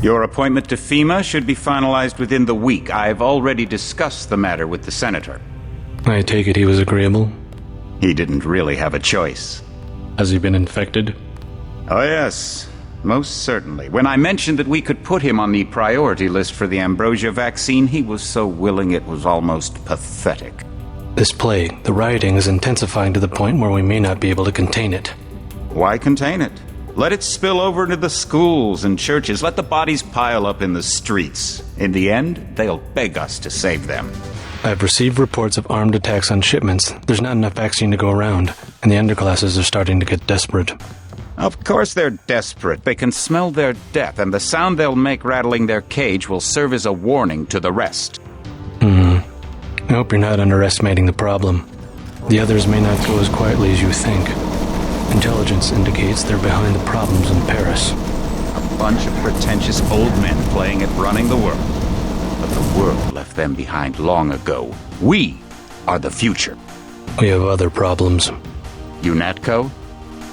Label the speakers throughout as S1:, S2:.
S1: Your appointment to FEMA should be finalized within the week. I've already discussed the matter with the senator.
S2: I take it he was agreeable?
S1: He didn't really have a choice.
S2: Has he been infected?
S1: Oh yes, most certainly. When I mentioned that we could put him on the priority list for the Ambrosia vaccine, he was so willing it was almost pathetic.
S2: This plague, the rioting, is intensifying to the point where we may not be able to contain it.
S1: Why contain it? Let it spill over into the schools and churches. Let the bodies pile up in the streets. In the end, they'll beg us to save them.
S2: I've received reports of armed attacks on shipments. There's not enough vaccine to go around, and the underclasses are starting to get desperate.
S1: Of course they're desperate. They can smell their death, and the sound they'll make rattling their cage will serve as a warning to the rest.
S2: I hope you're not underestimating the problem. The others may not go as quietly as you think. Intelligence indicates they're behind the problems in Paris.
S1: A bunch of pretentious old men playing at running the world. But the world left them behind long ago. We are the future.
S2: We have other problems.
S1: UNATCO?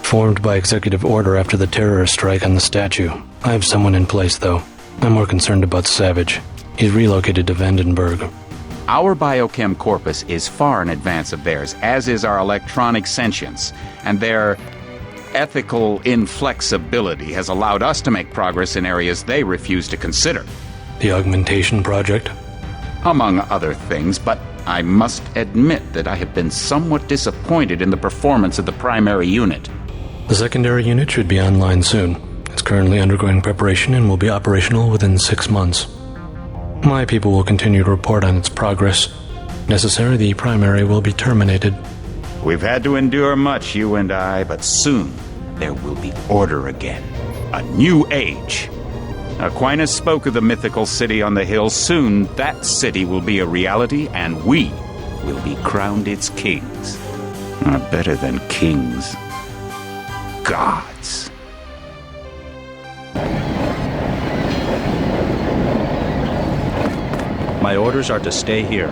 S2: Formed by executive order after the terrorist strike on the statue. I have someone in place, though. I'm more concerned about Savage. He's relocated to Vandenberg.
S1: Our biochem corpus is far in advance of theirs, as is our electronic sentience, and their ethical inflexibility has allowed us to make progress in areas they refuse to consider.
S2: The augmentation project?
S1: Among other things, but I must admit that I have been somewhat disappointed in the performance of the primary unit.
S2: The secondary unit should be online soon. It's currently undergoing preparation and will be operational within 6 months. My people will continue to report on its progress. If necessary, the primary will be terminated.
S1: We've had to endure much, you and I, but soon there will be order again. A new age. Aquinas spoke of the mythical city on the hill. Soon that city will be a reality, and we will be crowned its kings. Not better than kings. Gods.
S3: My orders are to stay here.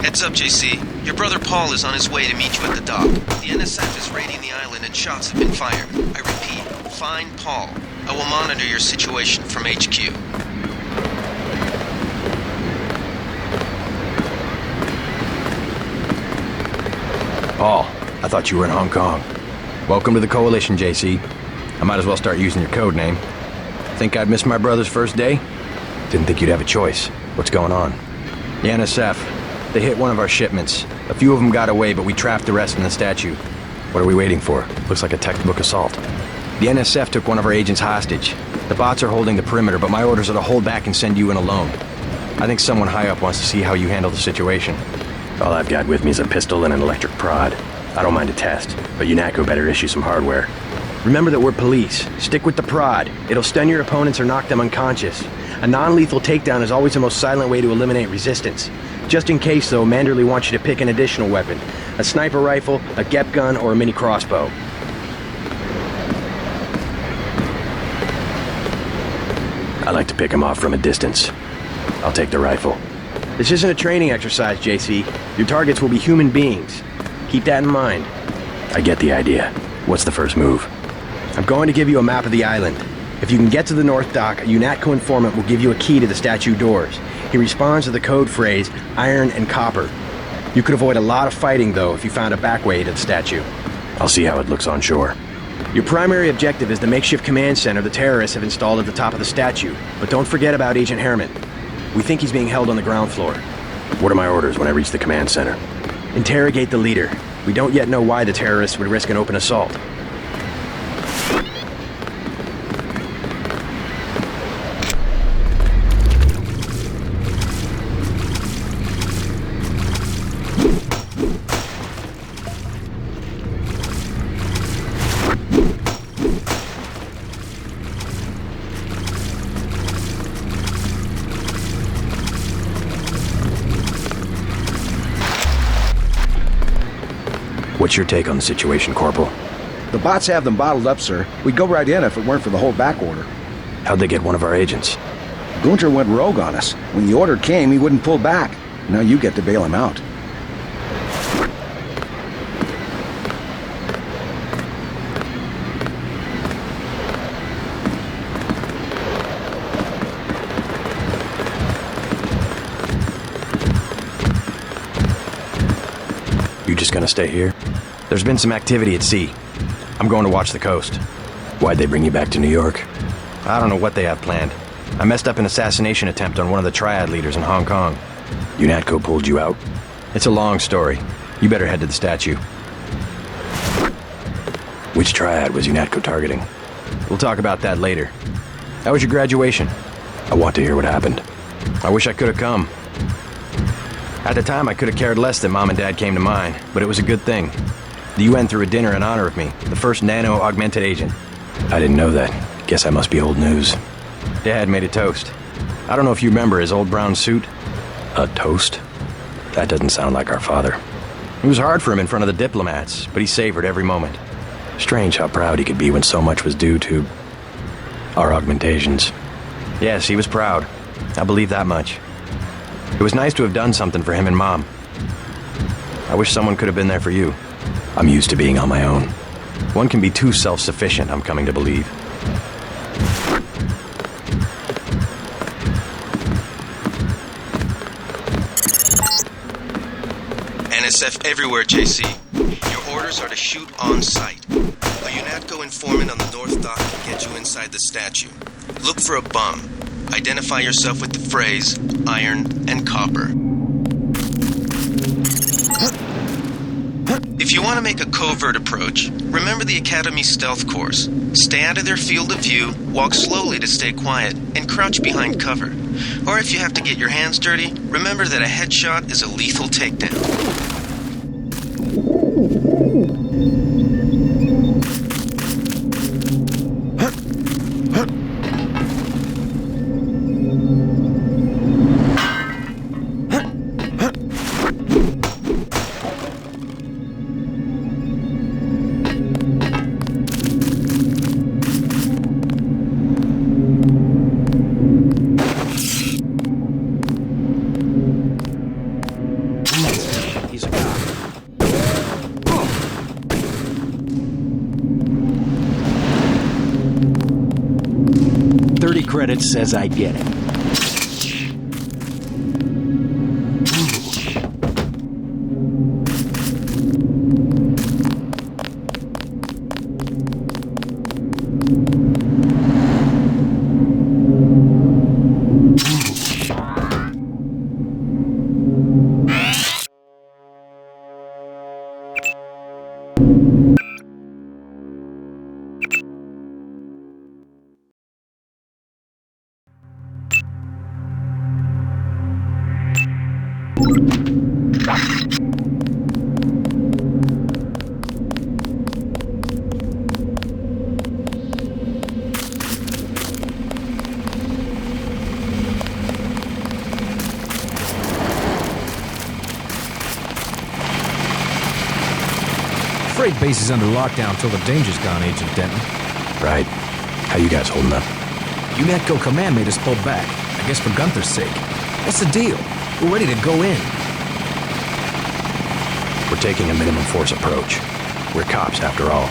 S4: Heads up, JC. Your brother Paul is on his way to meet you at the dock. The NSF is raiding the island and shots have been fired. I repeat, find Paul. I will monitor your situation from HQ.
S5: Paul, I thought you were in Hong Kong. Welcome to the Coalition, JC. I might as well start using your code name. Think I'd miss my brother's first day? Didn't think you'd have a choice. What's going on? The NSF. They hit one of our shipments. A few of them got away, but we trapped the rest in the statue. What are we waiting for? Looks like a textbook assault. The NSF took one of our agents hostage. The bots are holding the perimeter, but my orders are to hold back and send you in alone. I think someone high up wants to see how you handle the situation. All I've got with me is a pistol and an electric prod. I don't mind a test, but UNATCO better issue some hardware. Remember that we're police. Stick with the prod. It'll stun your opponents or knock them unconscious. A non-lethal takedown is always the most silent way to eliminate resistance. Just in case, though, Manderley wants you to pick an additional weapon. A sniper rifle, a GEP gun, or a mini crossbow. I like to pick him off from a distance. I'll take the rifle. This isn't a training exercise, JC. Your targets will be human beings. Keep that in mind. I get the idea. What's the first move? I'm going to give you a map of the island. If you can get to the North Dock, a UNATCO informant will give you a key to the statue doors. He responds to the code phrase, iron and copper. You could avoid a lot of fighting, though, if you found a back way to the statue. I'll see how it looks on shore. Your primary objective is the makeshift command center the terrorists have installed at the top of the statue. But don't forget about Agent Herman. We think he's being held on the ground floor. What are my orders when I reach the command center? Interrogate the leader. We don't yet know why the terrorists would risk an open assault. What's your take on the situation, Corporal?
S6: The bots have them bottled up, sir. We'd go right in if it weren't for the whole back order.
S5: How'd they get one of our agents?
S6: Gunter went rogue on us. When the order came, he wouldn't pull back. Now you get to bail him out.
S5: You just gonna stay here? There's been some activity at sea. I'm going to watch the coast. Why'd they bring you back to New York? I don't know what they have planned. I messed up an assassination attempt on one of the Triad leaders in Hong Kong. UNATCO pulled you out. It's a long story. You better head to the statue. Which Triad was UNATCO targeting? We'll talk about that later. How was your graduation? I want to hear what happened. I wish I could have come. At the time, I could have cared less that Mom and Dad came to mine, but it was a good thing. The UN threw a dinner in honor of me, the first nano-augmented agent. I didn't know that. Guess that must be old news. Dad made a toast. I don't know if you remember his old brown suit. A toast? That doesn't sound like our father. It was hard for him in front of the diplomats, but he savored every moment. Strange how proud he could be when so much was due to our augmentations. Yes, he was proud. I believe that much. It was nice to have done something for him and Mom. I wish someone could have been there for you. I'm used to being on my own. One can be too self-sufficient, I'm coming to believe.
S4: NSF everywhere, JC. Your orders are to shoot on sight. A UNATCO informant on the North Dock can get you inside the statue. Look for a bum. Identify yourself with the phrase, iron and copper. If you want to make a covert approach, remember the Academy stealth course. Stay out of their field of view, walk slowly to stay quiet, and crouch behind cover. Or if you have to get your hands dirty, remember that a headshot is a lethal takedown.
S7: Credit says I get it.
S3: Freight base is under lockdown till the danger's gone, Agent Denton.
S5: Right. How you guys holding up?
S3: UNATCO command made us pull back. I guess for Gunther's sake. What's the deal? We're ready to go in.
S5: We're taking a minimum force approach. We're cops, after all.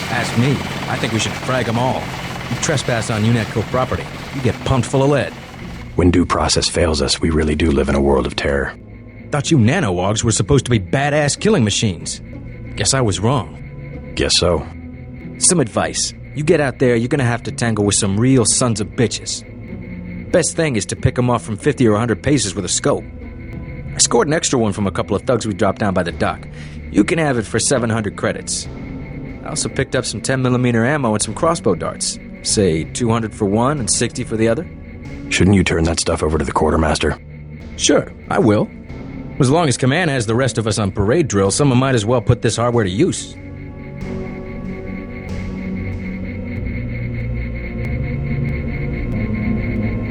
S3: Ask me. I think we should frag them all. You trespass on UNATCO property, you get pumped full of lead.
S5: When due process fails us, we really do live in a world of terror.
S3: Thought you nano-augs were supposed to be badass killing machines. Guess I was wrong.
S5: Guess so.
S3: Some advice. You get out there, you're gonna have to tangle with some real sons of bitches. Best thing is to pick them off from 50 or 100 paces with a scope. I scored an extra one from a couple of thugs we dropped down by the dock. You can have it for 700 credits. I also picked up some 10mm ammo and some crossbow darts. Say 200 for one and 60 for the other.
S5: Shouldn't you turn that stuff over to the quartermaster?
S3: Sure, I will. As long as Command has the rest of us on parade drill, someone might as well put this hardware to use.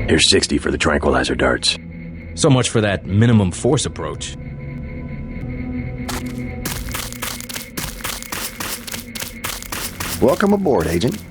S5: Here's 60 for the tranquilizer darts.
S3: So much for that minimum force approach.
S8: Welcome aboard, Agent.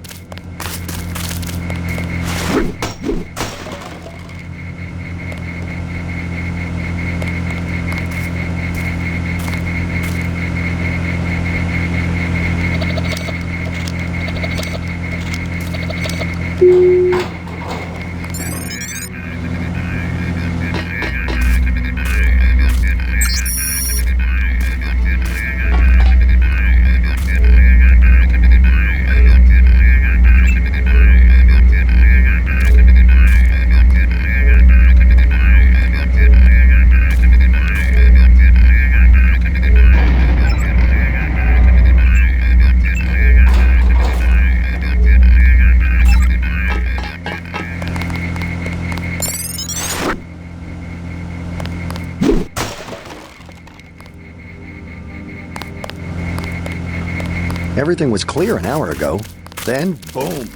S8: Everything was clear an hour ago. Then, boom.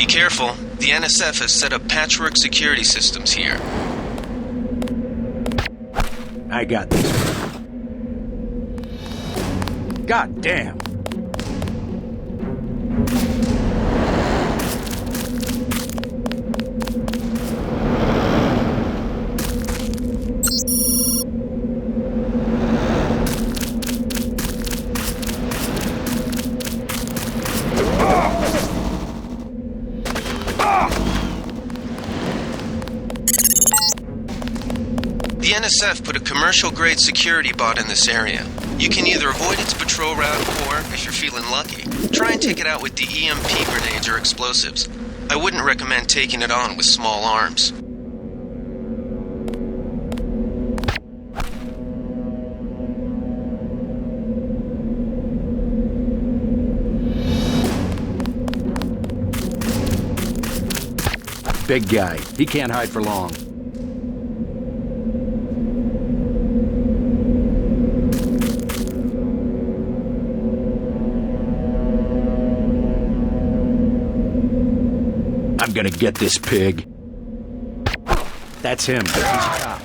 S4: Careful, the NSF has set up patchwork security systems here.
S7: I got this. God damn!
S4: The NSF put a commercial-grade security bot in this area. You can either avoid its patrol route or, if you're feeling lucky, try and take it out with the EMP grenades or explosives. I wouldn't recommend taking it on with small arms.
S7: Big guy. He can't hide for long. I'm gonna get this pig. That's him. He's a cop.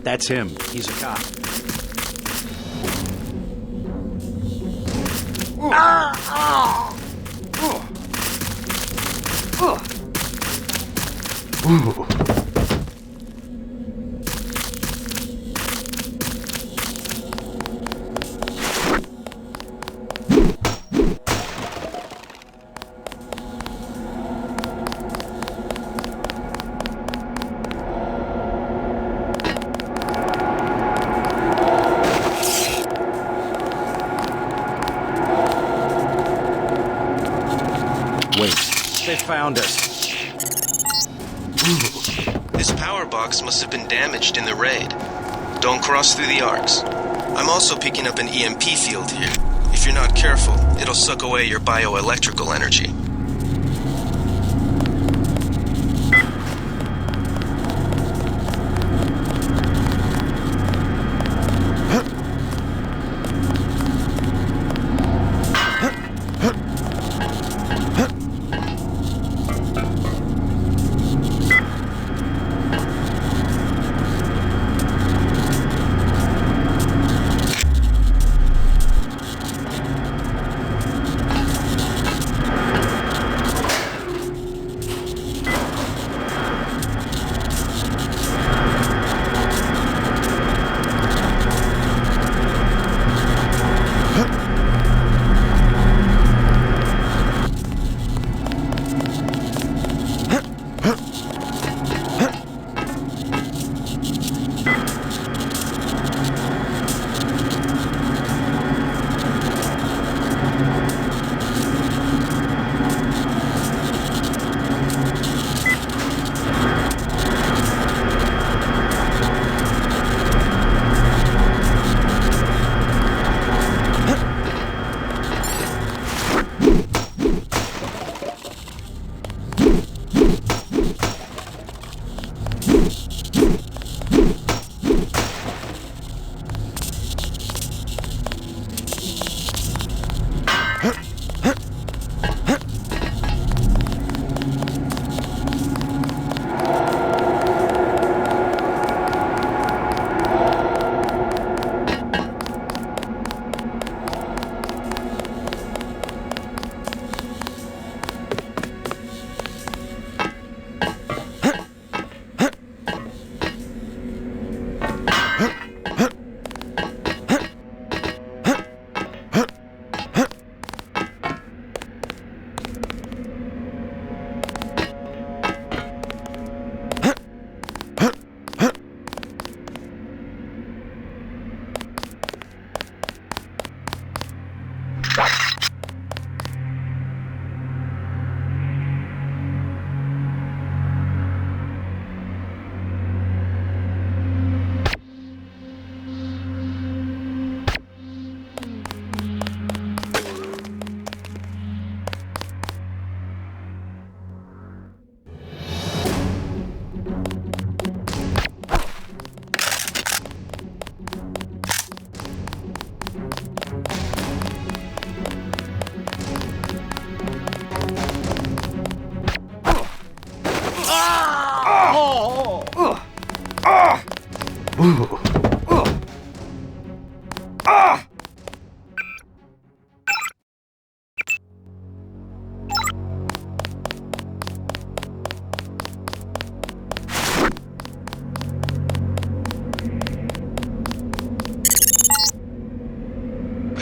S7: That's him. He's a cop. found us.
S4: This power box must have been damaged in the raid. Don't cross through the arcs. I'm also picking up an EMP field here. If you're not careful, it'll suck away your bioelectrical energy.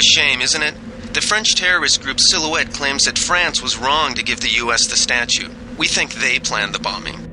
S4: A shame, isn't it? The French terrorist group Silhouette claims that France was wrong to give the U.S. the statue. We think they planned the bombing.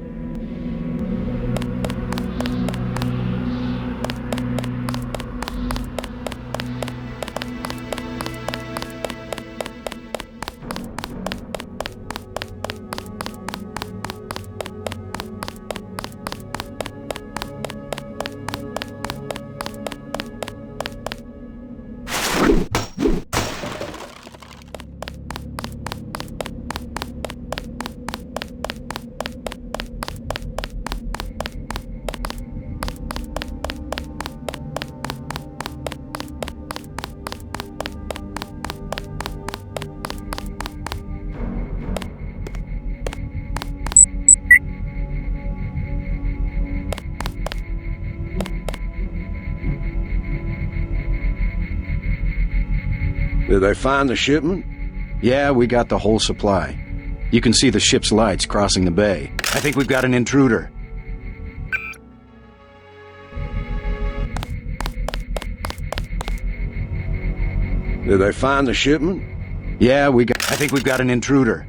S6: Did they find the shipment?
S9: Yeah, we got the whole supply. You can see the ship's lights crossing the bay. I think we've got an intruder.
S6: Did they find the shipment?
S9: Yeah, I think we've got an intruder.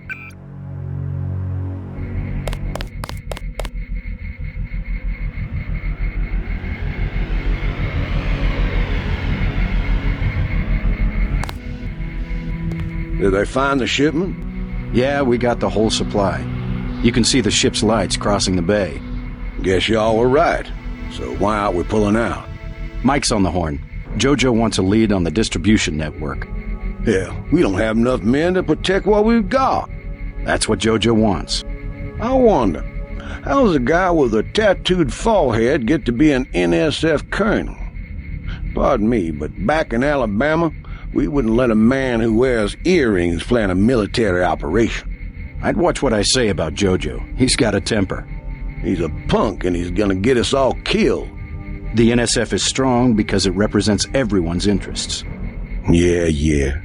S6: Did they find the shipment?
S9: Yeah, we got the whole supply. You can see the ship's lights crossing the bay.
S6: Guess y'all were right. So why aren't we pulling out?
S9: Mike's on the horn. Jojo wants a lead on the distribution network.
S6: Hell, we don't have enough men to protect what we've got.
S9: That's what Jojo wants.
S6: I wonder, how does a guy with a tattooed forehead get to be an NSF colonel? Pardon me, but back in Alabama, we wouldn't let a man who wears earrings plan a military operation.
S9: I'd watch what I say about Jojo. He's got a temper.
S6: He's a punk and he's gonna get us all killed.
S9: The NSF is strong because it represents everyone's interests.
S6: Yeah.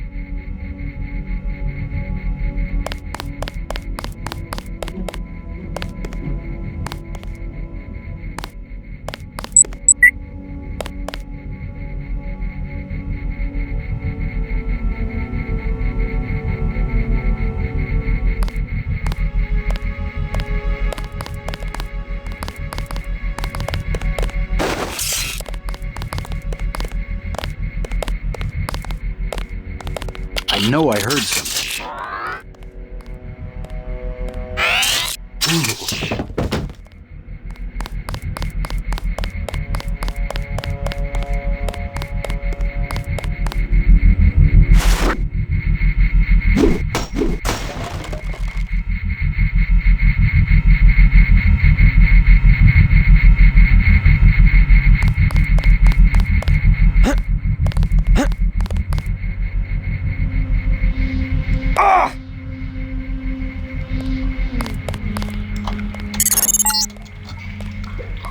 S9: I know I heard something.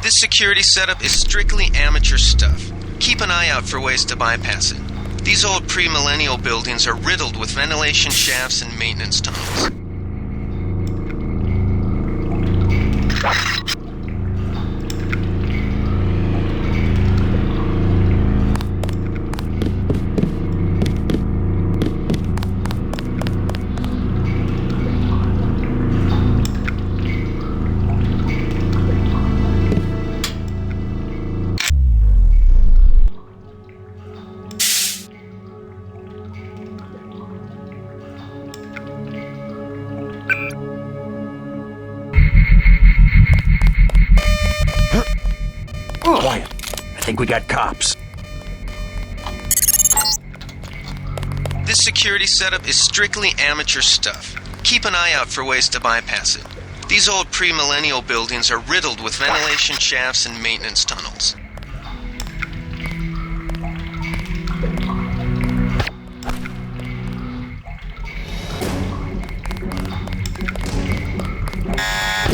S4: This security setup is strictly amateur stuff. Keep an eye out for ways to bypass it. These old pre-millennial buildings are riddled with ventilation shafts and maintenance tunnels.
S9: Quiet. I think we got cops.
S4: This security setup is strictly amateur stuff. Keep an eye out for ways to bypass it. These old pre-millennial buildings are riddled with ventilation shafts and maintenance tunnels.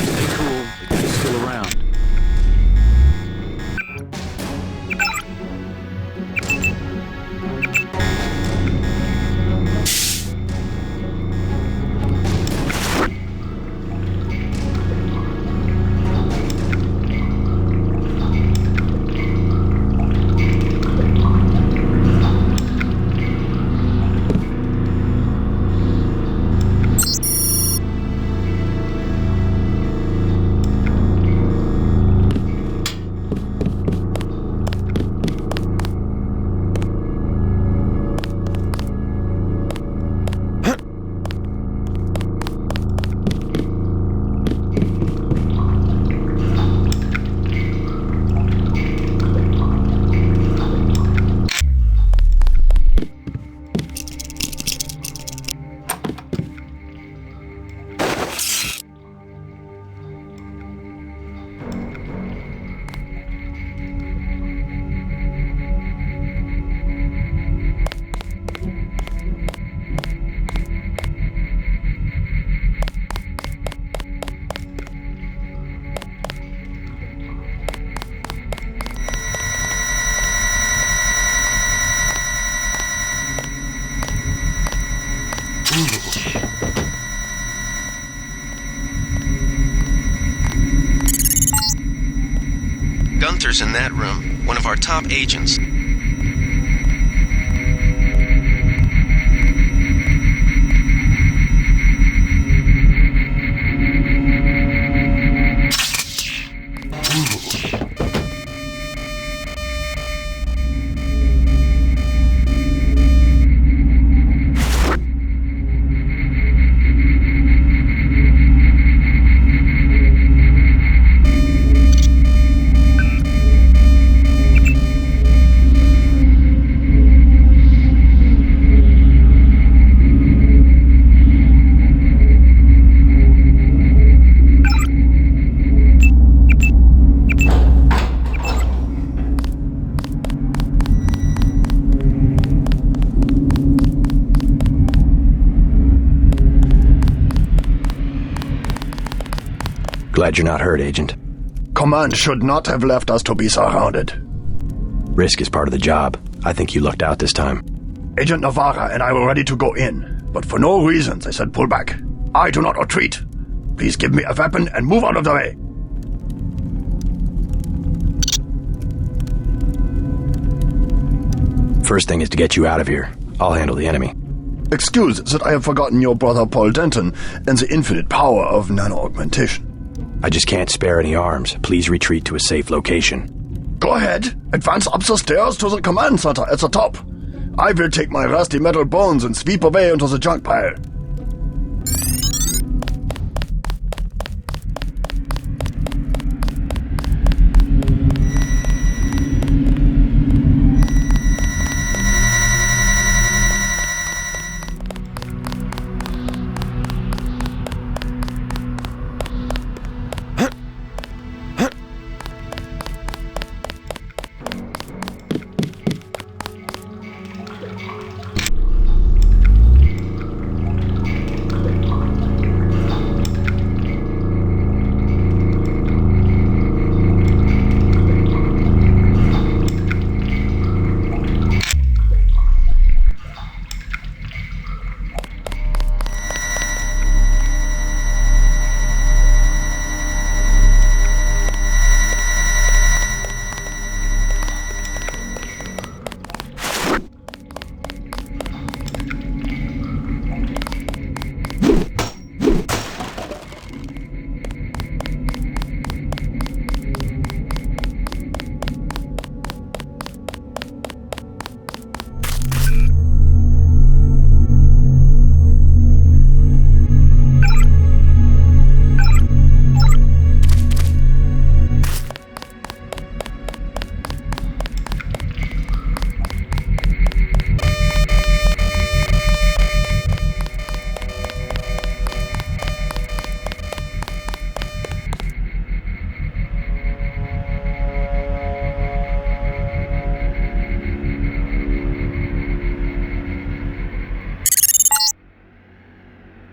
S9: Stay cool. The guy's still around.
S4: Gunther's in that room, one of our top agents.
S5: glad you're not hurt, Agent.
S10: Command should not have left us to be surrounded.
S5: Risk is part of the job. I think you lucked out this time.
S10: Agent Navarra and I were ready to go in, but for no reason they said pull back. I do not retreat. Please give me a weapon and move out of the way.
S5: First thing is to get you out of here. I'll handle the enemy.
S10: Excuse that I have forgotten your brother Paul Denton and the infinite power of nano-augmentation.
S5: I just can't spare any arms. Please retreat to a safe location.
S10: Go ahead. Advance up the stairs to the command center at the top. I will take my rusty metal bones and sweep away into the junk pile.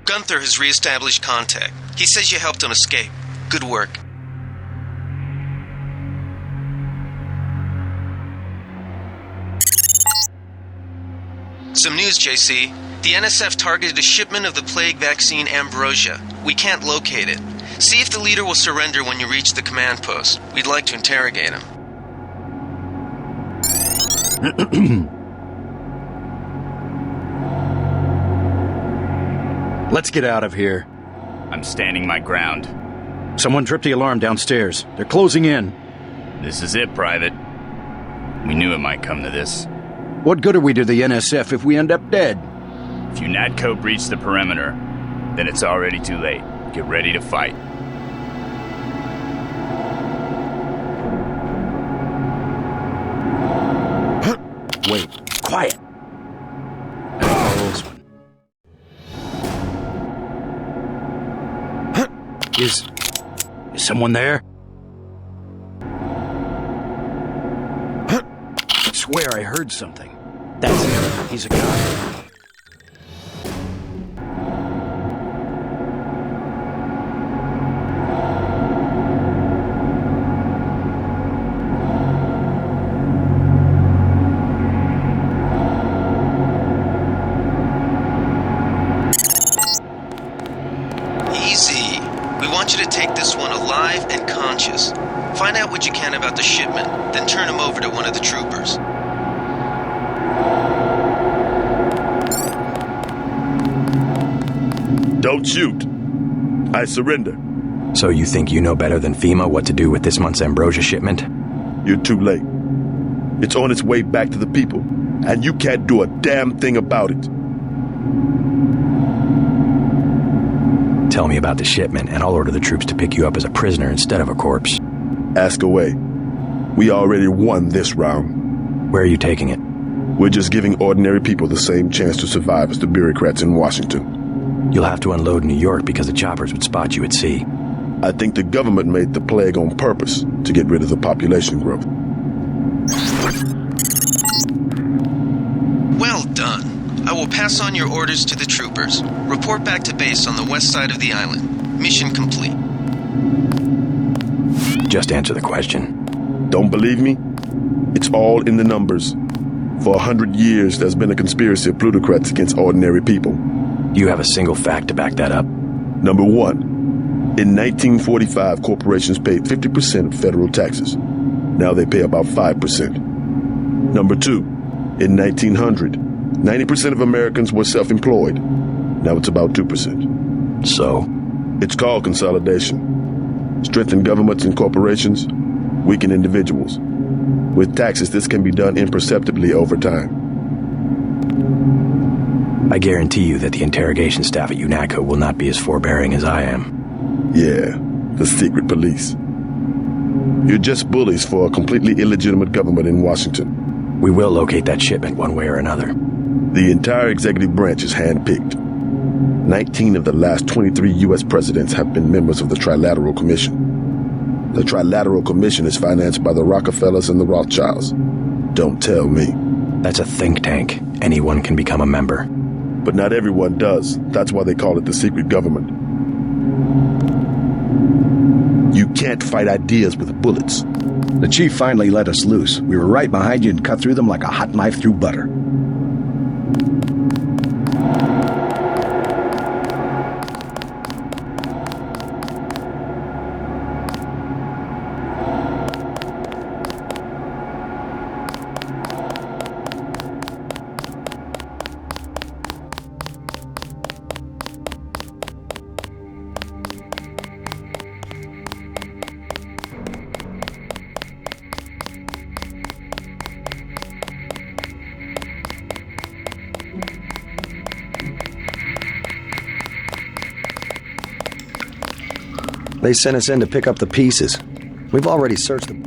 S4: Gunther has re-established contact. He says you helped him escape. Good work. Some news, JC. The NSF targeted a shipment of the plague vaccine Ambrosia. We can't locate it. See if the leader will surrender when you reach the command post. We'd like to interrogate him.
S9: Let's get out of here.
S7: I'm standing my ground.
S9: Someone tripped the alarm downstairs. They're closing in.
S7: This is it, Private. We knew it might come to this.
S9: What good are we to the NSF if we end up dead?
S7: If UNATCO breach the perimeter, then it's already too late. Get ready to fight.
S9: Wait, quiet. That one. Is someone there? I swear I heard something. That's him. He's a guy.
S4: Easy. We want you to take this one alive and conscious. Find out what you can about the shipment, then turn him over to one of the troopers.
S11: Don't shoot. I surrender.
S5: So you think you know better than FEMA what to do with this month's Ambrosia shipment?
S11: You're too late. It's on its way back to the people, and you can't do a damn thing about it.
S5: Tell me about the shipment, and I'll order the troops to pick you up as a prisoner instead of a corpse.
S11: Ask away. We already won this round.
S5: Where are you taking it?
S11: We're just giving ordinary people the same chance to survive as the bureaucrats in Washington.
S5: You'll have to unload in New York because the choppers would spot you at sea.
S11: I think the government made the plague on purpose to get rid of the population growth.
S4: Well done. I will pass on your orders to the troopers. Report back to base on the west side of the island. Mission complete.
S5: Just answer the question.
S11: Don't believe me? It's all in the numbers. For 100 years, there's been a conspiracy of plutocrats against ordinary people.
S5: You have a single fact to back that up?
S11: Number one, in 1945, corporations paid 50% of federal taxes. Now they pay about 5%. Number two, in 1900, 90% of Americans were self-employed. Now it's about 2%.
S5: So?
S11: It's called consolidation. Strengthen governments and corporations, weaken individuals. With taxes, this can be done imperceptibly over time.
S5: I guarantee you that the interrogation staff at UNATCO will not be as forbearing as I am.
S11: Yeah, the secret police. You're just bullies for a completely illegitimate government in Washington.
S5: We will locate that shipment one way or another.
S11: The entire executive branch is handpicked. 19 of the last 23 U.S. presidents have been members of the Trilateral Commission. The Trilateral Commission is financed by the Rockefellers and the Rothschilds. Don't tell me.
S5: That's a think tank. Anyone can become a member.
S11: But not everyone does. That's why they call it the secret government. You can't fight ideas with bullets.
S8: The chief finally let us loose. We were right behind you and cut through them like a hot knife through butter. They sent us in to pick up the pieces. We've already searched them.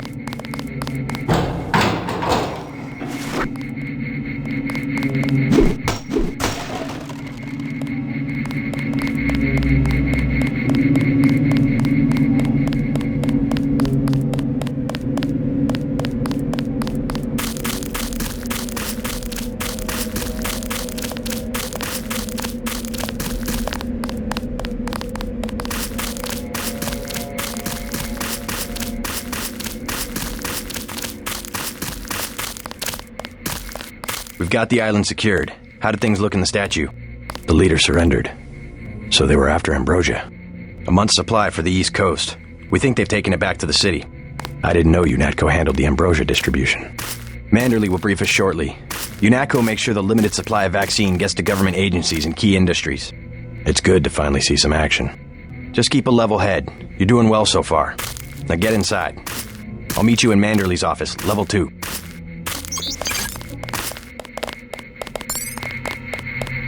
S5: We've got the island secured. How did things look in the statue? The leader surrendered. So they were after Ambrosia. A month's supply for the East Coast. We think they've taken it back to the city. I didn't know UNATCO handled the Ambrosia distribution. Manderley will brief us shortly. UNATCO makes sure the limited supply of vaccine gets to government agencies and key industries. It's good to finally see some action. Just keep a level head. You're doing well so far. Now get inside. I'll meet you in Manderley's office, level 2.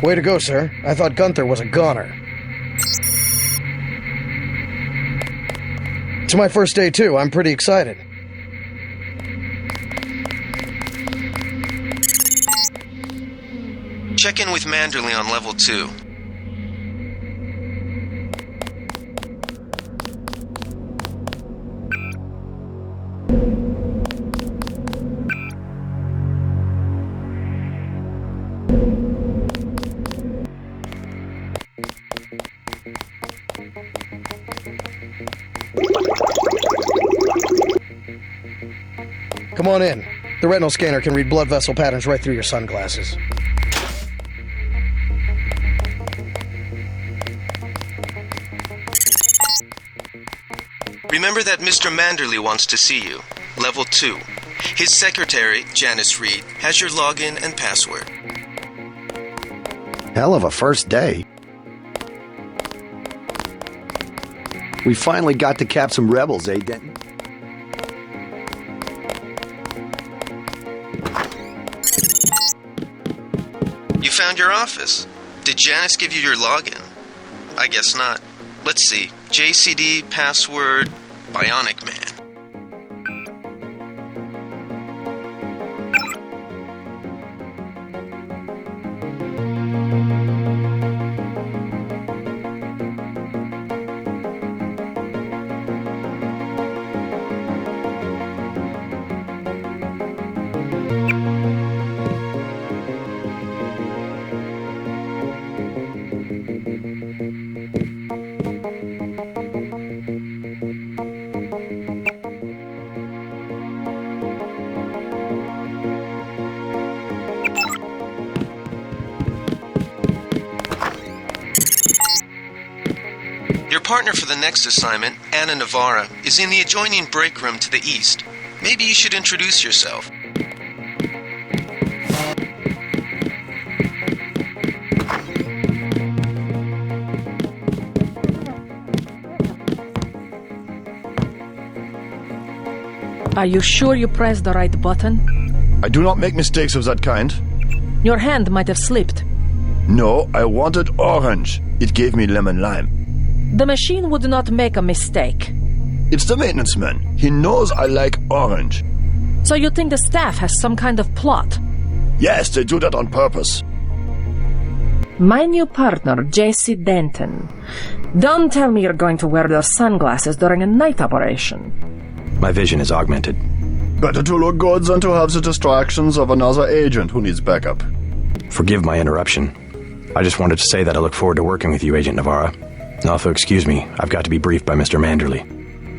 S12: Way to go, sir. I thought Gunther was a goner. It's my first day, too. I'm pretty excited.
S4: Check in with Manderley on level 2.
S12: Come on in. The retinal scanner can read blood vessel patterns right through your sunglasses.
S4: Remember that Mr. Manderley wants to see you. Level 2. His secretary, Janice Reed, has your login and password.
S8: Hell of a first day. We finally got to cap some rebels, eh, Denton?
S4: You found your office. Did Janice give you your login? I guess not. Let's see. JCD, password, Bionic Man. partner for the next assignment, Anna Navarra, is in the adjoining break room to the east. Maybe you should introduce yourself.
S13: Are you sure you pressed the right button?
S10: I do not make mistakes of that kind.
S13: Your hand might have slipped.
S10: No, I wanted orange. It gave me lemon lime.
S13: The machine would not make a mistake.
S10: It's the maintenance man. He knows I like orange.
S13: So you think the staff has some kind of plot?
S10: Yes, they do that on purpose.
S13: My new partner, J.C. Denton. Don't tell me you're going to wear those sunglasses during a night operation.
S5: My vision is augmented.
S10: Better to look good than to have the distractions of another agent who needs backup.
S5: Forgive my interruption. I just wanted to say that I look forward to working with you, Agent Navarra. Also, excuse me, I've got to be briefed by Mr. Manderley.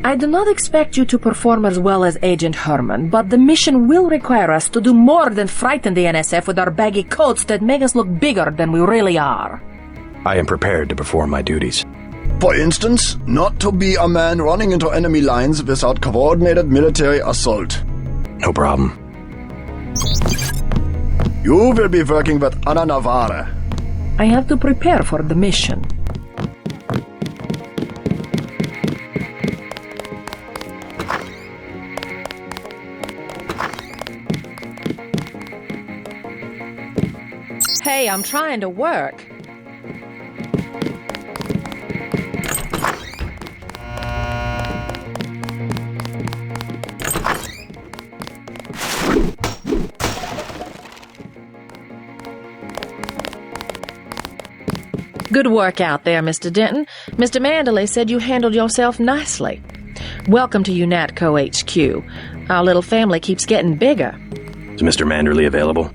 S13: I do not expect you to perform as well as Agent Herman, but the mission will require us to do more than frighten the NSF with our baggy coats that make us look bigger than we really are.
S5: I am prepared to perform my duties.
S10: For instance, not to be a man running into enemy lines without coordinated military assault.
S5: No problem.
S10: You will be working with Anna Navarra.
S13: I have to prepare for the mission. Hey, I'm trying to work. Good work out there, Mr. Denton. Mr. Manderley said you handled yourself nicely. Welcome to UNATCO HQ. Our little family keeps getting bigger.
S5: Is Mr. Manderley available?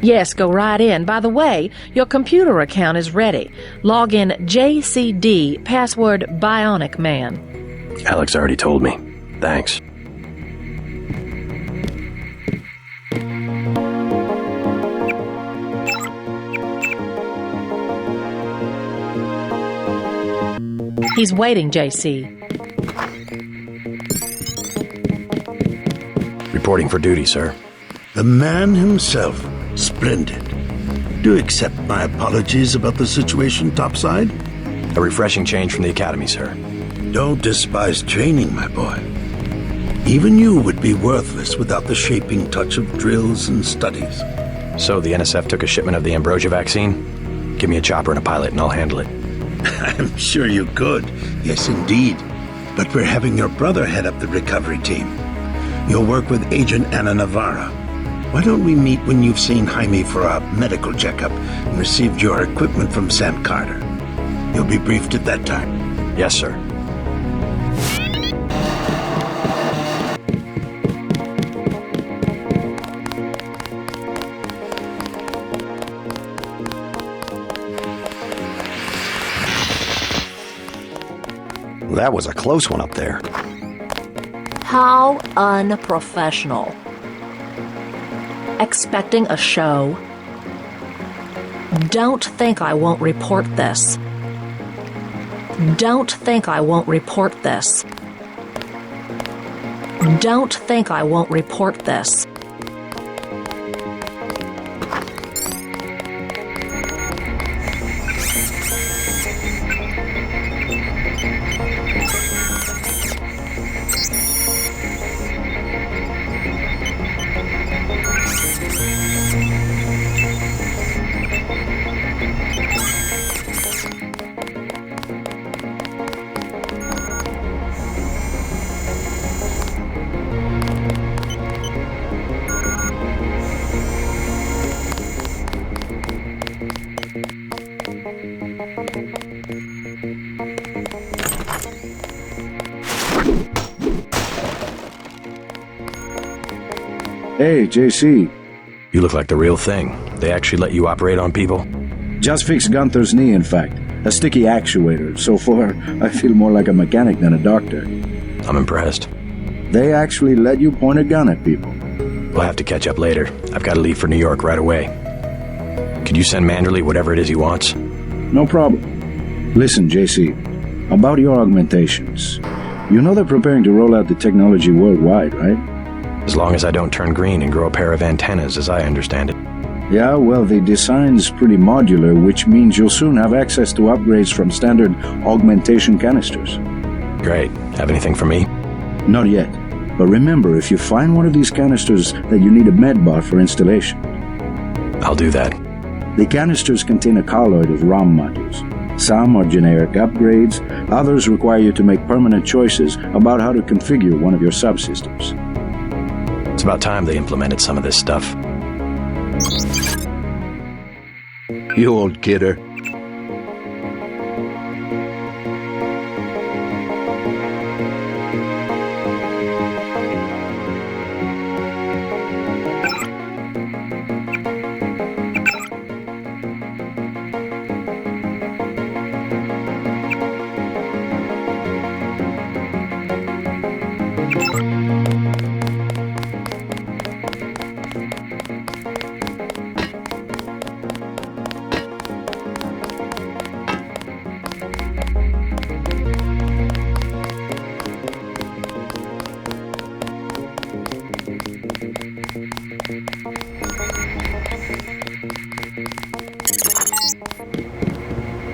S13: Yes, go right in. By the way, your computer account is ready. Log in JCD, password Bionic Man.
S5: Alex already told me. Thanks.
S13: He's waiting, JC.
S5: Reporting for duty, sir.
S14: The man himself. Splendid. Do accept my apologies about the situation topside?
S5: A refreshing change from the academy, sir.
S14: Don't despise training, my boy. Even you would be worthless without the shaping touch of drills and studies.
S5: So the NSF took a shipment of the Ambrosia vaccine? Give me a chopper and a pilot and I'll handle it.
S14: I'm sure you could. Yes, indeed. But we're having your brother head up the recovery team. You'll work with Agent Anna Navarra. Why don't we meet when you've seen Jaime for a medical checkup and received your equipment from Sam Carter? You'll be briefed at that time.
S5: Yes, sir.
S9: That was a close one up there.
S13: How unprofessional. Expecting a show? Don't think I won't report this. Don't think I won't report this. Don't think I won't report this.
S8: Hey, JC.
S5: You look like the real thing. They actually let you operate on people?
S8: Just fixed Gunther's knee, in fact. A sticky actuator. So far, I feel more like a mechanic than a doctor.
S5: I'm impressed.
S8: They actually let you point a gun at people.
S5: We'll have to catch up later. I've got to leave for New York right away. Could you send Manderley whatever it is he wants?
S8: No problem. Listen, JC. About your augmentations. You know they're preparing to roll out the technology worldwide, right?
S5: As long as I don't turn green and grow a pair of antennas, as I understand it.
S8: Yeah, well, the design's pretty modular, which means you'll soon have access to upgrades from standard augmentation canisters.
S5: Great. Have anything for me?
S8: Not yet. But remember, if you find one of these canisters that you need a medbot for installation.
S5: I'll do that.
S8: The canisters contain a colloid of ROM modules. Some are generic upgrades, others require you to make permanent choices about how to configure one of your subsystems.
S5: It's about time they implemented some of this stuff.
S14: You old kidder.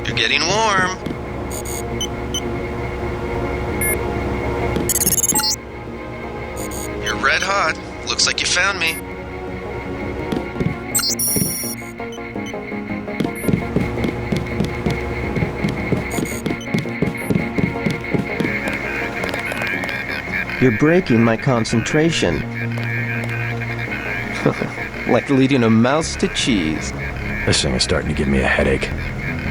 S4: You're getting warm. You're red hot. Looks like you found me.
S15: You're breaking my concentration. Like leading a mouse to cheese.
S5: This thing is starting to give me a headache.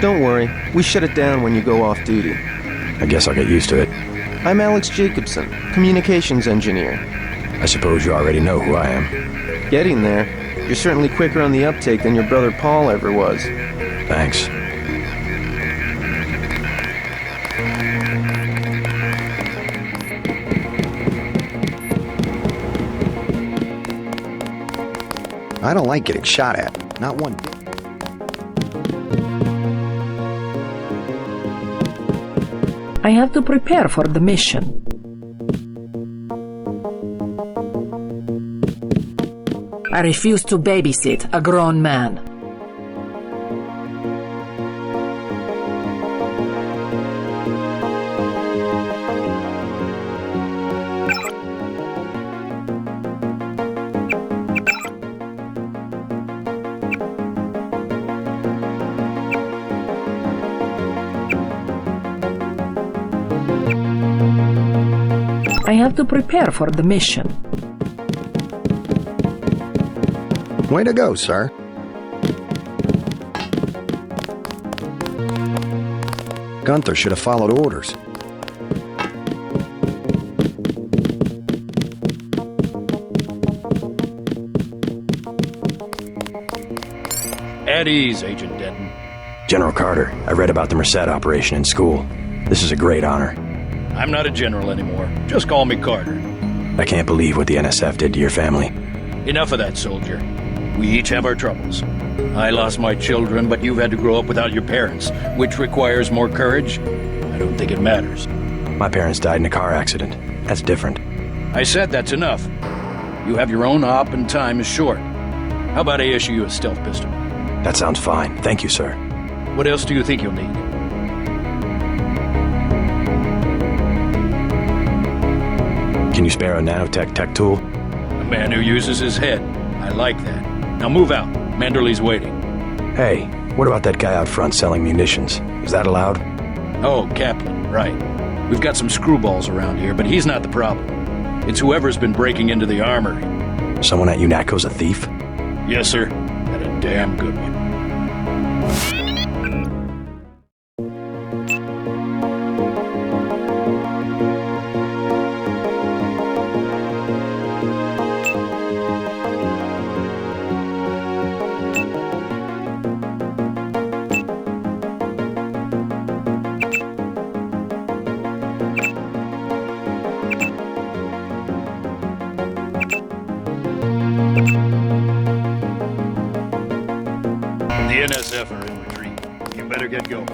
S15: Don't worry, we shut it down when you go off duty.
S5: I guess I'll get used to it.
S15: I'm Alex Jacobson, communications engineer.
S5: I suppose you already know who I am.
S15: Getting there. You're certainly quicker on the uptake than your brother Paul ever was.
S5: Thanks.
S9: I don't like getting shot at. Not one bit.
S13: I have to prepare for the mission. I refuse to babysit a grown man. I have to prepare for the mission.
S9: Way to go, sir. Gunther should have followed orders.
S16: At ease, Agent Denton.
S5: General Carter, I read about the Merced operation in school. This is a great honor.
S16: I'm not a general anymore. Just call me Carter.
S5: I can't believe what the NSF did to your family.
S16: Enough of that, soldier. We each have our troubles. I lost my children, but you've had to grow up without your parents, which requires more courage. I don't think it matters.
S5: My parents died in a car accident. That's different.
S16: I said that's enough. You have your own op and time is short. How about I issue you a stealth pistol?
S5: That sounds fine. Thank you, sir.
S16: What else do you think you'll need?
S5: Can you spare a nanotech tech tool?
S16: A man who uses his head. I like that. Now move out. Manderley's waiting.
S5: Hey, what about that guy out front selling munitions? Is that allowed?
S16: Oh, Kaplan, right. We've got some screwballs around here, but he's not the problem. It's whoever's been breaking into the armory.
S5: Someone at UNATCO's a thief?
S16: Yes, sir. And a damn good one. The NSF are in retreat. You better get going.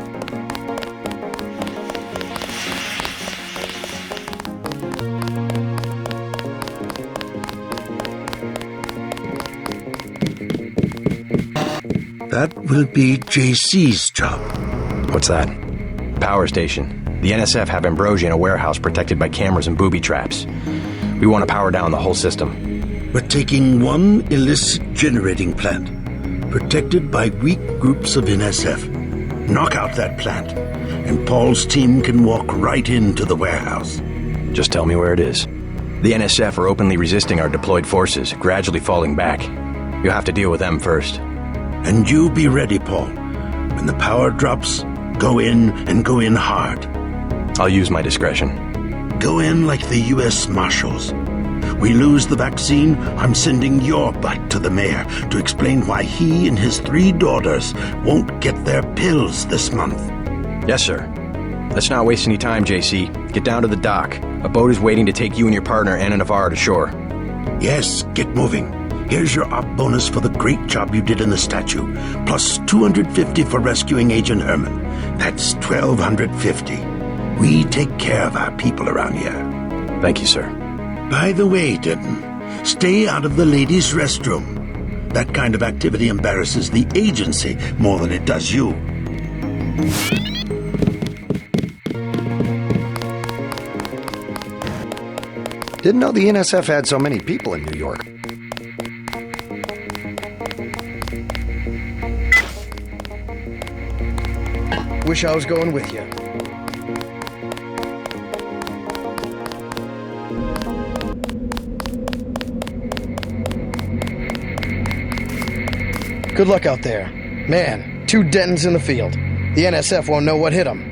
S14: That will be JC's job.
S5: What's that? Power station. The NSF have Ambrosia in a warehouse protected by cameras and booby traps. We want to power down the whole system.
S14: We're taking one illicit generating plant, protected by weak groups of NSF. Knock out that plant, and Paul's team can walk right into the warehouse.
S5: Just tell me where it is. The NSF are openly resisting our deployed forces, gradually falling back. You'll have to deal with them first.
S14: And you be ready, Paul. When the power drops, go in and go in hard.
S5: I'll use my discretion.
S14: Go in like the U.S. Marshals. We lose the vaccine, I'm sending your butt to the mayor to explain why he and his 3 daughters won't get their pills this month.
S5: Yes, sir. Let's not waste any time, JC. Get down to the dock. A boat is waiting to take you and your partner, Anna Navarro, to shore.
S14: Yes, get moving. Here's your op bonus for the great job you did in the statue, plus 250 for rescuing Agent Herman. That's 1,250. We take care of our people around here.
S5: Thank you, sir.
S14: By the way, Denton, stay out of the ladies' restroom. That kind of activity embarrasses the agency more than it does you.
S9: Didn't know the NSF had so many people in New York.
S12: Wish I was going with you. Good luck out there. Man, 2 Dentons in the field. The NSF won't know what hit them.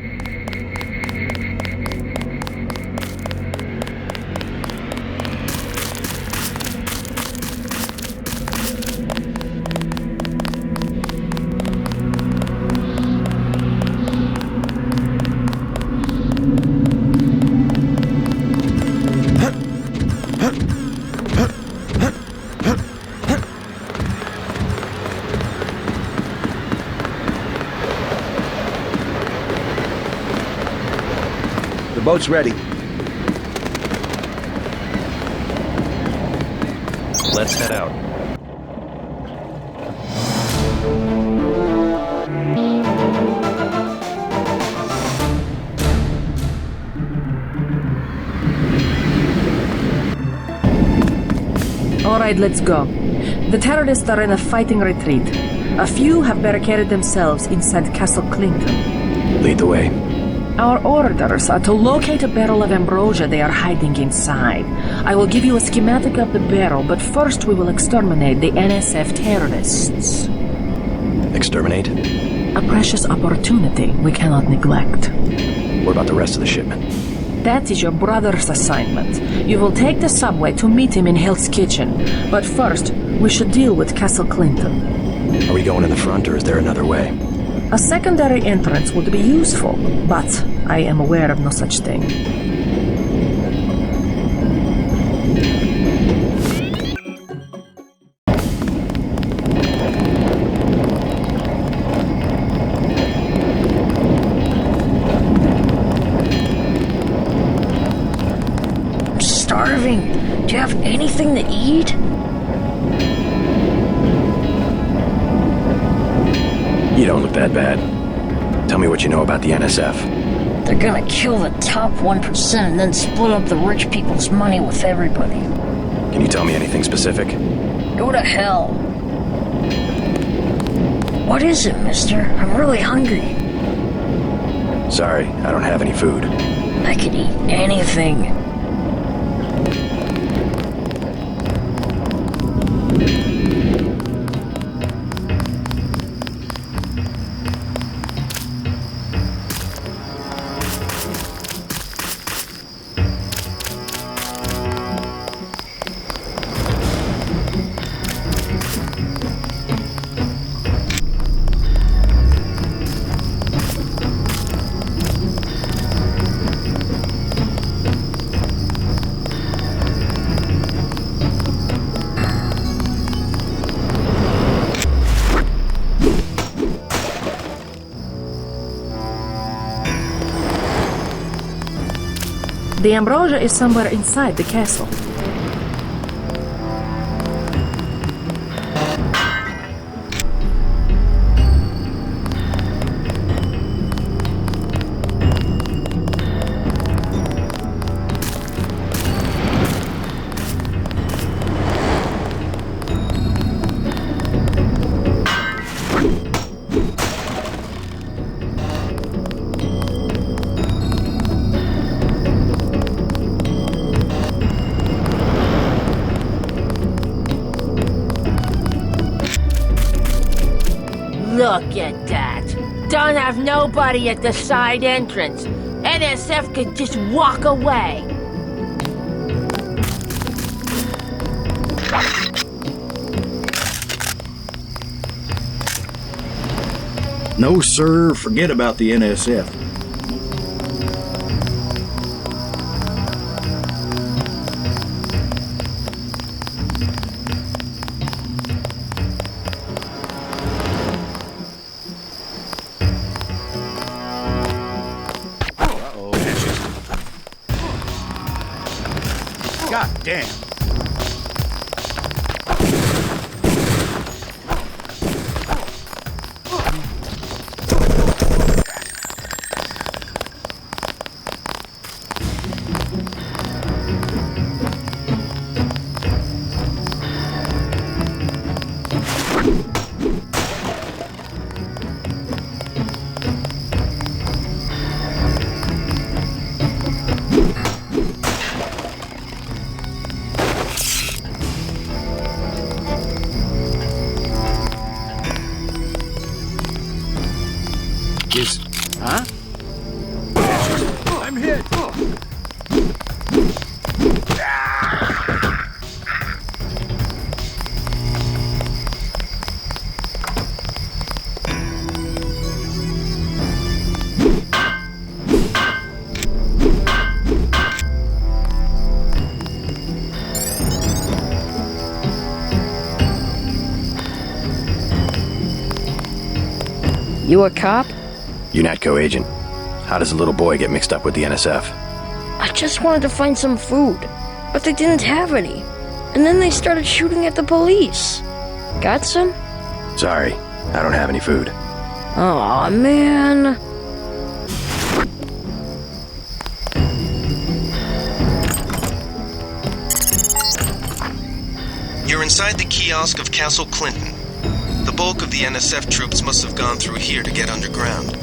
S9: The boat's ready.
S5: Let's head out.
S13: All right, let's go. The terrorists are in a fighting retreat. A few have barricaded themselves inside Castle Clinton.
S5: Lead the way.
S13: Our orders are to locate a barrel of ambrosia they are hiding inside. I will give you a schematic of the barrel, but first we will exterminate the NSF terrorists.
S5: Exterminate?
S13: A precious opportunity we cannot neglect.
S5: What about the rest of the shipment?
S13: That is your brother's assignment. You will take the subway to meet him in Hell's Kitchen. But first, we should deal with Castle Clinton.
S5: Are we going in the front, or is there another way?
S13: A secondary entrance would be useful, but I am aware of no such thing.
S17: I'm starving. Do you have anything to eat?
S5: You don't look that bad. Tell me what you know about the NSF.
S17: They're gonna kill the top 1% and then split up the rich people's money with everybody.
S5: Can you tell me anything specific?
S17: Go to hell. What is it, mister? I'm really hungry.
S5: Sorry, I don't have any food.
S17: I could eat anything.
S13: The Ambrosia is somewhere inside the castle.
S18: Look at that. Don't have nobody at the side entrance. NSF could just walk away.
S9: No, sir. Forget about the NSF.
S7: God damn. Huh? I'm hit!
S17: You a cop?
S5: UNATCO agent. How does a little boy get mixed up with the NSF?
S17: I just wanted to find some food, but they didn't have any. And then they started shooting at the police. Got some?
S5: Sorry, I don't have any food.
S17: Aw, man.
S4: You're inside the kiosk of Castle Clinton. The bulk of the NSF troops must have gone through here to get underground.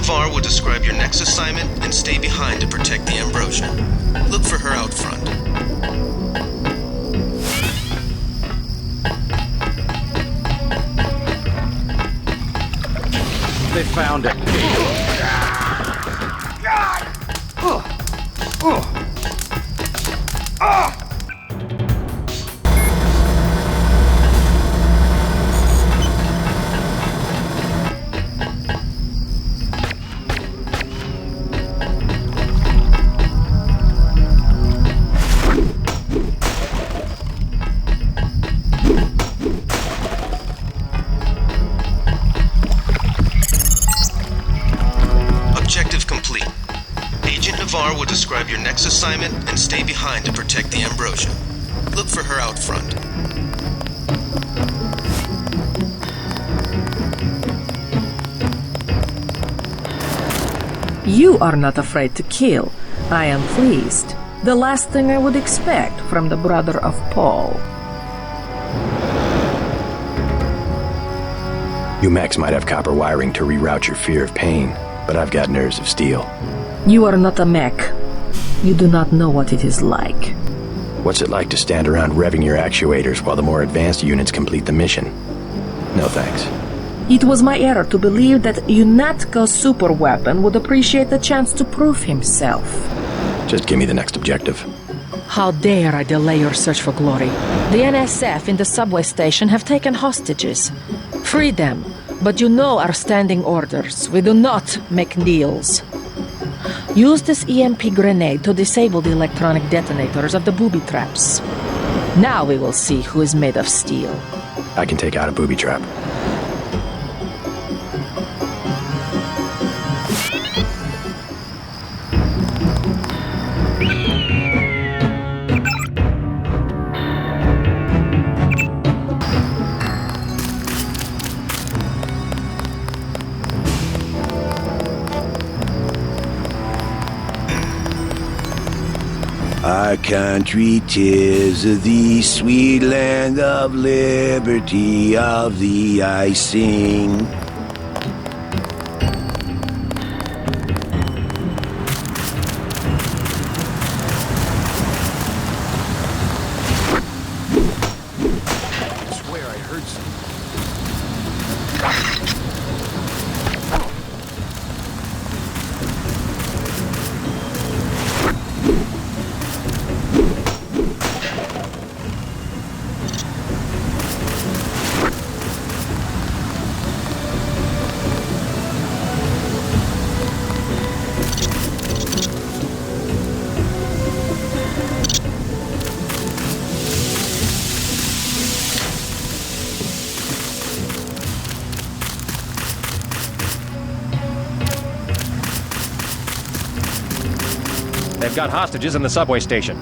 S4: Navar will describe your next assignment and stay behind to protect the Ambrosia. Look for her out front.
S9: they found it.
S4: Objective complete. Agent Navar will describe your next assignment and stay behind to protect the Ambrosia. Look for her out front.
S13: You are not afraid to kill. I am pleased. The last thing I would expect from the brother of Paul.
S5: You mechs might have copper wiring to reroute your fear of pain, but I've got nerves of steel.
S13: You are not a mech. You do not know what it is like.
S5: What's it like to stand around revving your actuators while the more advanced units complete the mission? No thanks.
S13: It was my error to believe that UNATCO superweapon would appreciate the chance to prove himself.
S5: Just give me the next objective.
S13: How dare I delay your search for glory? The NSF in the subway station have taken hostages. Free them, but you know our standing orders. We do not make deals. Use this EMP grenade to disable the electronic detonators of the booby traps. Now we will see who is made of steel.
S5: I can take out a booby trap.
S6: Our country 'tis the sweet land of liberty, of thee I sing.
S9: I swear I heard something.
S19: They've got hostages in the subway station.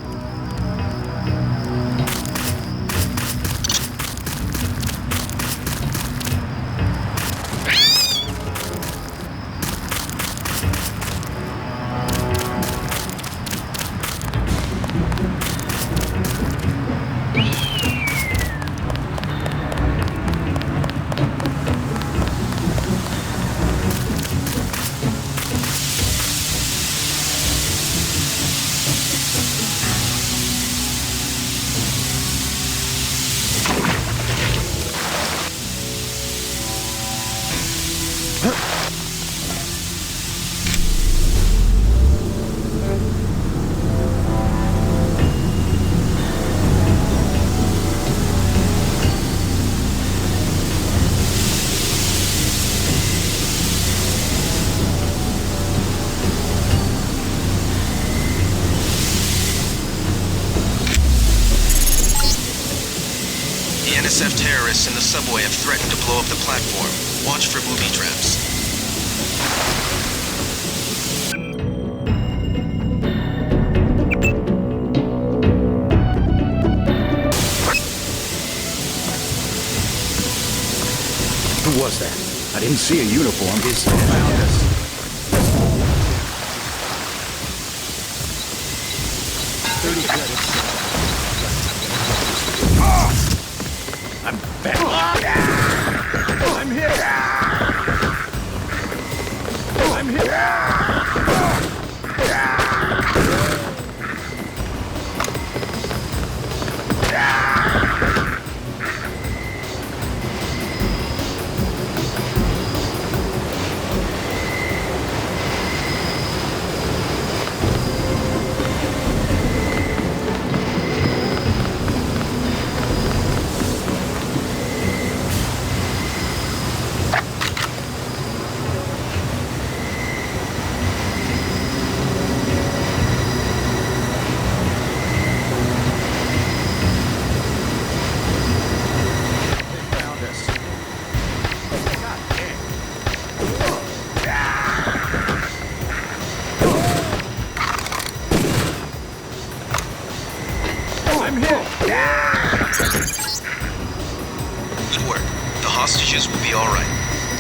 S4: NSF terrorists in the subway have threatened to blow up the platform. Watch for booby traps.
S9: Who was that? I didn't see a uniform. He's found us. I'm back. I'm here. I'm here.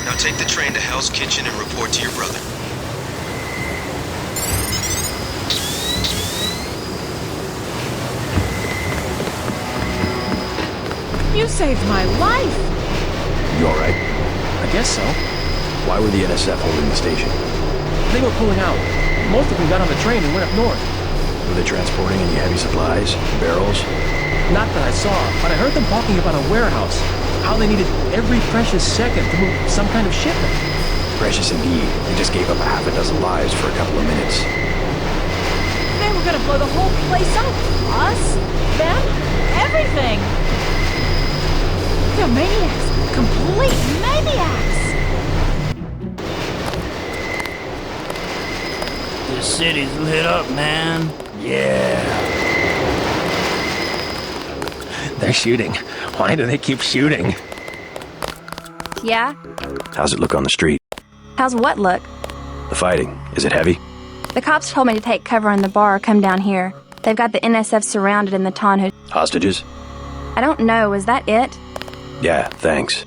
S4: Now take the train to Hell's Kitchen and report to your brother.
S13: You saved my life!
S5: You alright?
S19: I guess so.
S5: Why were the NSF holding the station?
S19: They were pulling out. Most of them got on the train and went up north.
S5: Were they transporting any heavy supplies? Barrels?
S19: Not that I saw, but I heard them talking about a warehouse. How they needed every precious second to move some kind of shipment.
S5: Precious indeed. They just gave up a half a dozen lives for a couple of minutes.
S13: They were gonna blow the whole place up. Us, them, everything. They're maniacs. Complete maniacs.
S14: This city's lit up, man. Yeah.
S5: They're shooting. Why do they keep shooting?
S20: Yeah?
S5: How's it look on the street?
S20: How's what look?
S5: The fighting. Is it heavy?
S20: The cops told me to take cover in the bar or come down here. They've got the NSF surrounded in the town.
S5: Hostages?
S20: I don't know. Is that it?
S5: Yeah, thanks.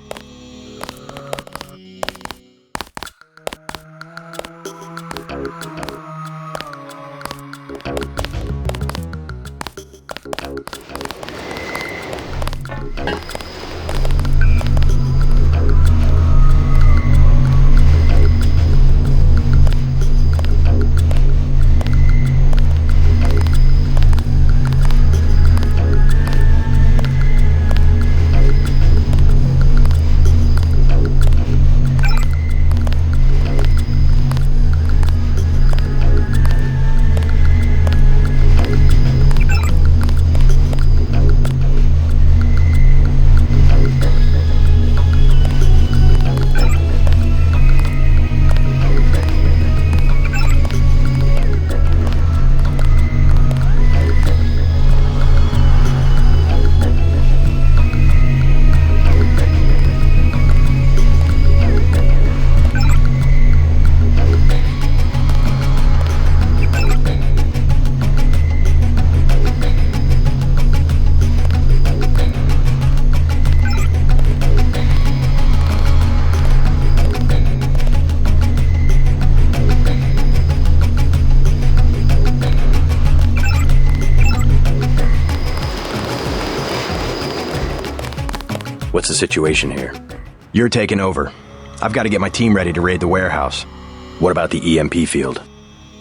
S5: What's the situation here? You're taking over. I've got to get my team ready to raid the warehouse. What about the EMP field?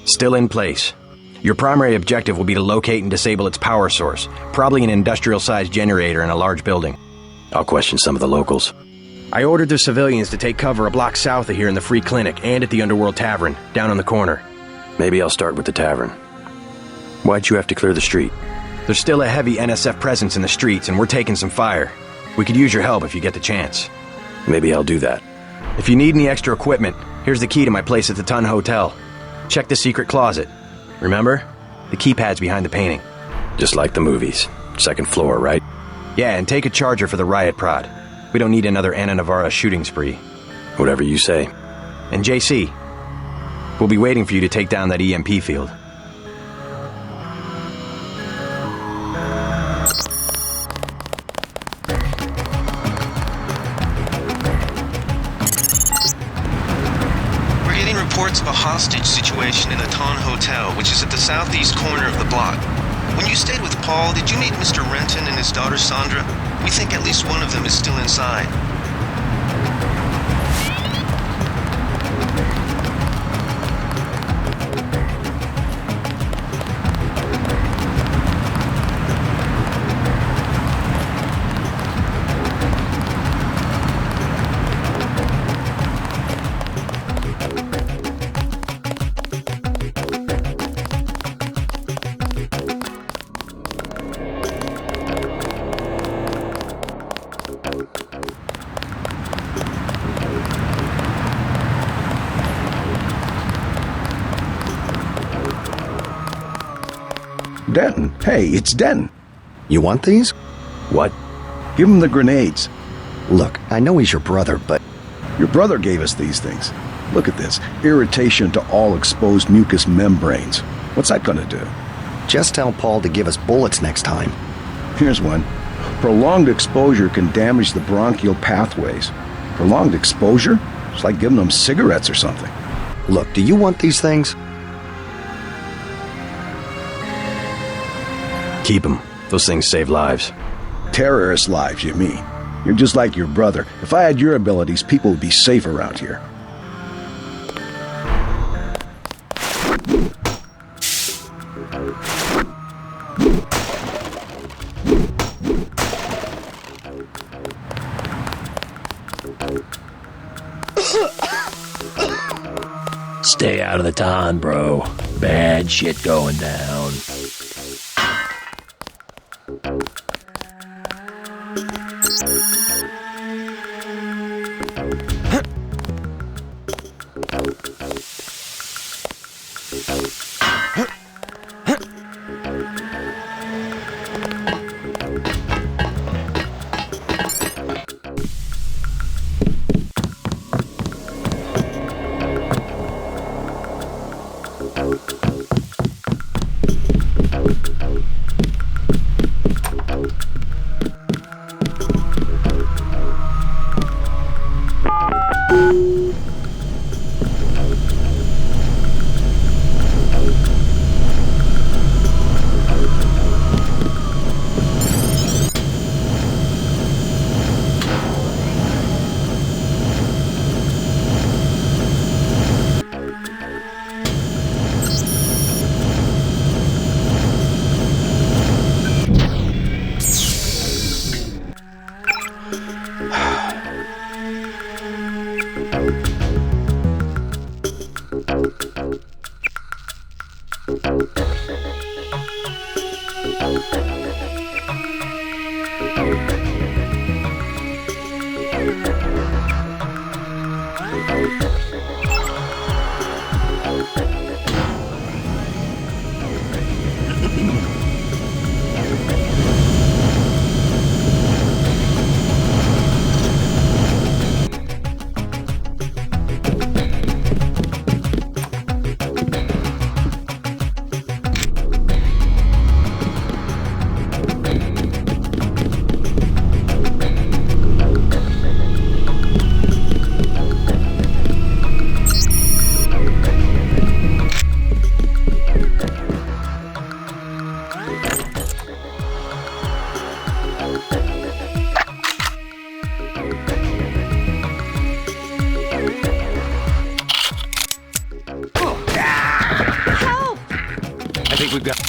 S5: Still in place. Your primary objective will be to locate and disable its power source, probably an industrial-sized generator in a large building. I'll question some of the locals. I ordered the civilians to take cover a block south of here in the Free Clinic and at the Underworld Tavern, down on the corner. Maybe I'll start with the tavern. Why'd you have to clear the street? There's still a heavy NSF presence in the streets, and we're taking some fire. We could use your help if you get the chance. Maybe I'll do that. If you need any extra equipment, here's the key to my place at the Tun Hotel. Check the secret closet. Remember? The keypad's behind the painting. Just like the movies. Second floor, right? Yeah, and take a charger for the riot prod. We don't need another Anna Navarra shooting spree. Whatever you say. And JC, we'll be waiting for you to take down that EMP field.
S4: Reports of a hostage situation in the Ton Hotel, which is at the southeast corner of the block. When you stayed with Paul, did you meet Mr. Renton and his daughter Sandra? We think at least one of them is still inside.
S6: Denton. Hey, it's Denton.
S9: You want these?
S5: What?
S6: Give him the grenades.
S9: Look, I know he's your brother, but...
S6: Your brother gave us these things. Look at this. Irritation to all exposed mucous membranes. What's that gonna do?
S9: Just tell Paul to give us bullets next time.
S6: Here's one. Prolonged exposure can damage the bronchial pathways. Prolonged exposure?
S9: It's like giving them cigarettes or something. Look, do you want these things?
S5: Keep them. Those things save lives.
S8: Terrorist lives, you mean? You're just like your brother. If I had your abilities, people would be safe around here.
S16: Stay out of the ton, bro. Bad shit going down.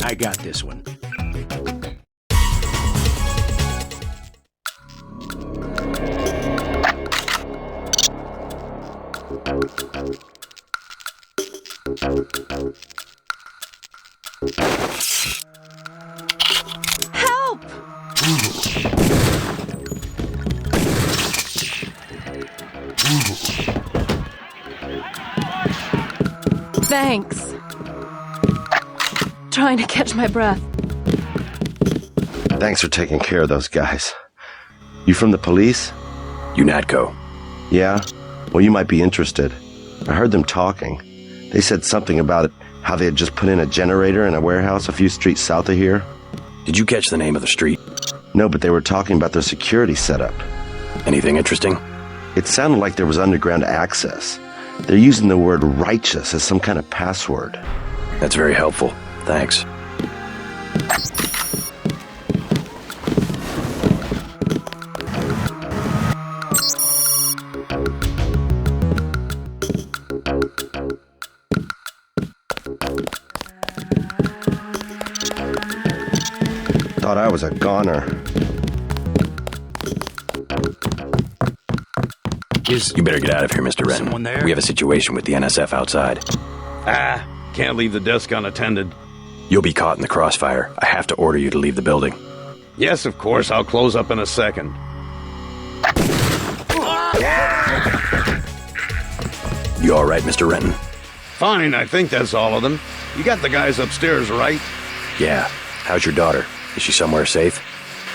S9: I got this one.
S20: Help! Thanks. Trying to catch my breath.
S21: Thanks for taking care of those guys. You from the police?
S5: UNATCO.
S21: Yeah? Well, you might be interested. I heard them talking. They said something about how they had just put in a generator in a warehouse a few streets south of here.
S5: Did you catch the name of the street?
S21: No, but they were talking about their security setup.
S5: Anything interesting?
S21: It sounded like there was underground access. They're using the word righteous as some kind of password.
S5: That's very helpful. Thanks.
S21: Thought I was a goner.
S5: You better get out of here, Mr. Renton.
S22: Someone there?
S5: We have a situation with the NSF outside.
S22: Can't leave the desk unattended.
S5: You'll be caught in the crossfire. I have to order you to leave the building.
S22: Yes, of course. I'll close up in a second.
S5: You all right, Mr. Renton?
S22: Fine, I think that's all of them. You got the guys upstairs, right?
S5: Yeah. How's your daughter? Is she somewhere safe?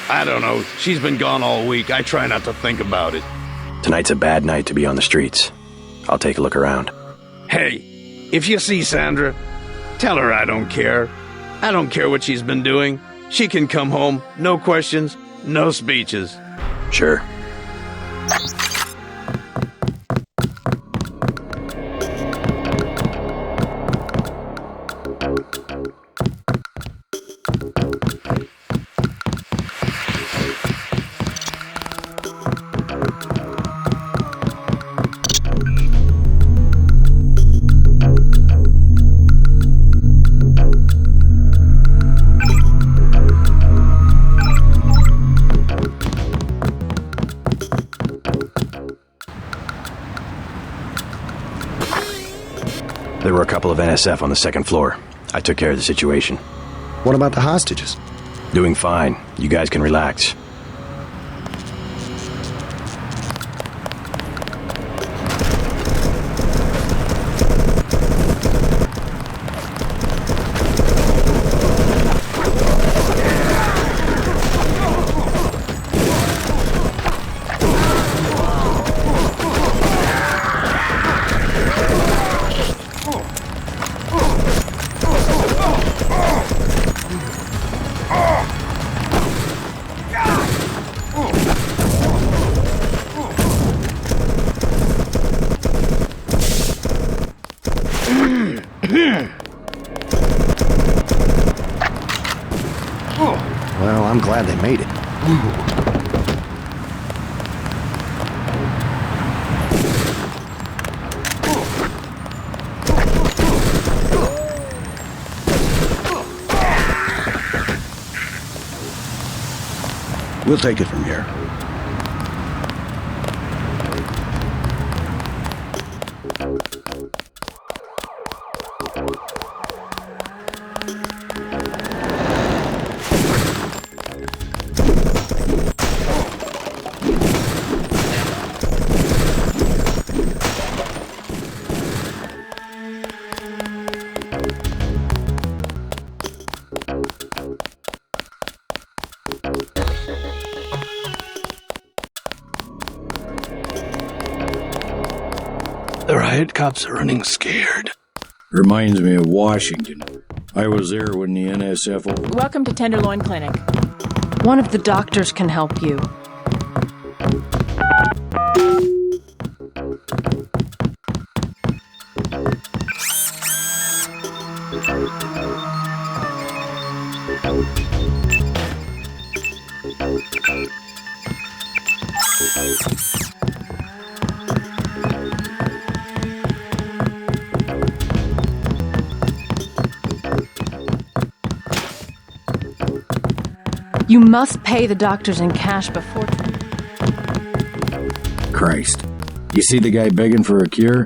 S22: I don't know. She's been gone all week. I try not to think about it.
S5: Tonight's a bad night to be on the streets. I'll take a look around.
S22: Hey, if you see Sandra, tell her I don't care. I don't care what she's been doing. She can come home. No questions, no speeches.
S5: Sure. There were a couple of NSF on the second floor. I took care of the situation.
S12: What about the hostages?
S5: Doing fine. You guys can relax.
S12: Well, I'm glad they made it.
S6: We'll take it from here.
S1: The riot cops are running scared.
S16: Reminds me of Washington. I was there when the NSF...
S2: Welcome to Tenderloin Clinic.
S13: One of the doctors can help you. You must pay the doctors in cash before...
S16: Christ. You see the guy begging for a cure?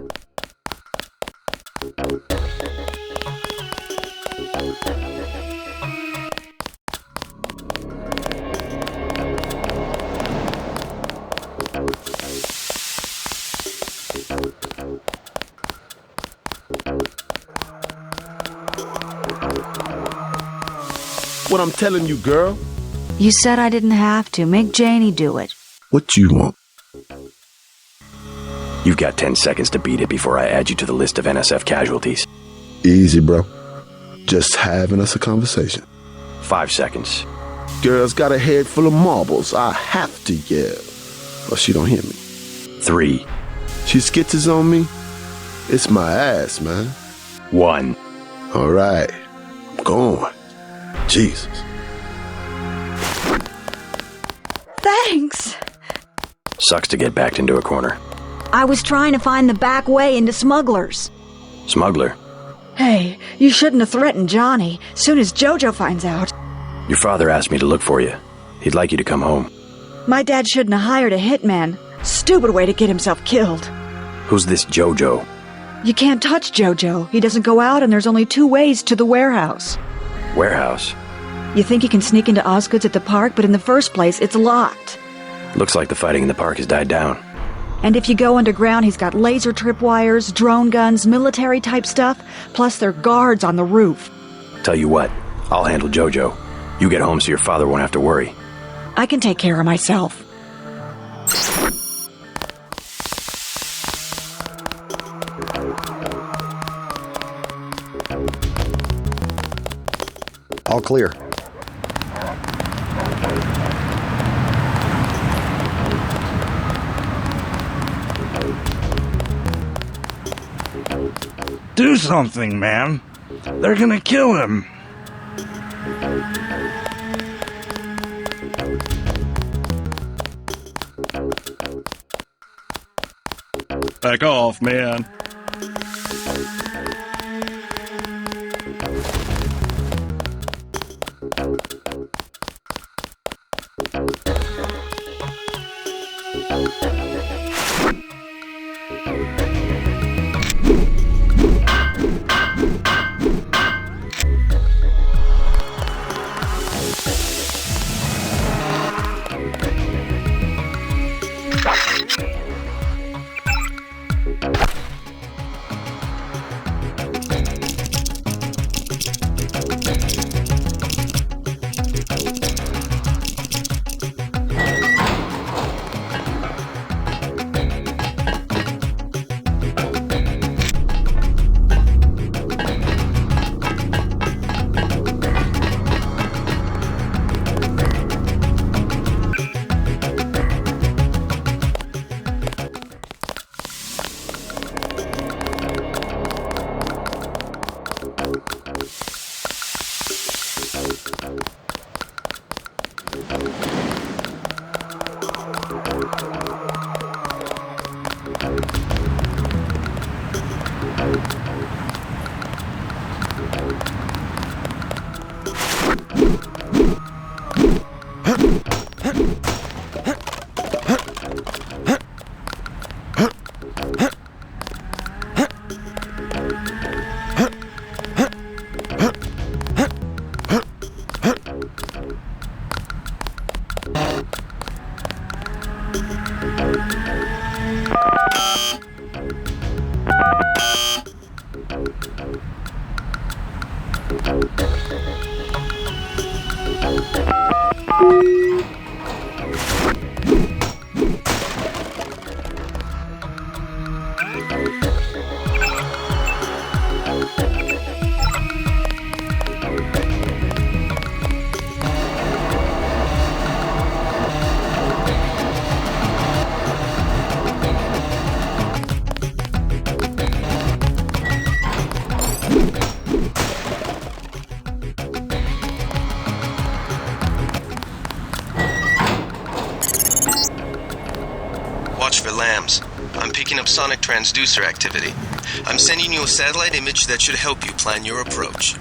S11: What I'm telling you, girl.
S23: You said I didn't have to. Make Janie do it.
S11: What you want?
S5: You've got 10 seconds to beat it before I add you to the list of NSF casualties.
S11: Easy, bro. Just having us a conversation.
S5: 5 seconds.
S11: Girl's got a head full of marbles. I have to yell. Or she don't hear me.
S5: 3.
S11: She skitzes on me. It's my ass, man.
S5: 1.
S11: All right. I'm going. Jesus.
S23: Thanks.
S5: Sucks to get backed into a corner.
S23: I was trying to find the back way into smugglers.
S5: Smuggler?
S23: Hey, you shouldn't have threatened Johnny. Soon as Jojo finds out.
S5: Your father asked me to look for you. He'd like you to come home.
S23: My dad shouldn't have hired a hitman. Stupid way to get himself killed.
S5: Who's this Jojo?
S23: You can't touch Jojo. He doesn't go out, and there's only 2 ways to the warehouse.
S5: Warehouse?
S23: You think you can sneak into Osgood's at the park, but in the first place, it's locked.
S5: Looks like the fighting in the park has died down.
S23: And if you go underground, he's got laser tripwires, drone guns, military-type stuff, plus there are guards on the roof.
S5: Tell you what, I'll handle Jojo. You get home so your father won't have to worry.
S23: I can take care of myself.
S12: All clear.
S1: Do something, man. They're gonna kill him. Back off, man.
S4: Watch for lambs. I'm picking up sonic transducer activity. I'm sending you a satellite image that should help you plan your approach.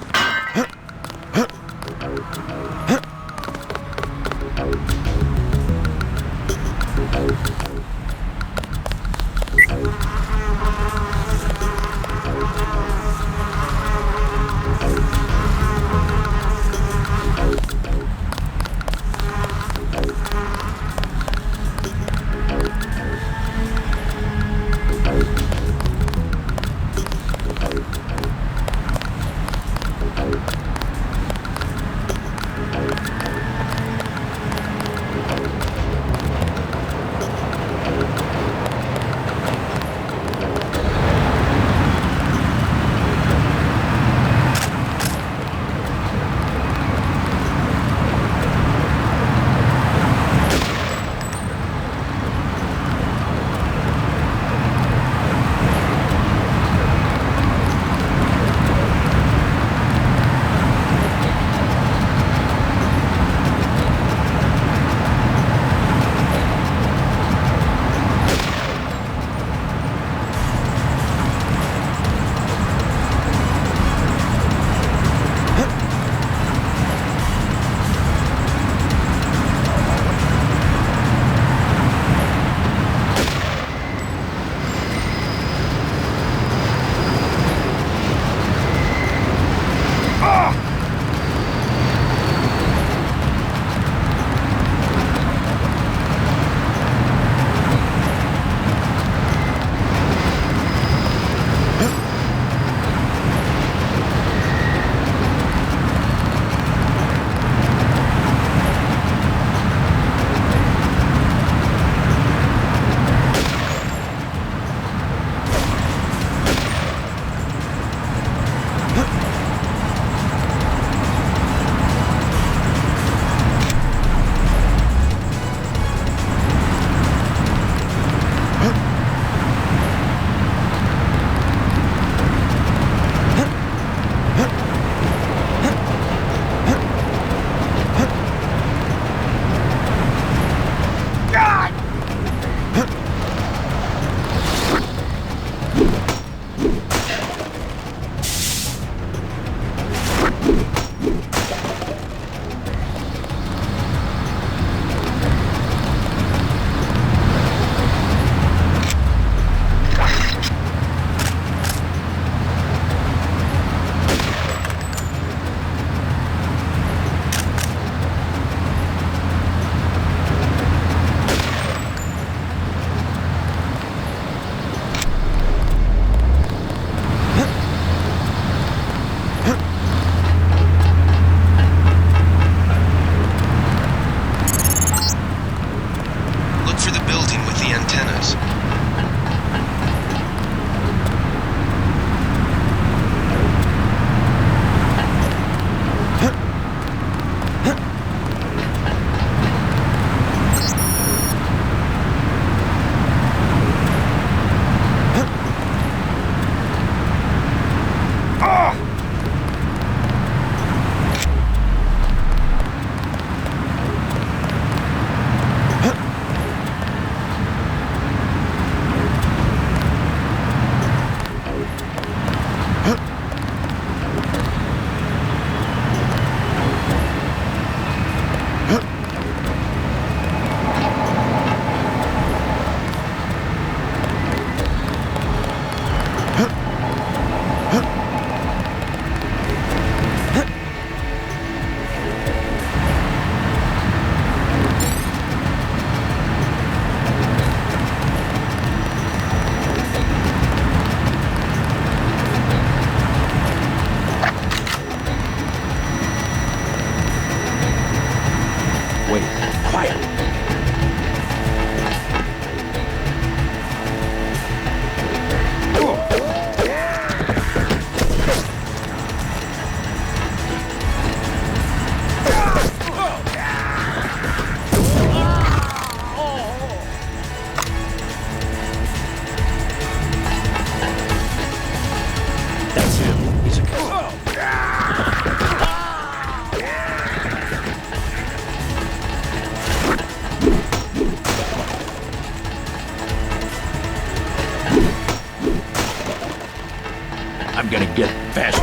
S16: I'm gonna get fascist.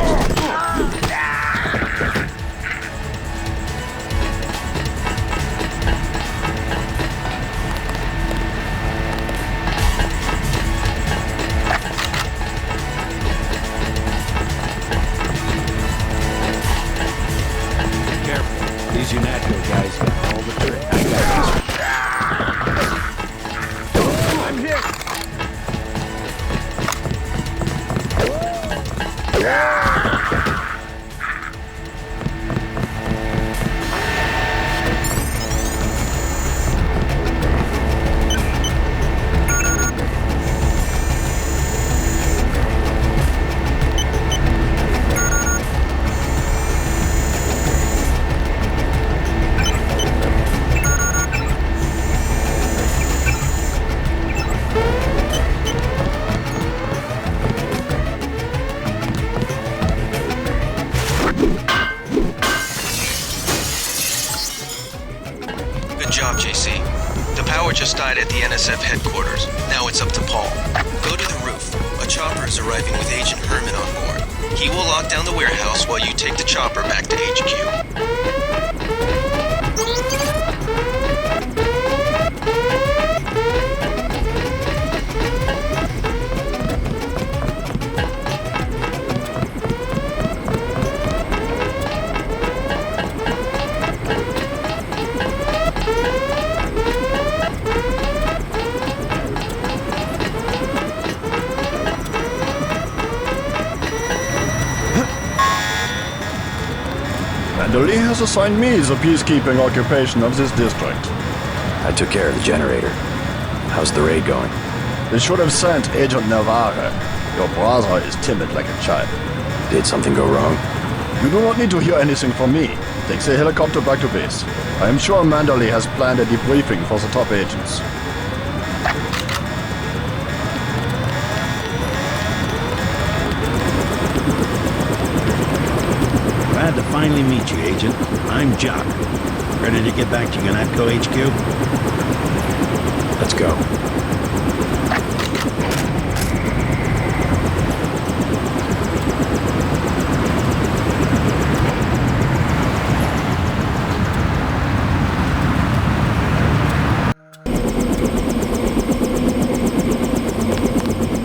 S9: These UNATCO guys got all the trick. I got this.
S22: I'm hit!
S4: Just died at the NSF headquarters. Now it's up to Paul. Go to the roof. A chopper is arriving with Agent Herman on board. He will lock down the warehouse while you take the chopper back to HQ.
S2: Manderly has assigned me the peacekeeping occupation of this district.
S5: I took care of the generator. How's the raid going?
S2: They should have sent Agent Navarre. Your brother is timid like a child.
S5: Did something go wrong?
S2: You do not need to hear anything from me. Take the helicopter back to base. I am sure Manderly has planned a debriefing for the top agents.
S14: Glad to finally meet you, Agent. I'm Jock. Ready to get back to UNATCO HQ?
S5: Let's go.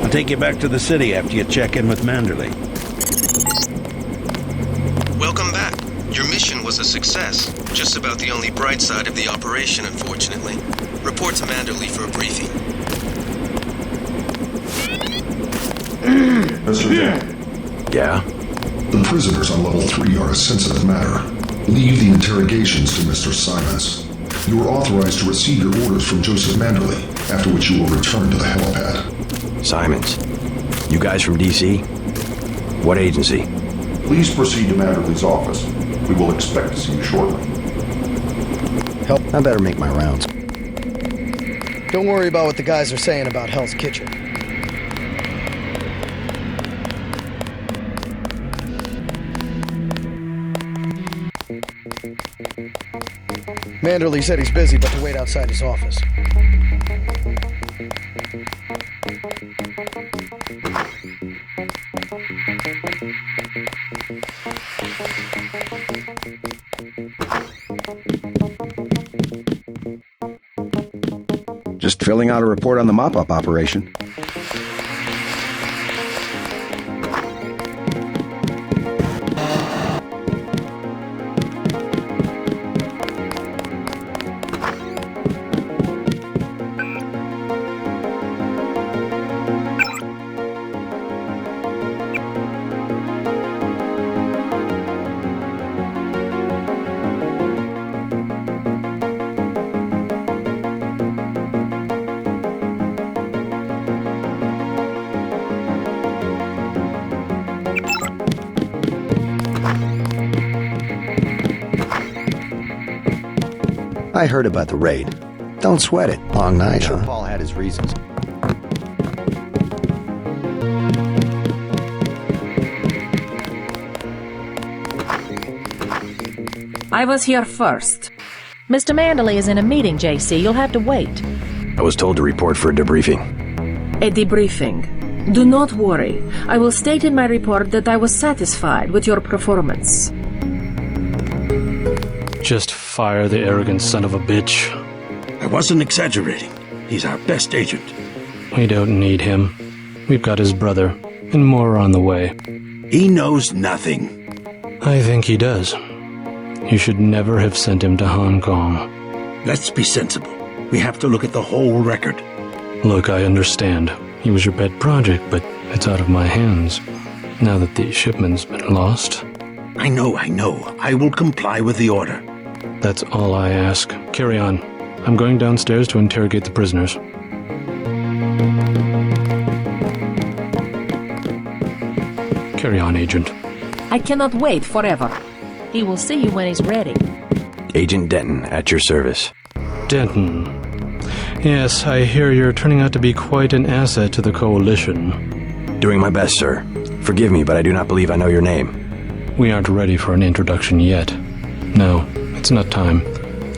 S14: I'll take you back to the city after you check in with Manderly.
S4: Welcome back. Your mission was a success. Just about the only bright side of the operation, unfortunately. Report to Manderly for a briefing.
S3: Mr. Dan.
S5: Yeah?
S3: The prisoners on level 3 are a sensitive matter. Leave the interrogations to Mr. Simons. You are authorized to receive your orders from Joseph Manderly, after which you will return to the helipad.
S5: Simons. You guys from DC? What agency?
S3: Please proceed to Manderly's office. We will expect to see you shortly.
S5: Help. I better make my rounds.
S12: Don't worry about what the guys are saying about Hell's Kitchen. Manderly said he's busy, but to wait outside his office.
S8: Just filling out a report on the mop-up operation.
S10: I heard about the raid. Don't sweat it. Long night,
S8: Sure,
S10: huh?
S8: Paul had his reasons.
S13: I was here first. Mr. Manderly is in a meeting, JC. You'll have to wait.
S5: I was told to report for a debriefing.
S13: A debriefing. Do not worry. I will state in my report that I was satisfied with your performance.
S7: Just fire the arrogant son of a bitch.
S14: I wasn't exaggerating. He's our best agent.
S7: We don't need him. We've got his brother, and more are on the way.
S14: He knows nothing.
S7: I think he does. You should never have sent him to Hong Kong.
S14: Let's be sensible. We have to look at the whole record.
S7: Look, I understand. He was your pet project, but it's out of my hands. Now that the shipment's been lost.
S14: I know. I will comply with the order.
S7: That's all I ask. Carry on. I'm going downstairs to interrogate the prisoners. Carry on, Agent.
S13: I cannot wait forever. He will see you when he's ready.
S5: Agent Denton, at your service.
S7: Denton. Yes, I hear you're turning out to be quite an asset to the Coalition.
S5: Doing my best, sir. Forgive me, but I do not believe I know your name.
S7: We aren't ready for an introduction yet. No, it's not time.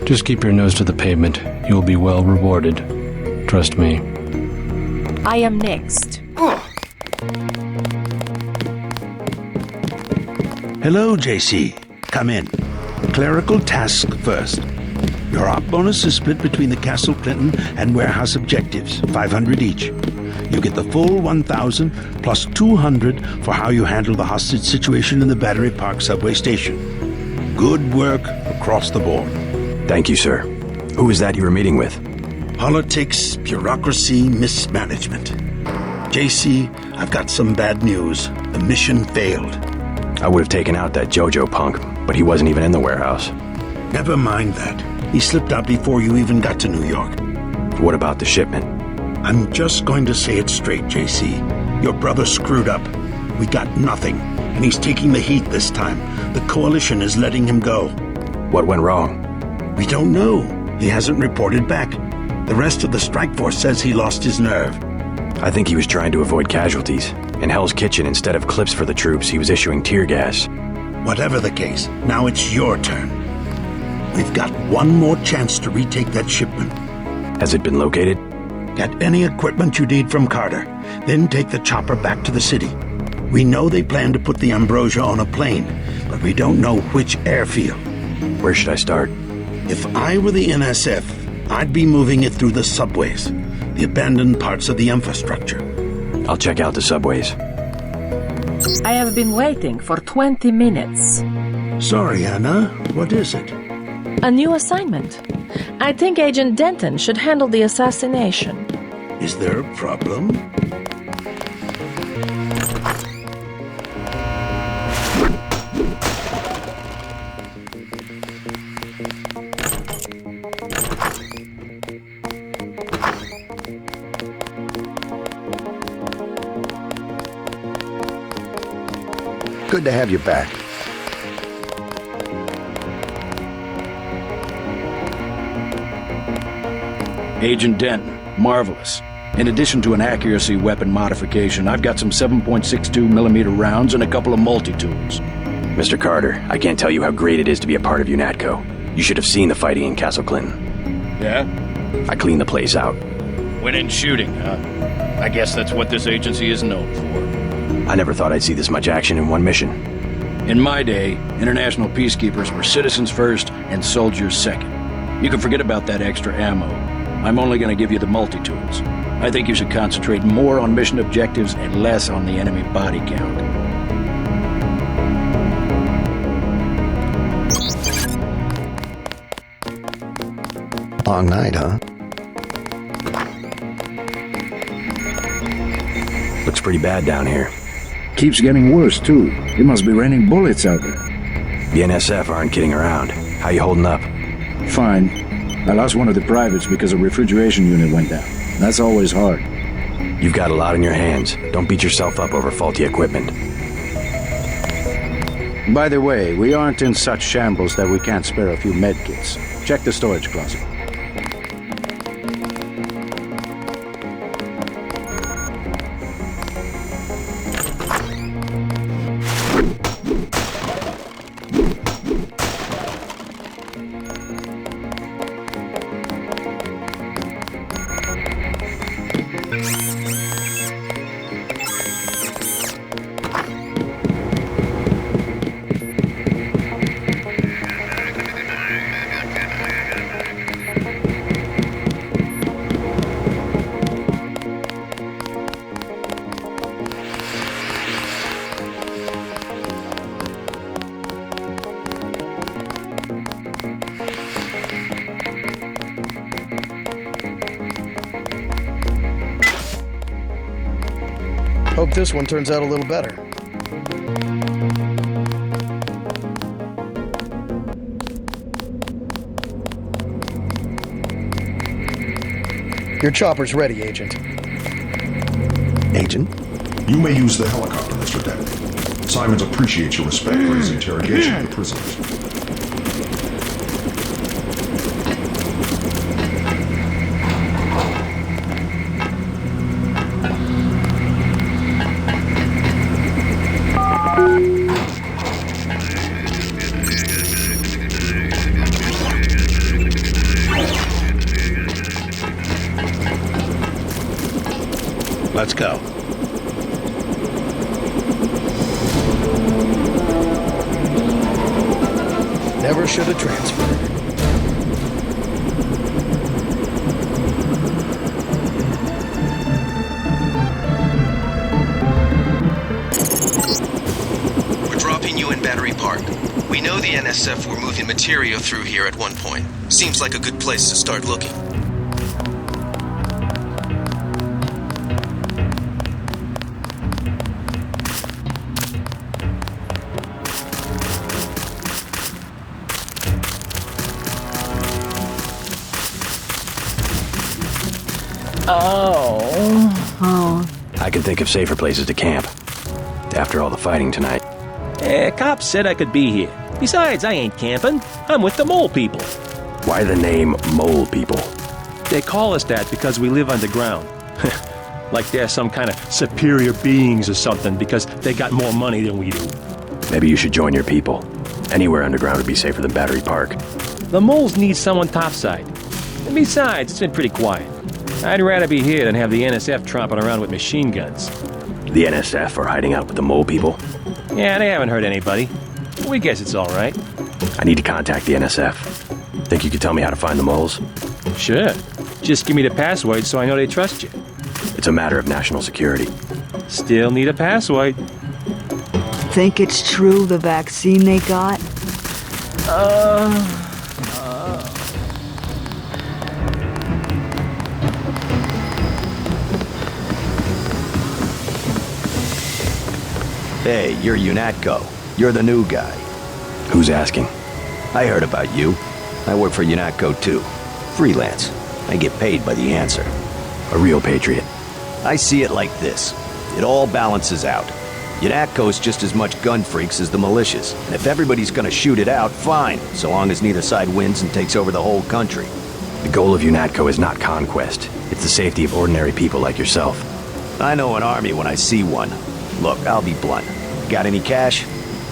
S7: Just keep your nose to the pavement. You'll be well rewarded. Trust me.
S13: I am next.
S14: Hello, JC. Come in. Clerical task first. Your op bonus is split between the Castle Clinton and warehouse objectives, 500 each. You get the full 1,000 plus 200 for how you handle the hostage situation in the Battery Park subway station. Good work across the board.
S5: Thank you, sir. Who was that you were meeting with?
S14: Politics, bureaucracy, mismanagement. JC, I've got some bad news. The mission failed.
S5: I would have taken out that JoJo punk, but he wasn't even in the warehouse.
S14: Never mind that. He slipped out before you even got to New York.
S5: What about the shipment?
S14: I'm just going to say it straight, JC. Your brother screwed up. We got nothing, and he's taking the heat this time. The Coalition is letting him go.
S5: What went wrong?
S14: We don't know. He hasn't reported back. The rest of the strike force says he lost his nerve.
S5: I think he was trying to avoid casualties. In Hell's Kitchen, instead of clips for the troops, he was issuing tear gas.
S14: Whatever the case, now it's your turn. We've got one more chance to retake that shipment.
S5: Has it been located?
S14: Get any equipment you need from Carter, then take the chopper back to the city. We know they plan to put the Ambrosia on a plane, but we don't know which airfield.
S5: Where should I start?
S14: If I were the NSF, I'd be moving it through the subways, the abandoned parts of the infrastructure.
S5: I'll check out the subways.
S13: I have been waiting for 20 minutes.
S14: Sorry, Anna. What is it?
S13: A new assignment. I think Agent Denton should handle the assassination.
S14: Is there a problem?
S10: Good to have you back.
S16: Agent Denton, marvelous. In addition to an accuracy weapon modification, I've got some 7.62mm rounds and a couple of multi-tools.
S5: Mr. Carter, I can't tell you how great it is to be a part of UNATCO. You should have seen the fighting in Castle Clinton.
S16: Yeah?
S5: I cleaned the place out.
S16: Went in shooting, huh? I guess that's what this agency is known for.
S5: I never thought I'd see this much action in one mission.
S16: In my day, international peacekeepers were citizens first and soldiers second. You can forget about that extra ammo. I'm only going to give you the multi-tools. I think you should concentrate more on mission objectives and less on the enemy body count.
S10: Long night, huh?
S5: Looks pretty bad down here.
S8: Keeps getting worse, too. It must be raining bullets out there.
S5: The NSF aren't kidding around. How you holding up?
S8: Fine. I lost one of the privates because a refrigeration unit went down. That's always hard.
S5: You've got a lot in your hands. Don't beat yourself up over faulty equipment.
S9: By the way, we aren't in such shambles that we can't spare a few medkits. Check the storage closet.
S12: Hope this one turns out a little better. Your chopper's ready, Agent.
S10: Agent?
S3: You may use the helicopter, Mr. Deputy. Simons appreciates your respect for his interrogation of the prisoners.
S14: Let's go.
S12: Never should have transferred.
S4: We're dropping you in Battery Park. We know the NSF were moving material through here at one point. Seems like a good place to start looking.
S5: Oh. I can think of safer places to camp. After all the fighting tonight.
S19: Cops said I could be here. Besides, I ain't camping. I'm with the mole people.
S5: Why the name Mole People?
S19: They call us that because we live underground. Like they're some kind of superior beings or something because they got more money than we do.
S5: Maybe you should join your people. Anywhere underground would be safer than Battery Park.
S19: The moles need someone topside. And besides, it's been pretty quiet. I'd rather be here than have the NSF tromping around with machine guns.
S5: The NSF are hiding out with the Mole People?
S19: Yeah, they haven't hurt anybody. We guess it's all right.
S5: I need to contact the NSF. Think you could tell me how to find the moles?
S19: Sure. Just give me the password so I know they trust you.
S5: It's a matter of national security.
S19: Still need a password.
S23: Think it's true, the vaccine they got?
S10: Hey, you're UNATCO. You're the new guy.
S5: Who's asking?
S10: I heard about you. I work for UNATCO too. Freelance. I get paid by the answer.
S5: A real patriot.
S10: I see it like this. It all balances out. UNATCO's just as much gun freaks as the militias. And if everybody's gonna shoot it out, fine. So long as neither side wins and takes over the whole country.
S5: The goal of UNATCO is not conquest. It's the safety of ordinary people like yourself.
S10: I know an army when I see one. Look, I'll be blunt. Got any cash?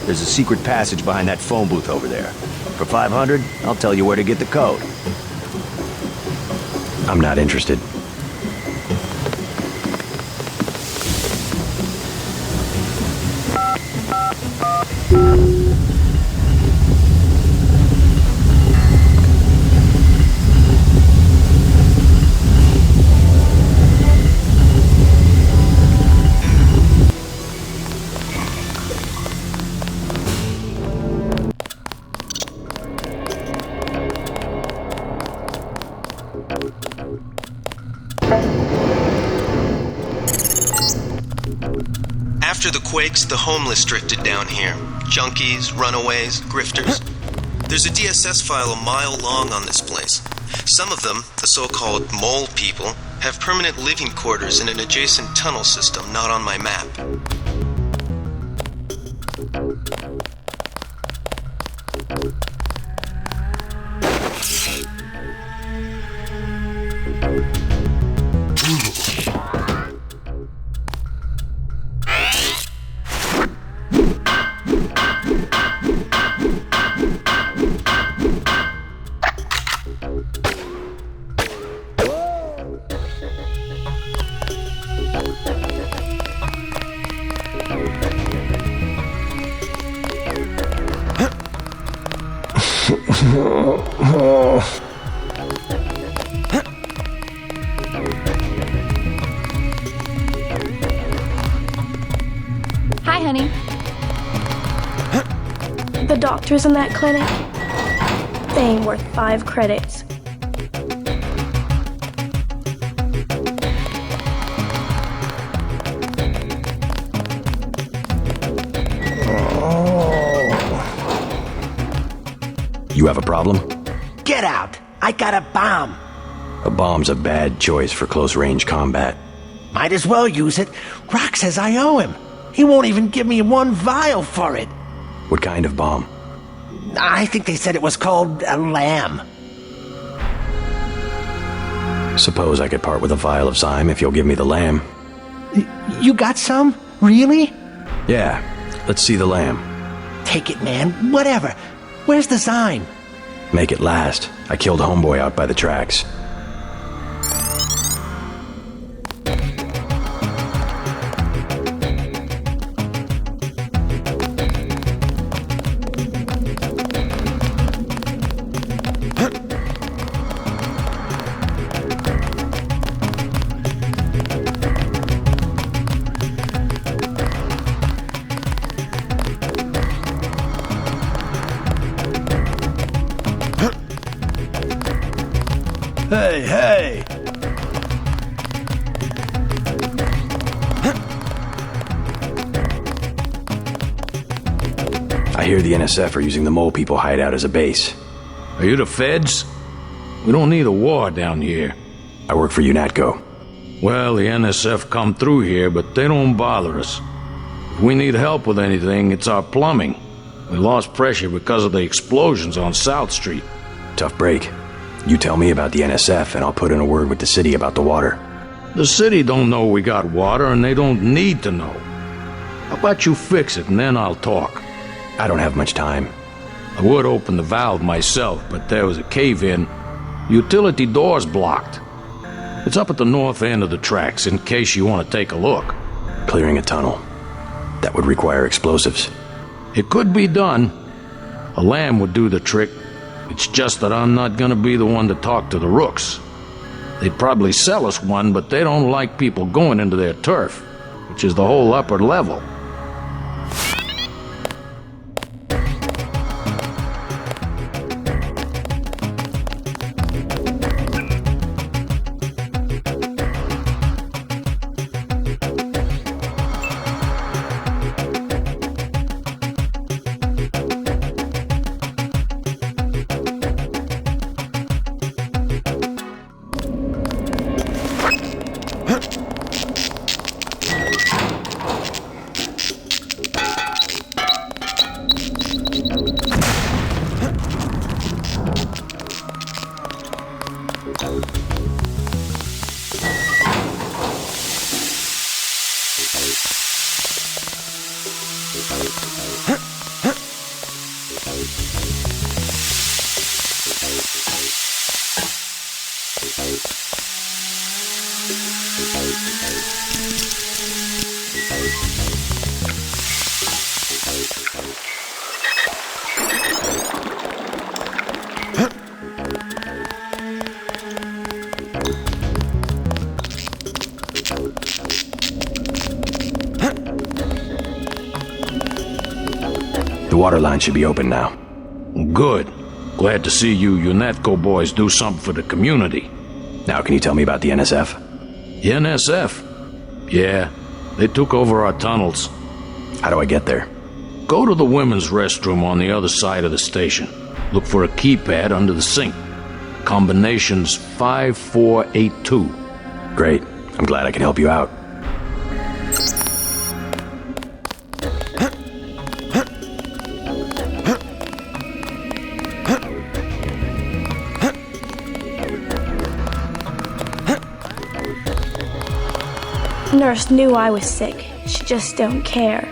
S10: There's a secret passage behind that phone booth over there. For 500, I'll tell you where to get the code.
S5: I'm not interested.
S4: After the quakes, the homeless drifted down here. Junkies, runaways, grifters. There's a DSS file a mile long on this place. Some of them, the so-called mole people, have permanent living quarters in an adjacent tunnel system not on my map.
S15: Hi, honey. The doctors in that clinic, they ain't worth 5 credits.
S5: You have a problem?
S17: Get out! I got a bomb!
S5: A bomb's a bad choice for close-range combat.
S17: Might as well use it. Rock says I owe him. He won't even give me 1 vial for it.
S5: What kind of bomb?
S17: I think they said it was called a lamb.
S5: Suppose I could part with a vial of Zyme if you'll give me the lamb.
S17: You got some? Really?
S5: Yeah, let's see the lamb.
S17: Take it, man. Whatever. Where's the Zyme?
S5: Make it last. I killed homeboy out by the tracks.
S6: Hey!
S5: I hear the NSF are using the Mole People hideout as a base.
S16: Are you the feds? We don't need a war down here.
S5: I work for UNATCO.
S16: Well, the NSF come through here, but they don't bother us. If we need help with anything, it's our plumbing. We lost pressure because of the explosions on South Street.
S5: Tough break. You tell me about the NSF, and I'll put in a word with the city about the water.
S16: The city don't know we got water, and they don't need to know. How about you fix it, and then I'll talk?
S5: I don't have much time.
S16: I would open the valve myself, but there was a cave-in. Utility door's blocked. It's up at the north end of the tracks, in case you want to take a look.
S5: Clearing a tunnel. That would require explosives.
S16: It could be done. A lamb would do the trick. It's just that I'm not gonna be the one to talk to the rooks. They'd probably sell us one, but they don't like people going into their turf, which is the whole upper level.
S5: The water line should be open now.
S16: Good. Glad to see you UNATCO boys do something for the community.
S5: Now can you tell me about the NSF?
S16: The NSF? Yeah, they took over our tunnels.
S5: How do I get there?
S16: Go to the women's restroom on the other side of the station. Look for a keypad under the sink. Combination's 5482.
S5: Great. I'm glad I can help you out.
S15: Nurse knew I was sick. She just don't care.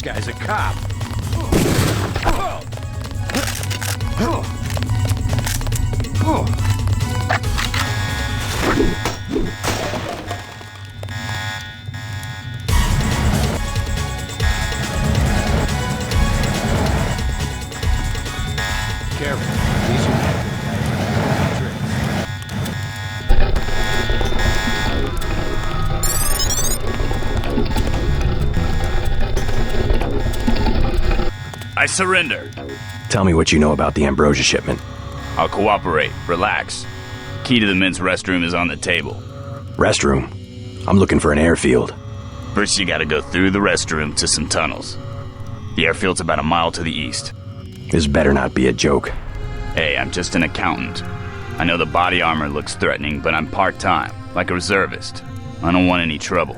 S16: guy's a cop.
S5: Careful. These UNATCO guys are tricks.
S18: I surrender.
S5: Tell me what you know about the Ambrosia shipment.
S18: I'll cooperate. Relax. Key to the men's restroom is on the table.
S5: Restroom? I'm looking for an airfield.
S18: First you gotta go through the restroom to some tunnels. The airfield's about a mile to the east.
S5: This better not be a joke.
S18: Hey, I'm just an accountant. I know the body armor looks threatening, but I'm part-time, like a reservist. I don't want any trouble.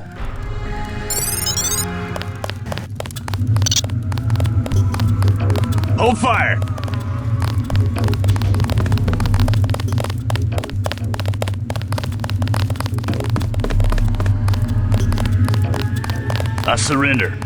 S18: Hold fire! I surrender.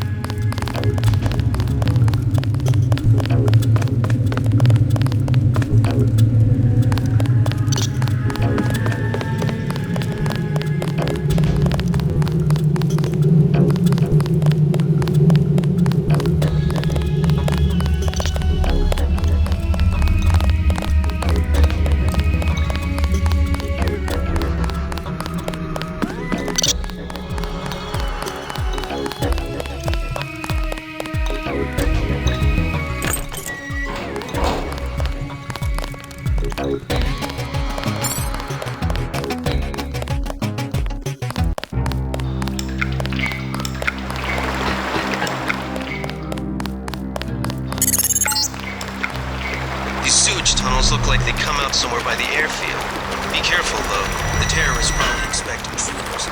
S4: Look like they come out somewhere by the airfield. Be careful, though. The terrorists probably expect intruders.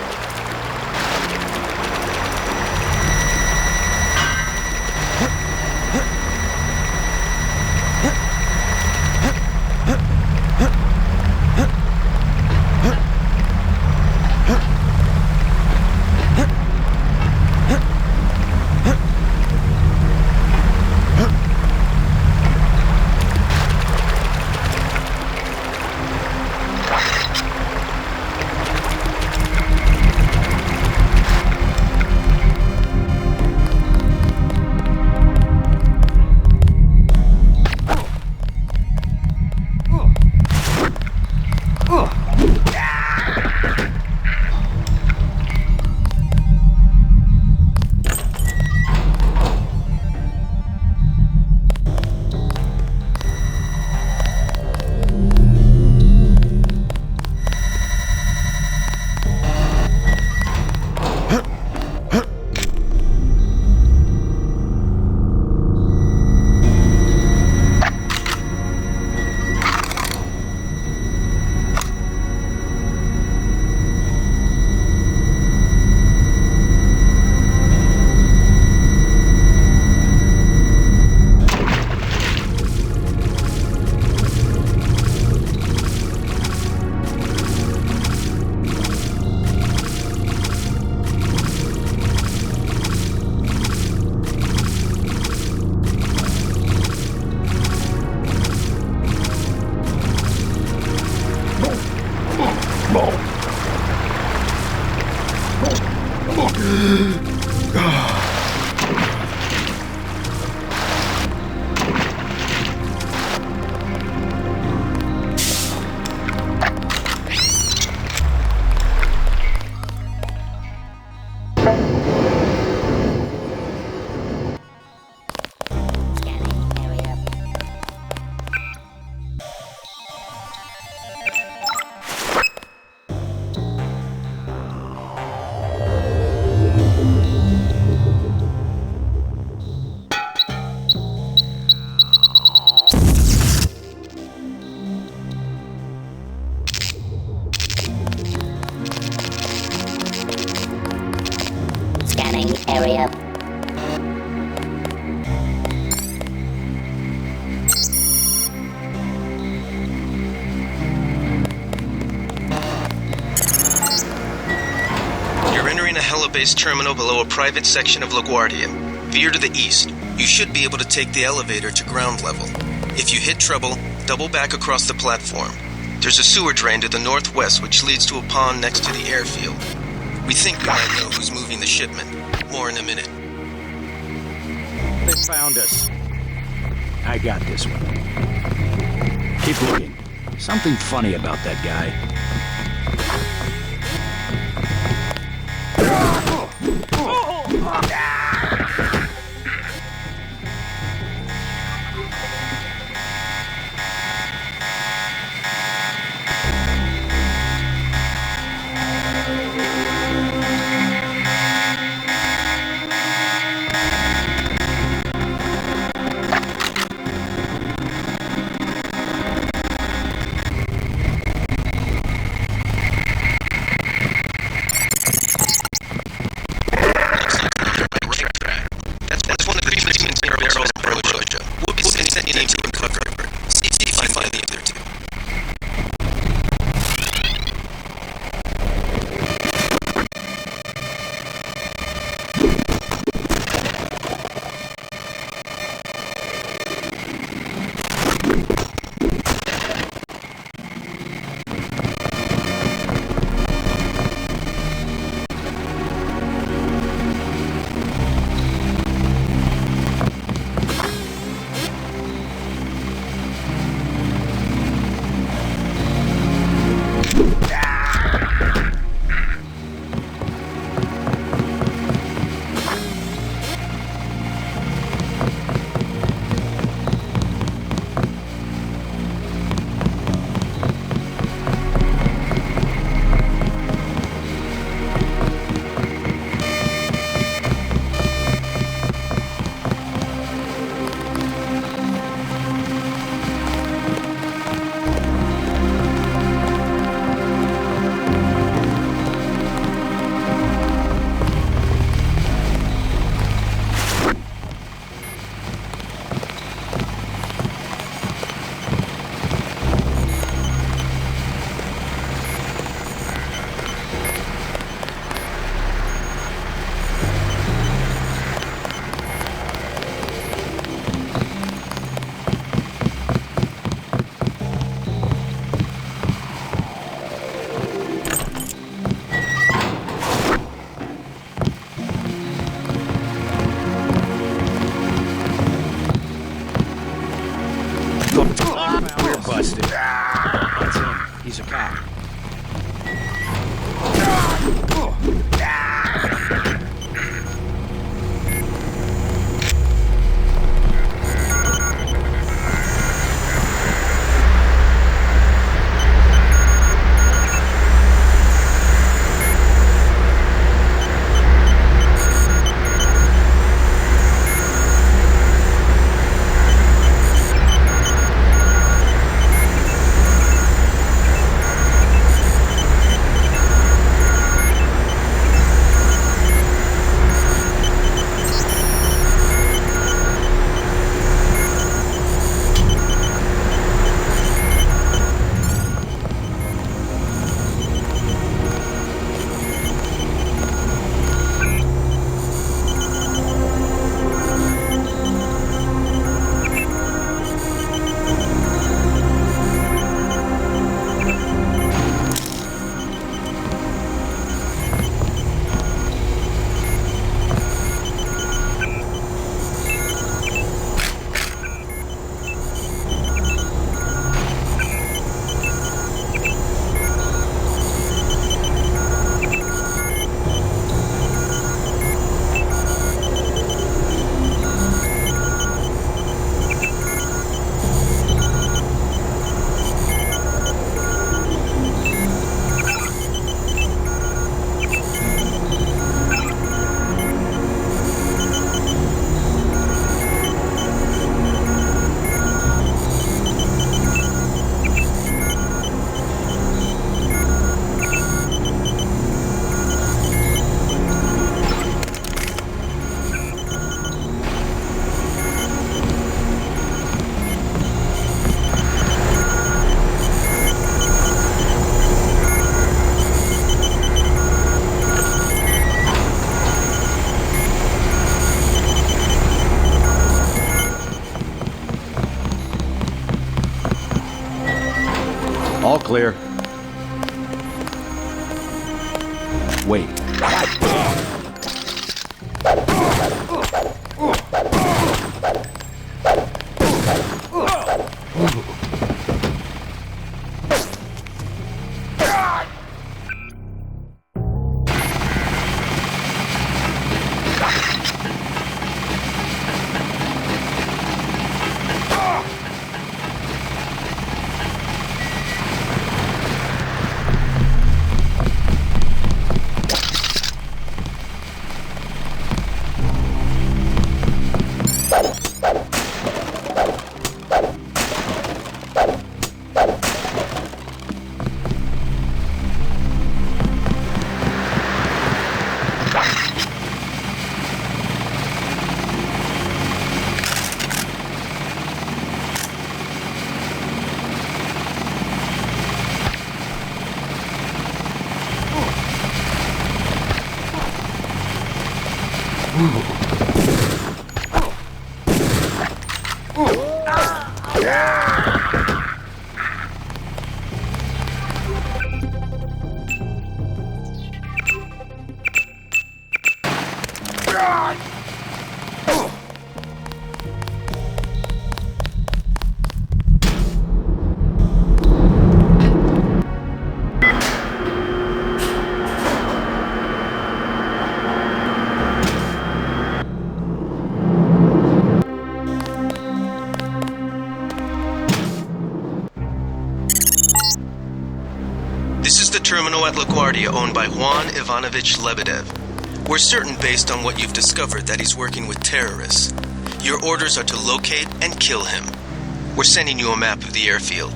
S20: area.
S4: You're entering a helibase terminal below a private section of LaGuardia. Veer to the east. You should be able to take the elevator to ground level. If you hit trouble, double back across the platform. There's a sewer drain to the northwest which leads to a pond next to the airfield. We think we might know who's moving the shipment. More in a minute.
S16: They found us. I got this one. Keep looking. Something funny about that guy. clear? Wait.
S4: This is the terminal at LaGuardia owned by Juan Ivanovich Lebedev. We're certain based on what you've discovered that he's working with terrorists. Your orders are to locate and kill him. We're sending you a map of the airfield.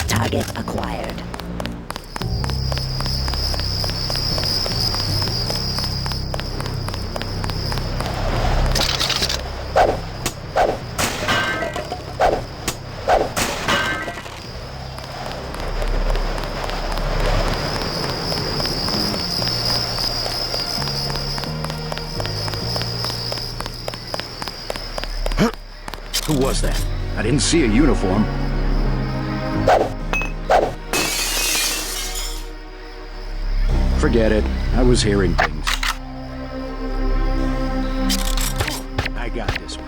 S11: Target acquired.
S16: Who was that? I didn't see a uniform. Forget it. I was hearing things. I got this one.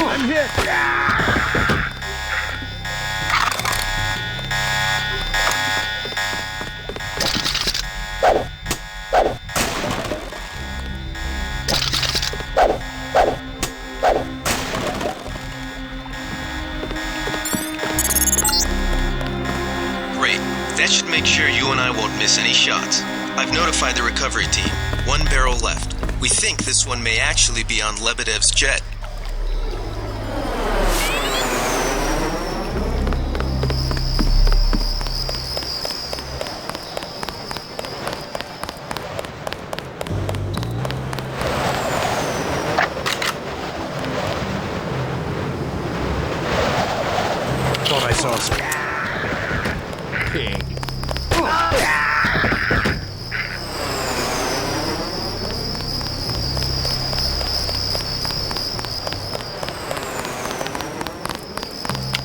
S17: I'm hit!
S4: That should make sure you and I won't miss any shots. I've notified the recovery team. One barrel left. We think this one may actually be on Lebedev's jet.
S5: Thought I saw some. Pig.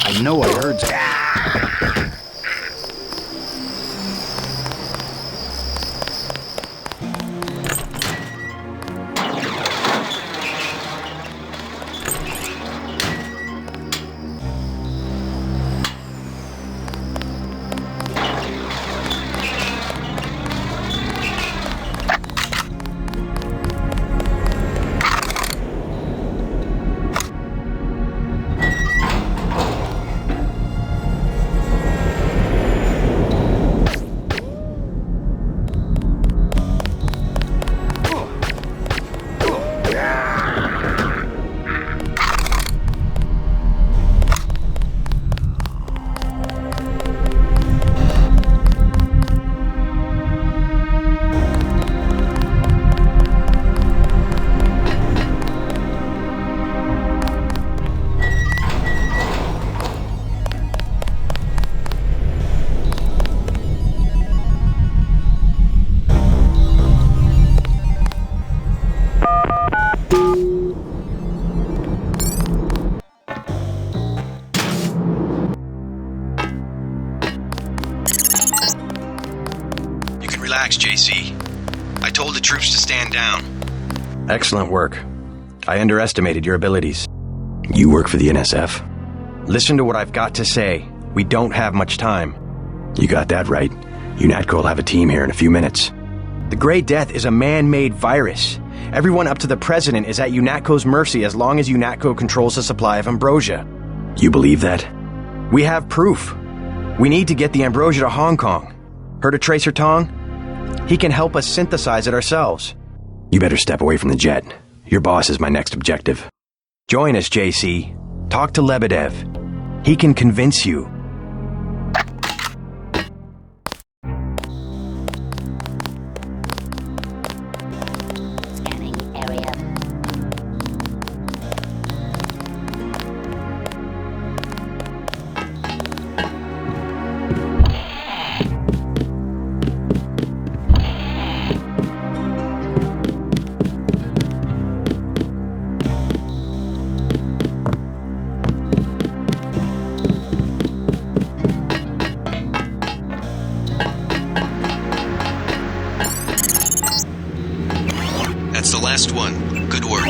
S16: I know I heard something.
S4: Relax, JC. I told the troops to stand down.
S5: Excellent work. I underestimated your abilities. You work for the NSF? Listen to what I've got to say. We don't have much time. You got that right. UNATCO will have a team here in a few minutes. The Grey Death is a man-made virus. Everyone up to the President is at UNATCO's mercy as long as UNATCO controls the supply of Ambrosia. You believe that? We have proof. We need to get the Ambrosia to Hong Kong. Heard of Tracer Tong? He can help us synthesize it ourselves. You better step away from the jet. Your boss is my next objective. Join us, JC. Talk to Lebedev. He can convince you.
S4: That's the last one. Good work.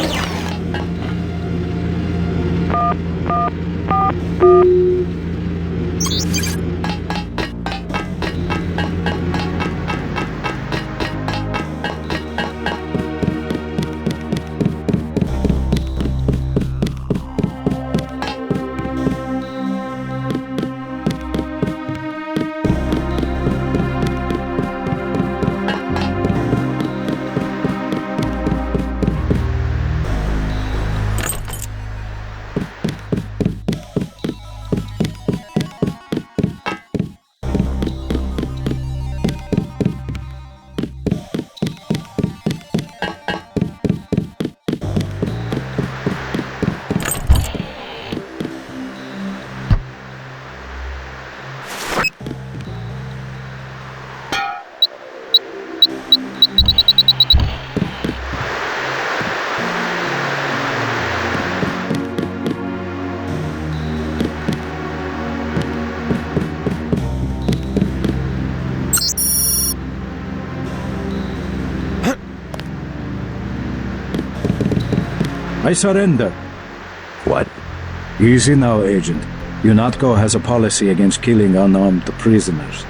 S8: I surrender.
S5: What?
S8: Easy now, Agent. UNATCO has a policy against killing unarmed prisoners.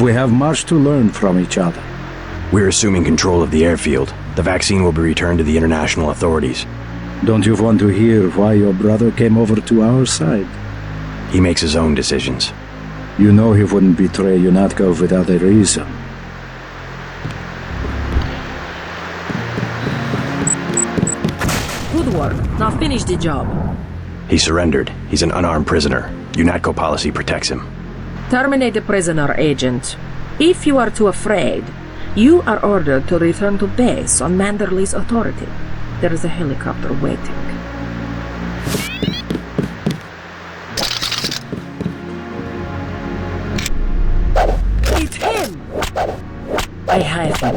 S8: We have much to learn from each other.
S5: We're assuming control of the airfield. The vaccine will be returned to the international authorities.
S8: Don't you want to hear why your brother came over to our side?
S5: He makes his own decisions.
S8: You know he wouldn't betray UNATCO without a reason.
S13: Good work. Now finish the job.
S5: He surrendered. He's an unarmed prisoner. UNATCO policy protects him.
S13: Terminate the prisoner, Agent. If you are too afraid, you are ordered to return to base on Manderley's authority. There is a helicopter waiting. It's him! I have him.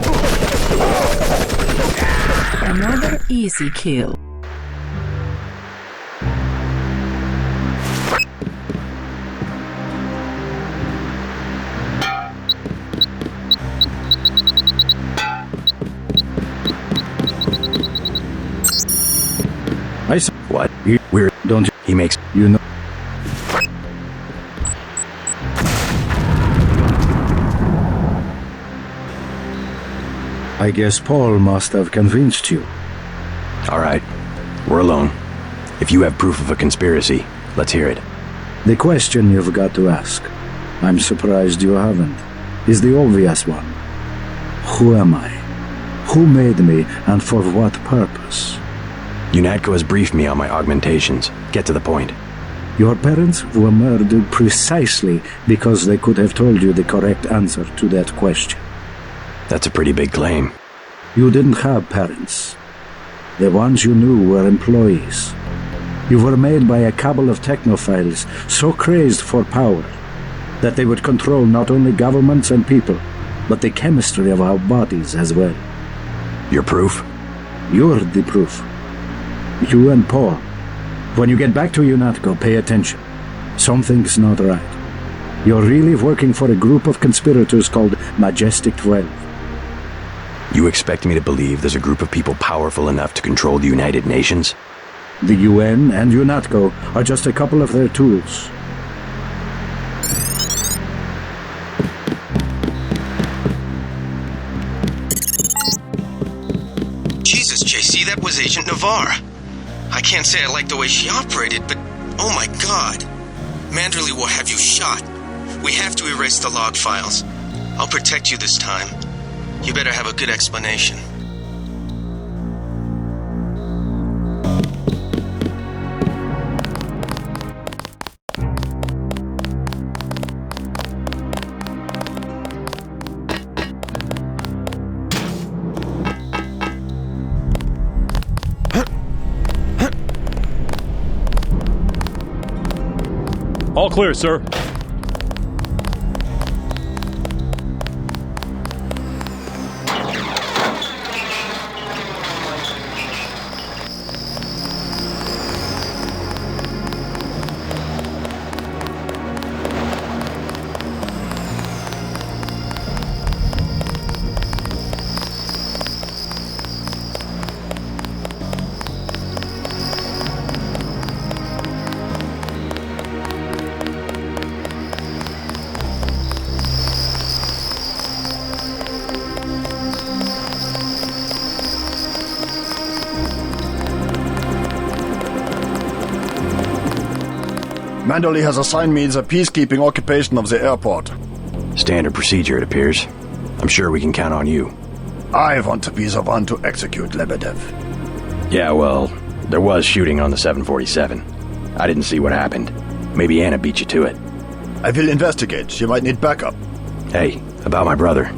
S13: Another easy kill.
S5: What? We're...
S8: Don't you...
S5: He makes...
S8: You know... I guess Paul must have convinced you.
S5: All right. We're alone. If you have proof of a conspiracy, let's hear it.
S8: The question you've got to ask, I'm surprised you haven't, is the obvious one. Who am I? Who made me, and for what purpose?
S5: UNATCO has briefed me on my augmentations. Get to the point.
S8: Your parents were murdered precisely because they could have told you the correct answer to that question.
S5: That's a pretty big claim.
S8: You didn't have parents. The ones you knew were employees. You were made by a cabal of technophiles so crazed for power that they would control not only governments and people, but the chemistry of our bodies as well.
S5: Your proof?
S8: You're the proof. You and Paul. When you get back to UNATCO, pay attention. Something's not right. You're really working for a group of conspirators called Majestic 12.
S5: You expect me to believe there's a group of people powerful enough to control the United Nations?
S8: The UN and UNATCO are just a couple of their tools.
S4: Jesus, JC, that was Agent Navarre. I can't say I like the way she operated, but oh my god. Manderley will have you shot. We have to erase the log files. I'll protect you this time. You better have a good explanation.
S19: All clear, sir.
S2: Manderley has assigned me the peacekeeping occupation of the airport.
S5: Standard procedure, it appears. I'm sure we can count on you.
S2: I want to be the one to execute Lebedev.
S5: Yeah, well, there was shooting on the 747. I didn't see what happened. Maybe Anna beat you to it.
S2: I will investigate. She might need backup.
S5: Hey, about my brother.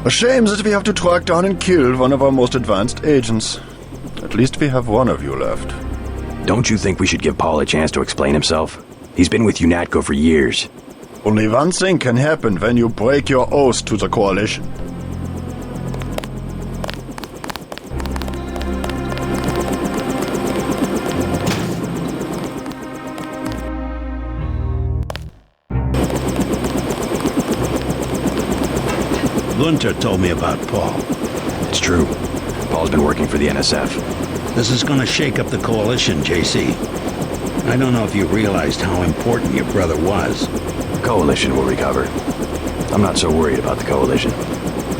S2: A shame that we have to track down and kill one of our most advanced agents. At least we have one of you left.
S5: Don't you think we should give Paul a chance to explain himself? He's been with UNATCO for years.
S2: Only one thing can happen when you break your oath to the Coalition.
S14: Gunter told me about Paul.
S5: It's true. Paul's been working for the NSF.
S14: This is gonna shake up the Coalition, JC. I don't know if you realized how important your brother was.
S5: Coalition will recover. I'm not so worried about the Coalition.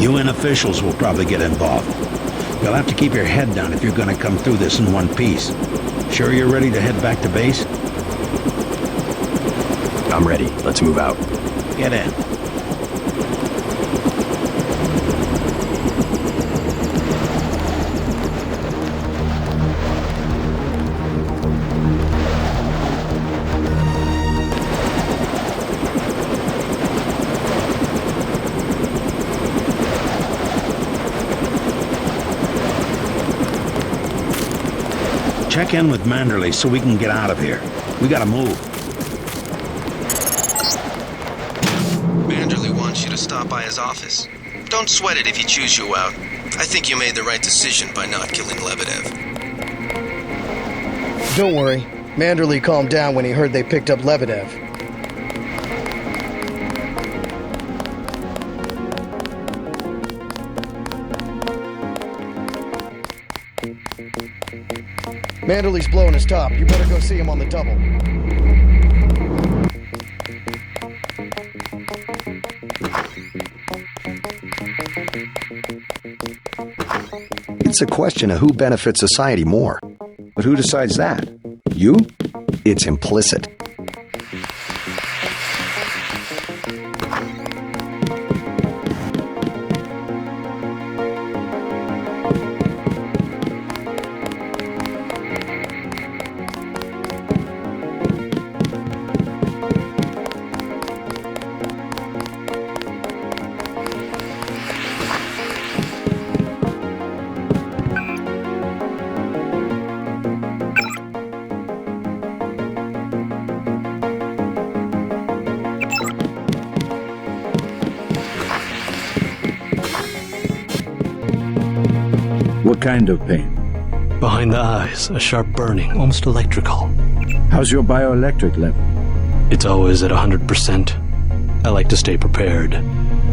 S14: UN officials will probably get involved. You'll have to keep your head down if you're gonna come through this in one piece. Sure you're ready to head back to base?
S5: I'm ready. Let's move out.
S14: Get in. Check in with Manderley so we can get out of here. We gotta move.
S4: Manderley wants you to stop by his office. Don't sweat it if he chews you out. I think you made the right decision by not killing Lebedev.
S12: Don't worry. Manderley calmed down when he heard they picked up Lebedev. Manderley's blowing his top. You better go see him on the double.
S9: It's a question of who benefits society more. But who decides that? You? It's implicit.
S8: What kind of pain?
S7: Behind the eyes, a sharp burning, almost electrical.
S8: How's your bioelectric level?
S7: It's always at 100%. I like to stay prepared.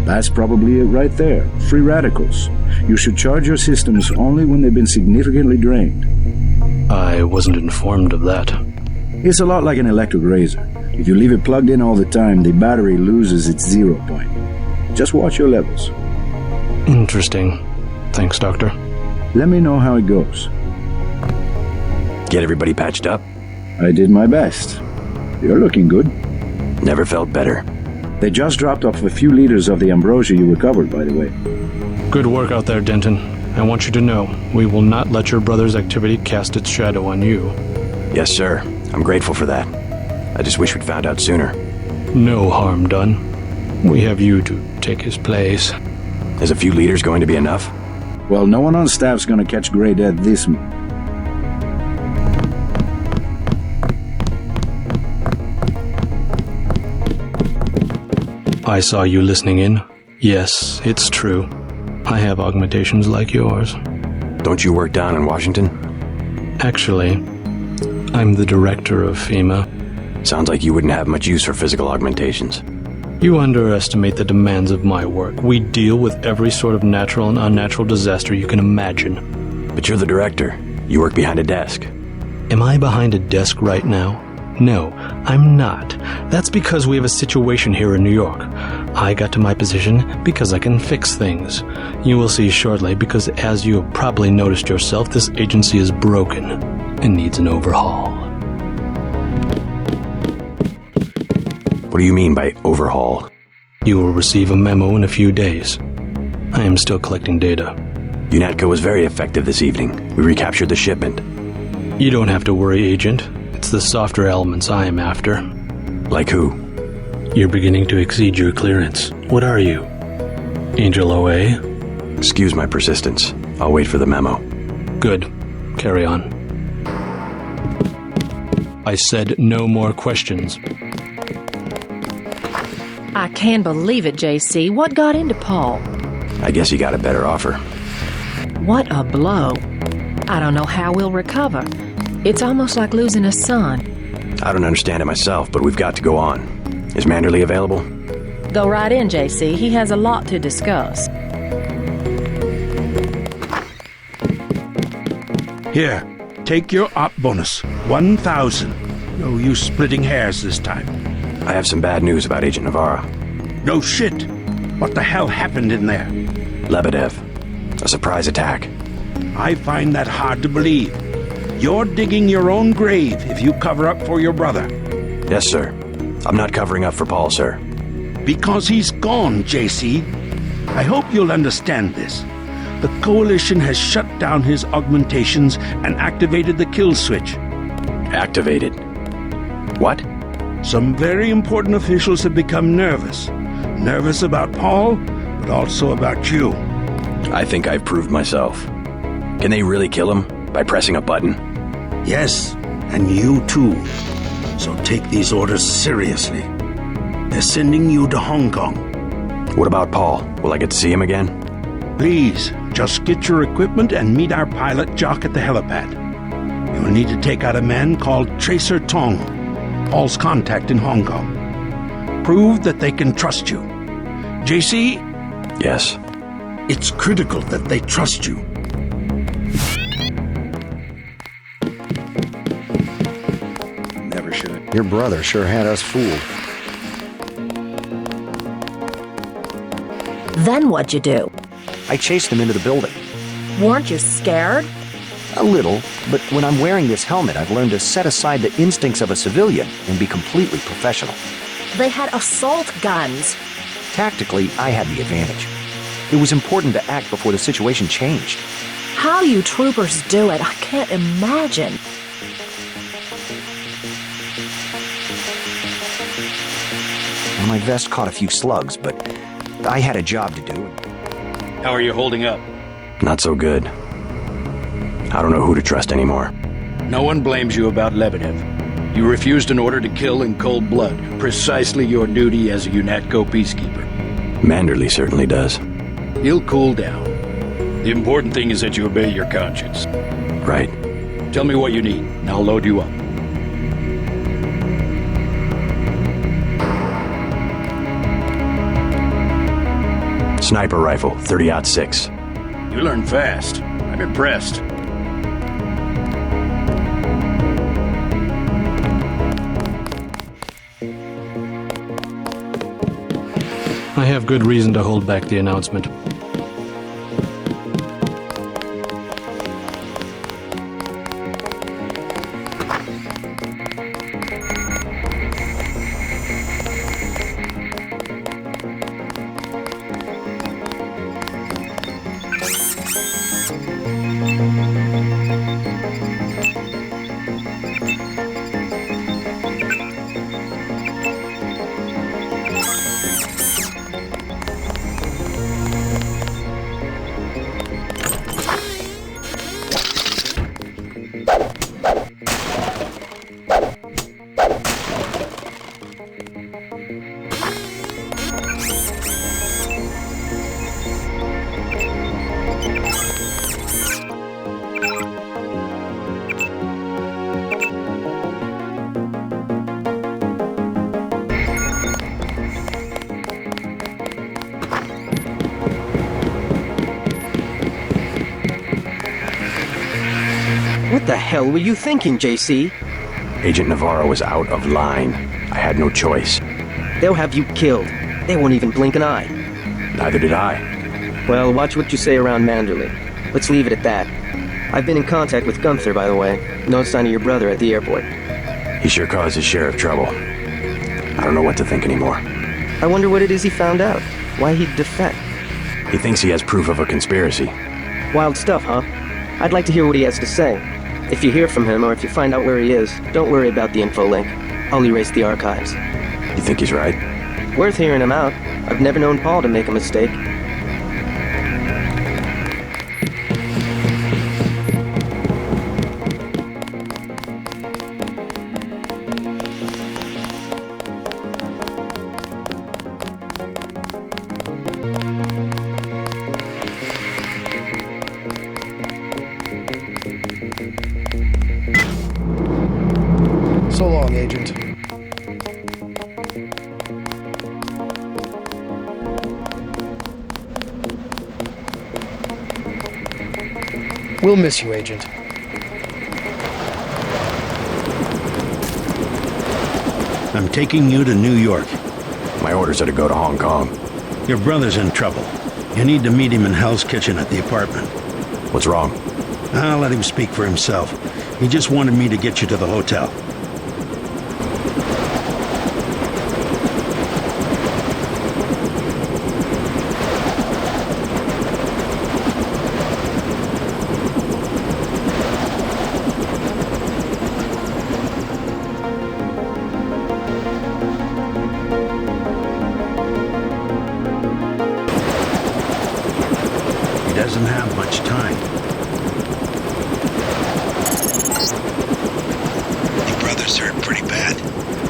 S8: That's probably it right there. Free radicals. You should charge your systems only when they've been significantly drained.
S7: I wasn't informed of that.
S8: It's a lot like an electric razor. If you leave it plugged in all the time, the battery loses its 0 point. Just watch your levels.
S7: Interesting. Thanks, Doctor.
S8: Let me know how it goes.
S5: Get everybody patched up?
S8: I did my best. You're looking good.
S5: Never felt better.
S8: They just dropped off a few liters of the Ambrosia you recovered, by the way.
S7: Good work out there, Denton. I want you to know, we will not let your brother's activity cast its shadow on you.
S5: Yes, sir. I'm grateful for that. I just wish we'd found out sooner.
S7: No harm done. We have you to take his place.
S5: Is a few liters going to be enough?
S8: Well, no one on staff's gonna catch Grey Death this month.
S7: I saw you listening in. Yes, it's true. I have augmentations like yours.
S5: Don't you work down in Washington?
S7: Actually, I'm the director of FEMA.
S5: Sounds like you wouldn't have much use for physical augmentations.
S7: You underestimate the demands of my work. We deal with every sort of natural and unnatural disaster you can imagine.
S5: But you're the director. You work behind a desk.
S7: Am I behind a desk right now? No, I'm not. That's because we have a situation here in New York. I got to my position because I can fix things. You will see shortly, because as you have probably noticed yourself, this agency is broken and needs an overhaul.
S5: What do you mean by overhaul?
S7: You will receive a memo in a few days. I am still collecting data.
S5: UNATCO was very effective this evening. We recaptured the shipment.
S7: You don't have to worry, Agent. It's the softer elements I am after.
S5: Like who?
S7: You're beginning to exceed your clearance. What are you? Angel OA?
S5: Excuse my persistence. I'll wait for the memo.
S7: Good. Carry on. I said no more questions.
S13: I can't believe it, JC. What got into Paul?
S5: I guess he got a better offer.
S13: What a blow. I don't know how we'll recover. It's almost like losing a son.
S5: I don't understand it myself, but we've got to go on. Is Manderley available?
S13: Go right in, JC. He has a lot to discuss.
S14: Here, take your op bonus. 1,000. No use splitting hairs this time.
S5: I have some bad news about Agent Navarro.
S14: No shit. What the hell happened in there?
S5: Lebedev. A surprise attack.
S14: I find that hard to believe. You're digging your own grave if you cover up for your brother.
S5: Yes, sir. I'm not covering up for Paul, sir.
S14: Because he's gone, JC. I hope you'll understand this. The Coalition has shut down his augmentations and activated the kill switch.
S5: Activated? What?
S14: Some very important officials have become nervous. Nervous about Paul, but also about you.
S5: I think I've proved myself. Can they really kill him by pressing a button?
S14: Yes, and you too. So take these orders seriously. They're sending you to Hong Kong.
S5: What about Paul? Will I get to see him again?
S14: Please, just get your equipment and meet our pilot Jock at the helipad. You'll need to take out a man called Tracer Tong, Paul's contact in Hong Kong. Prove that they can trust you. JC?
S5: Yes.
S14: It's critical that they trust you.
S9: Never should have. Your brother sure had us fooled.
S13: Then what'd you do?
S10: I chased him into the building.
S13: Weren't you scared?
S10: A little, but when I'm wearing this helmet, I've learned to set aside the instincts of a civilian and be completely professional.
S13: They had assault guns.
S10: Tactically, I had the advantage. It was important to act before the situation changed.
S13: How you troopers do it, I can't imagine.
S10: Well, my vest caught a few slugs, but I had a job to do.
S16: How are you holding up?
S5: Not so good. I don't know who to trust anymore.
S16: No one blames you about Lebedev. You refused an order to kill in cold blood, precisely your duty as a UNATCO peacekeeper.
S5: Manderley certainly does.
S16: He'll cool down. The important thing is that you obey your conscience.
S5: Right.
S16: Tell me what you need, and I'll load you up.
S5: Sniper rifle, 30-06.
S16: You learn fast. I'm impressed.
S7: I have good reason to hold back the announcement.
S11: What the hell were you thinking, JC?
S5: Agent Navarro was out of line. I had no choice.
S11: They'll have you killed. They won't even blink an eye.
S5: Neither did I.
S11: Well, watch what you say around Manderley. Let's leave it at that. I've been in contact with Gunther, by the way. No sign of your brother at the airport.
S5: He sure caused his share of trouble. I don't know what to think anymore.
S11: I wonder what it is he found out. Why he'd defect.
S5: He thinks he has proof of a conspiracy.
S11: Wild stuff, huh? I'd like to hear what he has to say. If you hear from him, or if you find out where he is, don't worry about the info link. I'll erase the archives.
S5: You think he's right?
S11: Worth hearing him out. I've never known Paul to make a mistake.
S12: So long, Agent. We'll miss you, Agent.
S14: I'm taking you to New York.
S5: My orders are to go to Hong Kong.
S14: Your brother's in trouble. You need to meet him in Hell's Kitchen at the apartment.
S5: What's wrong?
S14: I'll let him speak for himself. He just wanted me to get you to the hotel. Doesn't have much time.
S20: Your brother's hurt pretty bad.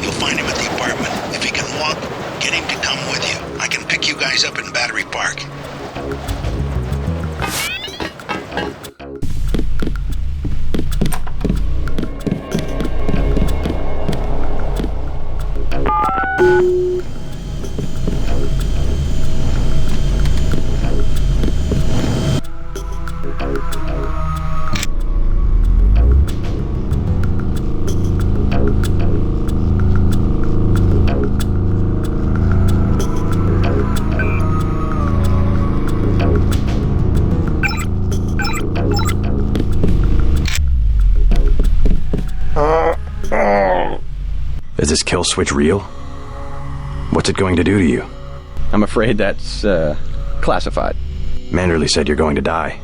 S20: You'll find him at the apartment. If he can walk, get him to come with you. I can pick you guys up in Battery Park.
S5: Is this kill switch real? What's it going to do to you?
S21: I'm afraid that's, classified.
S5: Manderley said you're going to die.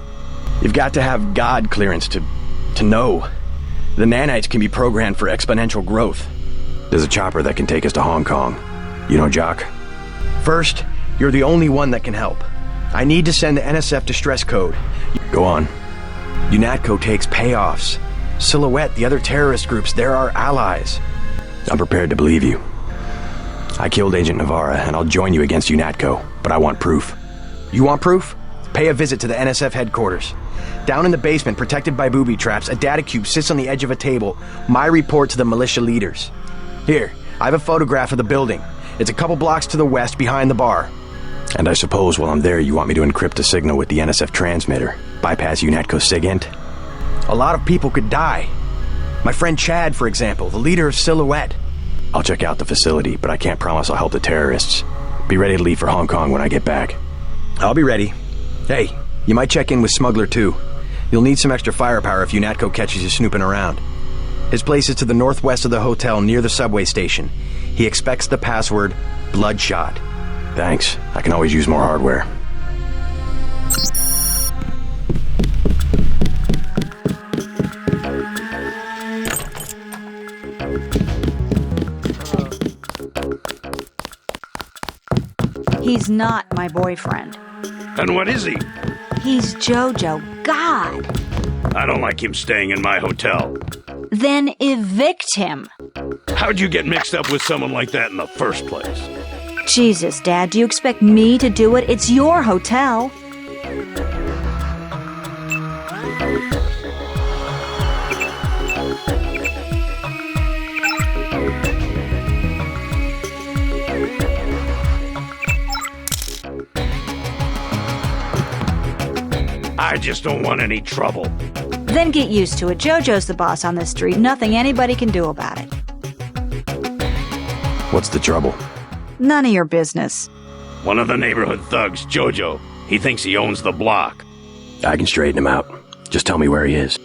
S21: You've got to have God clearance to know. The nanites can be programmed for exponential growth.
S5: There's a chopper that can take us to Hong Kong. You know Jock?
S21: First, you're the only one that can help. I need to send the NSF distress code.
S5: Go on.
S21: UNATCO takes payoffs. Silhouette, the other terrorist groups, they're our allies.
S5: I'm prepared to believe you. I killed Agent Navarro, and I'll join you against UNATCO, but I want proof.
S21: You want proof? Pay a visit to the NSF headquarters. Down in the basement, protected by booby traps, a data cube sits on the edge of a table. My report to the militia leaders. Here, I have a photograph of the building. It's a couple blocks to the west, behind the bar.
S5: And I suppose while I'm there, you want me to encrypt a signal with the NSF transmitter, bypass UNATCO SIGINT?
S21: A lot of people could die. My friend Chad, for example, the leader of Silhouette.
S5: I'll check out the facility, but I can't promise I'll help the terrorists. Be ready to leave for Hong Kong when I get back.
S21: I'll be ready. Hey, you might check in with Smuggler too. You'll need some extra firepower if UNATCO catches you snooping around. His place is to the northwest of the hotel near the subway station. He expects the password Bloodshot.
S5: Thanks. I can always use more hardware.
S23: He's not my boyfriend.
S14: And what is he?
S23: He's Jojo. God!
S14: I don't like him staying in my hotel.
S23: Then evict him.
S14: How'd you get mixed up with someone like that in the first place?
S23: Jesus, Dad, do you expect me to do it? It's your hotel.
S14: I just don't want any trouble.
S23: Then get used to it. Jojo's the boss on this street. Nothing anybody can do about it.
S5: What's the trouble?
S23: None of your business.
S14: One of the neighborhood thugs, Jojo. He thinks he owns the block.
S5: I can straighten him out. Just tell me where he is.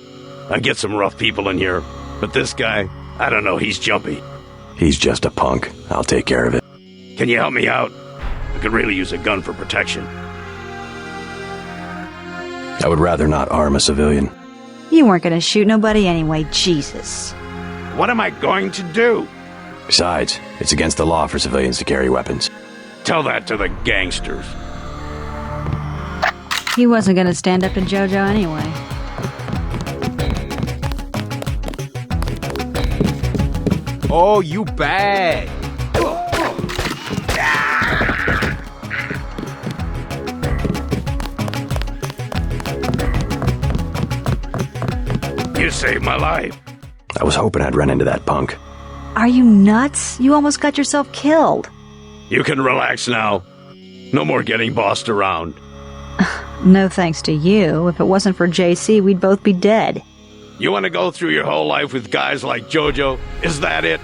S14: I get some rough people in here, but this guy, I don't know, he's jumpy.
S5: He's just a punk. I'll take care of it.
S14: Can you help me out? I could really use a gun for protection.
S5: I would rather not arm a civilian.
S23: You weren't going to shoot nobody anyway, Jesus.
S14: What am I going to do?
S5: Besides, it's against the law for civilians to carry weapons.
S14: Tell that to the gangsters.
S23: He wasn't going to stand up to Jojo anyway.
S21: Oh, you bad!
S14: You saved my life.
S5: I was hoping I'd run into that punk.
S23: Are you nuts? You almost got yourself killed.
S14: You can relax now. No more getting bossed around.
S23: No thanks to you. If it wasn't for JC, we'd both be dead.
S14: You want to go through your whole life with guys like Jojo? Is that it?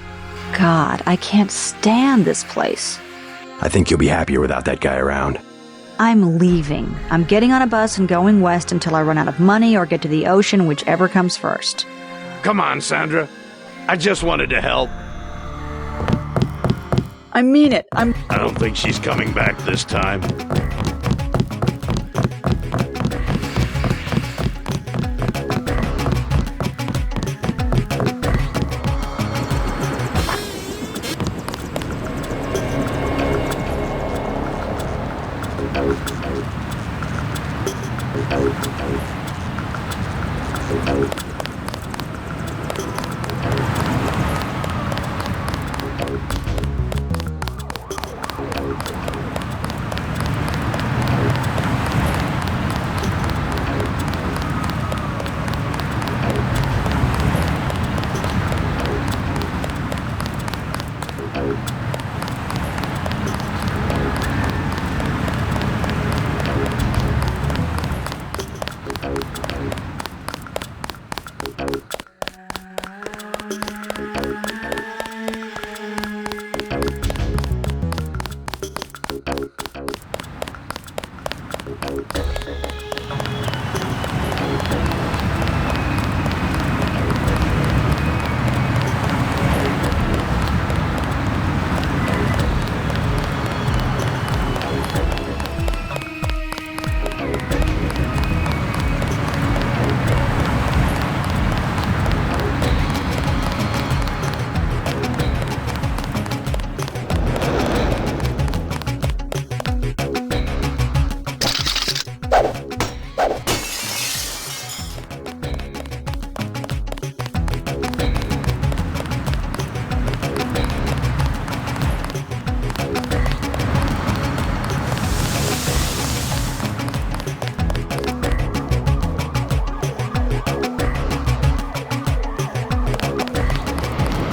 S23: God, I can't stand this place.
S5: I think you'll be happier without that guy around.
S23: I'm leaving. I'm getting on a bus and going west until I run out of money or get to the ocean, whichever comes first.
S14: Come on, Sandra. I just wanted to help.
S23: I mean it.
S14: I don't think she's coming back this time.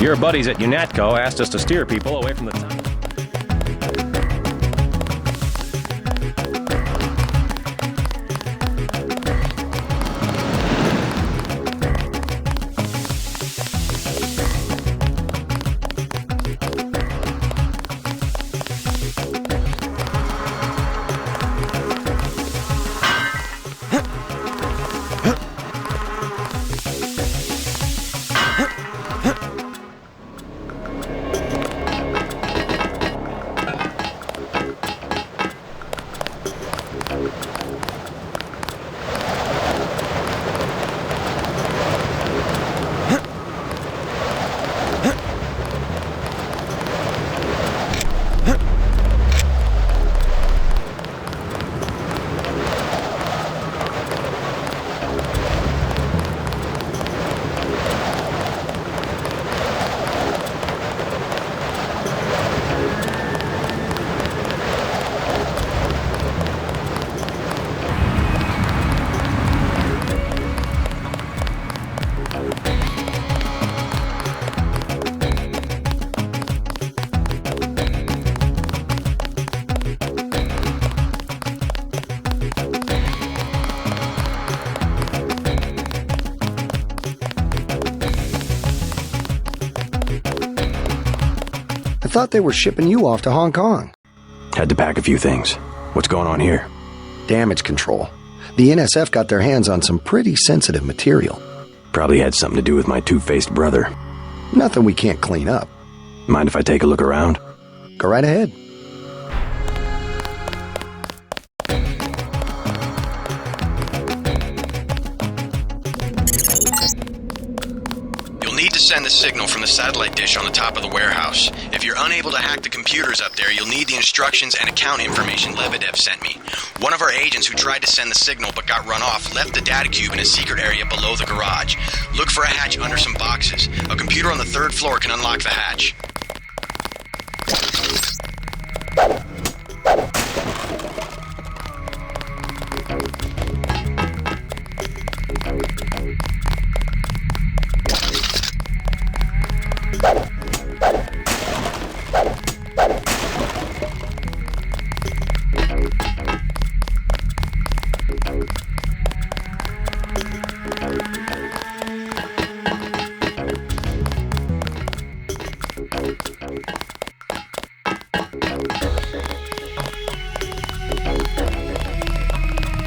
S19: Your buddies at UNATCO asked us to steer people away from the
S9: I thought they were shipping you off to Hong Kong.
S5: Had to pack a few things. What's going on here?
S9: Damage control. The NSF got their hands on some pretty sensitive material.
S5: Probably had something to do with my two-faced brother.
S9: Nothing we can't clean up.
S5: Mind if I take a look around?
S9: Go right ahead.
S21: You'll need to send the signal from the satellite dish on the top of the warehouse. If you're unable to hack the computers up there, you'll need the instructions and account information Lebedev sent me. One of our agents who tried to send the signal but got run off left the data cube in a secret area below the garage. Look for a hatch under some boxes. A computer on the 3rd floor can unlock the hatch.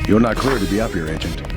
S2: You're not clear to be up here, Agent.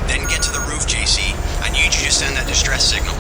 S21: Then get to the roof, JC. I need you to send that distress signal.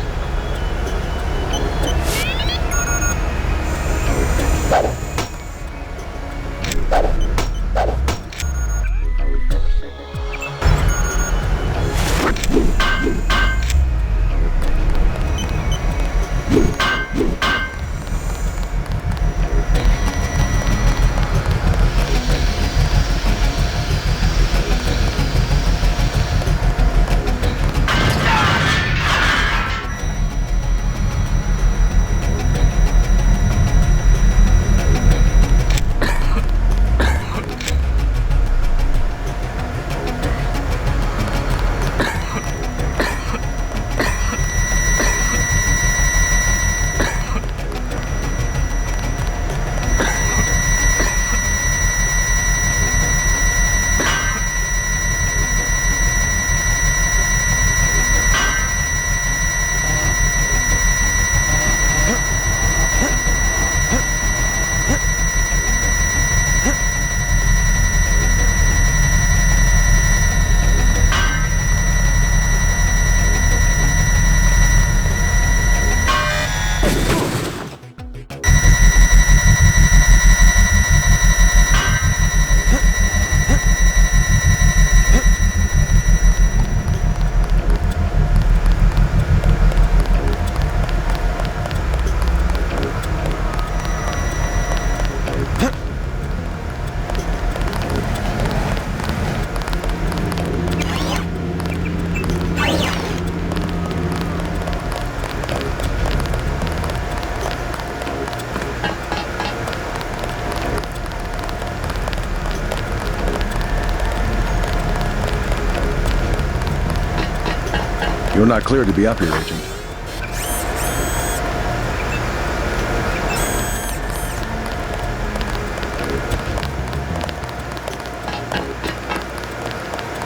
S2: You're not cleared to be up here, Agent.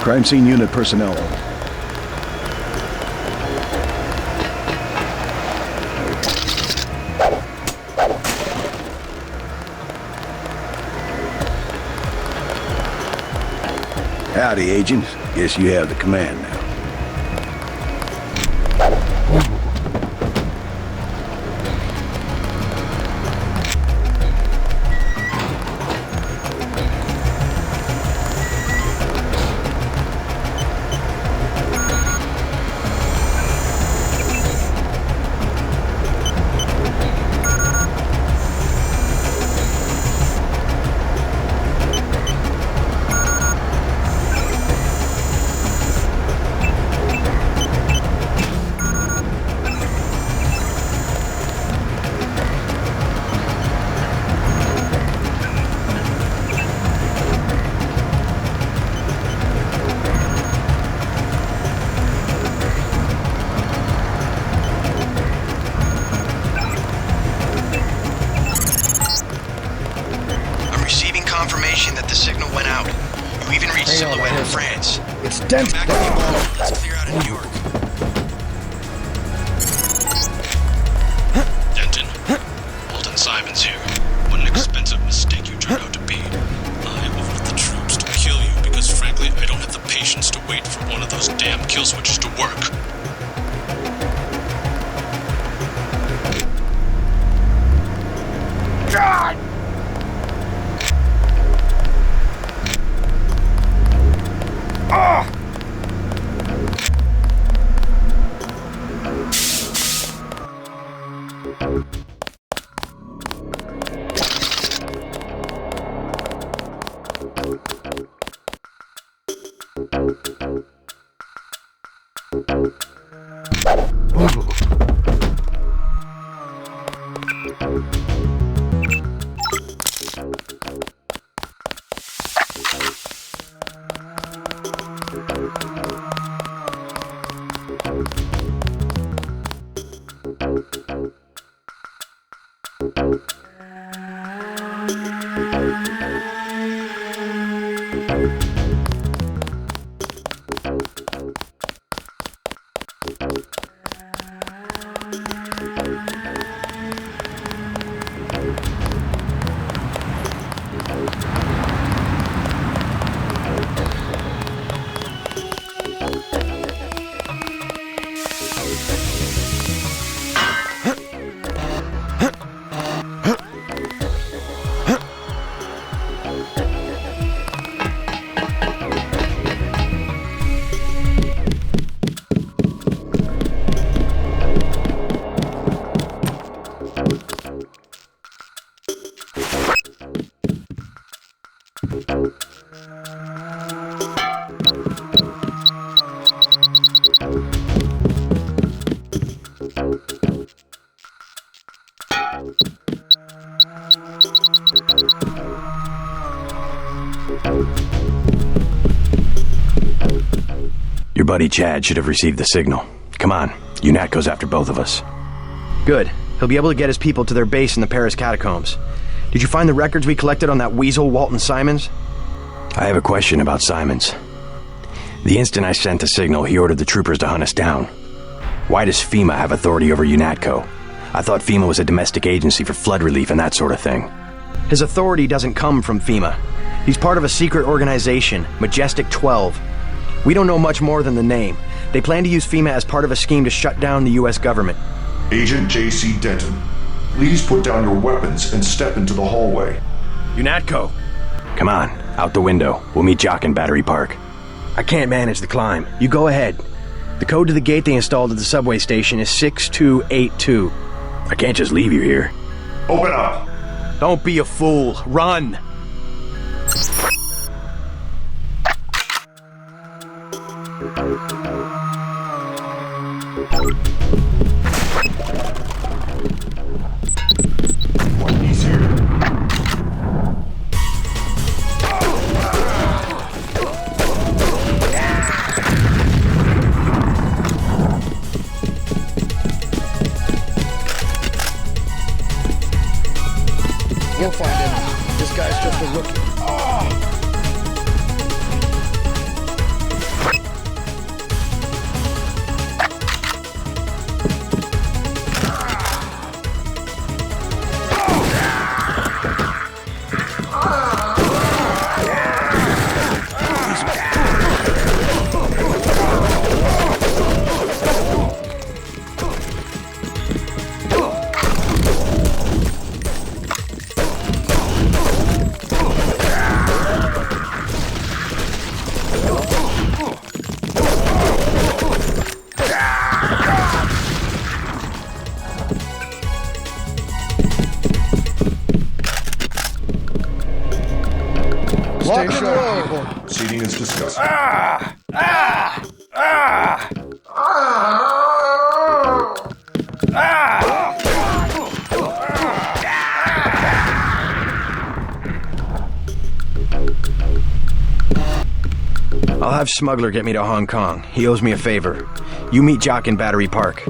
S2: Crime scene unit personnel.
S6: Howdy, Agent. Guess you have the command now.
S12: Denton.
S21: Let's clear out of New York.
S7: Denton, Walton Simons here. What an expensive mistake you turned out to be. I ordered the troops to kill you because, frankly, I don't have the patience to wait for one of those damn kill switches to work.
S12: God! Ah!
S5: Your buddy Chad should have received the signal. Come on, UNATCO's after both of us.
S21: Good. He'll be able to get his people to their base in the Paris Catacombs. Did you find the records we collected on that weasel, Walton Simons?
S5: I have a question about Simons. The instant I sent the signal, he ordered the troopers to hunt us down. Why does FEMA have authority over UNATCO? I thought FEMA was a domestic agency for flood relief and that sort of thing.
S21: His authority doesn't come from FEMA. He's part of a secret organization, Majestic 12. We don't know much more than the name. They plan to use FEMA as part of a scheme to shut down the U.S. government.
S1: Agent J.C. Denton, please put down your weapons and step into the hallway.
S5: UNATCO! Come on, out the window. We'll meet Jock in Battery Park.
S21: I can't manage the climb. You go ahead. The code to the gate they installed at the subway station is 6282.
S5: I can't just leave you here.
S1: Open up!
S21: Don't be a fool. Run!
S1: He's here.
S12: We'll find him. This guy's just a rookie. Stay sharp.
S1: Seating is discussed.
S21: I'll have Smuggler get me to Hong Kong. He owes me a favor. You meet Jock in Battery Park.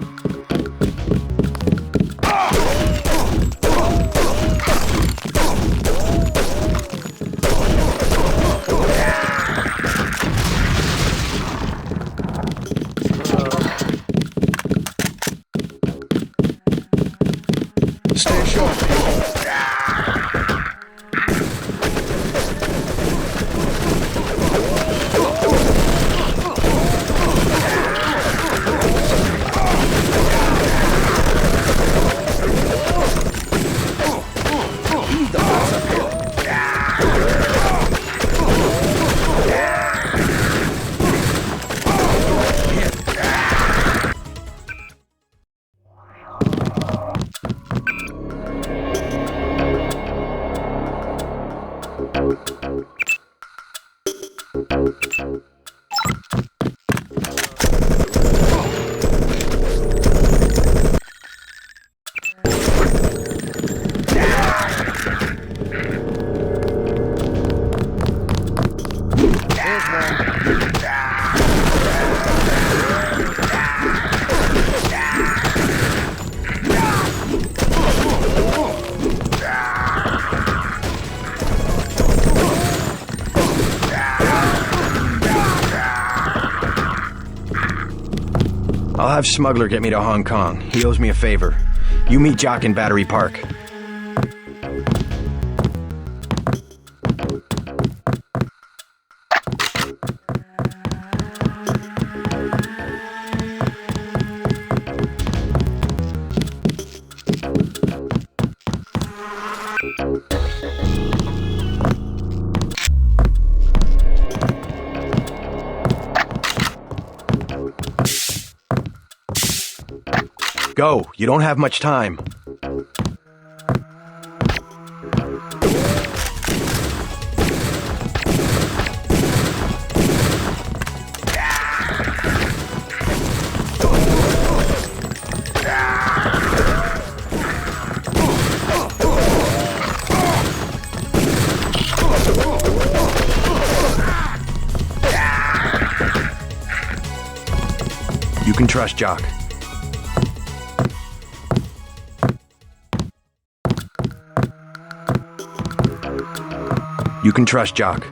S12: Stay sharp.
S21: I'll have Smuggler get me to Hong Kong. He owes me a favor. You meet Jock in Battery Park. Go. You don't have much time.
S5: You can trust Jock. You can trust Jock.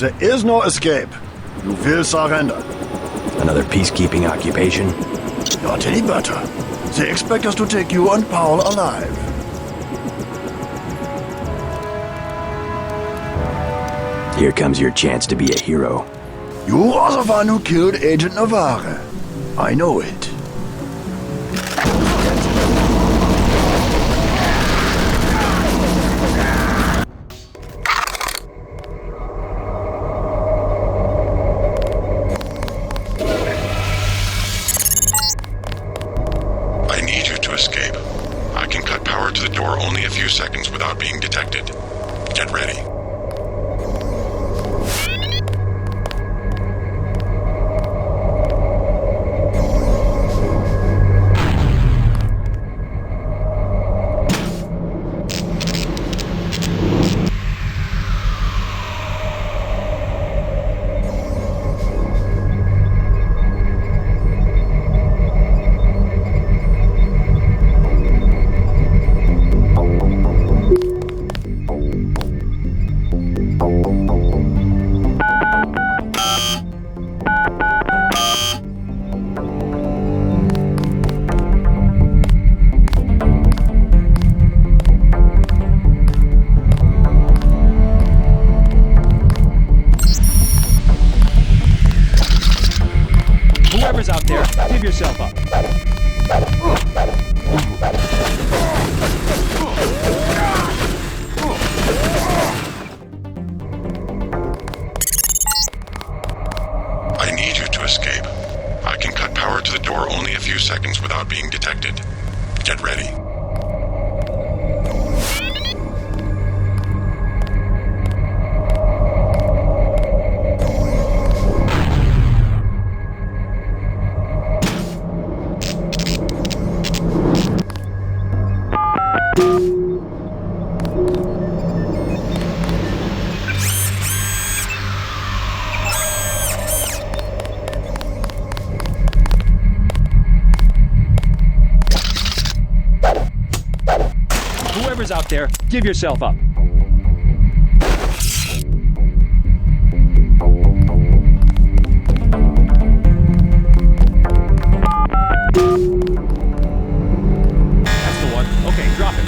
S2: There is no escape. You will surrender.
S5: Another peacekeeping occupation?
S2: Not any better. They expect us to take you and Paul alive.
S5: Here comes your chance to be a hero.
S2: You are the one who killed Agent Navarre. I know it.
S1: Seconds without being detected. Get ready.
S19: Out there, give yourself up.
S1: I need you to escape. I can cut power to the door only a few seconds without being detected. Get ready.
S19: Out there, give yourself up. That's the one. Okay, drop it.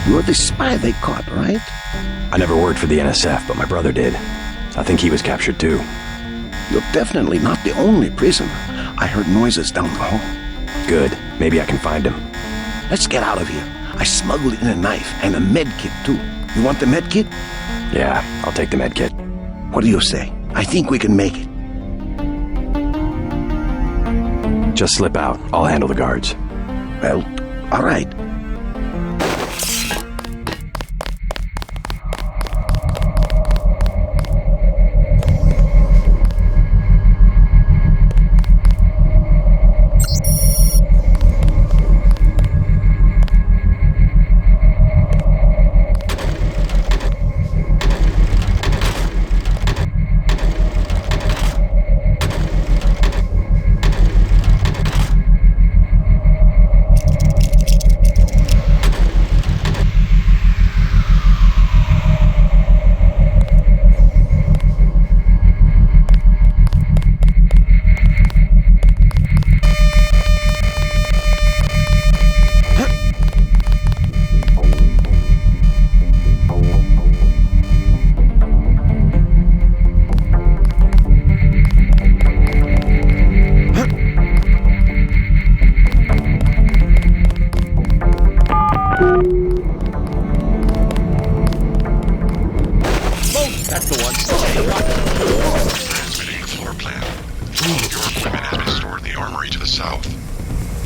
S6: You're the spy they caught, right?
S5: I never worked for the NSF, but my brother did. I think he was captured too.
S6: You're definitely not the only prisoner. I heard noises down the hall.
S5: Good. Maybe I can find him.
S6: Let's get out of here. I smuggled in a knife and a med kit too. You want the med kit?
S5: Yeah, I'll take the med kit.
S6: What do you say? I think we can make it.
S5: Just slip out. I'll handle the guards.
S6: Well, all right.
S19: That's the one.
S1: Transmitting the floor plan. All of your equipment has been stored in the armory to the south.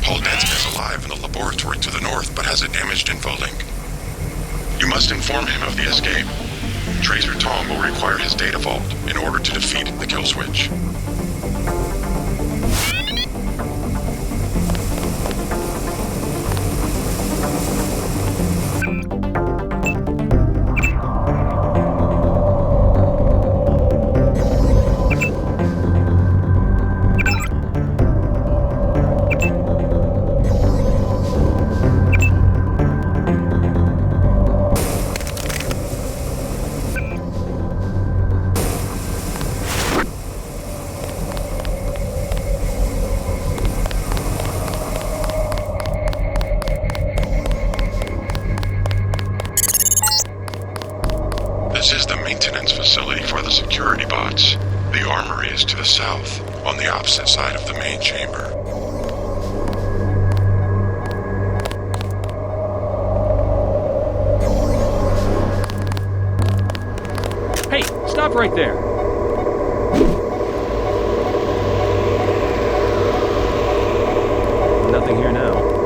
S1: Paul Danson is alive in the laboratory to the north, but has a damaged infolink. You must inform him of the escape. Tracer Tom will require his data vault in order to defeat the kill switch. This is the maintenance facility for the security bots. The armory is to the south, on the opposite side of the main chamber.
S19: Hey, stop right there. Nothing here now.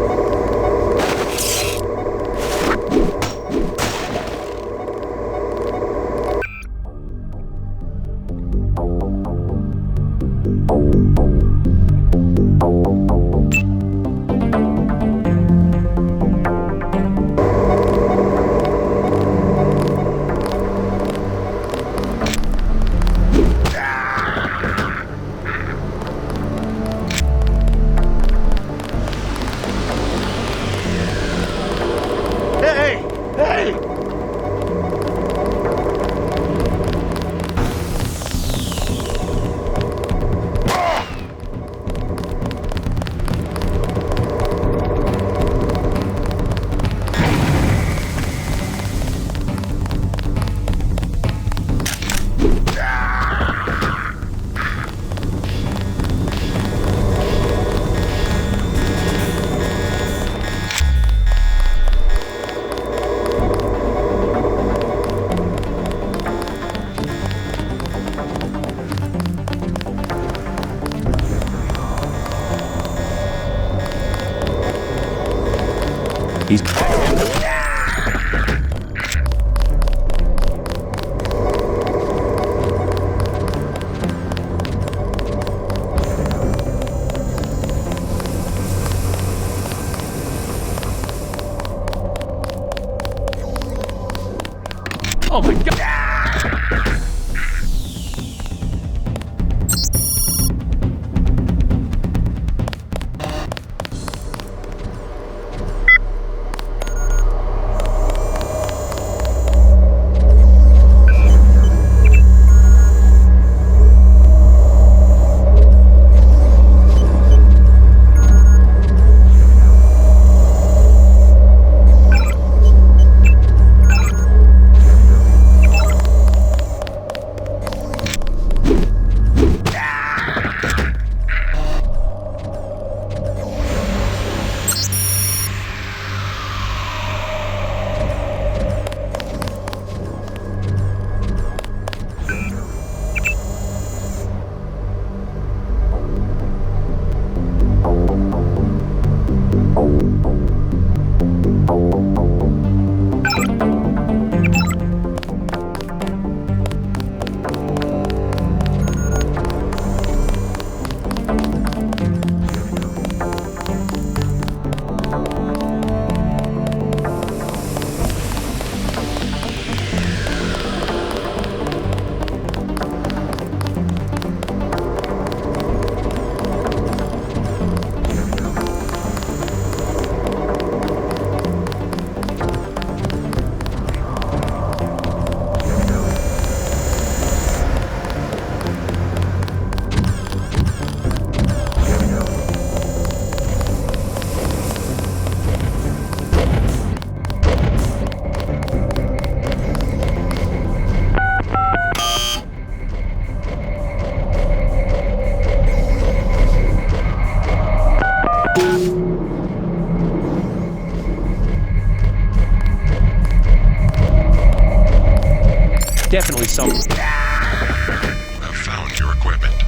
S19: He's oh my God! definitely something.
S1: I've found your equipment.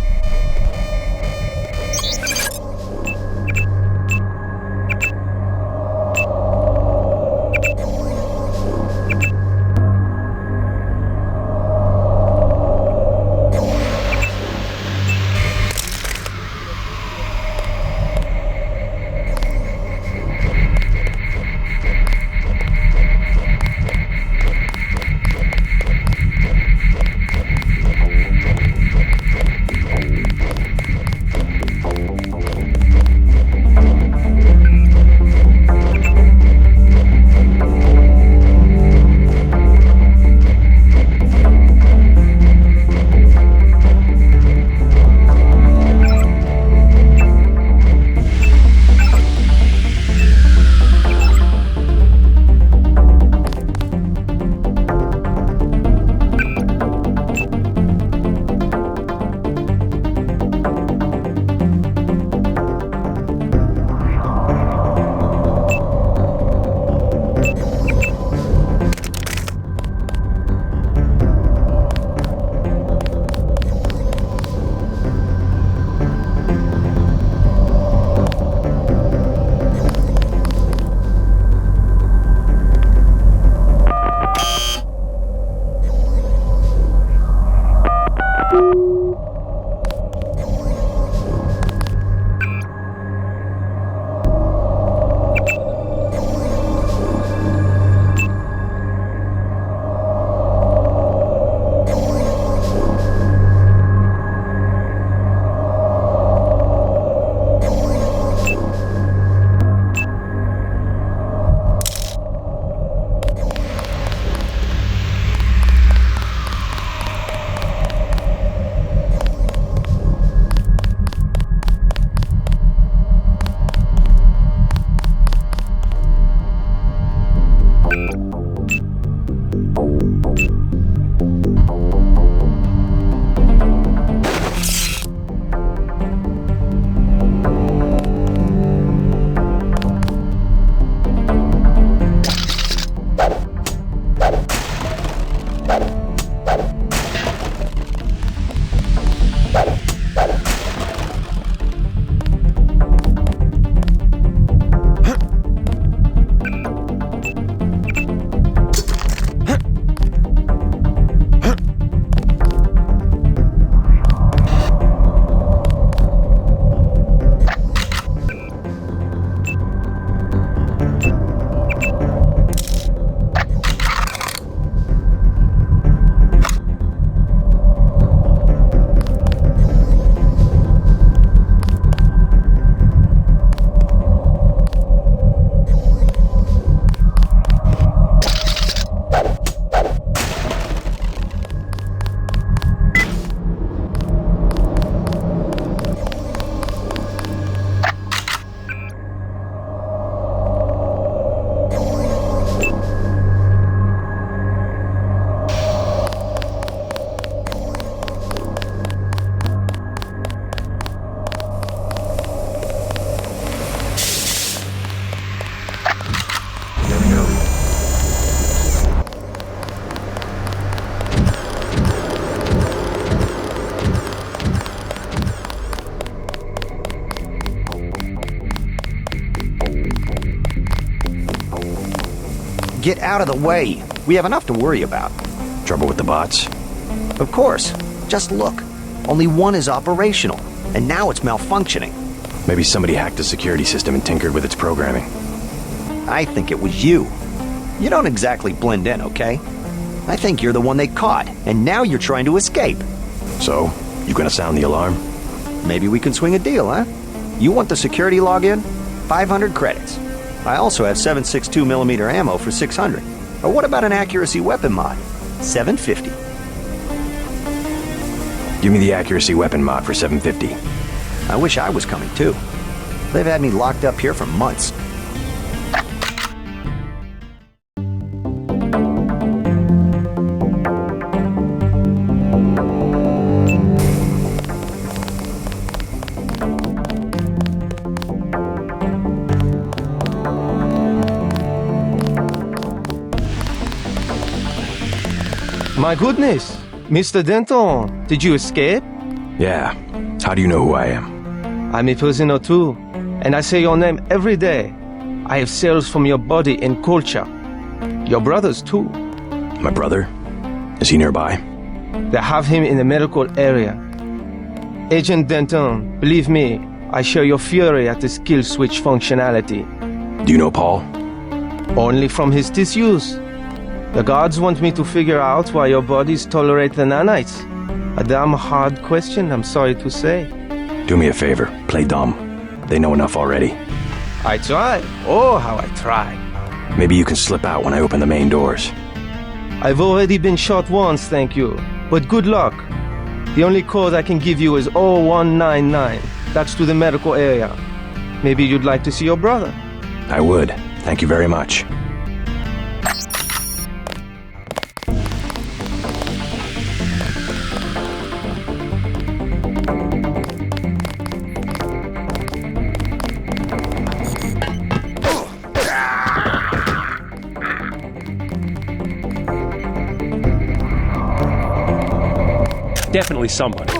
S10: Get out of the way. We have enough to worry about.
S5: Trouble with the bots?
S10: Of course. Just look. Only one is operational, and now it's malfunctioning.
S5: Maybe somebody hacked the security system and tinkered with its programming.
S10: I think it was you. You don't exactly blend in, okay? I think you're the one they caught, and now you're trying to escape.
S5: So, you gonna sound the alarm?
S10: Maybe we can swing a deal, huh? You want the security login? 500 credits. I also have 7.62mm ammo for 600. Or what about an accuracy weapon mod? 750.
S5: Give me the accuracy weapon mod for 750.
S10: I wish I was coming too. They've had me locked up here for months.
S3: My goodness! Mr. Denton, did you escape?
S5: Yeah. How do you know who I am?
S3: I'm a prisoner too, and I say your name every day. I have cells from your body and culture. Your brothers too.
S5: My brother? Is he nearby?
S3: They have him in the medical area. Agent Denton, believe me, I share your fury at the skill switch functionality.
S5: Do you know Paul?
S3: Only from his disuse. The gods want me to figure out why your bodies tolerate the nanites. A damn hard question, I'm sorry to say.
S5: Do me a favor, play dumb. They know enough already.
S3: I try. Oh, how I try.
S5: Maybe you can slip out when I open the main doors.
S3: I've already been shot once, thank you. But good luck. The only code I can give you is 0199. That's to the medical area. Maybe you'd like to see your brother.
S5: I would. Thank you very much.
S19: Definitely somebody.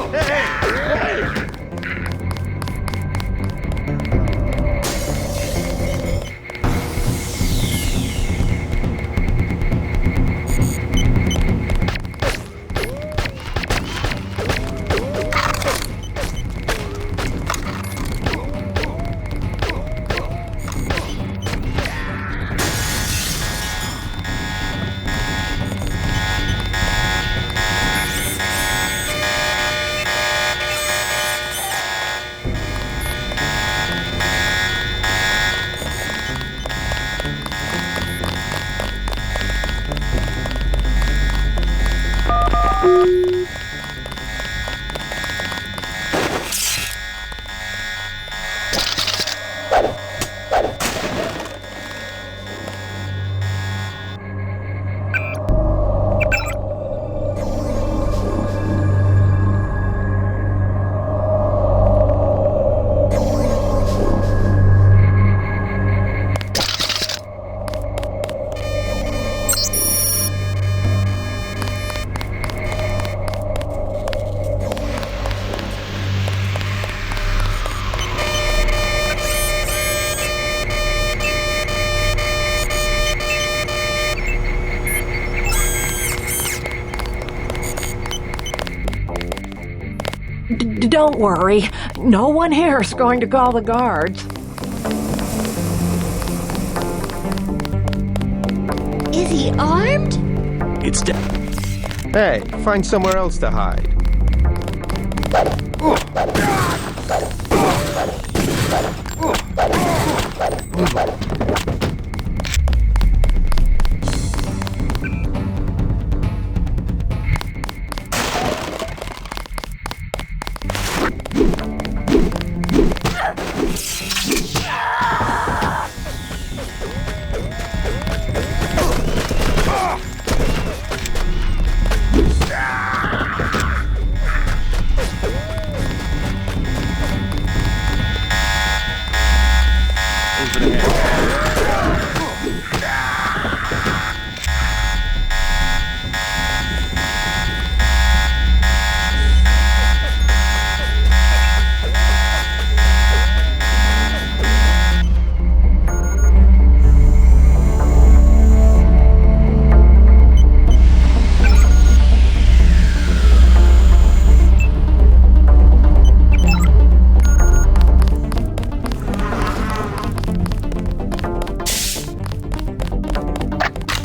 S13: Don't worry. No one here is going to call the guards.
S15: Is he armed?
S3: It's dead. Hey, find somewhere else to hide.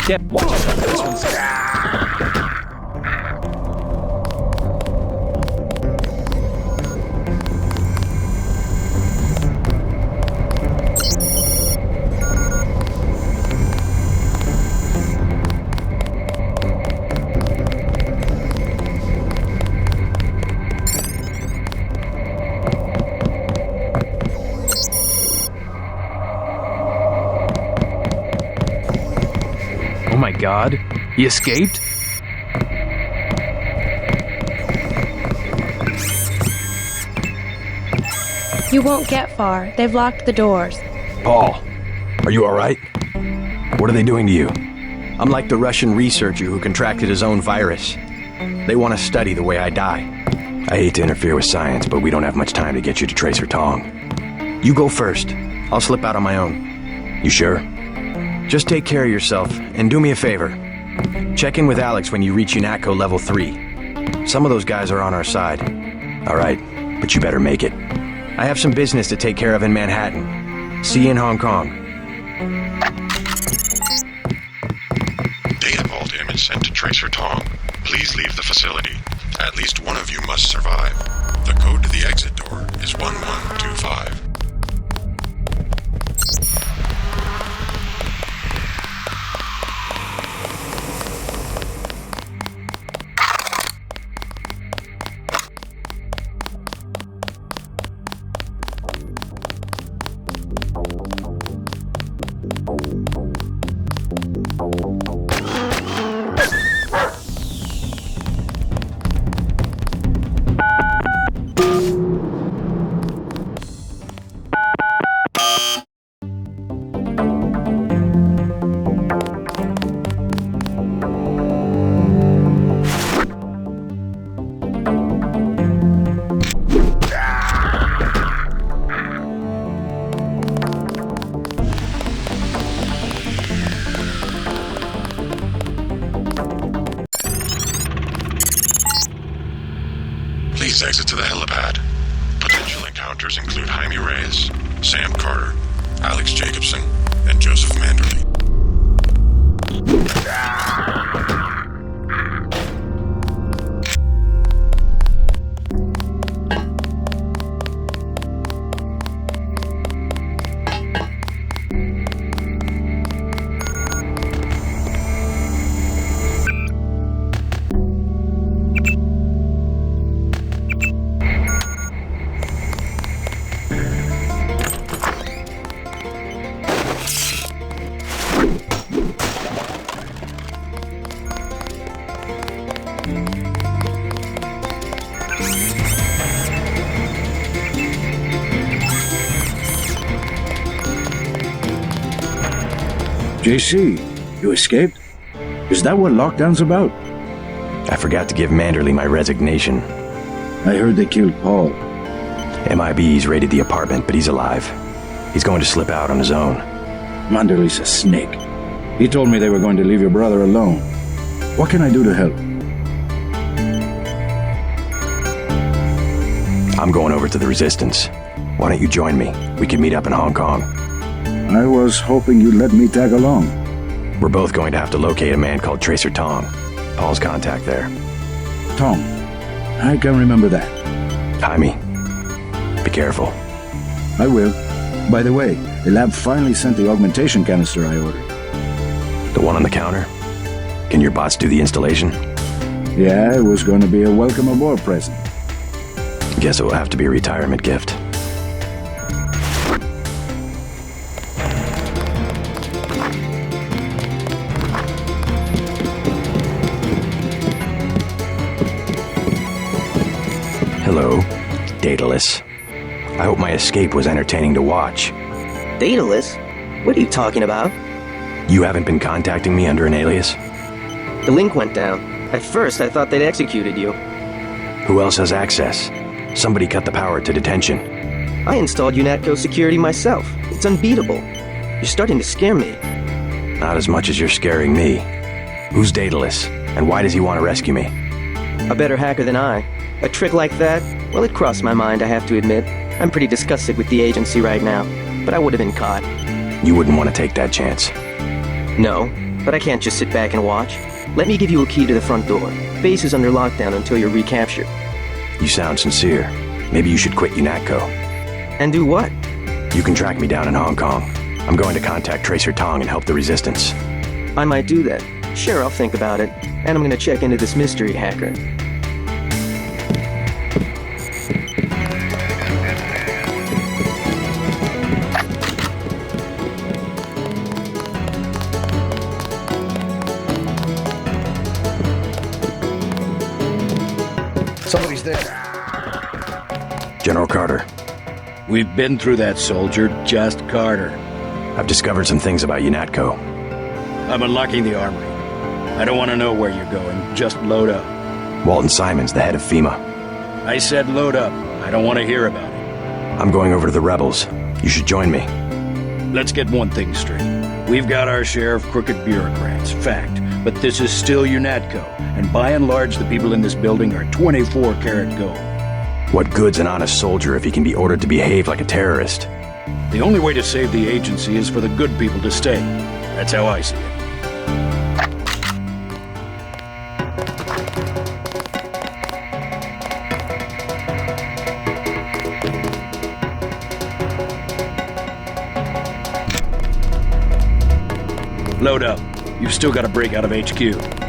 S19: Yep, watch out. This one's...
S5: Oh my God, he escaped?
S15: You won't get far. They've locked the doors.
S5: Paul, are you all right? What are they doing to you?
S21: I'm like the Russian researcher who contracted his own virus. They want to study the way I die. I hate to interfere with science, but we don't have much time to get you to Tracer Tong. You go first. I'll slip out on my own. You sure? Just take care of yourself, and do me a favor. Check in with Alex when you reach UNATCO Level 3. Some of those guys are on our side. All right, but you better make it. I have some business to take care of in Manhattan. See you in Hong Kong.
S1: Data vault image sent to Tracer Tong. Please leave the facility. At least one of you must survive. The code to the exit door is 1125. Please exit to the helipad. Potential encounters include Jaime Reyes, Sam Carter, Alex Jacobson, and Joseph Manderley.
S8: JC, you escaped? Is that what lockdown's about?
S21: I forgot to give Manderley my resignation.
S8: I heard they killed Paul.
S21: MIB's raided the apartment, but he's alive. He's going to slip out on his own.
S8: Manderley's a snake. He told me they were going to leave your brother alone. What can I do to help?
S21: I'm going over to the Resistance. Why don't you join me? We can meet up in Hong Kong.
S8: I was hoping you'd let me tag along.
S21: We're both going to have to locate a man called Tracer Tong. Paul's contact there.
S8: Tong. I can remember that.
S21: Jaime, be careful.
S8: I will. By the way, the lab finally sent the augmentation canister I ordered.
S21: The one on the counter? Can your bots do the installation?
S8: Yeah, it was going to be a welcome aboard present.
S21: Guess it will have to be a retirement gift. Hello, Daedalus. I hope my escape was entertaining to watch.
S11: Daedalus? What are you talking about?
S21: You haven't been contacting me under an alias?
S11: The link went down. At first, I thought they'd executed you.
S21: Who else has access? Somebody cut the power to detention.
S11: I installed UNATCO security myself. It's unbeatable. You're starting to scare me.
S21: Not as much as you're scaring me. Who's Daedalus, and why does he want to rescue me?
S11: A better hacker than I. A trick like that? Well, it crossed my mind, I have to admit. I'm pretty disgusted with the agency right now, but I would have been caught.
S21: You wouldn't want to take that chance.
S11: No, but I can't just sit back and watch. Let me give you a key to the front door. Base is under lockdown until you're recaptured.
S21: You sound sincere. Maybe you should quit UNATCO.
S11: And do what?
S21: You can track me down in Hong Kong. I'm going to contact Tracer Tong and help the Resistance.
S11: I might do that. Sure, I'll think about it. And I'm going to check into this mystery hacker.
S12: Somebody's there.
S21: General Carter.
S16: We've been through that, soldier. Just Carter.
S21: I've discovered some things about UNATCO.
S16: I'm unlocking the armory. I don't want to know where you're going. Just load up.
S21: Walton Simons, the head of FEMA.
S16: I said load up. I don't want to hear about it.
S21: I'm going over to the rebels. You should join me.
S16: Let's get one thing straight. We've got our share of crooked bureaucrats, fact. But this is still UNATCO, and by and large the people in this building are 24-karat gold.
S21: What good's an honest soldier if he can be ordered to behave like a terrorist?
S16: The only way to save the agency is for the good people to stay. That's how I see it. Load up. You've still got to break out of HQ.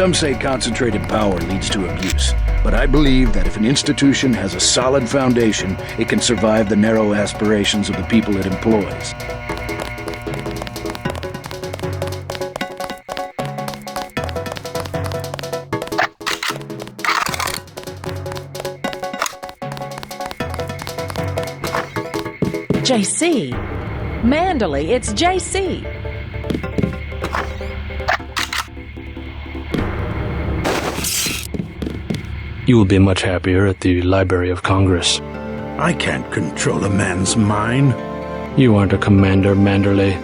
S16: Some say concentrated power leads to abuse, but I believe that if an institution has a solid foundation, it can survive the narrow aspirations of the people it employs.
S13: JC. Manderley, it's JC.
S7: You will be much happier at the Library of Congress.
S14: I can't control a man's mind.
S7: You aren't a commander, Manderley.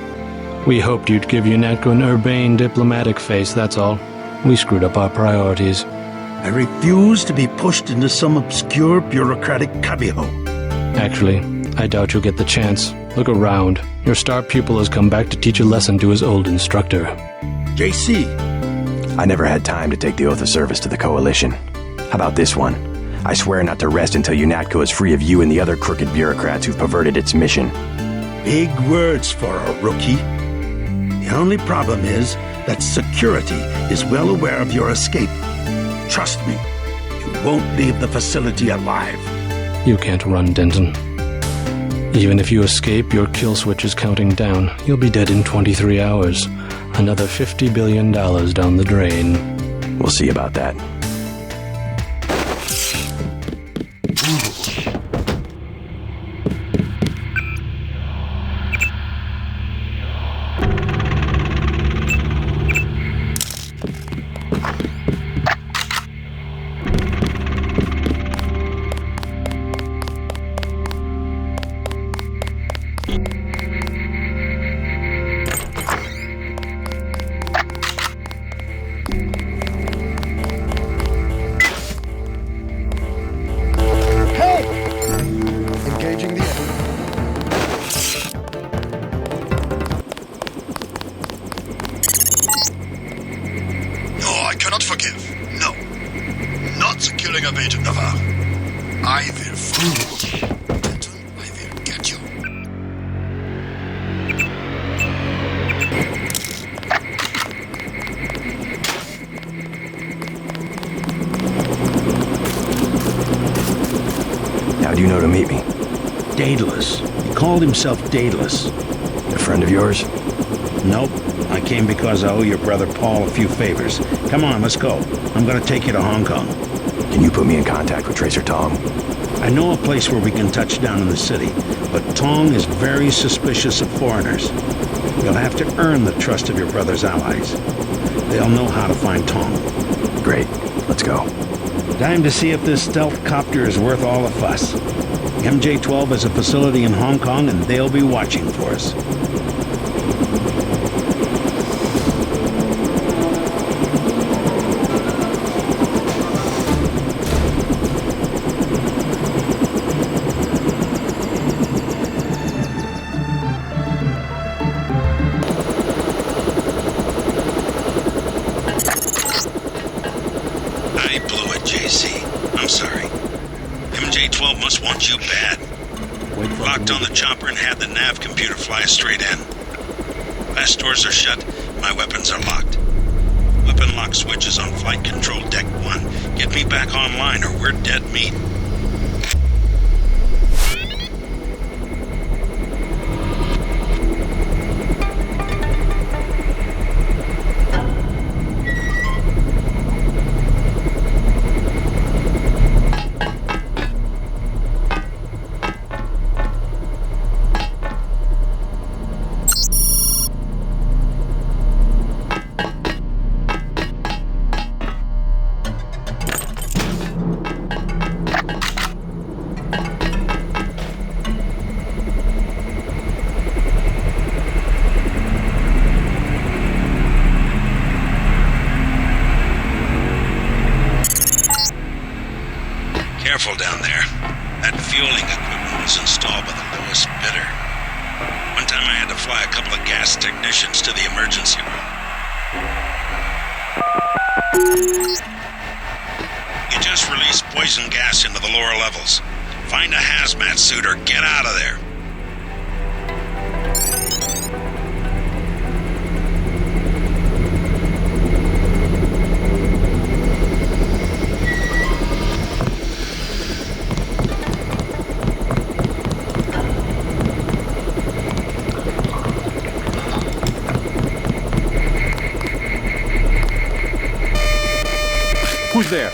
S7: We hoped you'd give UNATCO an urbane diplomatic face, that's all. We screwed up our priorities.
S14: I refuse to be pushed into some obscure bureaucratic cubbyhole.
S7: Actually, I doubt you'll get the chance. Look around. Your star pupil has come back to teach a lesson to his old instructor.
S14: JC.
S21: I never had time to take the oath of service to the Coalition. How about this one? I swear not to rest until UNATCO is free of you and the other crooked bureaucrats who've perverted its mission.
S14: Big words for a rookie. The only problem is that security is well aware of your escape. Trust me, you won't leave the facility alive.
S7: You can't run, Denton. Even if you escape, your kill switch is counting down. You'll be dead in 23 hours. Another $50 billion down the drain.
S21: We'll see about that.
S14: Daedalus. He called himself Daedalus.
S21: A friend of yours?
S14: Nope. I came because I owe your brother Paul a few favors. Come on, let's go. I'm gonna take you to Hong Kong.
S21: Can you put me in contact with Tracer Tong?
S14: I know a place where we can touch down in the city, but Tong is very suspicious of foreigners. You'll have to earn the trust of your brother's allies. They'll know how to find Tong.
S21: Great. Let's go.
S14: Time to see if this stealth copter is worth all the fuss. MJ-12 has a facility in Hong Kong, and they'll be watching for us.
S20: You bad. Locked on the chopper and had the nav computer fly us straight in. Fast doors are shut. My weapons are locked. Weapon lock switch is on flight control deck 1. Get me back online or we're dead meat. Careful down there. That fueling equipment was installed by the lowest bidder. One time I had to fly a couple of gas technicians to the emergency room. You just released poison gas into the lower levels. Find a hazmat suit or get out of there.
S19: Who's there?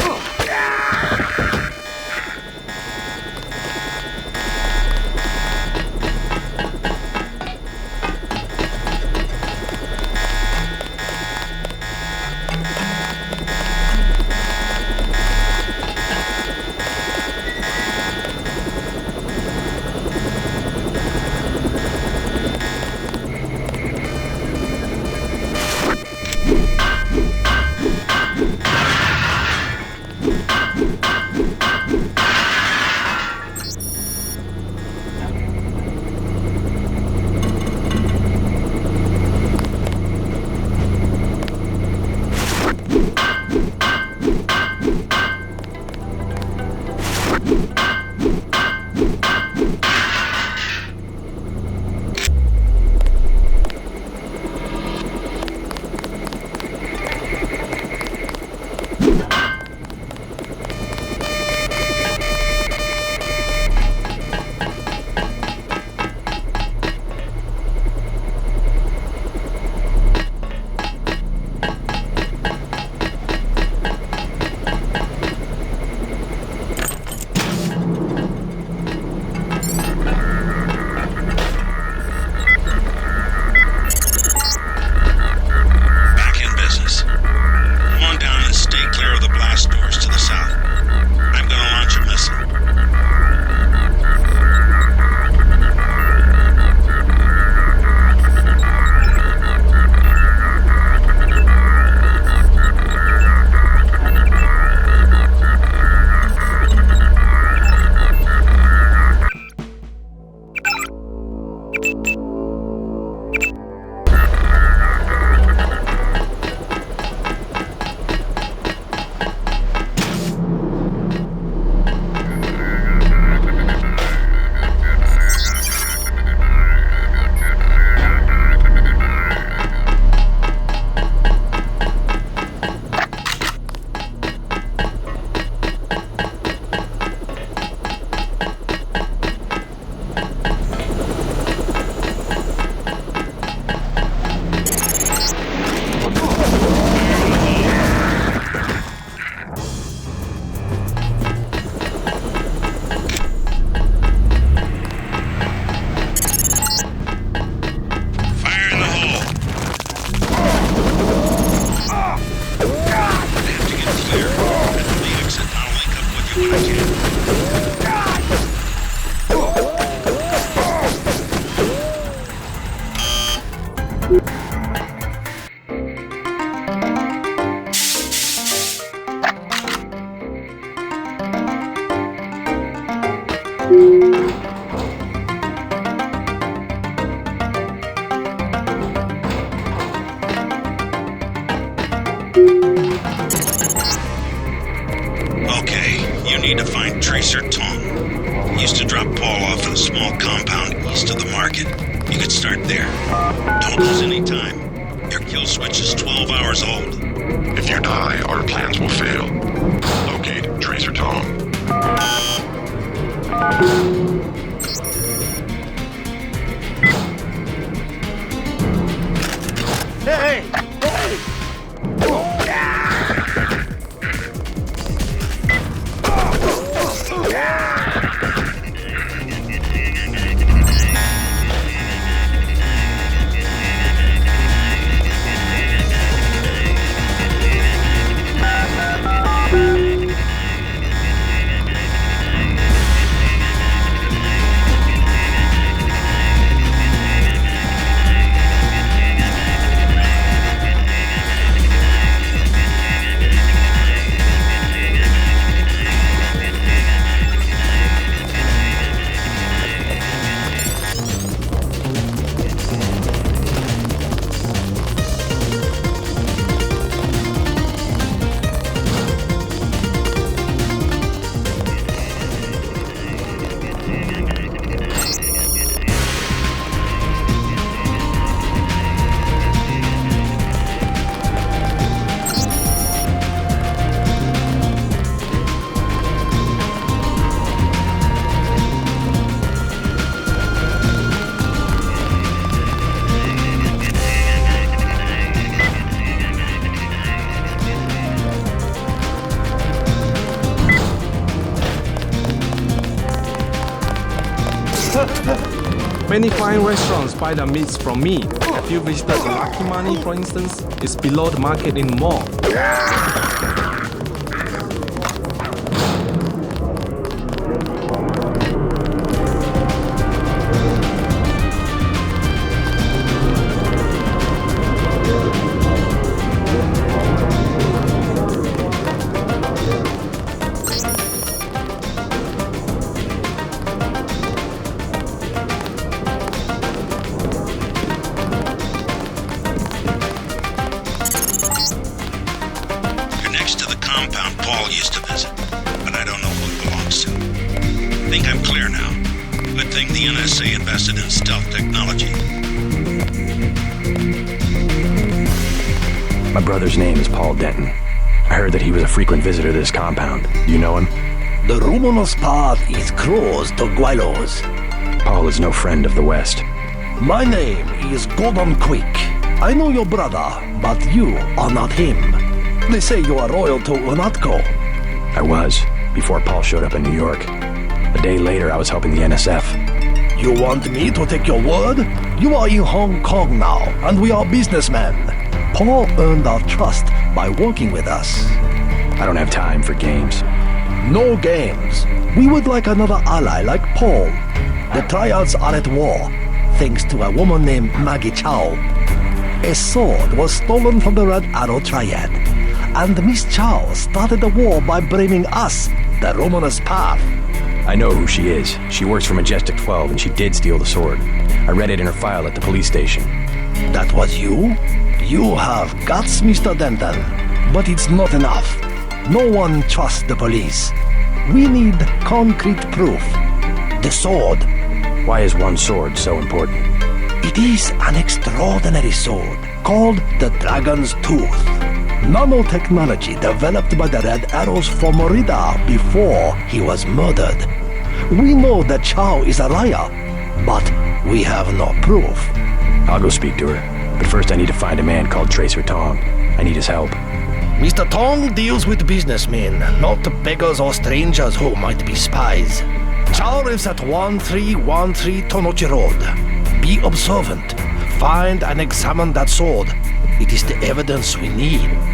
S20: You need to find Tracer Tong. He used to drop Paul off at a small compound east of the market. You could start there. Don't lose any time. Your kill switch is 12 hours old.
S1: If you die, our plans will fail. Locate Tracer Tong.
S17: Hey! Hey!
S18: Many fine restaurants buy their meats from me. Have you visited Lucky Money, for instance? It's below the market in the mall.
S20: Invested in stealth technology.
S5: My brother's name is Paul Denton. I heard that he was a frequent visitor to this compound. Do you know him?
S22: The Romanos path is closed to Guilos.
S5: Paul is no friend of the West.
S22: My name is Gordon Quick. I know your brother, but you are not him. They say you are loyal to UNATCO.
S5: I was, before Paul showed up in New York. A day later, I was helping the NSF.
S22: You want me to take your word? You are in Hong Kong now, and we are businessmen. Paul earned our trust by working with us.
S5: I don't have time for games.
S22: No games. We would like another ally like Paul. The Triads are at war, thanks to a woman named Maggie Chow. A sword was stolen from the Red Arrow Triad, and Miss Chow started the war by blaming us, the Romanus Path.
S5: I know who she is. She works for Majestic 12, and she did steal the sword. I read it in her file at the police station.
S22: That was you? You have guts, Mr. Denton. But it's not enough. No one trusts the police. We need concrete proof. The sword.
S5: Why is one sword so important?
S22: It is an extraordinary sword called the Dragon's Tooth. Nanotechnology developed by the Red Arrows from Merida before he was murdered. We know that Chow is a liar, but we have no proof.
S5: I'll go speak to her, but first I need to find a man called Tracer Tong. I need his help.
S22: Mr. Tong deals with businessmen, not beggars or strangers who might be spies. Chow lives at 1313 Tonochi Road. Be observant. Find and examine that sword. It is the evidence we need.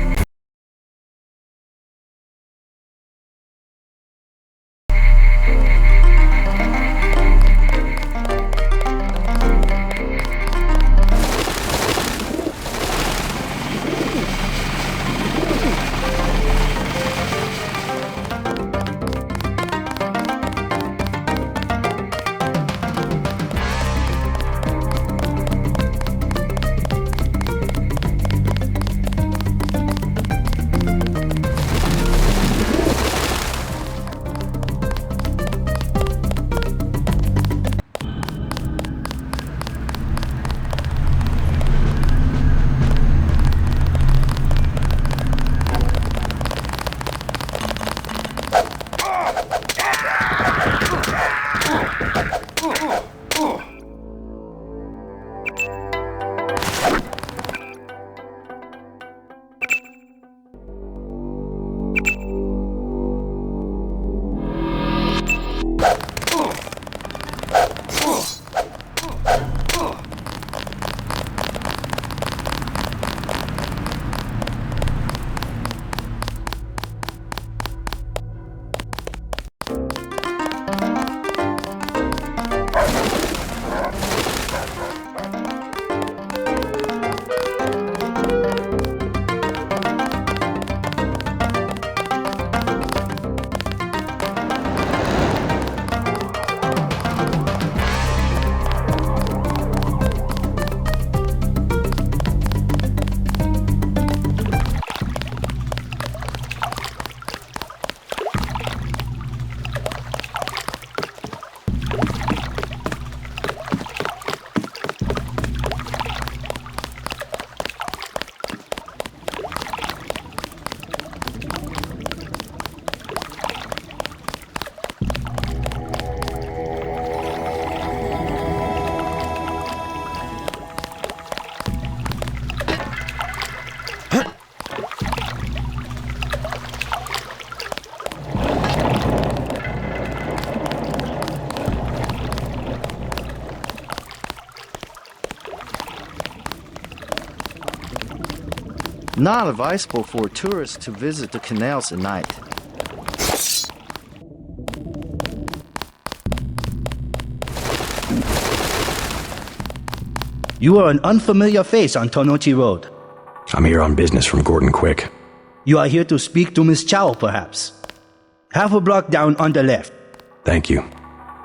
S4: Not advisable for tourists to visit the canals at night.
S9: You are an unfamiliar face on Tonochi Road.
S5: I'm here on business from Gordon Quick.
S9: You are here to speak to Miss Chow, perhaps. Half a block down on the left.
S5: Thank you.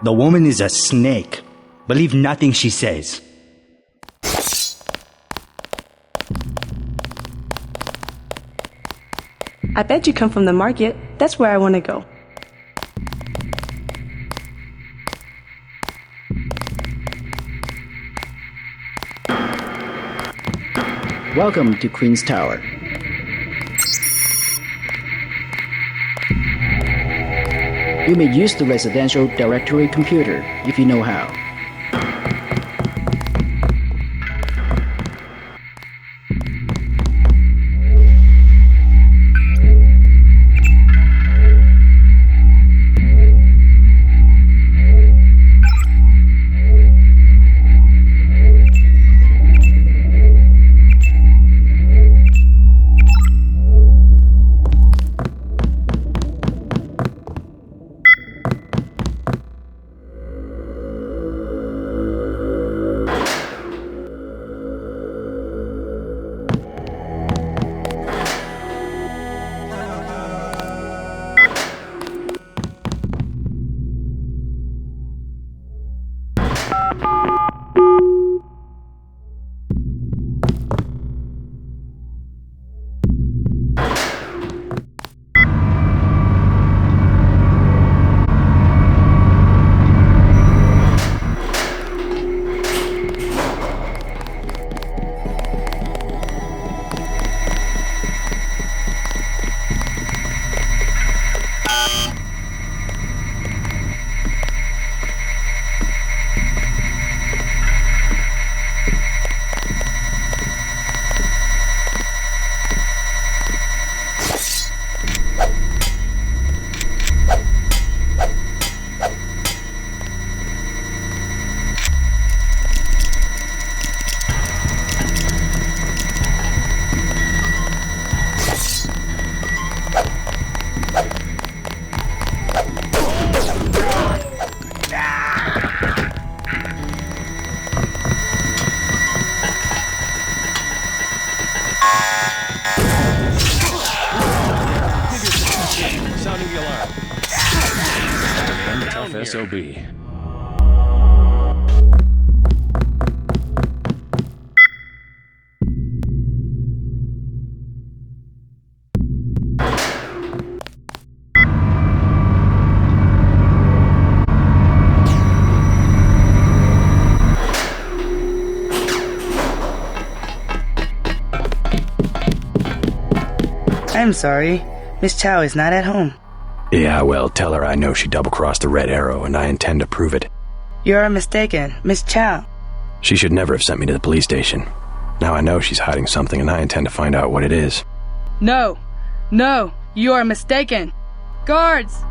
S9: The woman is a snake. Believe nothing she says.
S23: I bet you come from the market. That's where I want to go.
S24: Welcome to Queen's Tower. You may use the residential directory computer if you know how.
S19: SOB.
S23: I'm sorry. Miss Chow is not at home.
S5: Yeah, well, tell her I know she double-crossed the Red Arrow, and I intend to prove it.
S23: You are mistaken, Miss Chow.
S5: She should never have sent me to the police station. Now I know she's hiding something, and I intend to find out what it is.
S2: No. No, you are mistaken. Guards!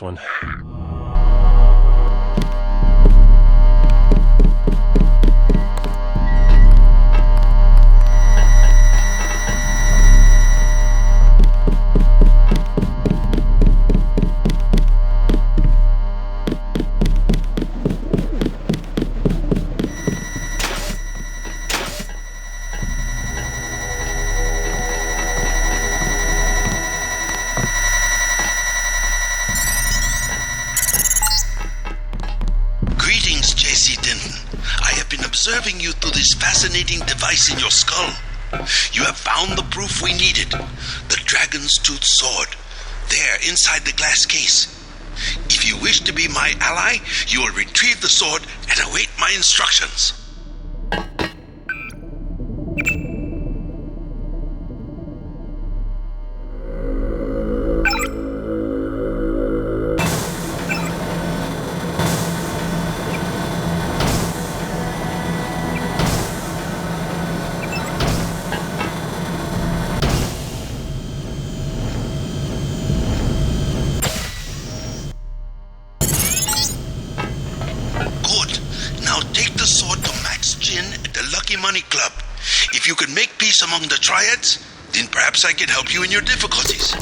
S19: One.
S3: Observing you through this fascinating device in your skull. You have found the proof we needed. The dragon's tooth sword. There, inside the glass case. If you wish to be my ally, you will retrieve the sword and await my instructions. If you can make peace among the triads, then perhaps I can help you in your difficulties.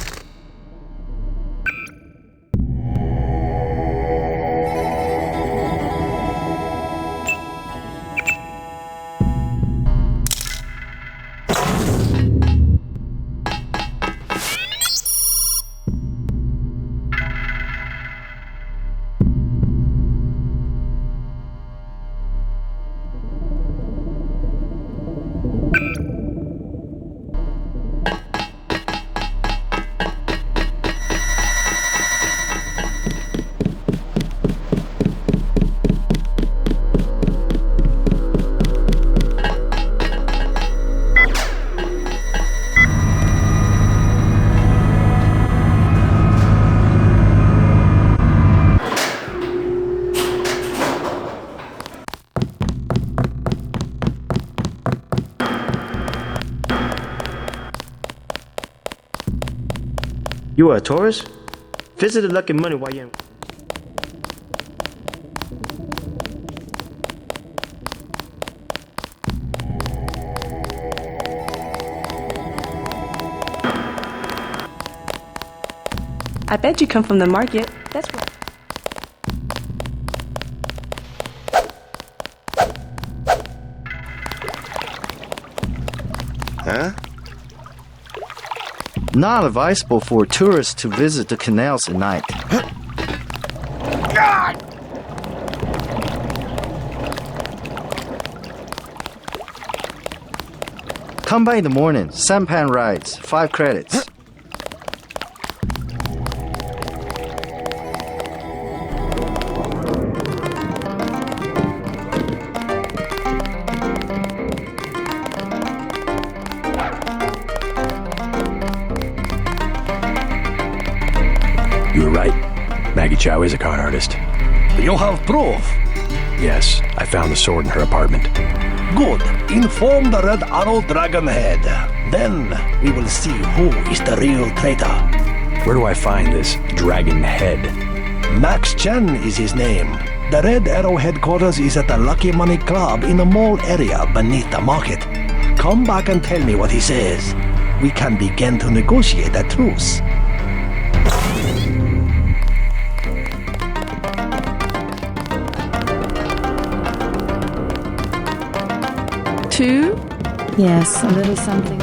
S11: You are a tourist? Visited Lucky Money while you're in...
S23: I bet you come from the market. That's right.
S4: Huh? Not advisable for tourists to visit the canals at night.
S17: God!
S4: Come by in the morning. Sampan rides. 5 credits.
S5: You were right. Maggie Chow is a con artist.
S22: You have proof?
S5: Yes, I found the sword in her apartment.
S22: Good. Inform the Red Arrow Dragon Head. Then we will see who is the real traitor.
S5: Where do I find this Dragon Head?
S22: Max Chen is his name. The Red Arrow headquarters is at the Lucky Money Club in the mall area beneath the market. Come back and tell me what he says. We can begin to negotiate a truce.
S23: Two? Yes, a little something.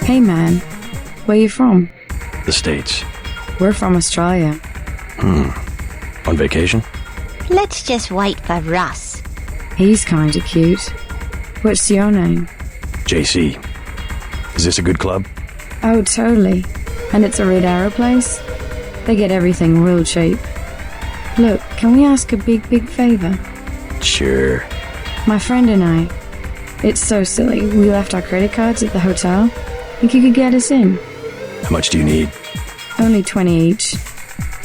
S23: Hey man, where you from?
S5: The States.
S23: We're from Australia.
S5: On vacation?
S6: Let's just wait for Russ.
S23: He's kinda cute. What's your name?
S5: JC. Is this a good club?
S23: Oh, totally. And it's a Red Arrow place? They get everything real cheap. Look, can we ask a big favor?
S5: Sure.
S23: My friend and I. It's so silly. We left our credit cards at the hotel. Think you could get us in?
S5: How much do you need?
S23: Only 20 each.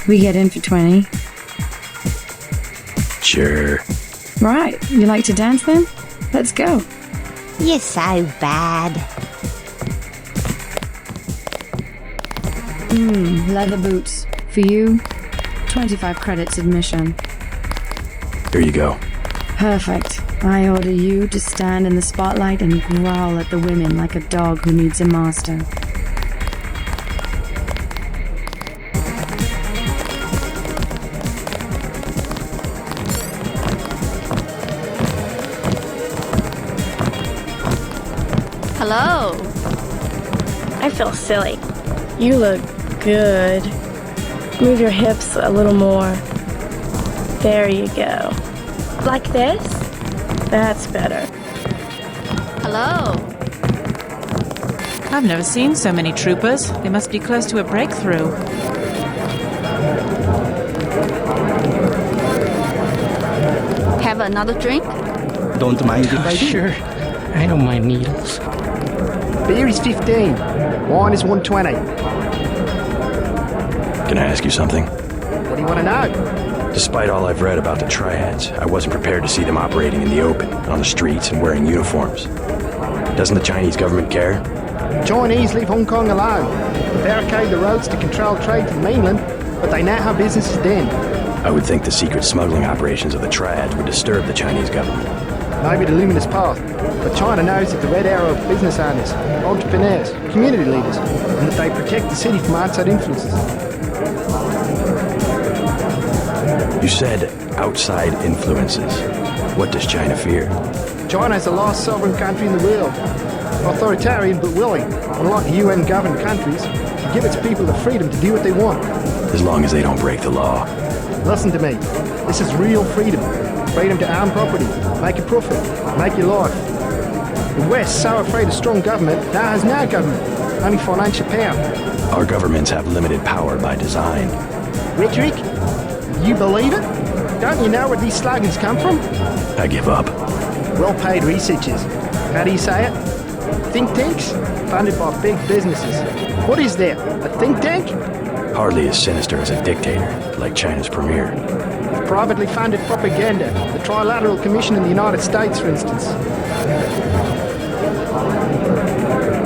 S23: We get in for 20.
S5: Sure.
S23: Right. You like to dance then? Let's go.
S6: You're so bad.
S23: Leather boots. For you, 25 credits admission.
S5: Here you go.
S23: Perfect. I order you to stand in the spotlight and growl at the women like a dog who needs a master.
S8: Hello.
S23: I feel silly. You look good. Move your hips a little more. There you go. Like this? That's better.
S8: Hello.
S10: I've never seen so many troopers. They must be close to a breakthrough.
S8: Have another drink?
S15: Don't mind if I do.
S7: Sure. I don't mind needles.
S15: Beer is 15. Wine is 120.
S5: Can I ask you something?
S15: What do you want to know?
S5: Despite all I've read about the triads, I wasn't prepared to see them operating in the open, on the streets, and wearing uniforms. Doesn't the Chinese government care?
S15: Chinese leave Hong Kong alone. They barricade the roads to control trade to the mainland, but they know how business is done.
S5: I would think the secret smuggling operations of the triads would disturb the Chinese government.
S15: Maybe the luminous path, but China knows that the Red Arrow are business owners, entrepreneurs, community leaders, and that they protect the city from outside influences.
S5: You said outside influences. What does China fear?
S15: China is the last sovereign country in the world. Authoritarian but willing, unlike UN-governed countries, to give its people the freedom to do what they want.
S5: As long as they don't break the law.
S15: Listen to me. This is real freedom. Freedom to own property, make a profit, make your life. The West, so afraid of strong government, now has no government, only financial power.
S5: Our governments have limited power by design.
S15: Rhetoric? You believe it? Don't you know where these slogans come from?
S5: I give up.
S15: well-paid researchers. How do you say it? Think tanks? Funded by big businesses. What is there? A think tank?
S5: Hardly as sinister as a dictator, like China's premier.
S15: Privately funded propaganda. The Trilateral Commission in the United States, for instance.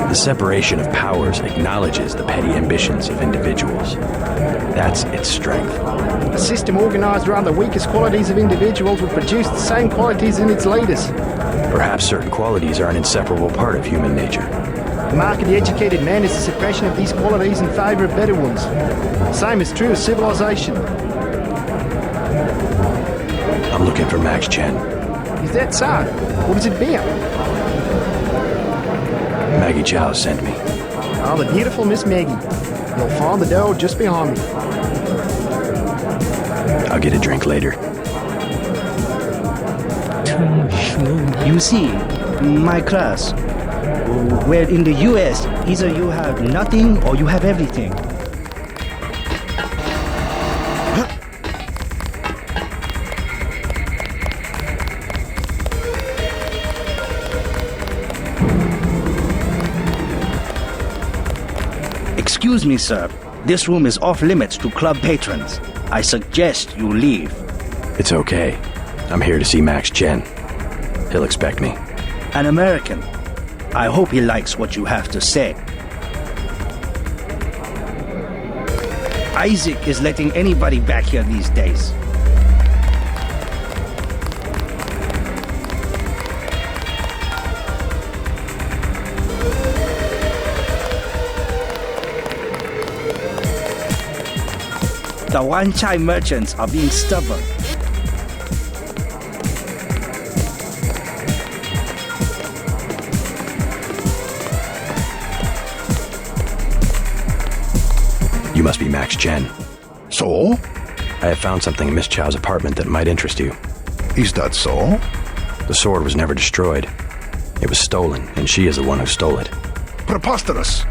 S5: The separation of powers acknowledges the petty ambitions of individuals. That's its strength.
S15: A system organized around the weakest qualities of individuals would produce the same qualities in its leaders.
S5: Perhaps certain qualities are an inseparable part of human nature.
S15: The mark of the educated man is the suppression of these qualities in favor of better ones. The same is true of civilization.
S5: I'm looking for Max Chen.
S15: Is that so? What is it about?
S5: Maggie Chow sent me.
S15: Oh, the beautiful Miss Maggie. You'll find the door just behind me.
S5: I'll get a drink later.
S9: You see, my class, well, in the US, either you have nothing or you have everything. Excuse me, sir. This room is off limits to club patrons. I suggest you leave.
S5: It's okay. I'm here to see Max Chen. He'll expect me.
S9: An American. I hope he likes what you have to say. Isaac is letting anybody back here these days. The one-chai merchants are being stubborn.
S5: You must be Max Chen.
S12: So?
S5: I have found something in Miss Chow's apartment that might interest you.
S12: Is that so?
S5: The sword was never destroyed. It was stolen, and she is the one who stole it.
S12: Preposterous!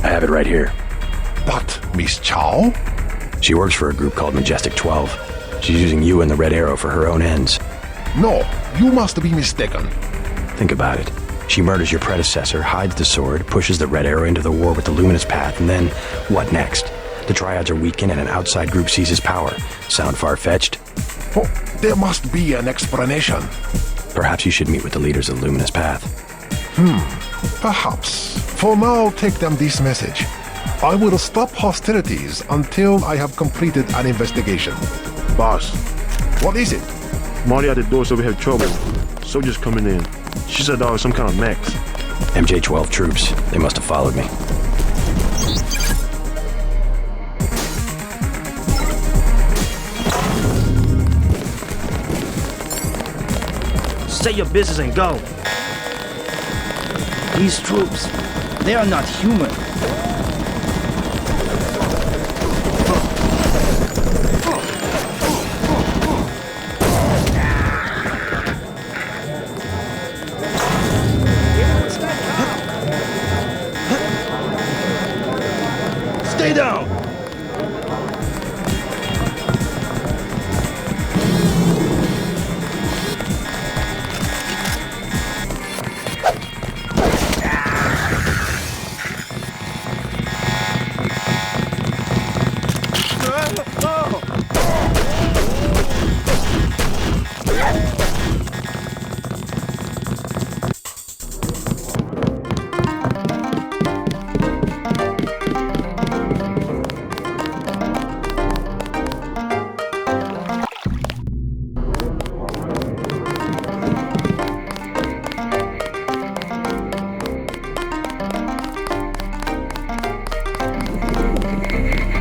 S5: I have it right here.
S12: But Miss Chow?
S5: She works for a group called Majestic 12. She's using you and the Red Arrow for her own ends.
S12: No, you must be mistaken.
S5: Think about it. She murders your predecessor, hides the sword, pushes the Red Arrow into the war with the Luminous Path, and then, what next? The Triads are weakened and an outside group seizes power. Sound far-fetched?
S12: Oh, there must be an explanation.
S5: Perhaps you should meet with the leaders of the Luminous Path.
S12: Perhaps. For now, take them this message. I will stop hostilities until I have completed an investigation.
S13: Boss.
S12: What is it?
S13: Marty at the door said we have trouble. Soldiers coming in. She said that was some kind of mech.
S5: MJ-12 troops. They must have followed me.
S9: Say your business and go. These troops, they are not human.
S17: Stay down!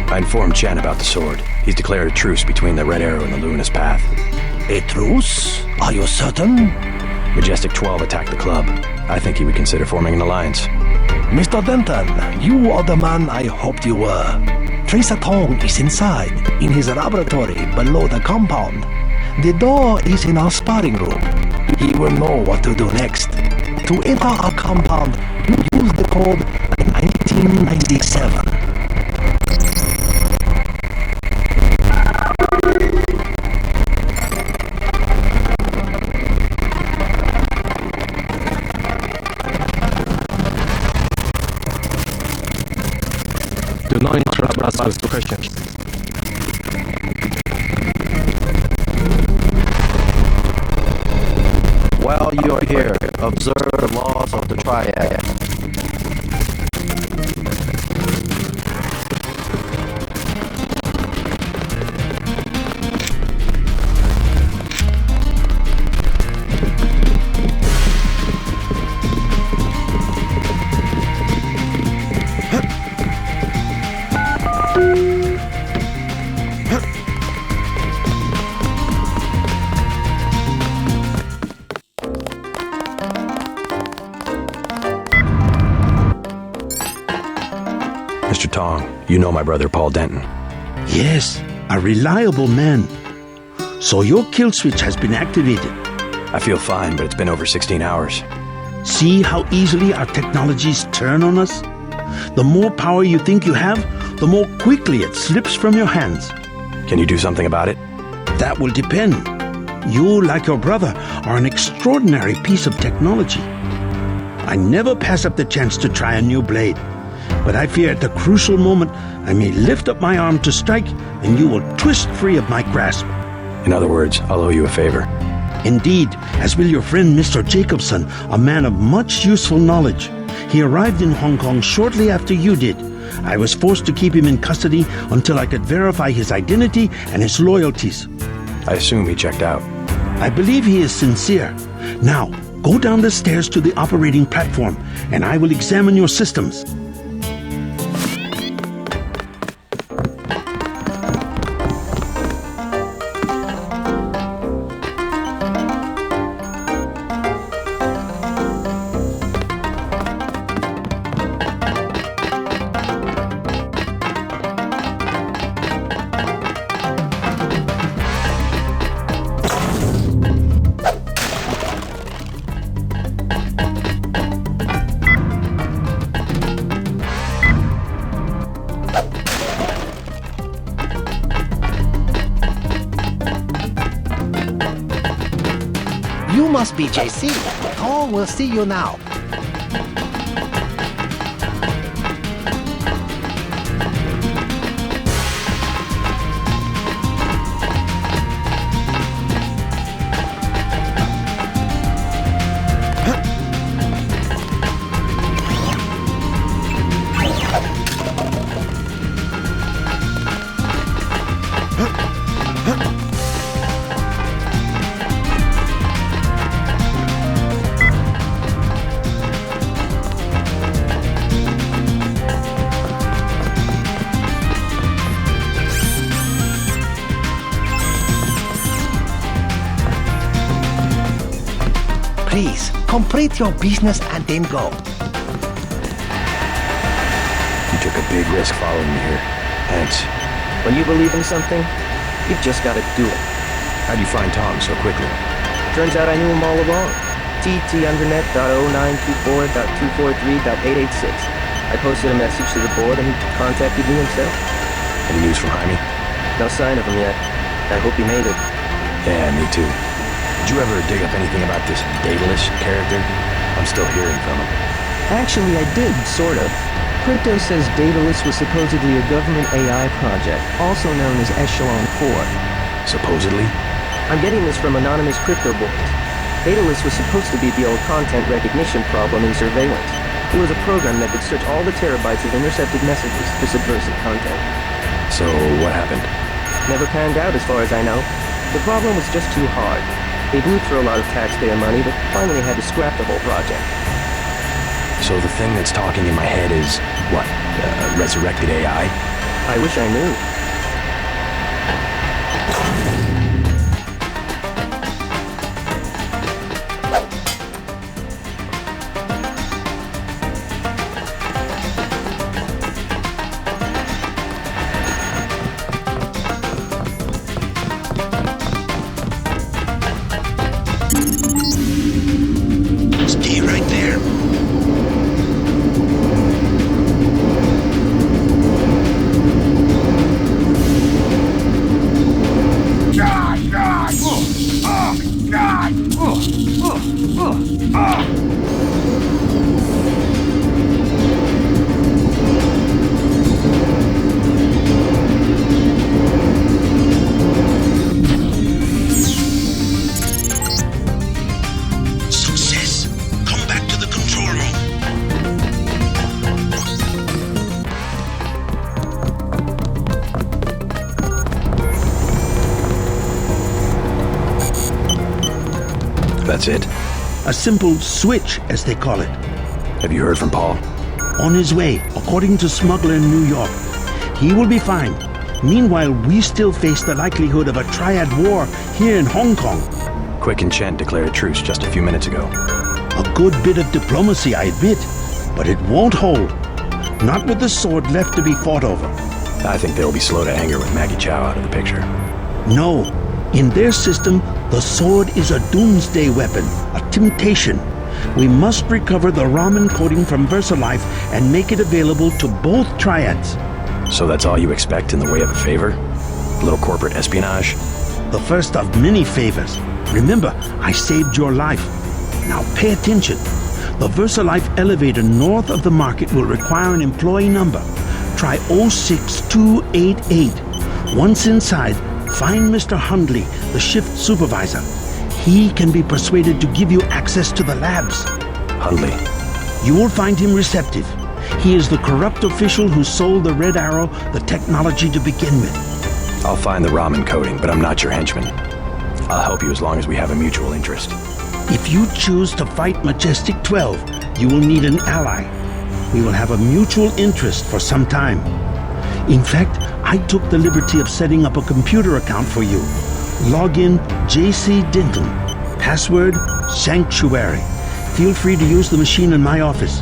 S5: I informed Chen about the sword. He's declared a truce between the Red Arrow and the Luminous Path.
S22: A truce? Are you certain?
S5: Majestic 12 attacked the club. I think he would consider forming an alliance.
S22: Mr. Denton, you are the man I hoped you were. Tracer Tong is inside, in his laboratory below the compound. The door is in our sparring room. He will know what to do next. To enter our compound, use the code 1997.
S18: Do not interrupt us with questions.
S4: While you are here, observe the laws of the triad.
S5: Mr. Tong, you know my brother Paul Denton.
S3: Yes, a reliable man. So your kill switch has been activated.
S5: I feel fine, but it's been over 16 hours.
S3: See how easily our technologies turn on us? The more power you think you have, the more quickly it slips from your hands.
S5: Can you do something about it?
S3: That will depend. You, like your brother, are an extraordinary piece of technology. I never pass up the chance to try a new blade. But I fear at the crucial moment I may lift up my arm to strike and you will twist free of my grasp.
S5: In other words, I'll owe you a favor.
S3: Indeed, as will your friend Mr. Jacobson, a man of much useful knowledge. He arrived in Hong Kong shortly after you did. I was forced to keep him in custody until I could verify his identity and his loyalties.
S5: I assume he checked out.
S3: I believe he is sincere. Now, go down the stairs to the operating platform, and I will examine your systems.
S22: You must be JC. Tom will see you now. Please, complete your business and then go.
S5: You took a big risk following me here. Thanks.
S11: When you believe in something, you've just got to do it.
S5: How'd you find Tom so quickly?
S11: Turns out I knew him all along. tt_undernet.0924.243.886. I posted a message to the board and he contacted me himself.
S5: Any news from Jaime?
S11: No sign of him yet. I hope he made it.
S5: Yeah, me too. Did you ever dig up anything about this Daedalus character? I'm still hearing from him.
S11: Actually, I did, sort of. Crypto says Daedalus was supposedly a government AI project, also known as Echelon 4.
S5: Supposedly?
S11: I'm getting this from anonymous crypto boys. Daedalus was supposed to be the old content recognition problem in surveillance. It was a program that could search all the terabytes of intercepted messages for subversive content.
S5: So, what happened?
S11: Never panned out as far as I know. The problem was just too hard. They blew through a lot of taxpayer money, but finally had to scrap the whole project.
S5: So the thing that's talking in my head is, what, resurrected AI?
S11: I wish I knew.
S3: Stay right there.
S5: That's it?
S3: A simple switch, as they call it.
S5: Have you heard from Paul?
S3: On his way, according to smuggler in New York. He will be fine. Meanwhile, we still face the likelihood of a triad war here in Hong Kong.
S5: Quick and Chen declared a truce just a few minutes ago.
S3: A good bit of diplomacy, I admit, but it won't hold. Not with the sword left to be fought over.
S5: I think they'll be slow to anger with Maggie Chow out of the picture.
S3: No. In their system, the sword is a doomsday weapon, a temptation. We must recover the Raman coding from VersaLife and make it available to both triads.
S5: So that's all you expect in the way of a favor? A little corporate espionage?
S3: The first of many favors. Remember, I saved your life. Now pay attention. The VersaLife elevator north of the market will require an employee number. Try 06288. Once inside, find Mr. Hundley, the shift supervisor. He can be persuaded to give you access to the labs.
S5: Hundley.
S3: You will find him receptive. He is the corrupt official who sold the Red Arrow the technology to begin with.
S5: I'll find the Raman coding, but I'm not your henchman. I'll help you as long as we have a mutual interest.
S3: If you choose to fight Majestic 12, you will need an ally. We will have a mutual interest for some time. In fact, I took the liberty of setting up a computer account for you. Login JC Denton. Password Sanctuary. Feel free to use the machine in my office.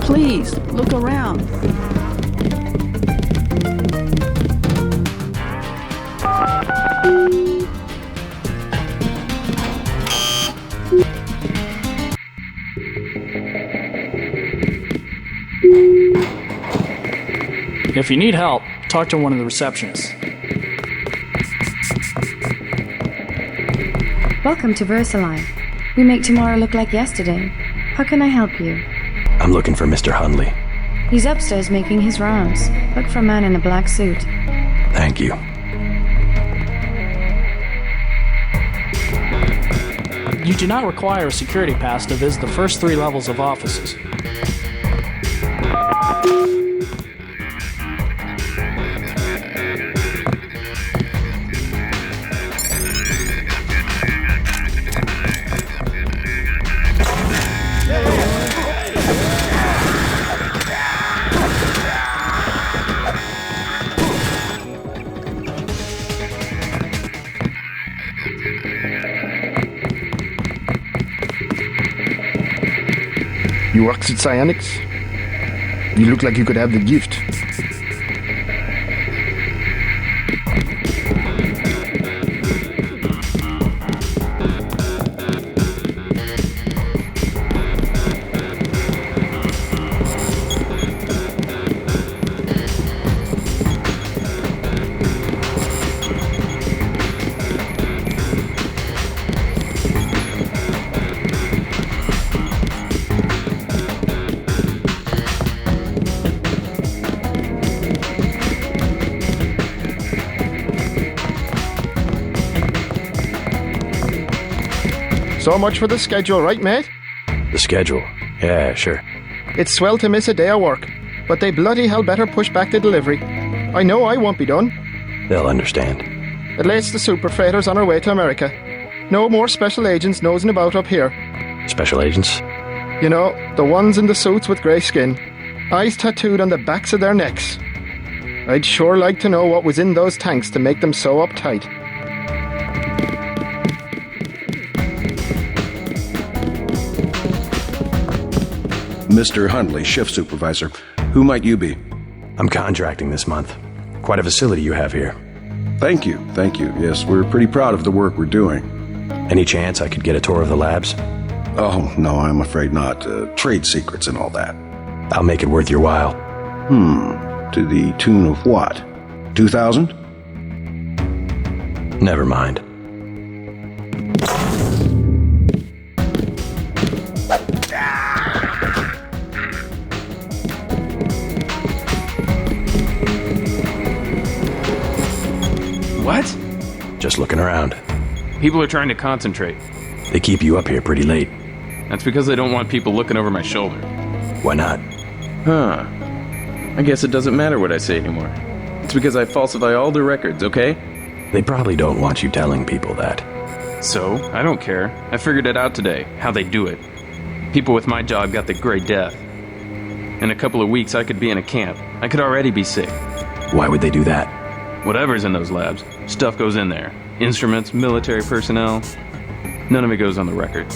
S8: Please, look around.
S1: If you need help, talk to one of the receptionists.
S14: Welcome to VersaLife. We make tomorrow look like yesterday. How can I help you?
S5: I'm looking for Mr. Hundley.
S14: He's upstairs making his rounds. Look for a man in a black suit.
S5: Thank you.
S1: You do not require a security pass to visit the first 3 levels of offices.
S15: You work at Psionics? You look like you could have the gift. So much for the schedule, right, mate?
S5: The schedule? Yeah, sure.
S15: It's swell to miss a day of work, but they bloody hell better push back the delivery. I know I won't be done.
S5: They'll understand.
S15: At least the super freighters on our way to America. No more special agents nosing about up here.
S5: Special agents?
S15: You know, the ones in the suits with grey skin. Eyes tattooed on the backs of their necks. I'd sure like to know what was in those tanks to make them so uptight.
S16: Mr. Hundley, shift supervisor. Who might you be?
S5: I'm contracting this month. Quite a facility you have here.
S16: Thank you. Yes, we're pretty proud of the work we're doing.
S5: Any chance I could get a tour of the labs?
S16: Oh, no, I'm afraid not. Trade secrets and all that.
S5: I'll make it worth your while.
S16: To the tune of what? 2,000?
S5: Never mind.
S20: What?
S5: Just looking around.
S20: People are trying to concentrate.
S5: They keep you up here pretty late.
S20: That's because they don't want people looking over my shoulder.
S5: Why not?
S20: Huh. I guess it doesn't matter what I say anymore. It's because I falsify all their records, okay?
S5: They probably don't want you telling people that.
S20: So, I don't care. I figured it out today, how they do it. People with my job got the Great Death. In a couple of weeks, I could be in a camp. I could already be sick.
S5: Why would they do that?
S20: Whatever's in those labs, stuff goes in there. Instruments, military personnel. None of it goes on the record.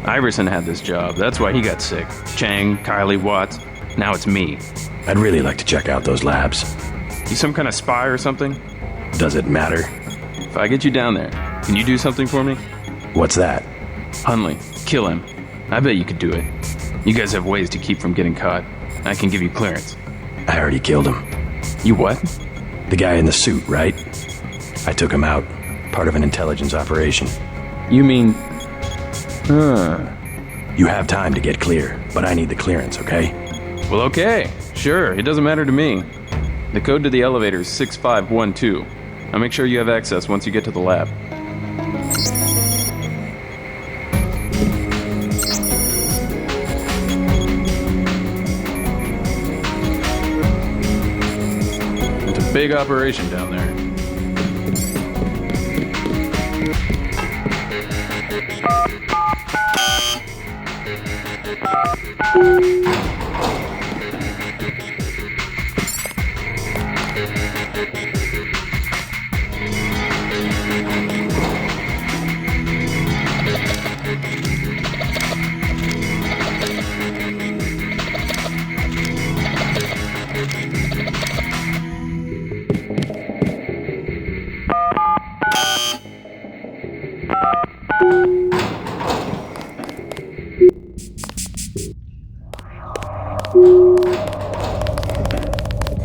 S20: Iverson had this job, that's why he got sick. Chang, Kylie, Watts. Now it's me.
S5: I'd really like to check out those labs.
S20: You some kind of spy or something?
S5: Does it matter?
S20: If I get you down there, can you do something for me?
S5: What's that?
S20: Hundley, kill him. I bet you could do it. You guys have ways to keep from getting caught. I can give you clearance.
S5: I already killed him.
S20: You what?
S5: The guy in the suit, right? I took him out. Part of an intelligence operation.
S20: You mean...
S5: You have time to get clear, but I need the clearance, okay?
S20: Well, okay. Sure, it doesn't matter to me. The code to the elevator is 6512. I'll make sure you have access once you get to the lab. It's a big operation down there.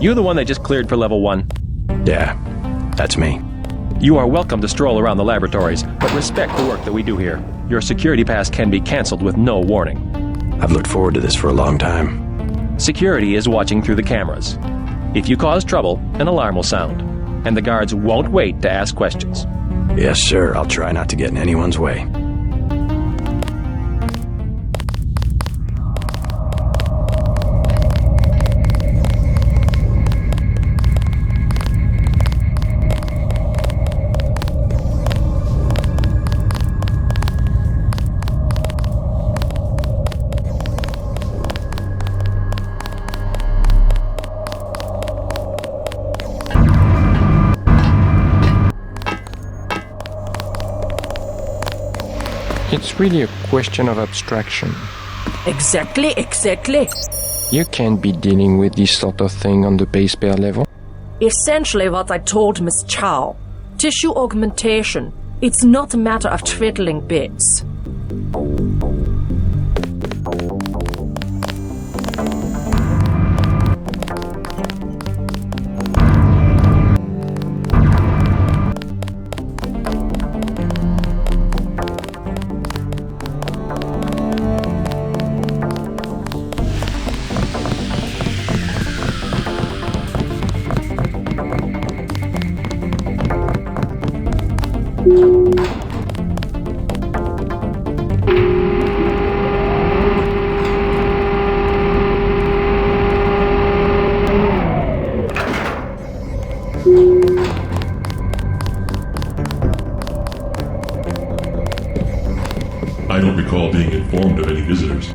S19: You're the one they just cleared for level 1?
S5: Yeah, that's me.
S19: You are welcome to stroll around the laboratories, but respect the work that we do here. Your security pass can be canceled with no warning.
S5: I've looked forward to this for a long time.
S19: Security is watching through the cameras. If you cause trouble, an alarm will sound, and the guards won't wait to ask questions.
S5: Yes, sir. I'll try not to get in anyone's way.
S21: It's really a question of abstraction.
S24: Exactly.
S21: You can't be dealing with this sort of thing on the base pair level.
S24: Essentially what I told Miss Chow. Tissue augmentation. It's not a matter of twiddling bits.
S2: I don't recall being informed of any visitors.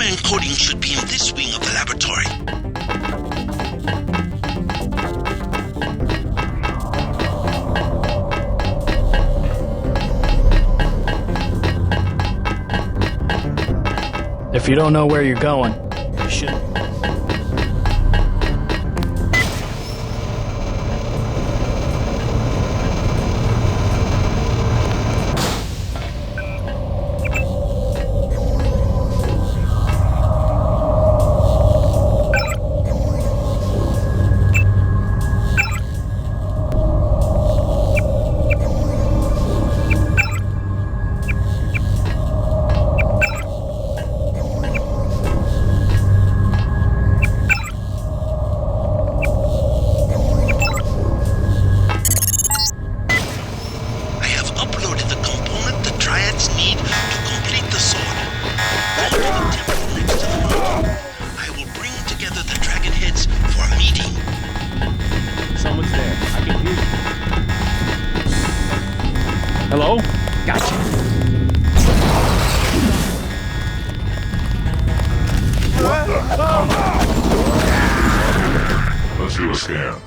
S3: Encoding should be in this wing of the laboratory.
S1: If you don't know where you're going, you should.
S19: Hello? Gotcha.
S2: Let's do a scan.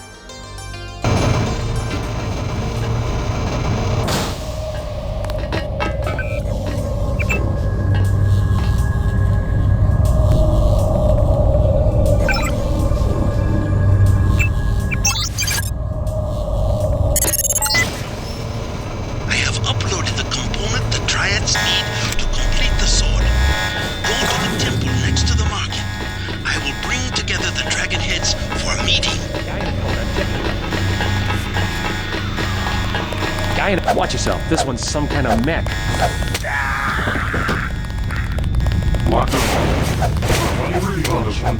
S19: Watch yourself. This one's some kind of mech.
S2: Watch it. What are you reading on this one?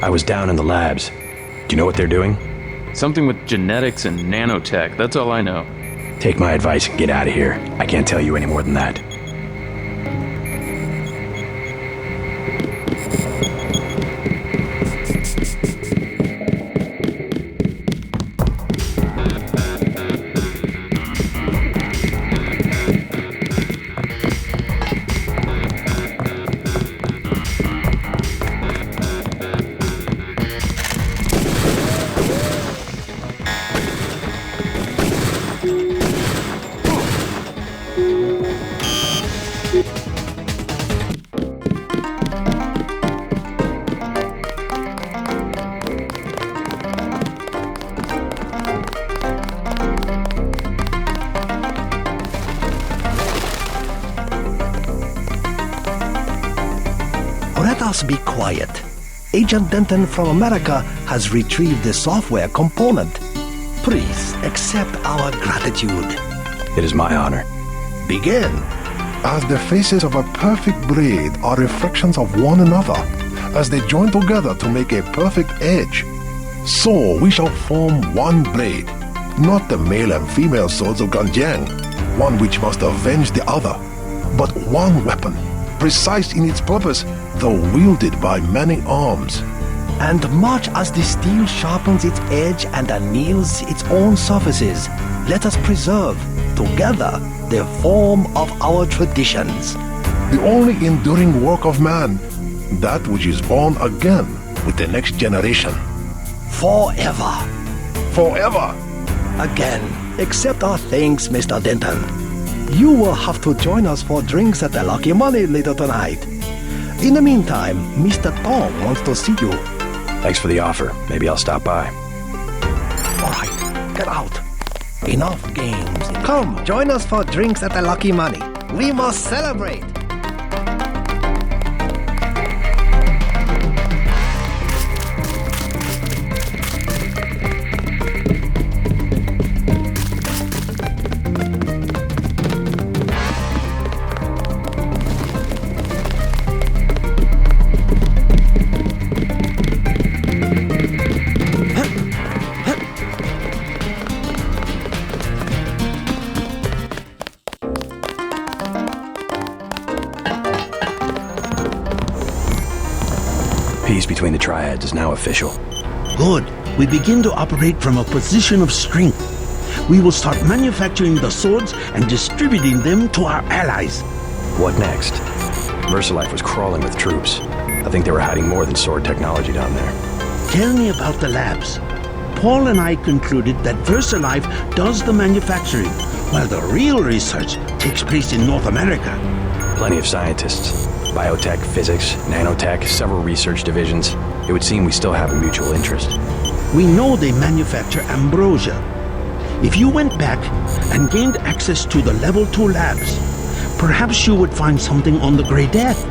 S5: I was down in the labs. Do you know what they're doing?
S20: Something with genetics and nanotech. That's all I know.
S5: Take my advice and get out of here. I can't tell you any more than that.
S22: Let us be quiet. Agent Denton from America has retrieved the software component. Please accept our gratitude.
S5: It is my honor.
S22: Begin.
S12: As the faces of a perfect blade are reflections of one another, as they join together to make a perfect edge, so we shall form one blade. Not the male and female swords of Ganjiang, one which must avenge the other, but one weapon, precise in its purpose, though wielded by many arms.
S22: And much as the steel sharpens its edge and anneals its own surfaces, let us preserve, together, the form of our traditions.
S12: The only enduring work of man, that which is born again with the next generation.
S22: Forever.
S12: Forever.
S22: Again, accept our thanks, Mr. Denton. You will have to join us for drinks at the Lucky Money later tonight. In the meantime, Mr. Tong wants to see you.
S5: Thanks for the offer. Maybe I'll stop by.
S22: All right, get out. Enough games. Come, join us for drinks at the Lucky Money. We must celebrate.
S5: Peace between the triads is now official.
S6: Good. We begin to operate from a position of strength. We will start manufacturing the swords and distributing them to our allies.
S5: What next? VersaLife was crawling with troops. I think they were hiding more than sword technology down there.
S6: Tell me about the labs. Paul and I concluded that VersaLife does the manufacturing, while the real research takes place in North America.
S5: Plenty of scientists. Biotech, physics, nanotech, several research divisions. It would seem we still have a mutual interest.
S6: We know they manufacture Ambrosia. If you went back and gained access to the Level 2 labs, perhaps you would find something on the Grey Death.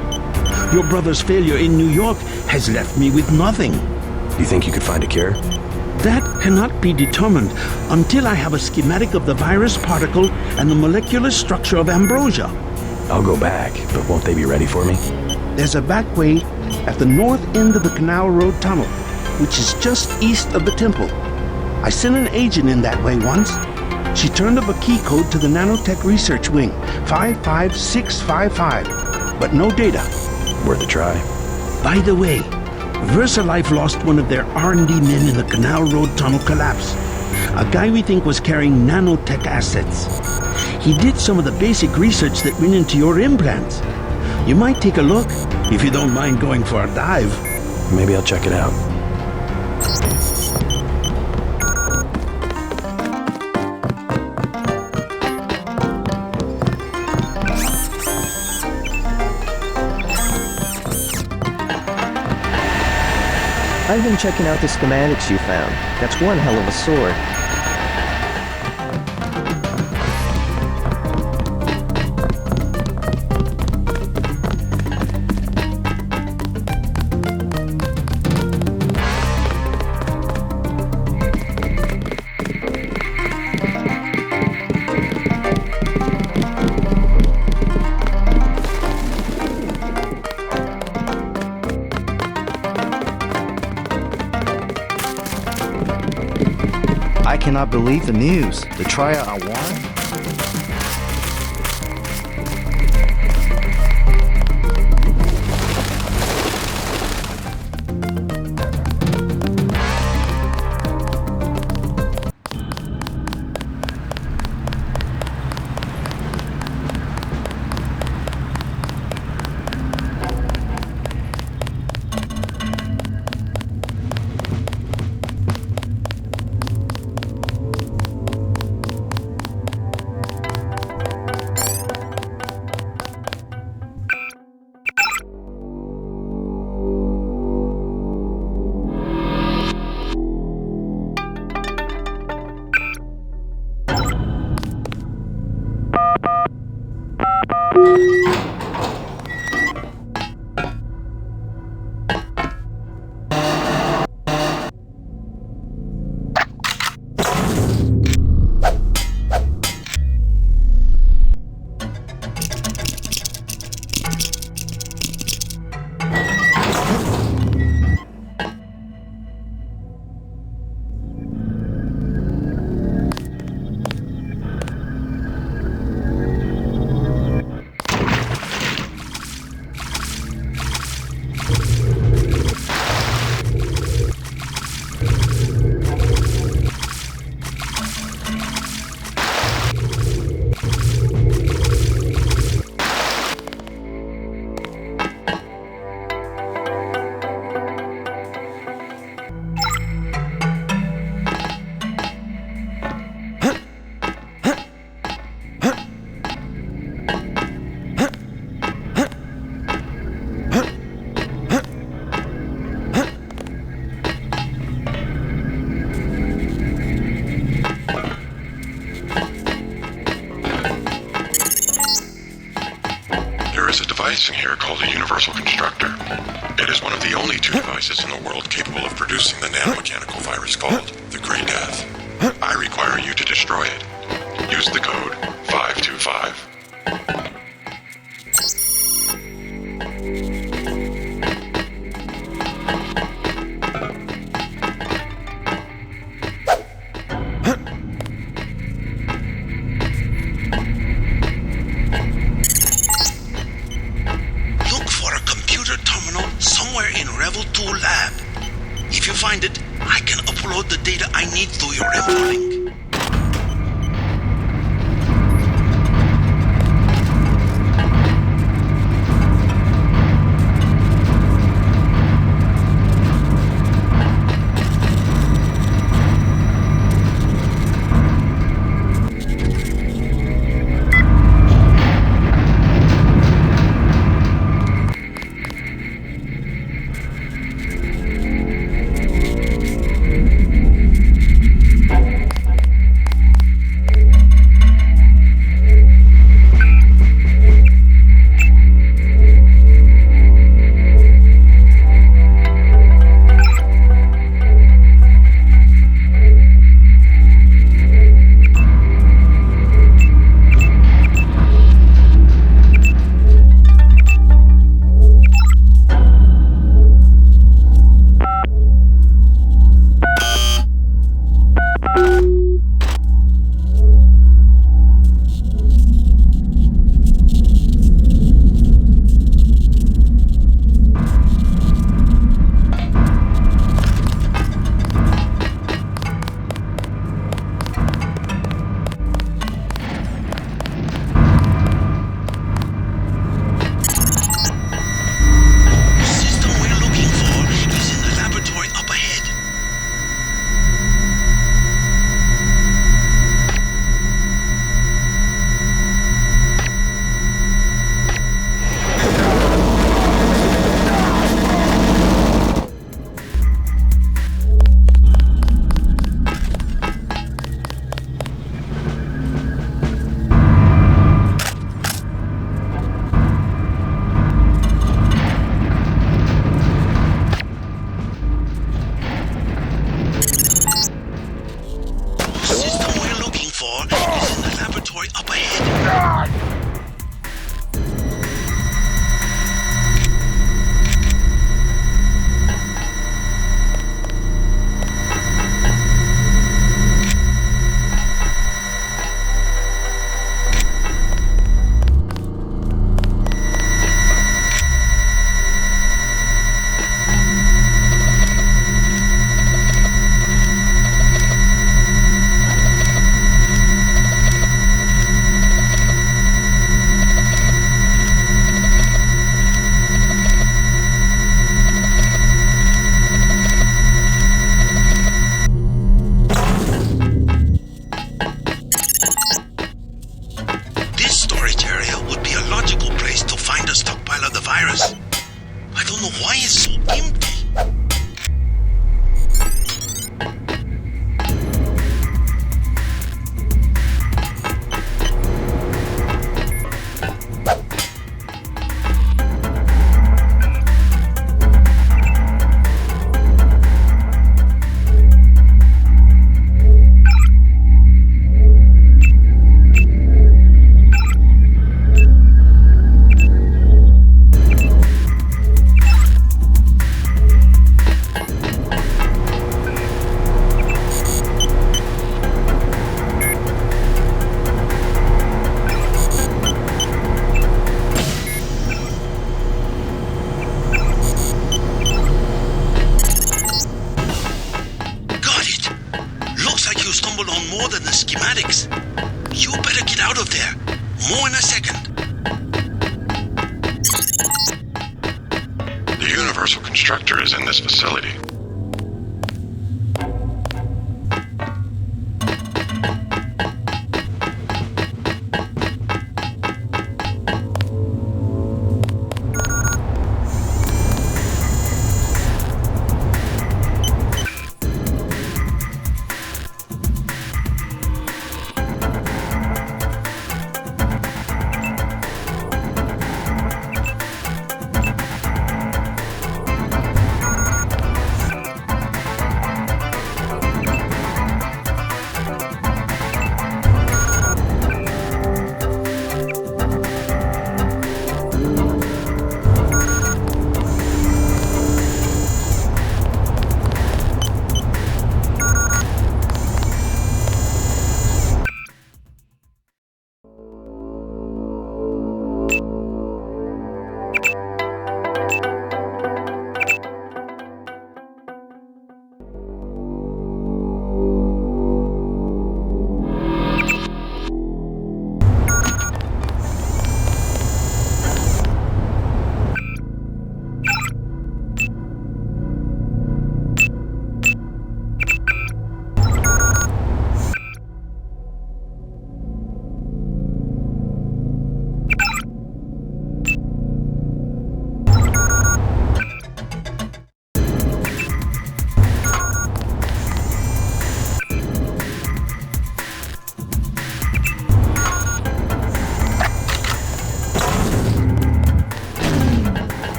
S6: Your brother's failure in New York has left me with nothing.
S5: You think you could find a cure?
S6: That cannot be determined until I have a schematic of the virus particle and the molecular structure of Ambrosia.
S5: I'll go back, but won't they be ready for me?
S6: There's a back way at the north end of the Canal Road Tunnel, which is just east of the temple. I sent an agent in that way once. She turned up a key code to the nanotech research wing, 55655, but no data.
S5: Worth a try.
S6: By the way, VersaLife lost one of their R&D men in the Canal Road Tunnel collapse. A guy we think was carrying nanotech assets. He did some of the basic research that went into your implants. You might take a look, if you don't mind going for a dive.
S5: Maybe I'll check it out.
S11: I've been checking out the schematics you found. That's one hell of a sword.
S4: I cannot believe the news. The triad are won?
S2: device in here called a universal constructor. It is one of the only two devices in the world capable of producing the nanomechanical virus called the Grey Death. I require you to destroy it. Use the code 525.
S3: Look for a computer terminal somewhere in Revel 2 lab. If you find it, I can upload the data I need through your info link.
S2: universal constructor is in this facility.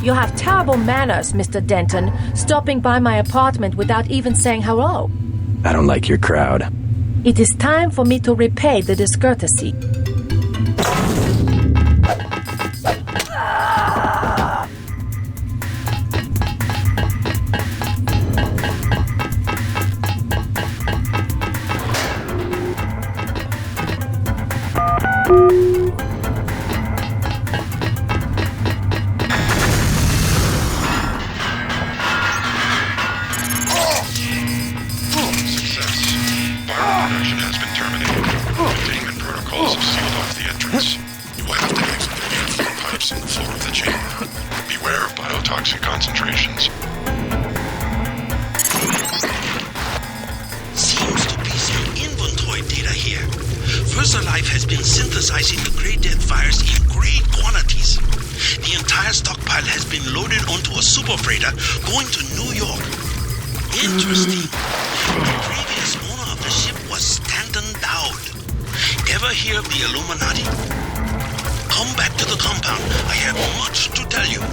S24: You have terrible manners, Mr. Denton, stopping by my apartment without even saying hello.
S5: I don't like your crowd.
S24: It is time for me to repay the discourtesy.
S2: Concentrations.
S3: Seems to be some inventory data here. VersaLife has been synthesizing the Grey Death virus in great quantities. The entire stockpile has been loaded onto a super freighter going to New York. Interesting. The previous owner of the ship was Stanton Dowd. Ever hear of the Illuminati? Come back to the compound. I have much to tell you.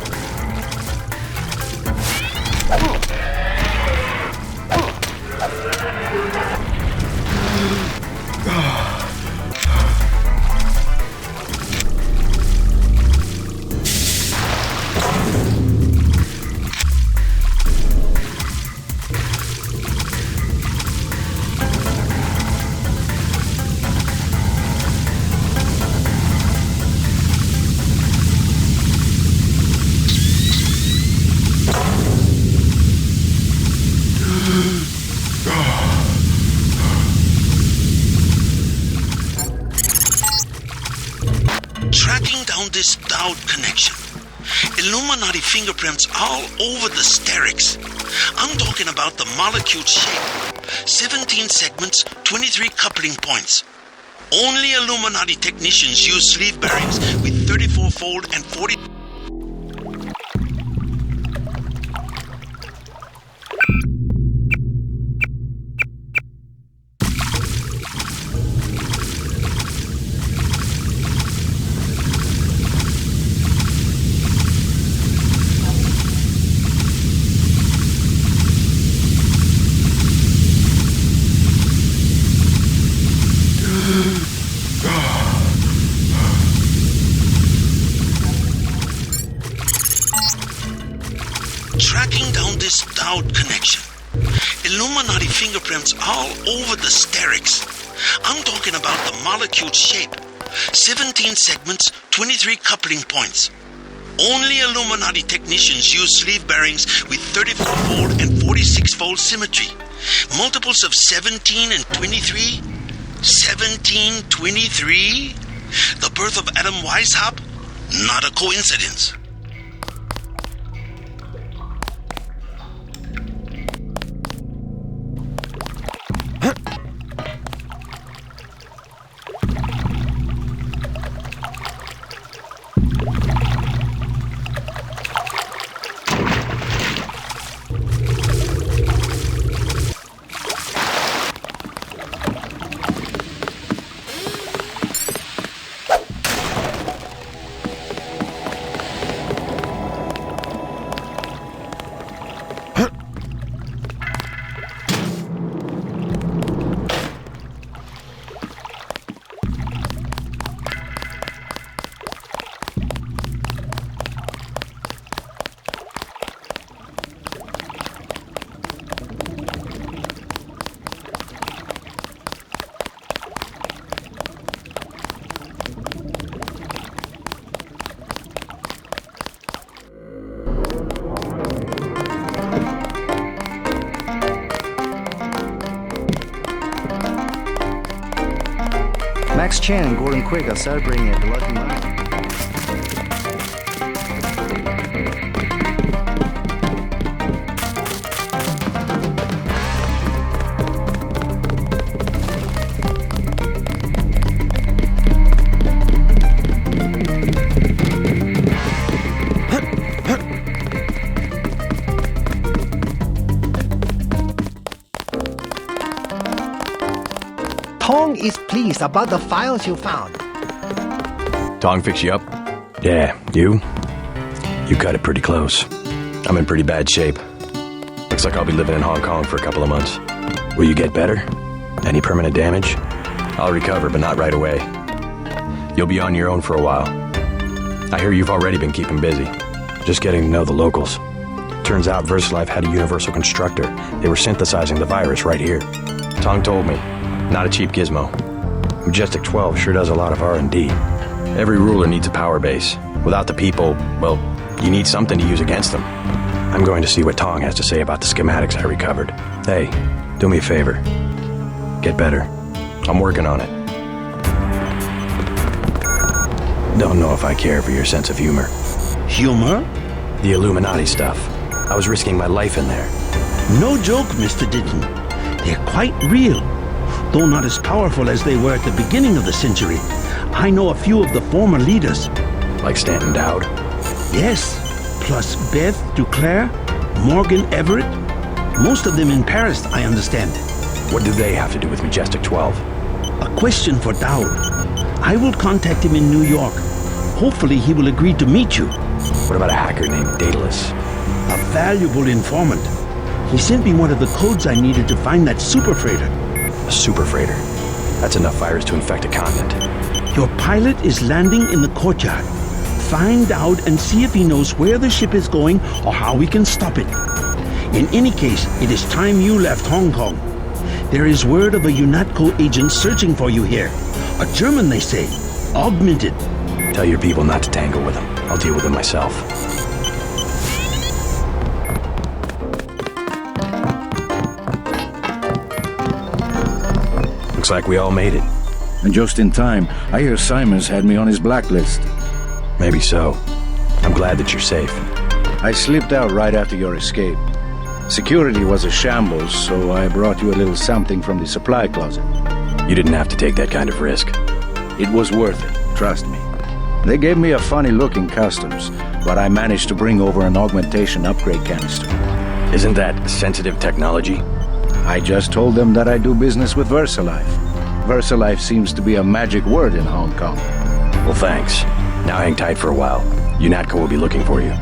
S3: This Dowd connection. Illuminati fingerprints all over the Sterix. I'm talking about the molecule shape. 17 segments, 23 coupling points. Only Illuminati technicians use sleeve bearings with 34-fold and 40... Tracking down this Dowd connection. Illuminati fingerprints all over the Sterix. I'm talking about the molecule shape. 17 segments, 23 coupling points. Only Illuminati technicians use sleeve bearings with 34-fold and 46-fold symmetry. Multiples of 17 and 23? 17, 23? The birth of Adam Weishaupt? Not a coincidence.
S9: Max Chan and Gordon Quigg are celebrating at the Lucky Money.
S22: Tong is pleased about the files you found.
S5: Tong fix you up? Yeah, you? You cut it pretty close. I'm in pretty bad shape. Looks like I'll be living in Hong Kong for a couple of months. Will you get better? Any permanent damage? I'll recover, but not right away. You'll be on your own for a while. I hear you've already been keeping busy. Just getting to know the locals. Turns out VersaLife had a universal constructor. They were synthesizing the virus right here. Tong told me. Not a cheap gizmo. Majestic 12 sure does a lot of R&D. Every ruler needs a power base. Without the people, well, you need something to use against them. I'm going to see what Tong has to say about the schematics I recovered. Hey, do me a favor. Get better. I'm working on it. Don't know if I care for your sense of humor.
S6: Humor?
S5: The Illuminati stuff. I was risking my life in there.
S6: No joke, Mr. Ditton. They're quite real. Though not as powerful as they were at the beginning of the century. I know a few of the former leaders.
S5: Like Stanton Dowd?
S6: Yes. Plus Beth, DuClare, Morgan Everett. Most of them in Paris, I understand.
S5: What do they have to do with Majestic 12?
S6: A question for Dowd. I will contact him in New York. Hopefully he will agree to meet you.
S5: What about a hacker named Daedalus?
S6: A valuable informant. He sent me one of the codes I needed to find that super freighter.
S5: A super freighter? That's enough virus to infect a continent.
S6: Your pilot is landing in the courtyard. Find out and see if he knows where the ship is going or how we can stop it. In any case, it is time you left Hong Kong. There is word of a UNATCO agent searching for you here. A German, they say. Augmented.
S5: Tell your people not to tangle with him. I'll deal with him myself. Looks like we all made it.
S7: And just in time. I hear Simon's had me on his blacklist.
S5: Maybe so. I'm glad that you're safe.
S7: I slipped out right after your escape. Security was a shambles, so I brought you a little something from the supply closet.
S5: You didn't have to take that kind of risk.
S7: It was worth it, trust me. They gave me a funny-looking customs, but I managed to bring over an augmentation upgrade canister.
S5: Isn't that sensitive technology?
S7: I just told them that I do business with VersaLife. VersaLife seems to be a magic word in Hong Kong.
S5: Well, thanks. Now hang tight for a while. UNATCO will be looking for you.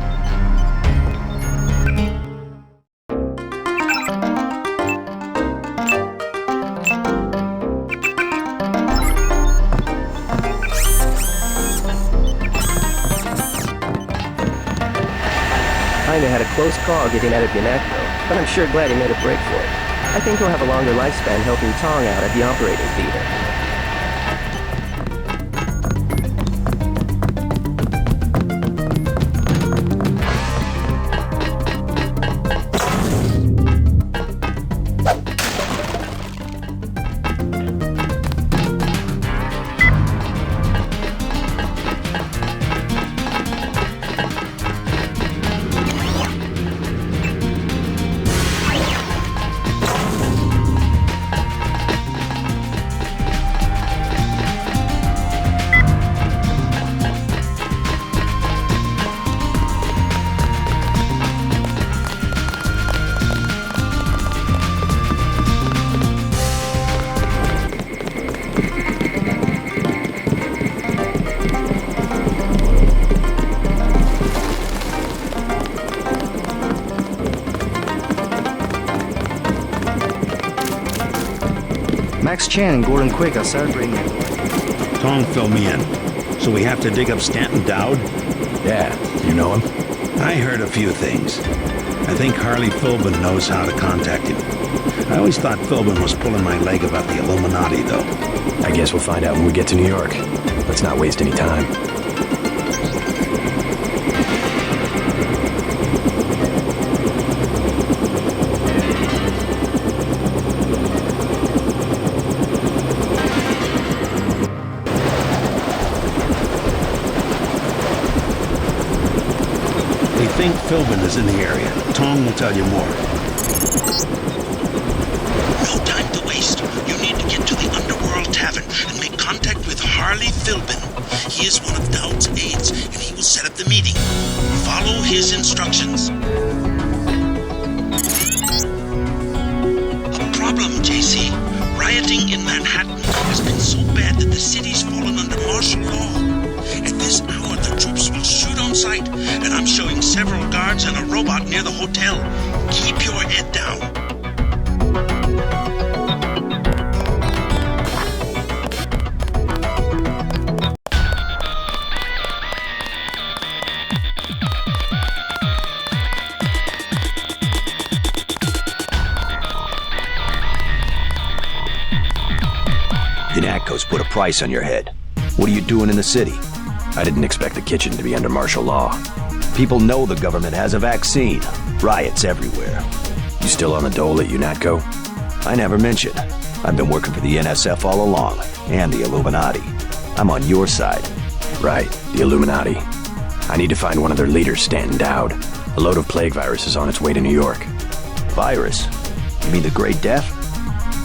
S11: Kinda had a close call getting out of UNATCO, but I'm sure glad he made a break for it. I think he'll have a longer lifespan helping Tong out at the operating theater.
S9: Max Chan and Gordon Quigg are celebrating it.
S6: Tong filled me in. So we have to dig up Stanton Dowd?
S5: Yeah, you know him?
S6: I heard a few things. I think Harley Philbin knows how to contact him. I always thought Philbin was pulling my leg about the Illuminati, though.
S5: I guess we'll find out when we get to New York. Let's not waste any time.
S6: I think Philbin is in the area. Tong will tell you more. No time to waste. You need to get to the Underworld Tavern and make contact with Harley Philbin. He is one of Dowd's aides, and he will set up the meeting. Follow his instructions. A problem, JC. Rioting in Manhattan has been so bad that the city's fallen under martial law. At this hour, the troops will shoot on sight, and I'm showing
S3: several guards and a robot near the hotel. Keep your head down.
S10: UNATCO's put a price on your head. What are you doing in the city?
S5: I didn't expect the kitchen to be under martial law.
S10: People know the government has a vaccine. Riots everywhere.
S5: You still on the dole at UNATCO?
S10: I never mentioned. I've been working for the NSF all along, and the Illuminati. I'm on your side.
S5: Right, the Illuminati. I need to find one of their leaders, Stanton Dowd. A load of plague virus is on its way to New York.
S10: Virus? You mean the Great Death?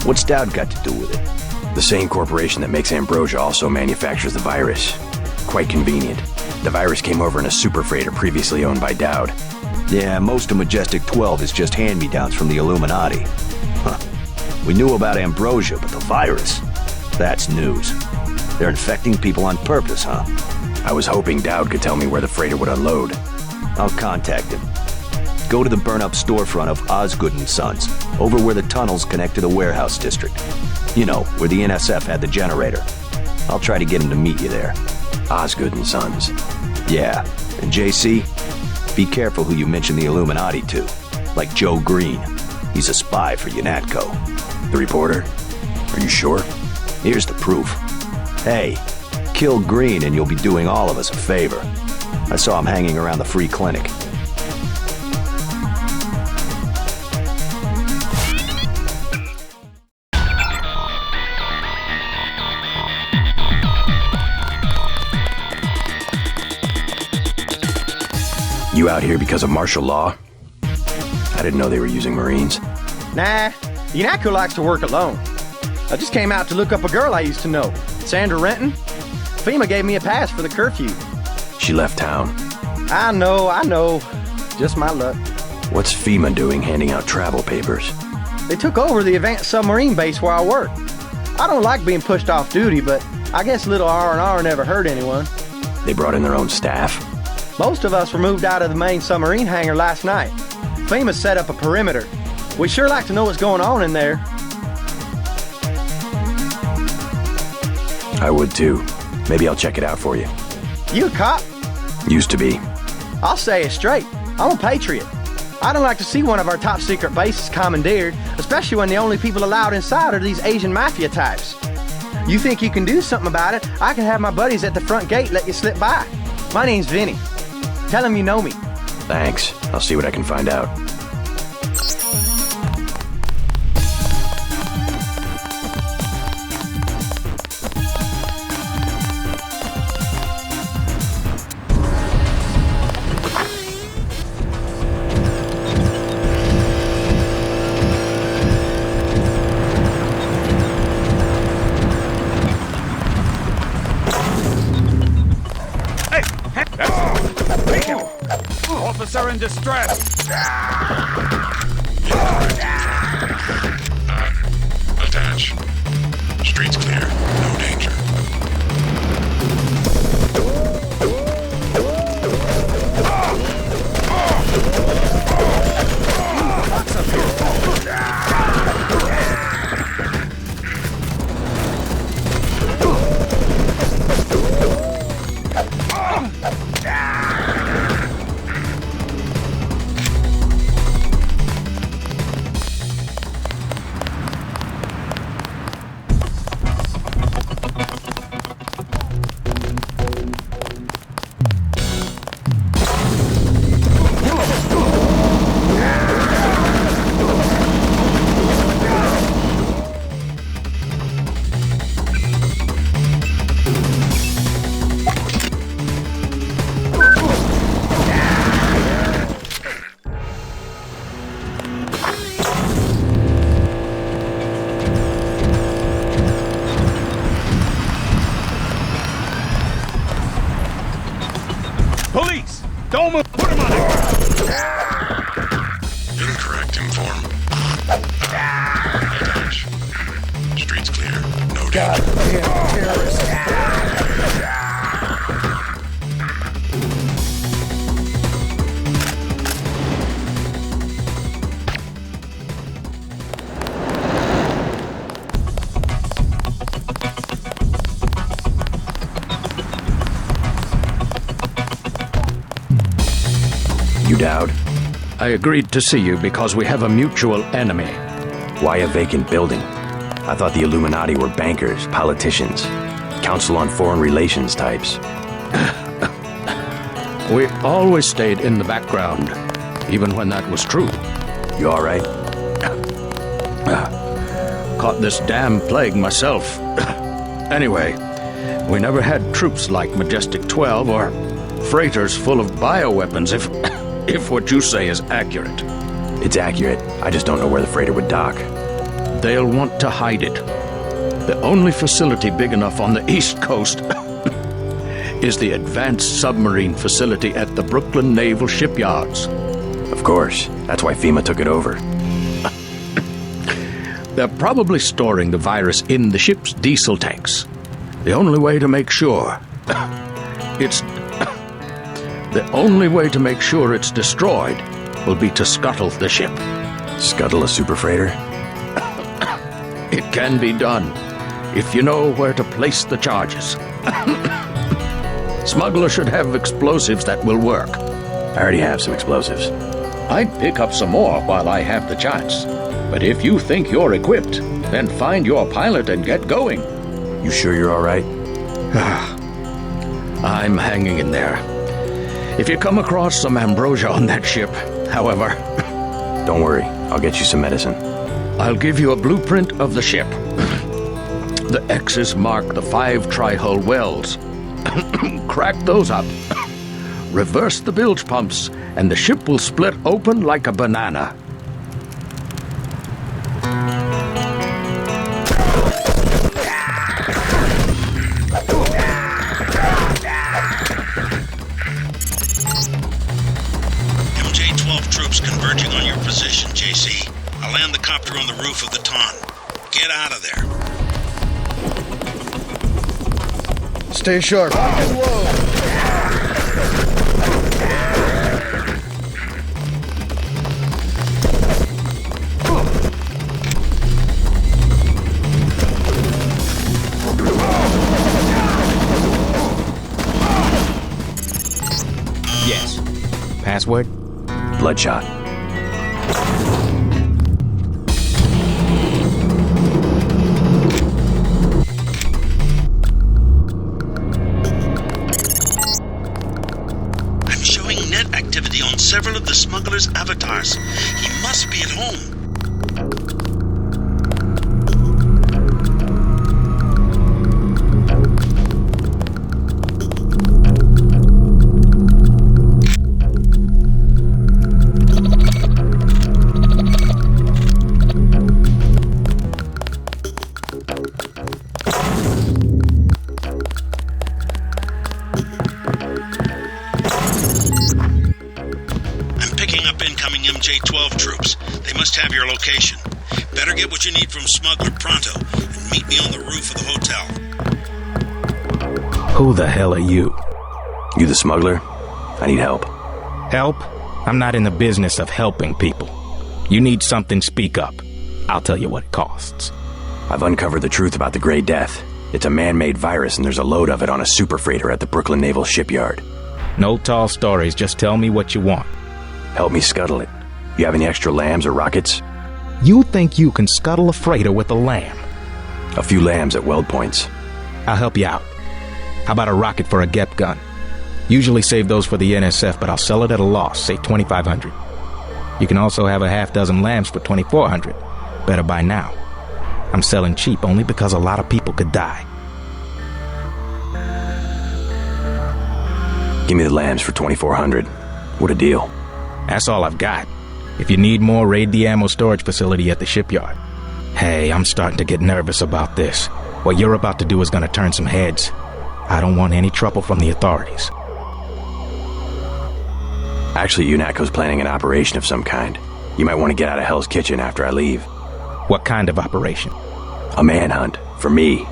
S10: What's Dowd got to do with it?
S5: The same corporation that makes Ambrosia also manufactures the virus. Quite convenient. The virus came over in a super freighter previously owned by Dowd.
S10: Yeah, most of Majestic 12 is just hand-me-downs from the Illuminati. Huh. We knew about Ambrosia, but the virus? That's news. They're infecting people on purpose, huh?
S5: I was hoping Dowd could tell me where the freighter would unload.
S10: I'll contact him. Go to the burn-up storefront of Osgood & Sons, over where the tunnels connect to the warehouse district. You know, where the NSF had the generator. I'll try to get him to meet you there.
S5: Osgood & Sons.
S10: Yeah, and JC, be careful who you mention the Illuminati to. Like Joe Green. He's a spy for UNATCO.
S5: The reporter? Are you sure?
S10: Here's the proof. Hey, kill Green and you'll be doing all of us a favor. I saw him hanging around the free clinic.
S5: You out here because of martial law? I didn't know they were using Marines.
S13: Nah, UNATCO likes to work alone. I just came out to look up a girl I used to know, Sandra Renton. FEMA gave me a pass for the curfew.
S5: She left town.
S13: I know. Just my luck.
S5: What's FEMA doing handing out travel papers?
S13: They took over the advanced submarine base where I work. I don't like being pushed off duty, but I guess little R&R never hurt anyone.
S5: They brought in their own staff?
S13: Most of us were moved out of the main submarine hangar last night. FEMA set up a perimeter. We'd sure like to know what's going on in there.
S5: I would too. Maybe I'll check it out for you.
S13: You a cop?
S5: Used to be.
S13: I'll say it straight. I'm a patriot. I don't like to see one of our top secret bases commandeered, especially when the only people allowed inside are these Asian mafia types. You think you can do something about it? I can have my buddies at the front gate let you slip by. My name's Vinny. Tell him you know me.
S5: Thanks. I'll see what I can find out.
S17: Officer in distress!
S2: Attach. Streets clear. No danger.
S17: Police! Don't move! Put him on it!
S2: Incorrect inform. Attach. Streets clear. No danger.
S5: Dowd.
S7: I agreed to see you because we have a mutual enemy.
S5: Why a vacant building? I thought the Illuminati were bankers, politicians, Council on Foreign Relations types.
S7: We always stayed in the background, even when that was true.
S5: You all right?
S7: Caught this damn plague myself. Anyway, we never had troops like Majestic 12 or freighters full of bioweapons, if what you say is accurate.
S5: It's accurate. I just don't know where the freighter would dock.
S7: They'll want to hide it. The only facility big enough on the East Coast is the Advanced Submarine Facility at the Brooklyn Naval Shipyards.
S5: Of course. That's why FEMA took it over.
S7: They're probably storing the virus in the ship's diesel tanks. The only way to make sure it's destroyed will be to scuttle the ship.
S5: Scuttle a super freighter?
S7: It can be done if you know where to place the charges. Smuggler should have explosives that will work.
S5: I already have some explosives.
S7: I'd pick up some more while I have the chance. But if you think you're equipped, then find your pilot and get going.
S5: You sure you're all right?
S7: I'm hanging in there. If you come across some Ambrosia on that ship, however...
S5: Don't worry, I'll get you some medicine.
S7: I'll give you a blueprint of the ship. The X's mark the 5 tri-hull wells. Crack those up. Reverse the bilge pumps, and the ship will split open like a banana.
S3: MJ-12 troops converging on your position, JC. I'll land the copter on the roof of the Ton. Get out of there.
S4: Stay sharp.
S8: Yes. Password?
S5: Bloodshot.
S3: I'm showing net activity on several of the smuggler's avatars. He must be at home. MJ-12 troops. They must have your location. Better get what you need from Smuggler pronto and meet me on the roof of the hotel.
S8: Who the hell are you?
S5: You the smuggler? I need help.
S8: Help? I'm not in the business of helping people. You need something, speak up. I'll tell you what it costs.
S5: I've uncovered the truth about the Grey Death. It's a man-made virus and there's a load of it on a super freighter at the Brooklyn Naval Shipyard.
S8: No tall stories, just tell me what you want.
S5: Help me scuttle it. You have any extra lambs or rockets?
S8: You think you can scuttle a freighter with a lamb?
S5: A few lambs at weld points.
S8: I'll help you out. How about a rocket for a GEP gun? Usually save those for the NSF, but I'll sell it at a loss, say $2,500. You can also have a half dozen lambs for $2,400. Better buy now. I'm selling cheap only because a lot of people could die.
S5: Give me the lambs for $2,400. What a deal.
S8: That's all I've got. If you need more, raid the ammo storage facility at the shipyard. Hey, I'm starting to get nervous about this. What you're about to do is going to turn some heads. I don't want any trouble from the authorities.
S5: Actually, UNATCO's planning an operation of some kind. You might want to get out of Hell's Kitchen after I leave.
S8: What kind of operation?
S5: A manhunt. For me.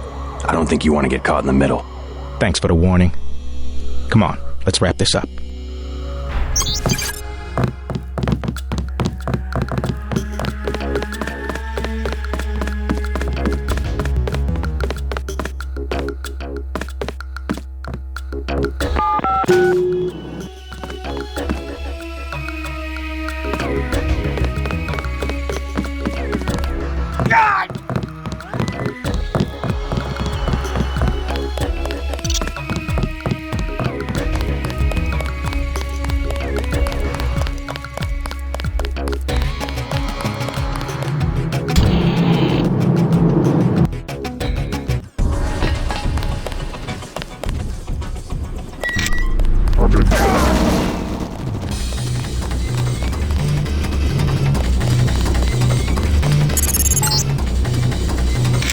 S5: I don't think you want to get caught in the middle.
S8: Thanks for the warning. Come on, let's wrap this up.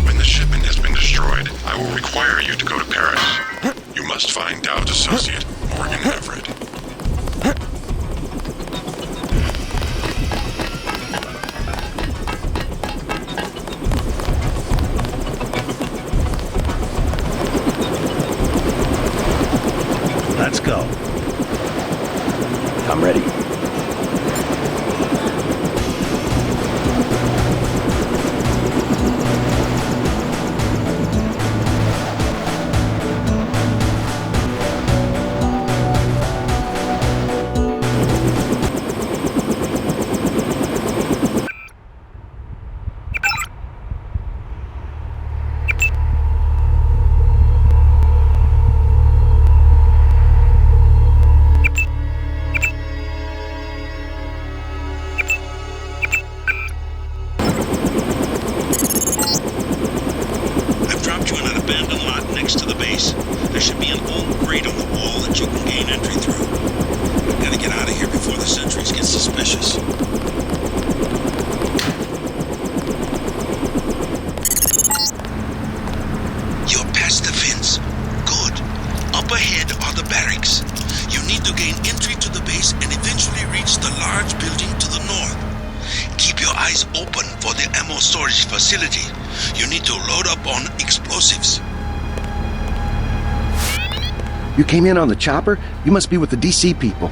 S2: When the shipment has been destroyed, I will require you to go to Paris. You must find Dowd's associate, Morgan Everett.
S6: Let's go.
S10: I'm ready.
S3: next to the base. There should be an old grate on the wall that you can gain entry through. We've got to get out of here before the sentries get suspicious. You're past the fence. Good. Up ahead are the barracks. You need to gain entry to the base and eventually reach the large building to the north. Keep your eyes open for the ammo storage facility. You need to load up on explosives.
S16: You came in on the chopper? You must be with the DC people.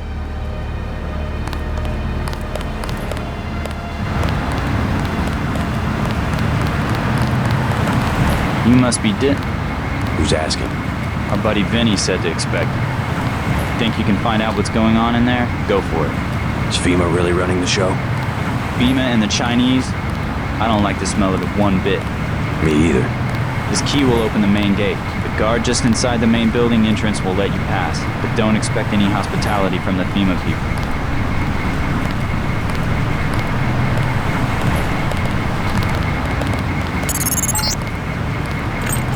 S14: You must be
S5: Who's asking?
S14: Our buddy Vinny said to expect. Think you can find out what's going on in there? Go for it.
S5: Is FEMA really running the show?
S14: FEMA and the Chinese? I don't like the smell of it one bit.
S5: Me either.
S14: This key will open the main gate. The guard just inside the main building entrance will let you pass, but don't expect any hospitality from the FEMA people.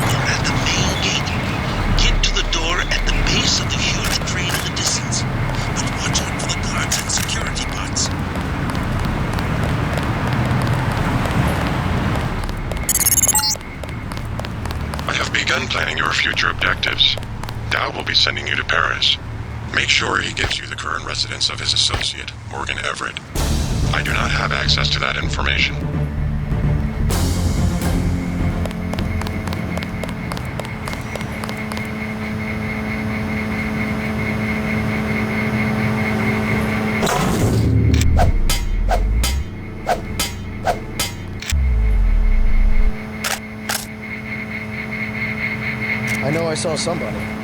S3: You're at the main gate. Get to the door at the base of the huge crane in the distance. But watch out for the guards and security bots.
S2: I have begun planning your future objectives. Dow will be sending you to Paris. Make sure he gives you the current residence of his associate, Morgan Everett. I do not have access to that information.
S9: I know I saw somebody.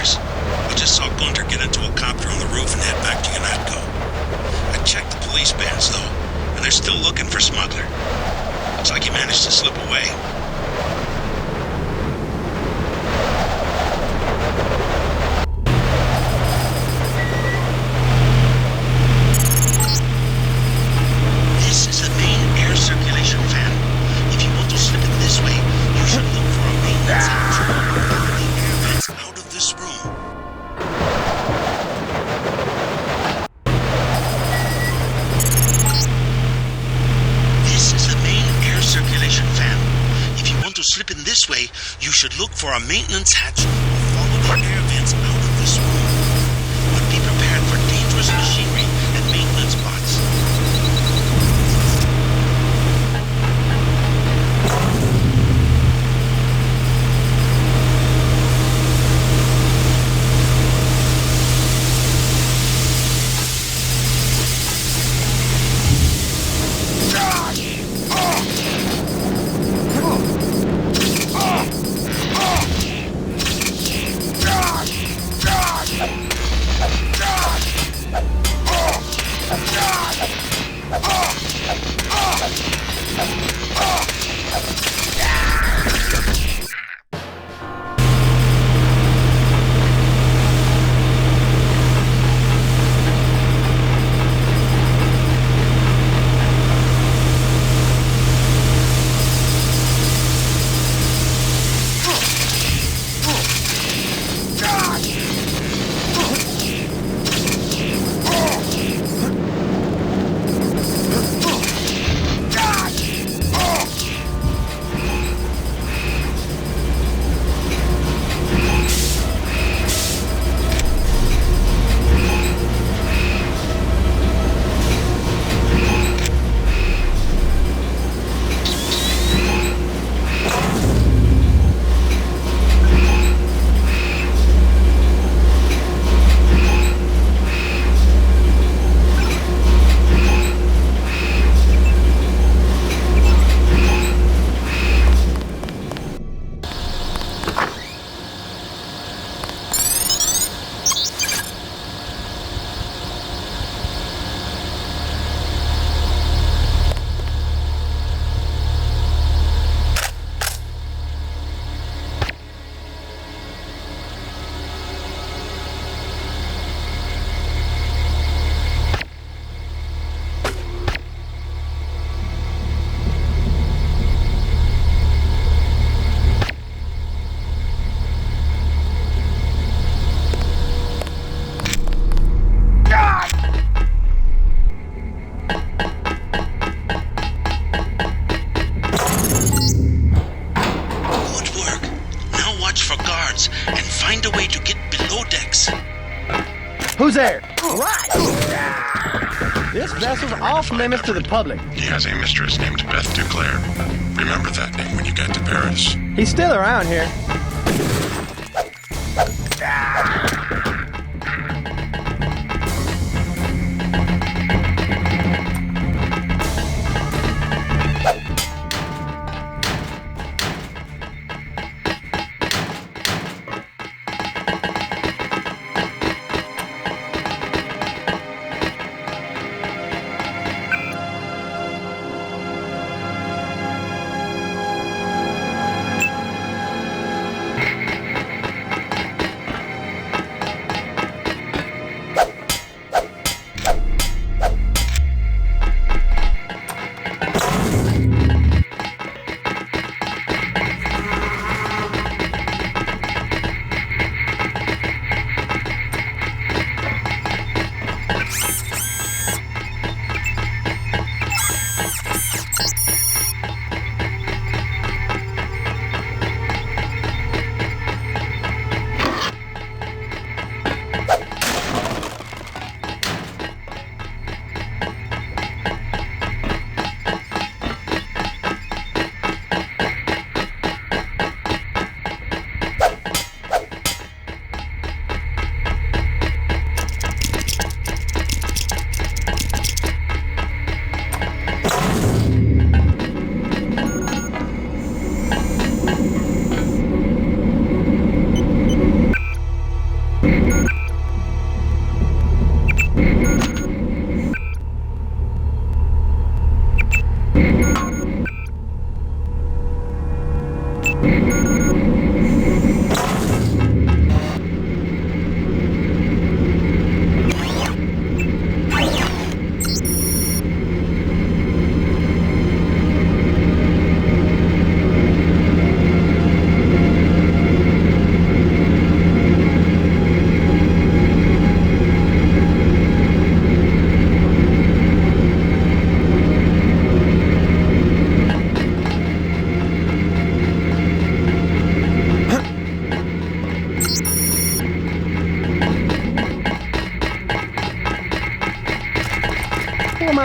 S3: upstairs. I just saw Gunter get into a copter on the roof and head back to UNATCO. I checked the police bands, though, and they're still looking for Smuggler. Looks like he managed to slip away. This is the main air circulation fan. If you want to slip it this way, you should look for a maintenance hatch. The air vents out of this room. This is the main air circulation fan. If you want to slip in this way, you should look for a maintenance hatch or follow the air vents out of this room. But be prepared for dangerous machinery and maintenance bots.
S13: Who's there? Right! This vessel's off limits to the public.
S2: He has a mistress named Beth DuClare. Remember that name when you get to Paris.
S13: He's still around here.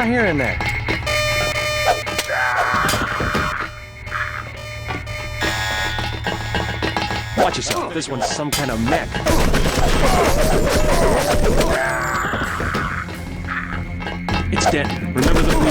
S13: Hearing that?
S19: Watch yourself. This one's some kind of mech. It's dead. Remember the rule.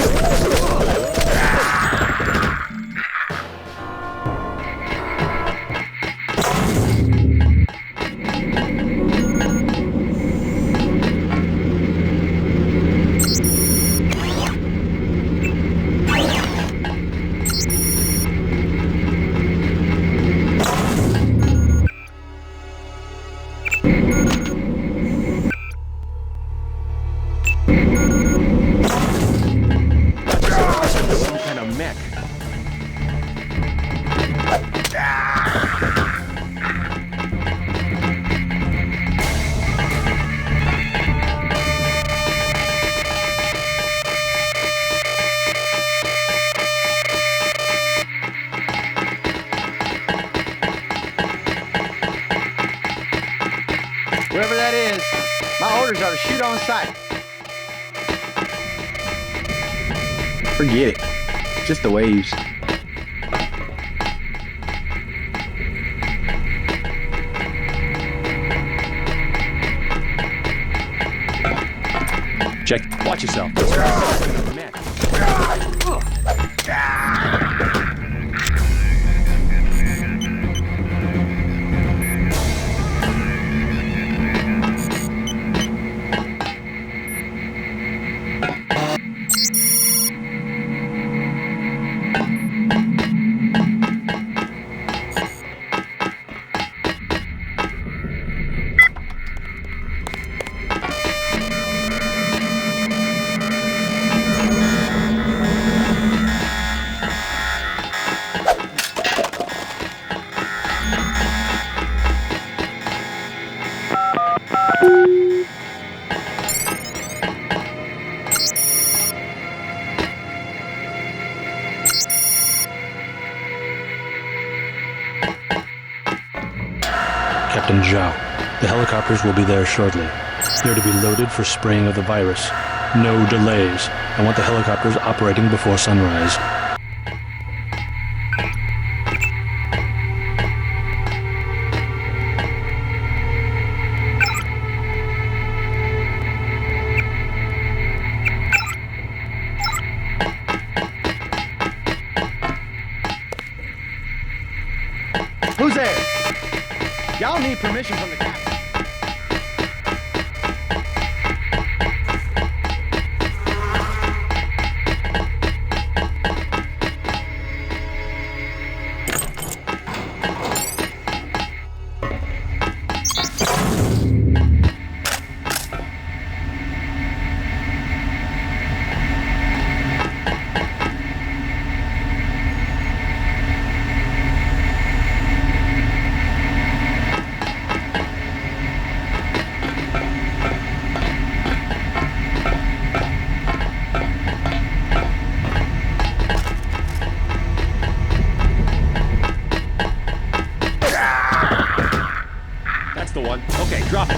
S13: Whoever that is, my orders are to shoot on sight.
S5: Forget it. Just the waves.
S19: Check. Watch yourself.
S15: Captain Zhao. The helicopters will be there shortly. They're to be loaded for spraying of the virus. No delays. I want the helicopters operating before sunrise.
S13: Who's there? Y'all need permission from the captain.
S19: The one. Okay, drop it.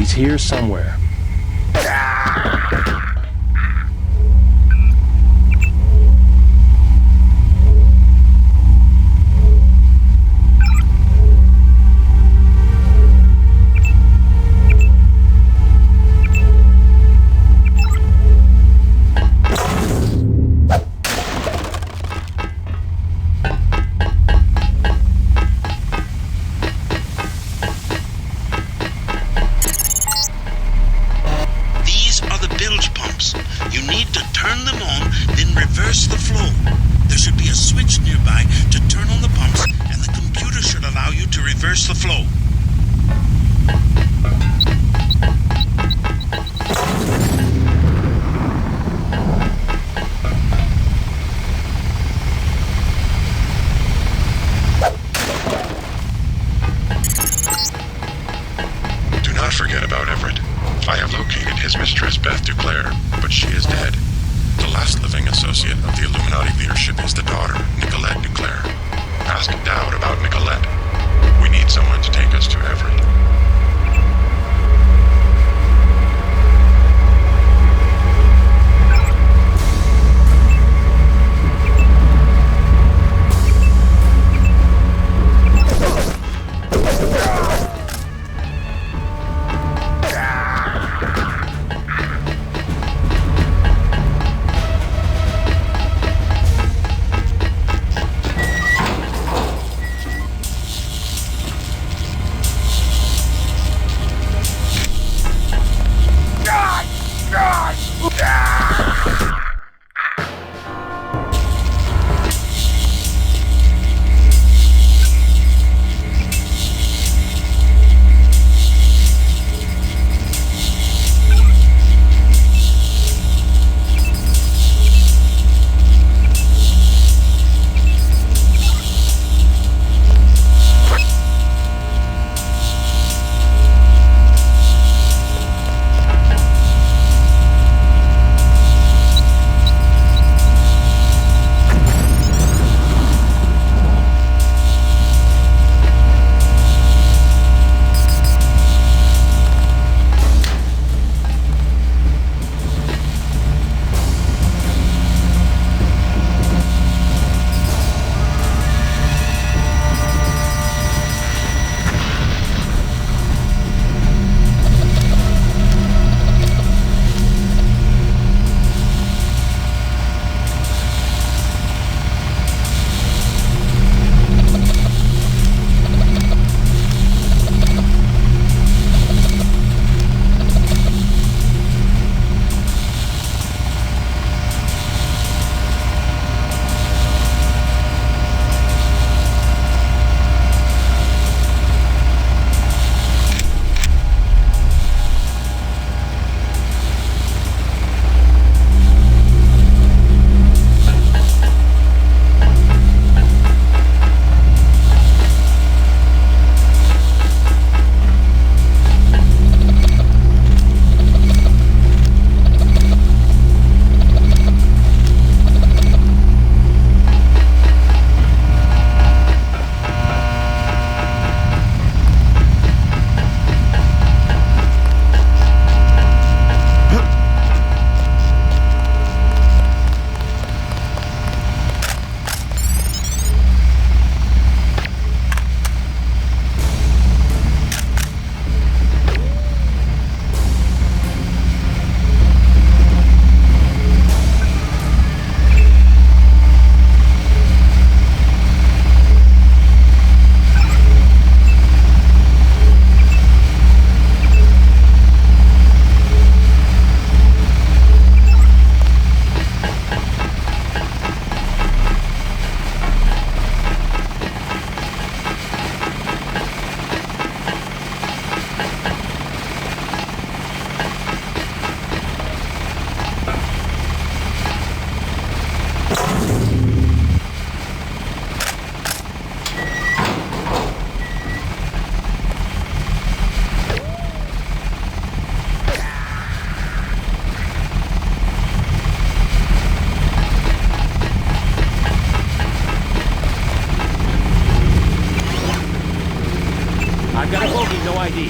S19: He's here somewhere.
S2: DuClare, but she is dead. The last living associate of the Illuminati leadership is the daughter, DuClare. Ask Dowd about Nicolette. We need someone to take us to Everett.
S19: I've got a bogey, no ID.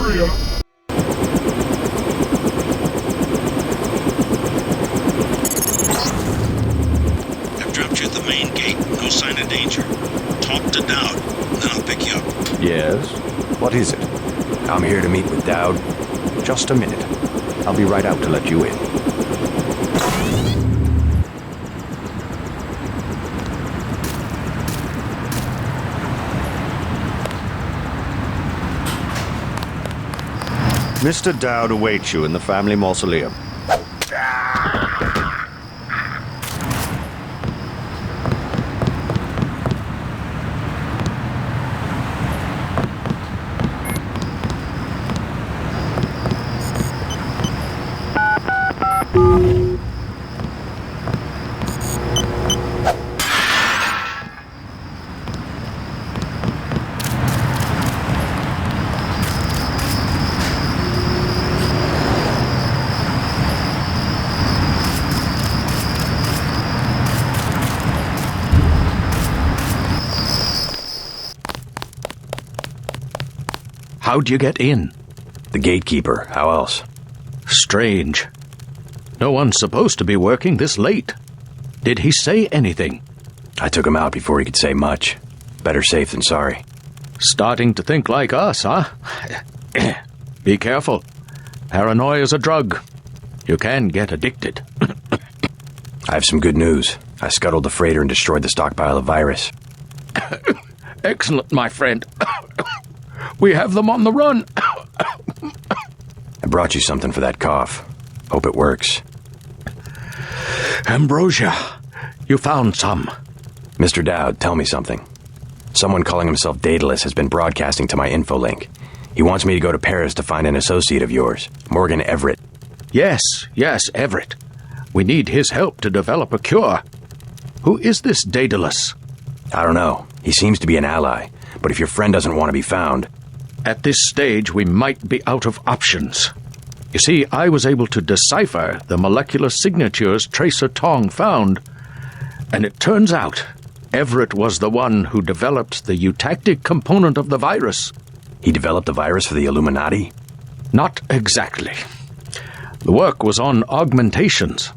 S12: area.
S3: I've dropped you at the main gate. No sign of danger. Talk to Dowd, then I'll pick you up.
S10: Yes? What is it?
S5: I'm here to meet with Dowd.
S10: Just a minute. I'll be right out to let you in. Mr. Dowd awaits you in the family mausoleum.
S7: How'd you get in?
S5: The gatekeeper. How else?
S7: Strange. No one's supposed to be working this late. Did he say anything?
S5: I took him out before he could say much. Better safe than sorry.
S7: Starting to think like us, huh? Be careful. Paranoia is a drug. You can get addicted.
S5: I have some good news. I scuttled the freighter and destroyed the stockpile of virus.
S7: Excellent, my friend. We have them on the run.
S5: I brought you something for that cough. Hope it works.
S7: Ambrosia, you found some.
S5: Mr. Dowd, tell me something. Someone calling himself Daedalus has been broadcasting to my infolink. He wants me to go to Paris to find an associate of yours, Morgan Everett.
S7: Yes, Everett. We need his help to develop a cure. Who is this Daedalus?
S5: I don't know. He seems to be an ally, but if your friend doesn't want to be found...
S7: At this stage, we might be out of options. You see, I was able to decipher the molecular signatures Tracer Tong found, and it turns out Everett was the one who developed the eutactic component of the virus.
S5: He developed the virus for the Illuminati?
S7: Not exactly. The work was on augmentations.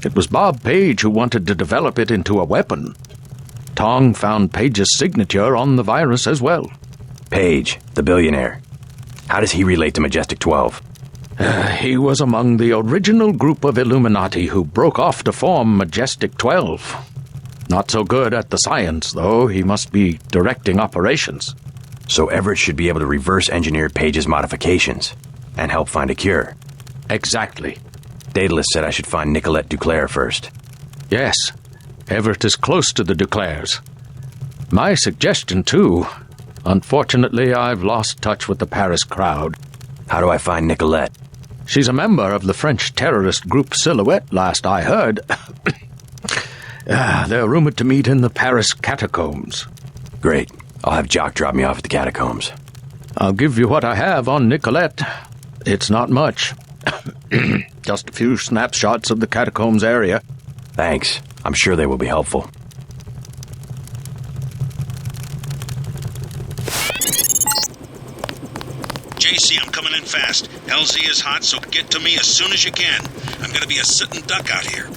S7: It was Bob Page who wanted to develop it into a weapon. Tong found Page's signature on the virus as well.
S5: Page, the billionaire. How does he relate to Majestic 12?
S7: He was among the original group of Illuminati who broke off to form Majestic 12. Not so good at the science, though. He must be directing operations.
S5: So Everett should be able to reverse engineer Page's modifications and help find a cure.
S7: Exactly.
S5: Daedalus said I should find Nicolette DuClare first.
S7: Yes. Everett is close to the DuClares. My suggestion, too. Unfortunately, I've lost touch with the Paris crowd.
S5: How do I find Nicolette?
S7: She's a member of the French terrorist group Silhouette, last I heard. They're rumored to meet in the Paris Catacombs.
S5: Great. I'll have Jock drop me off at the Catacombs.
S7: I'll give you what I have on Nicolette. It's not much. Just a few snapshots of the Catacombs area.
S5: Thanks. I'm sure they will be helpful.
S3: JC, I'm coming in fast. LZ is hot, so get to me as soon as you can. I'm gonna be a sitting duck out here.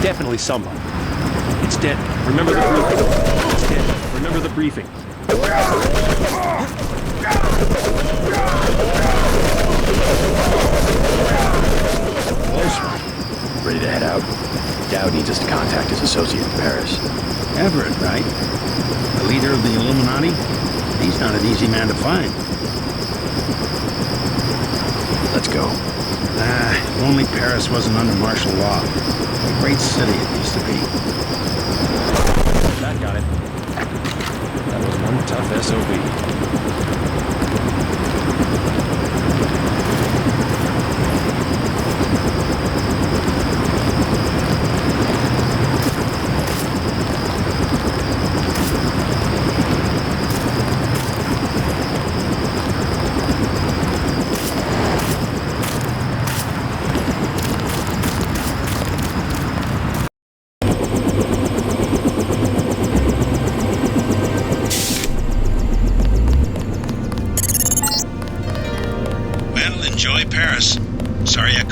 S19: Definitely someone. It's dead. Remember the briefing. It's dead. Remember the briefing.
S5: Close one. Ready to head out? Dowd needs us to contact his associate in Paris.
S6: Everett, right? The leader of the Illuminati? He's not an easy man to find.
S5: Let's go.
S6: If only Paris wasn't under martial law. A great city it used to be.
S19: That got it. That was one tough SOB.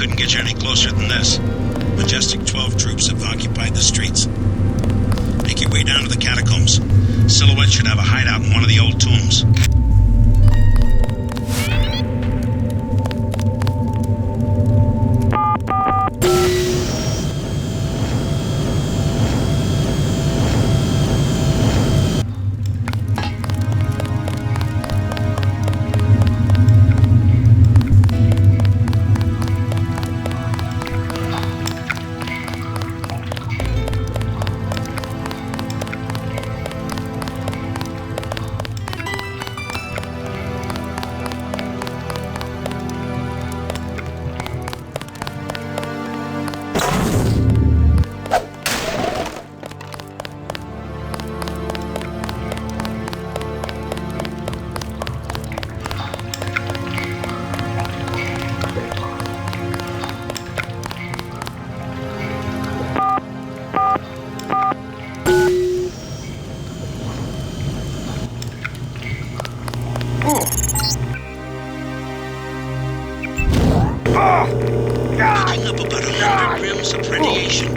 S3: couldn't get you any closer than this. Majestic 12 troops have occupied the streets. Make your way down to the catacombs. Silhouette should have a hideout in one of the old tombs. Picking up about 100 rims of radiation.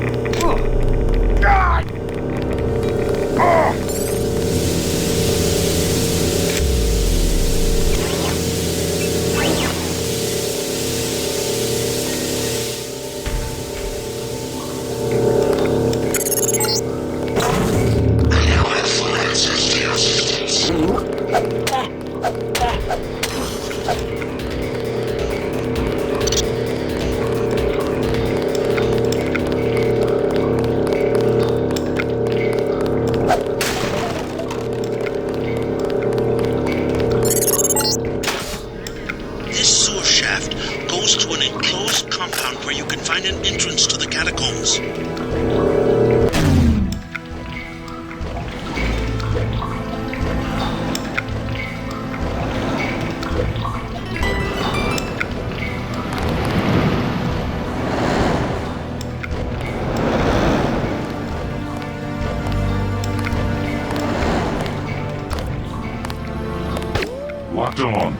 S1: Locked on.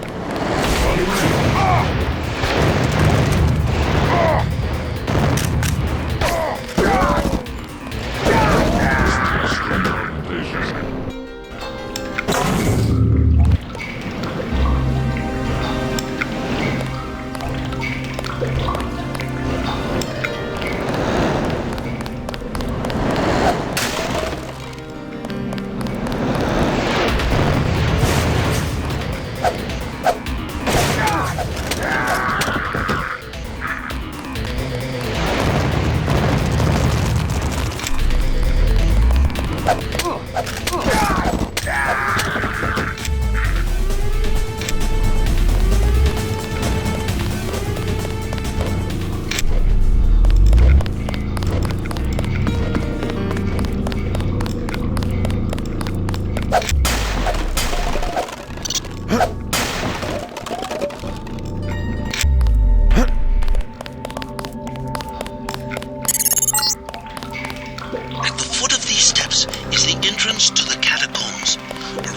S3: To the catacombs,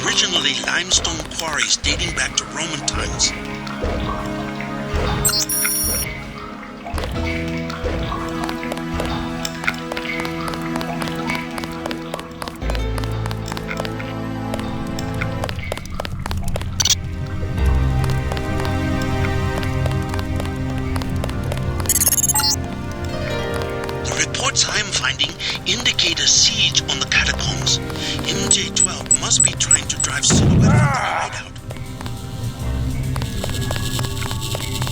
S3: originally limestone quarries dating back to Roman times. The reports I am finding indicate a siege on the catacombs. MJ-12 must be trying to drive Silhouette from their hideout.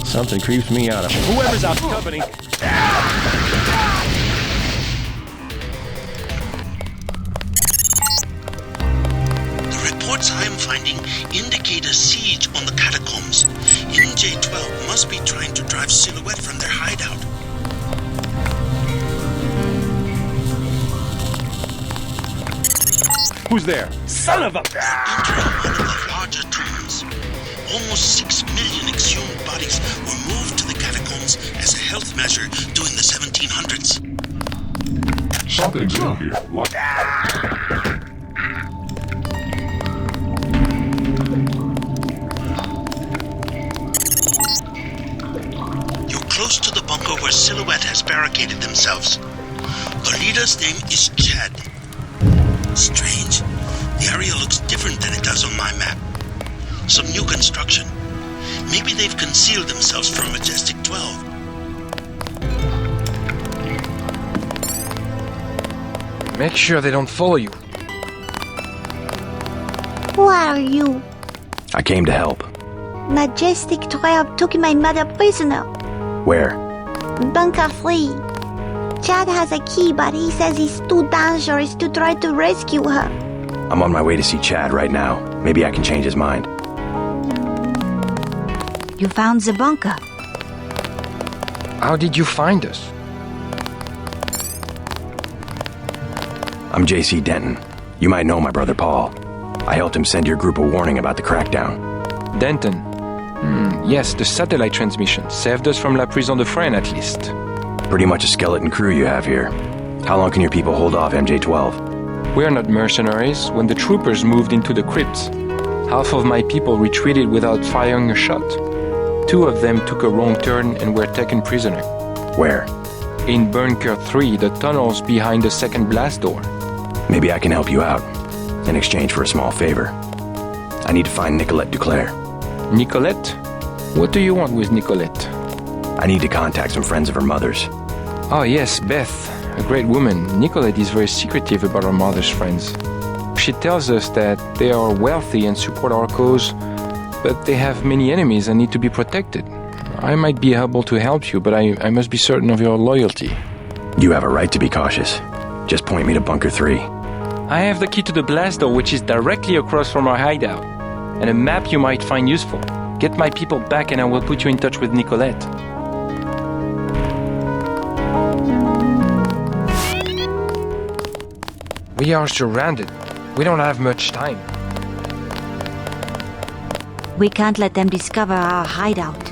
S19: Something creeps me out of whoever's out company.
S3: The reports I am finding indicate a siege on the catacombs. MJ-12 must be trying to drive Silhouette from their hideout.
S19: Who's there? Son of a...
S3: Entering one of the larger tombs. Almost 6 million exhumed bodies were moved to the catacombs as a health measure during the 1700s.
S1: Something's in here.
S3: You're close to the bunker where Silhouette has barricaded themselves. The leader's name is Chad. Strange. The area looks different than it does on my map. Some new construction. Maybe they've concealed themselves from Majestic 12.
S18: Make sure they don't follow you.
S20: Who are you?
S5: I came to help.
S20: Majestic 12 took my mother prisoner.
S5: Where?
S20: Bunker 3. Chad has a key, but he says it's too dangerous to try to rescue her.
S5: I'm on my way to see Chad right now. Maybe I can change his mind.
S20: You found the bunker.
S18: How did you find us?
S5: I'm J.C. Denton. You might know my brother Paul. I helped him send your group a warning about the crackdown.
S18: Denton. Yes, the satellite transmission saved us from La Prison de Fresnes, at least.
S5: Pretty much a skeleton crew you have here. How long can your people hold off MJ-12?
S18: We are not mercenaries. When the troopers moved into the crypts, half of my people retreated without firing a shot. 2 of them took a wrong turn and were taken prisoner.
S5: Where?
S18: In Bunker 3, the tunnels behind the second blast door.
S5: Maybe I can help you out, in exchange for a small favor. I need to find Nicolette DuClare.
S18: Nicolette? What do you want with Nicolette?
S5: I need to contact some friends of her mother's.
S18: Oh yes, Beth, a great woman. Nicolette is very secretive about her mother's friends. She tells us that they are wealthy and support our cause, but they have many enemies and need to be protected. I might be able to help you, but I must be certain of your loyalty.
S5: You have a right to be cautious. Just point me to Bunker 3.
S18: I have the key to the blast door, which is directly across from our hideout, and a map you might find useful. Get my people back and I will put you in touch with Nicolette. We are surrounded. We don't have much time.
S20: We can't let them discover our hideout.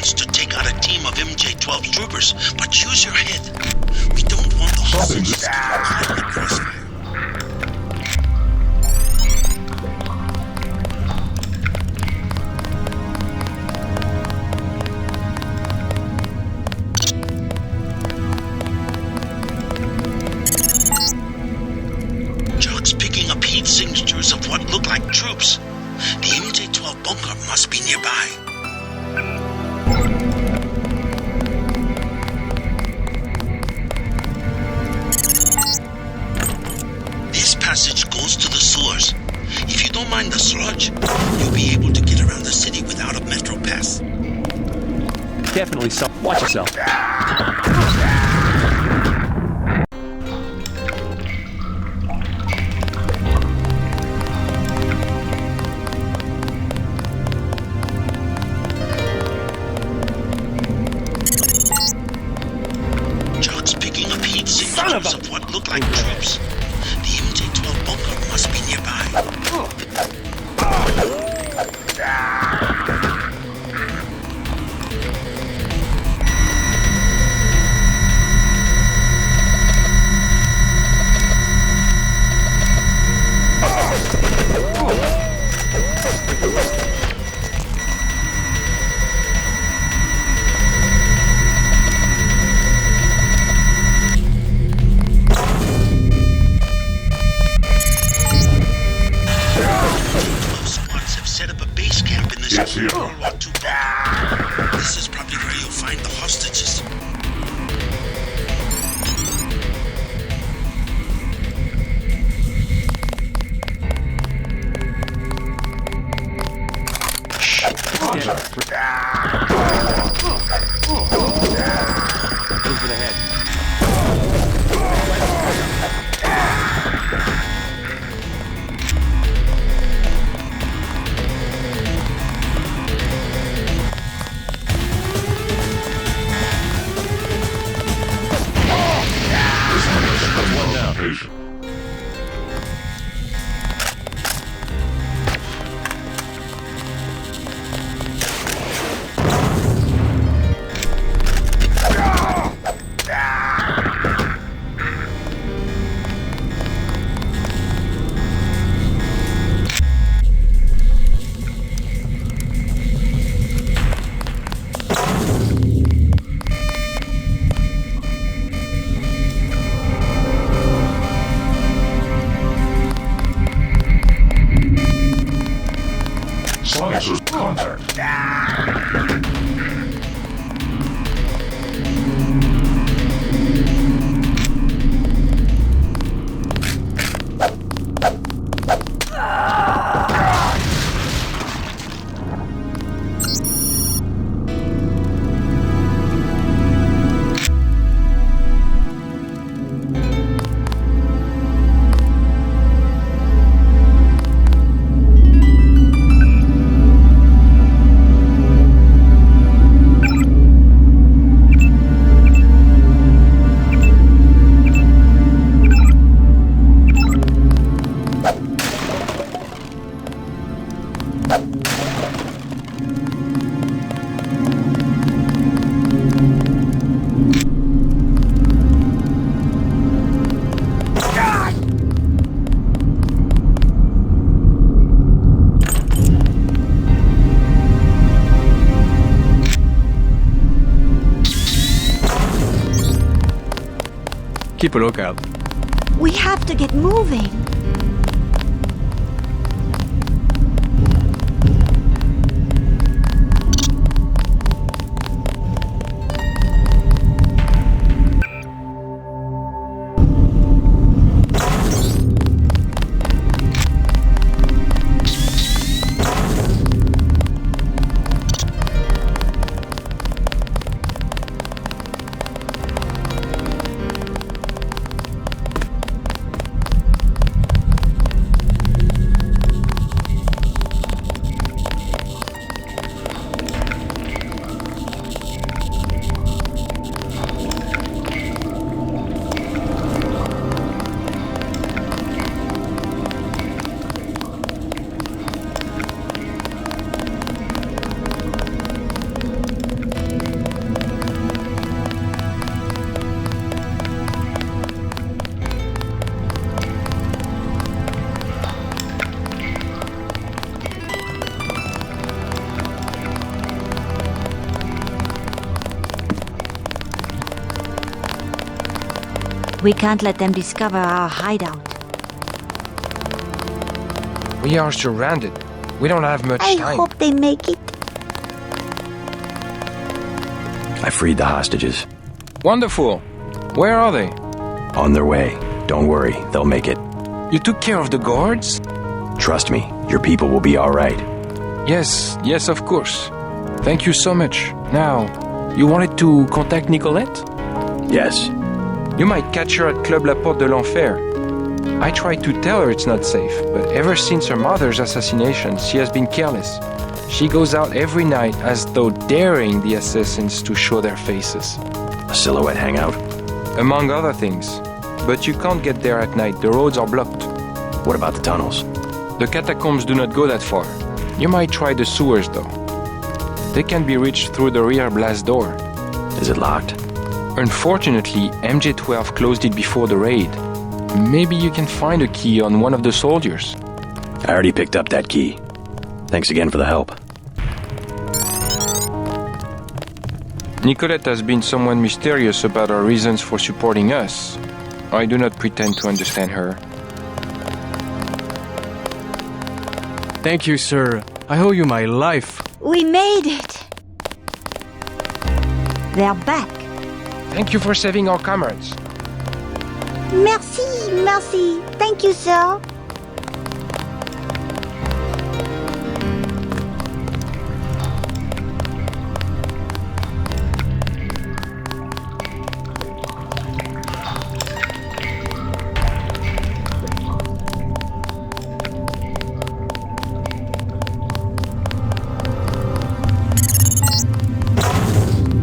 S3: To take out a team of MJ-12 troopers, but use your head. We don't want the hostages to get in the crossfire. Jock's picking up heat signatures of what look like troops. The MJ-12 bunker must be nearby. Passage goes to the sewers. If you don't mind the sludge, you'll be able to get around the city without a metro pass.
S19: Definitely some. Watch yourself.
S3: Jock's picking up heat signatures of what look like troops. The MJ-12 bunker must be nearby.
S1: It's here.
S3: World War II bunker. This is probably where you'll find the hostages.
S19: Move for the head.
S12: Slices contact.
S5: Keep a lookout.
S20: We have to get moving. We can't let them discover our hideout.
S18: We are surrounded. We don't have much time.
S20: I hope they make it.
S5: I freed the hostages.
S18: Wonderful. Where are they?
S5: On their way. Don't worry, they'll make it.
S18: You took care of the guards?
S5: Trust me, your people will be all right.
S18: Yes, of course. Thank you so much. Now, you wanted to contact Nicolette?
S5: Yes.
S18: You might catch her at Club La Porte de l'Enfer. I tried to tell her it's not safe, but ever since her mother's assassination, she has been careless. She goes out every night as though daring the assassins to show their faces.
S5: A silhouette hangout?
S18: Among other things. But you can't get there at night, the roads are blocked.
S5: What about the tunnels?
S18: The catacombs do not go that far. You might try the sewers, though. They can be reached through the rear blast door.
S5: Is it locked?
S18: Unfortunately, MJ-12 closed it before the raid. Maybe you can find a key on one of the soldiers.
S5: I already picked up that key. Thanks again for the help.
S18: Nicolette has been somewhat mysterious about her reasons for supporting us. I do not pretend to understand her.
S21: Thank you, sir. I owe you my life.
S20: We made it. They're back.
S18: Thank you for saving our comrades.
S20: Merci. Thank you, sir.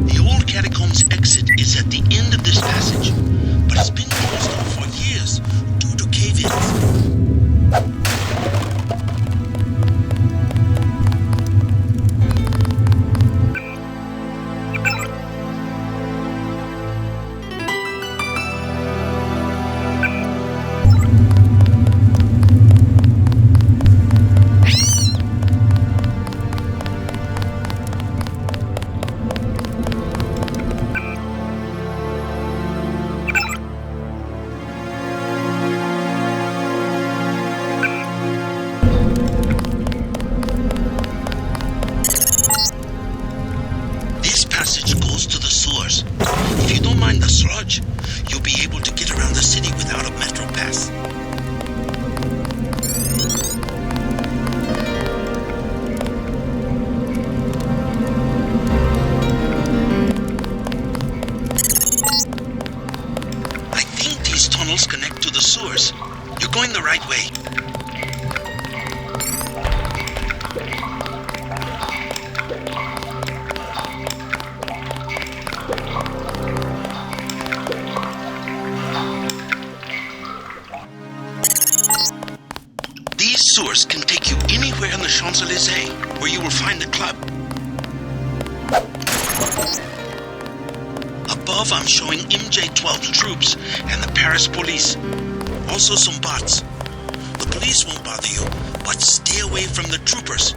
S3: The old Catacombs exit is at the end of this passage, but it's been closed off for years due to cave-ins. Champs-Élysées, where you will find the club. Above, I'm showing MJ-12 troops and the Paris police. Also some bots. The police won't bother you, but stay away from the troopers.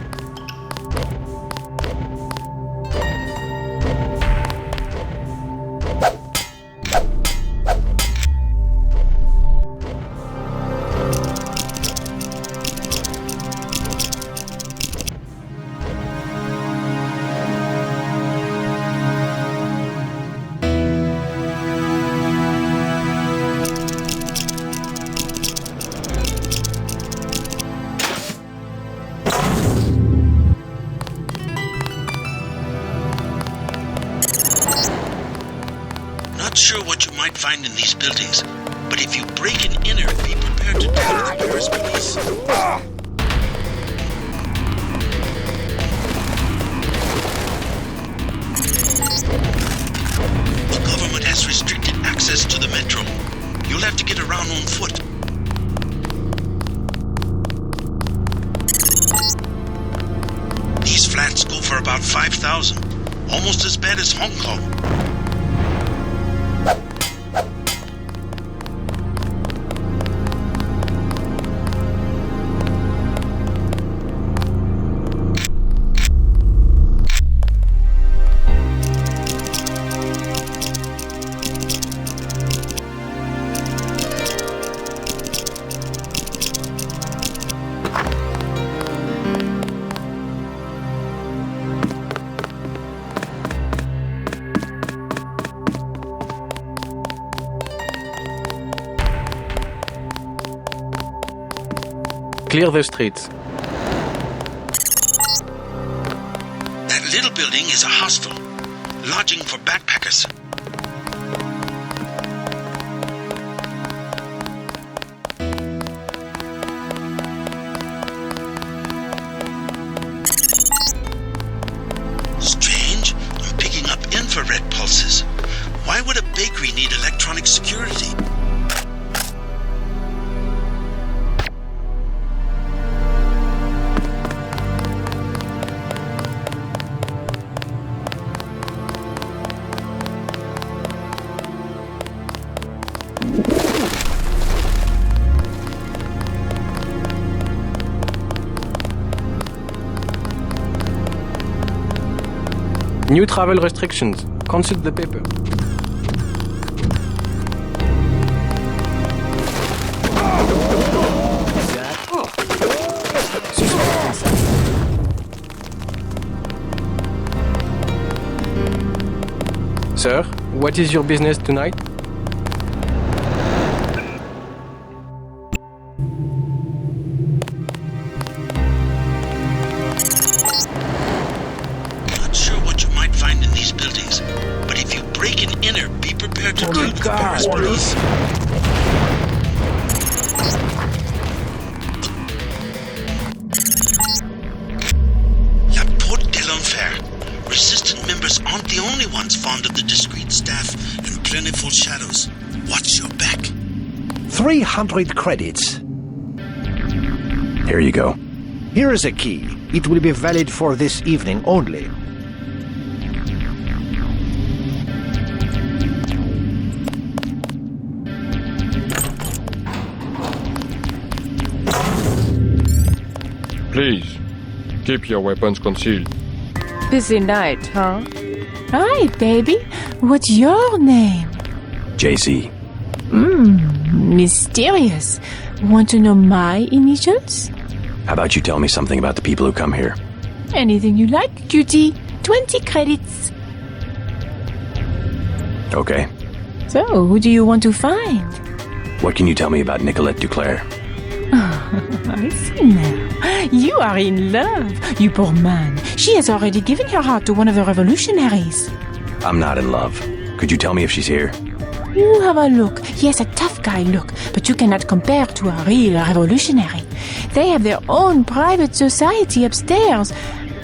S3: Find in these buildings, but if you break an inner, be prepared to deal with the Paris police. The government has restricted access to the metro. You'll have to get around on foot. These flats go for about 5,000, almost as bad as Hong Kong.
S21: Clear the streets.
S3: That little building is a hostel, lodging for backpackers. Strange, I'm picking up infrared pulses. Why would a bakery need electronic security?
S21: New travel restrictions. Consult the paper. Sir, what is your business tonight?
S3: Paris police. La Porte de l'Enfer. Resistant members aren't the only ones fond of the discreet staff and plentiful shadows. Watch your back.
S11: 300 credits.
S5: Here you go.
S11: Here is a key. It will be valid for this evening only.
S18: Please, keep your weapons concealed.
S22: Busy night, huh? Hi, baby. What's your name?
S5: JC.
S22: Mysterious. Want to know my initials?
S5: How about you tell me something about the people who come here?
S22: Anything you like, cutie. 20 credits.
S5: Okay.
S22: So, who do you want to find?
S5: What can you tell me about Nicolette DuClare?
S22: I see now. You are in love, you poor man. She has already given her heart to one of the revolutionaries.
S5: I'm not in love. Could you tell me if she's here?
S22: You have a look. He has a tough guy look, but you cannot compare to a real revolutionary. They have their own private society upstairs.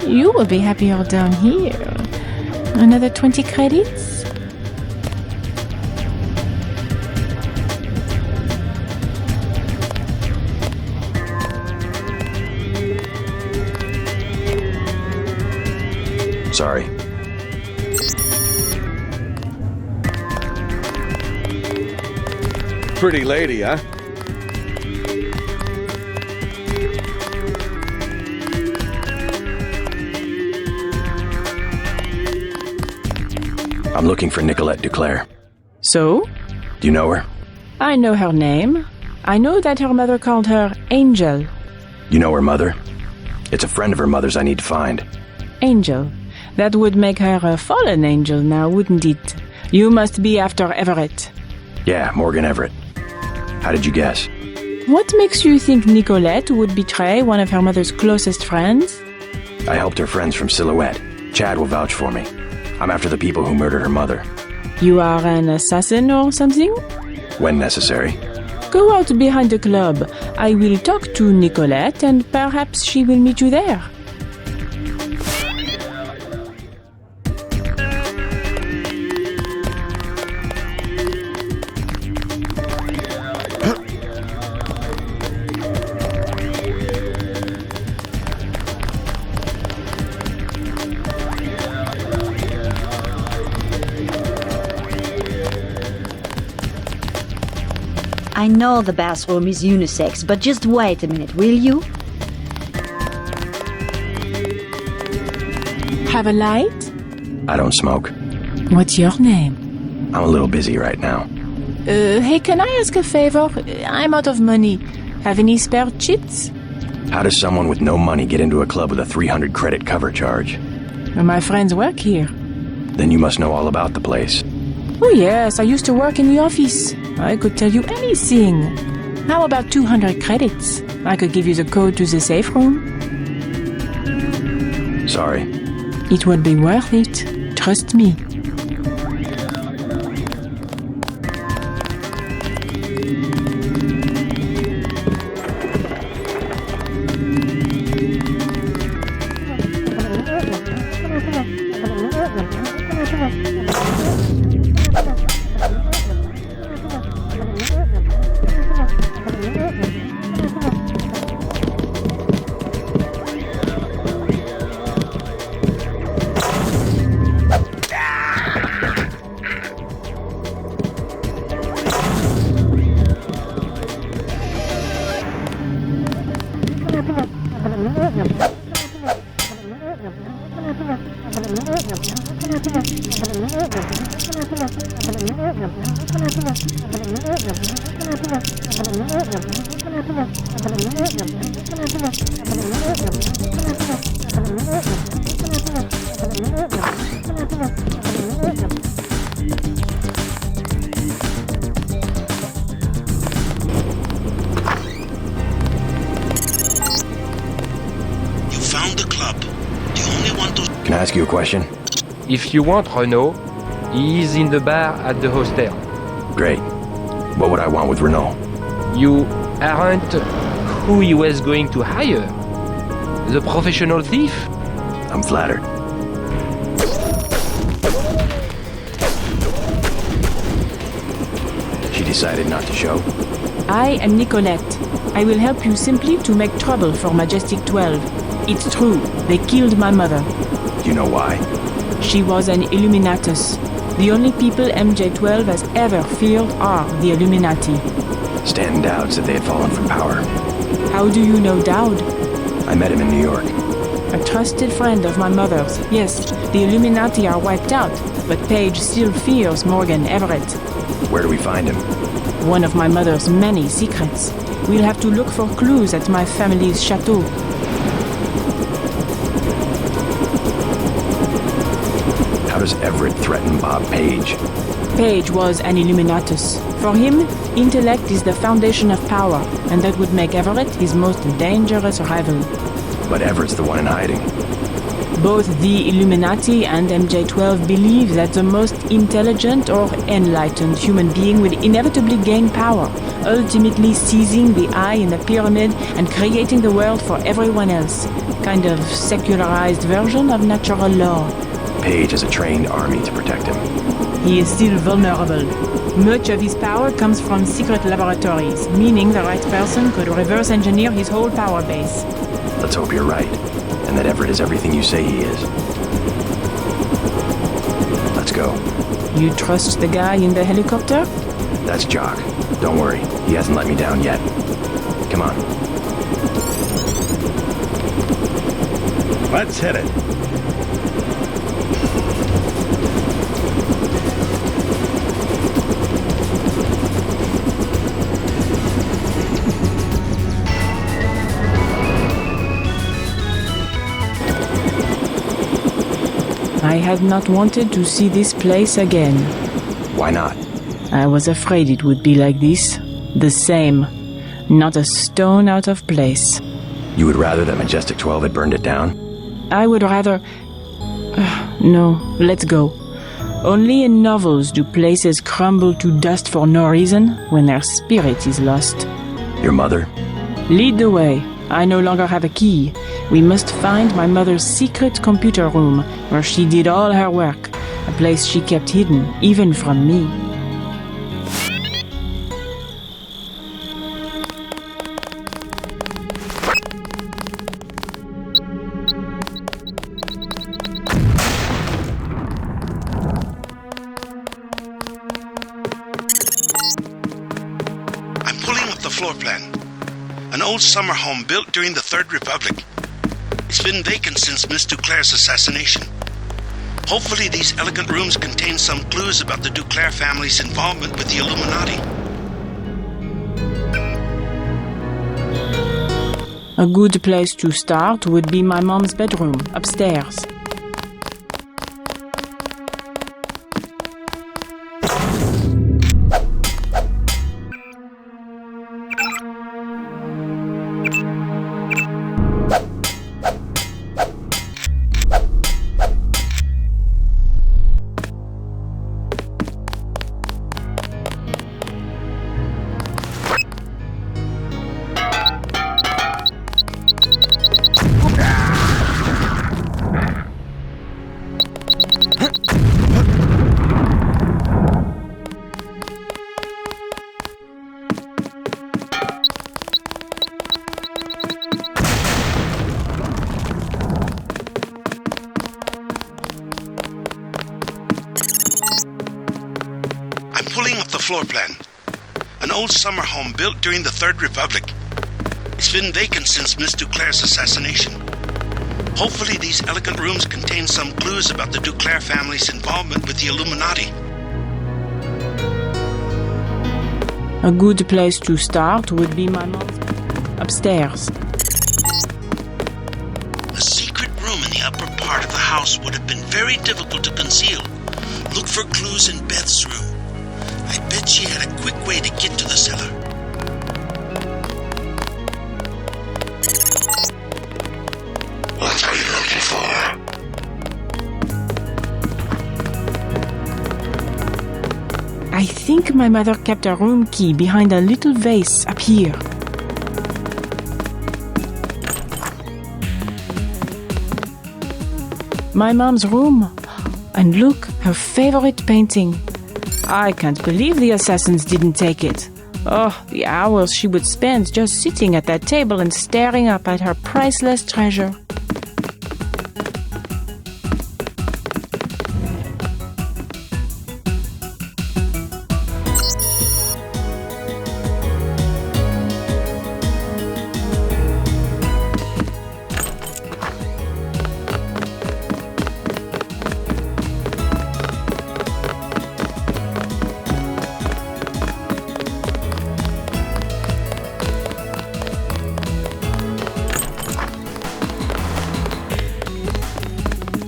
S22: You will be happier down here. Another 20 credits?
S5: sorry.
S16: Pretty lady, huh?
S5: I'm looking for Nicolette DuClare.
S22: So?
S5: Do you know her?
S22: I know her name. I know that her mother called her Angel.
S5: You know her mother? It's a friend of her mother's I need to find.
S22: Angel. That would make her a fallen angel now, wouldn't it? You must be after Everett.
S5: Yeah, Morgan Everett. How did you guess?
S22: What makes you think Nicolette would betray one of her mother's closest friends?
S5: I helped her friends from Silhouette. Chad will vouch for me. I'm after the people who murdered her mother.
S22: You are an assassin or something?
S5: When necessary.
S22: Go out behind the club. I will talk to Nicolette and perhaps she will meet you there.
S4: I know the bathroom is unisex, but just wait a minute, will you?
S22: Have a light?
S5: I don't smoke.
S22: What's your name?
S5: I'm a little busy right now.
S22: Hey, can I ask a favor? I'm out of money. Have any spare chits?
S5: How does someone with no money get into a club with a 300 credit cover charge?
S22: My friends work here.
S5: Then you must know all about the place.
S22: Oh yes, I used to work in the office. I could tell you anything. How about 200 credits? I could give you the code to the safe room.
S5: Sorry.
S22: It would be worth it. Trust me.
S5: Can I ask you a question?
S18: If you want Renault, he is in the bar at the hostel.
S5: Great. What would I want with Renault?
S18: You aren't who he was going to hire. The professional thief?
S5: I'm flattered. She decided not to show?
S22: I am Nicolette. I will help you simply to make trouble for Majestic 12. It's true, they killed my mother.
S5: Do you know why?
S22: She was an Illuminatus. The only people MJ-12 has ever feared are the Illuminati.
S5: Stanton doubts that they had fallen from power.
S22: How do you know Dowd?
S5: I met him in New York.
S22: A trusted friend of my mother's. Yes, the Illuminati are wiped out, but Paige still fears Morgan Everett.
S5: Where do we find him?
S22: One of my mother's many secrets. We'll have to look for clues at my family's chateau.
S5: How does Everett threaten Bob Page?
S22: Page was an Illuminatus. For him, intellect is the foundation of power, and that would make Everett his most dangerous rival.
S5: But Everett's the one in hiding.
S22: Both the Illuminati and MJ-12 believe that the most intelligent or enlightened human being will inevitably gain power, ultimately seizing the eye in the pyramid and creating the world for everyone else. Kind of secularized version of natural law.
S5: Page has a trained army to protect him.
S22: He is still vulnerable. Much of his power comes from secret laboratories, meaning the right person could reverse engineer his whole power base.
S5: Let's hope you're right, and that Everett is everything you say he is. go.
S22: You trust the guy in the helicopter?
S5: That's Jock. Don't worry, he hasn't let me down yet. Come on.
S6: Let's hit it.
S22: I had not wanted to see this place again.
S5: Why not?
S22: I was afraid it would be like this. The same. Not a stone out of place.
S5: You would rather that Majestic 12 had burned it down?
S22: I would rather... No, let's go. Only in novels do places crumble to dust for no reason when their spirit is lost.
S5: Your mother?
S22: Lead the way. I no longer have a key. We must find my mother's secret computer room, where she did all her work, a place she kept hidden, even from me.
S3: I'm pulling up the floor plan. An old summer home built during the Third Republic. It's been vacant since Miss DuClare's assassination. Hopefully these elegant rooms contain some clues about the DuClare family's involvement with the Illuminati.
S22: A good place to start would be my mom's bedroom, upstairs.
S3: Floor plan. An old summer home built during the Third Republic. It's been vacant since Miss DuClare's assassination. Hopefully these elegant rooms contain some clues about the DuClare family's involvement with the Illuminati.
S22: A good place to start would be my mom's upstairs.
S3: A secret room in the upper part of the house would have been very difficult to conceal. Look for clues in Beth's room. I bet she had a quick way to get to the cellar.
S2: What are you looking for?
S22: I think my mother kept a room key behind a little vase up here. My mom's room. And look, her favorite painting. I can't believe the assassins didn't take it. Oh, the hours she would spend just sitting at that table and staring up at her priceless treasure.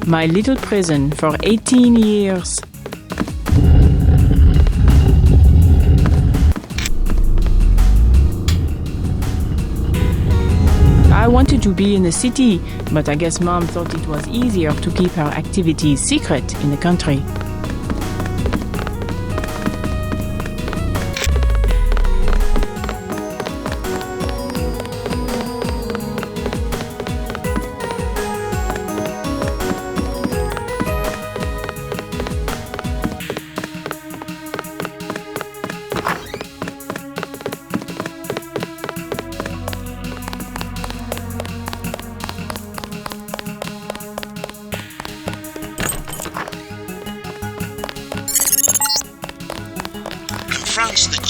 S22: My little prison for 18 years. I wanted to be in the city, but I guess Mom thought it was easier to keep her activities secret in the country.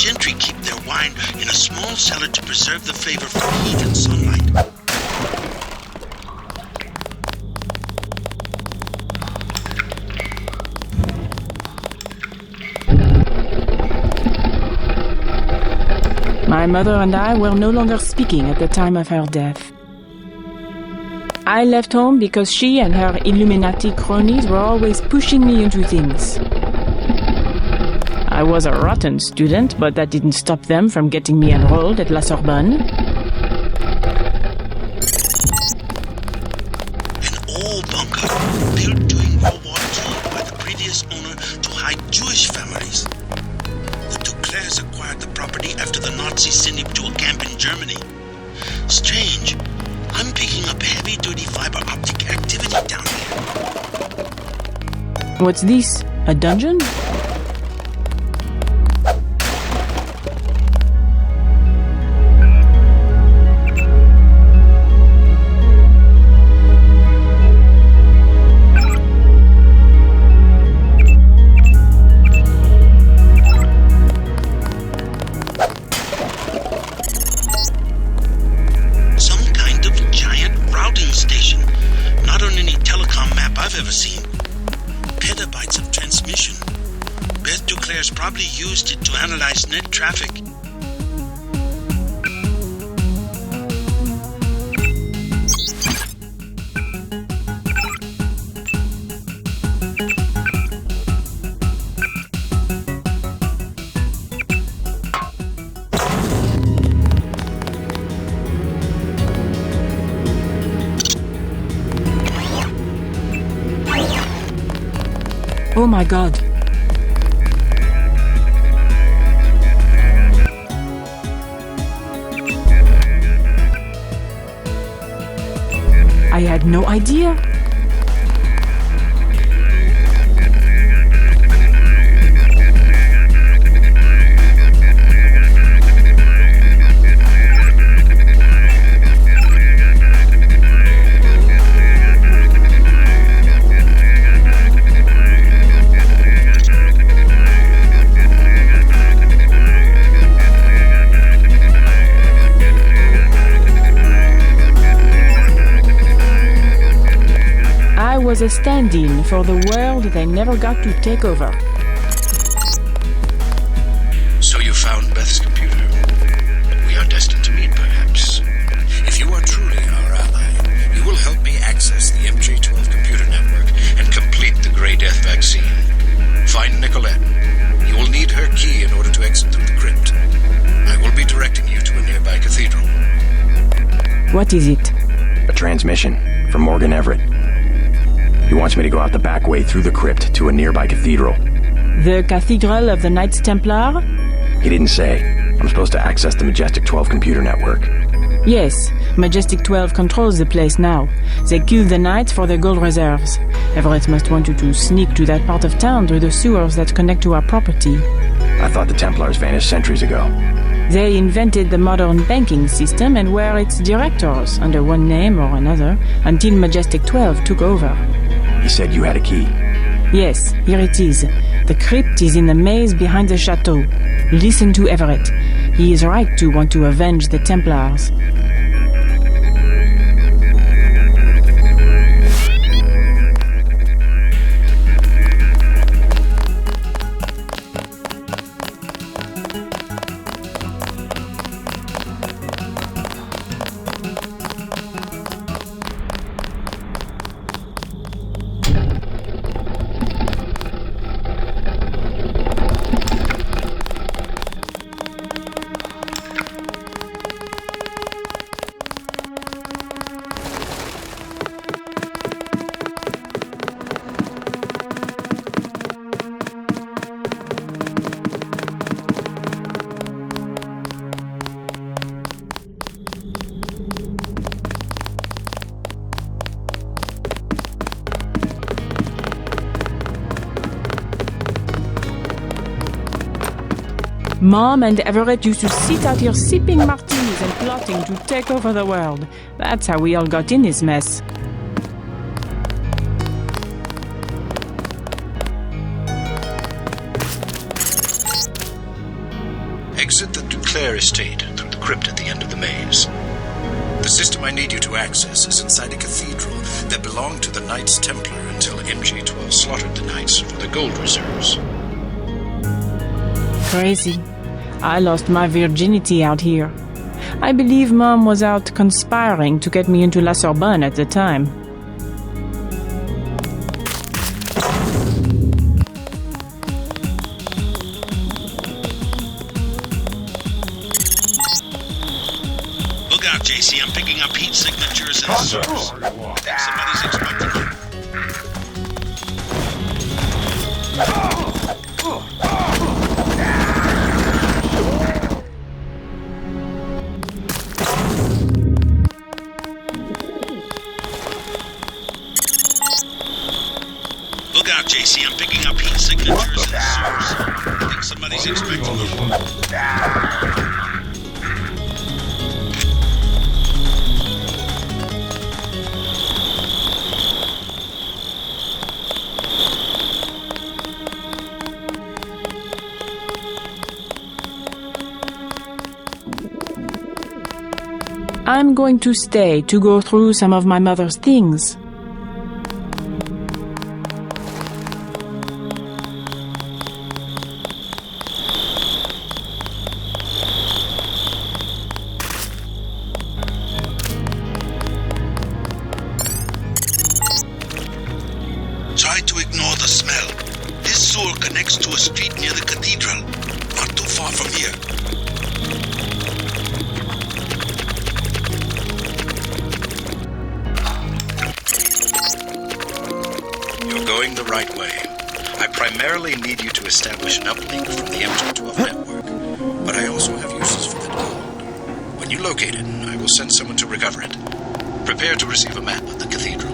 S3: gentry keep their wine in a small cellar to preserve the flavor from heat and sunlight.
S22: My mother and I were no longer speaking at the time of her death. I left home because she and her Illuminati cronies were always pushing me into things. I was a rotten student, but that didn't stop them from getting me enrolled at La Sorbonne.
S3: An old bunker built during World War II by the previous owner to hide Jewish families. The DuClares acquired the property after the Nazis sent him to a camp in Germany. Strange. I'm picking up heavy-duty fiber optic activity down here.
S22: What's this? A dungeon?
S3: Probably used it to analyze net traffic.
S22: Oh my God. I had no idea. Was a stand-in for the world they never got to take over.
S1: So you found Beth's computer. We are destined to meet, perhaps. If you are truly our ally, you will help me access the MJ-12 computer network and complete the Grey Death vaccine. Find Nicolette. You will need her key in order to exit through the crypt. I will be directing you to a nearby cathedral.
S22: What is it?
S5: A transmission from Morgan Everett. He wants me to go out the back way through the crypt to a nearby cathedral.
S22: The Cathedral of the Knights Templar?
S5: He didn't say. I'm supposed to access the Majestic 12 computer network.
S22: Yes, Majestic 12 controls the place now. They killed the Knights for their gold reserves. Everett must want you to sneak to that part of town through the sewers that connect to our property.
S5: I thought the Templars vanished centuries ago.
S22: They invented the modern banking system and were its directors, under one name or another, until Majestic 12 took over.
S5: He said you had a key.
S22: Yes, here it is. The crypt is in the maze behind the chateau. Listen to Everett. He is right to want to avenge the Templars. Mom and Everett used to sit out here sipping martinis and plotting to take over the world. That's how we all got in this mess.
S1: DuClare estate through the crypt at the end of the maze. The system I need you to access is inside a cathedral that belonged to the Knights Templar until MG-12 slaughtered the Knights for the gold reserves.
S22: Crazy. I lost my virginity out here. I believe Mom was out conspiring to get me into La Sorbonne at the time.
S3: Look out, JC. I'm picking up heat signatures and source. I think somebody's expecting me. Look out, JC. I'm picking up heat signatures and source. I think somebody's expecting me.
S22: I'm going to stay to go through some of my mother's things.
S3: Try to ignore the smell. This sewer connects to a street near the Cathedral, not too far from here.
S1: You're going the right way. I primarily need you to establish an uplink from the MG-12 network, but I also have uses for that gold. When you locate it, I will send someone to recover it. Prepare to receive a map of the Cathedral.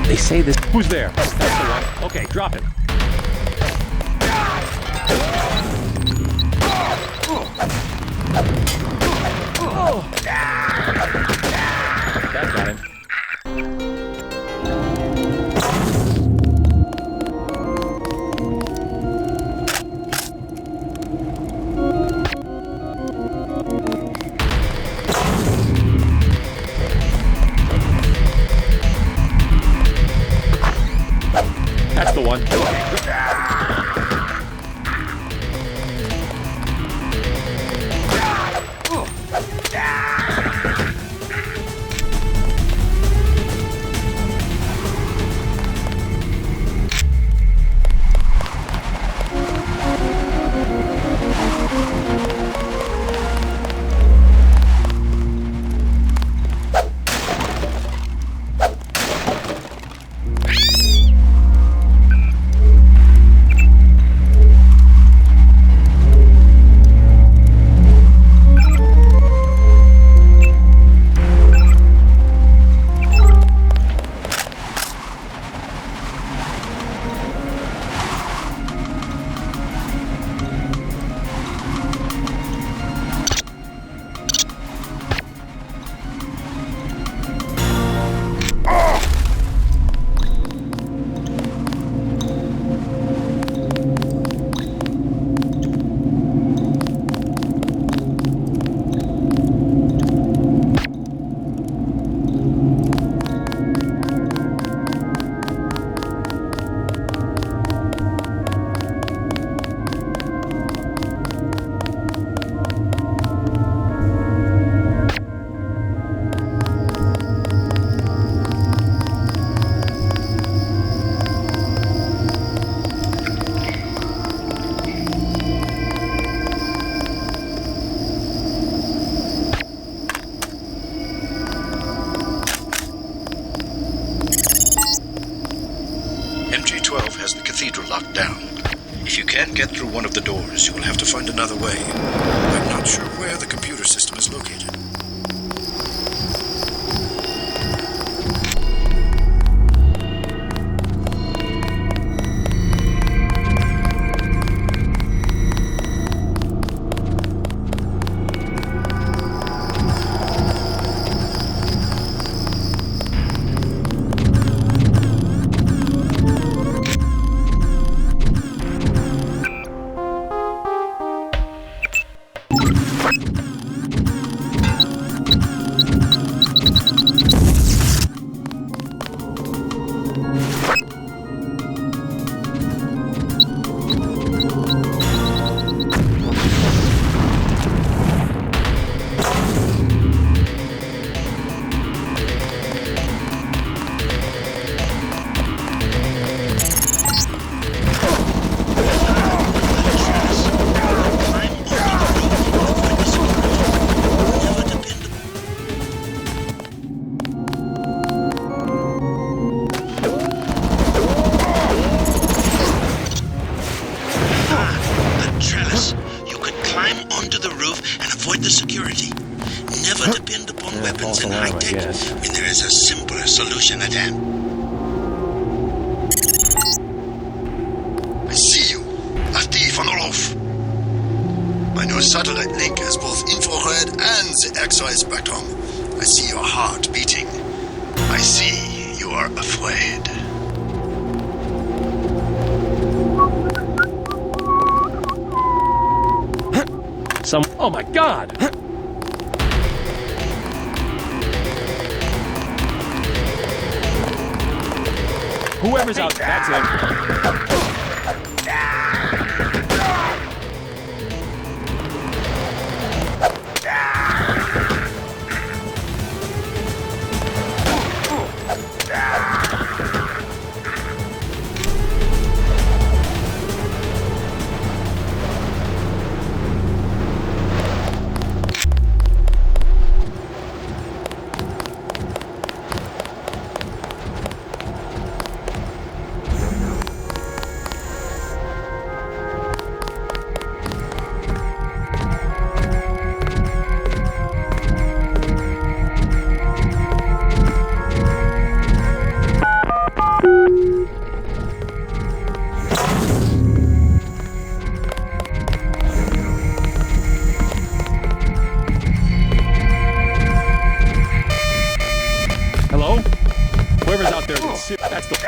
S19: They say this. Who's there? That's the one. Okay, drop him. That got him. That's the one.
S1: can't get through one of the doors, you will have to find another way. I'm not sure where the computer system is located.
S19: Oh my God! Whoever's out there, that's him. That's the...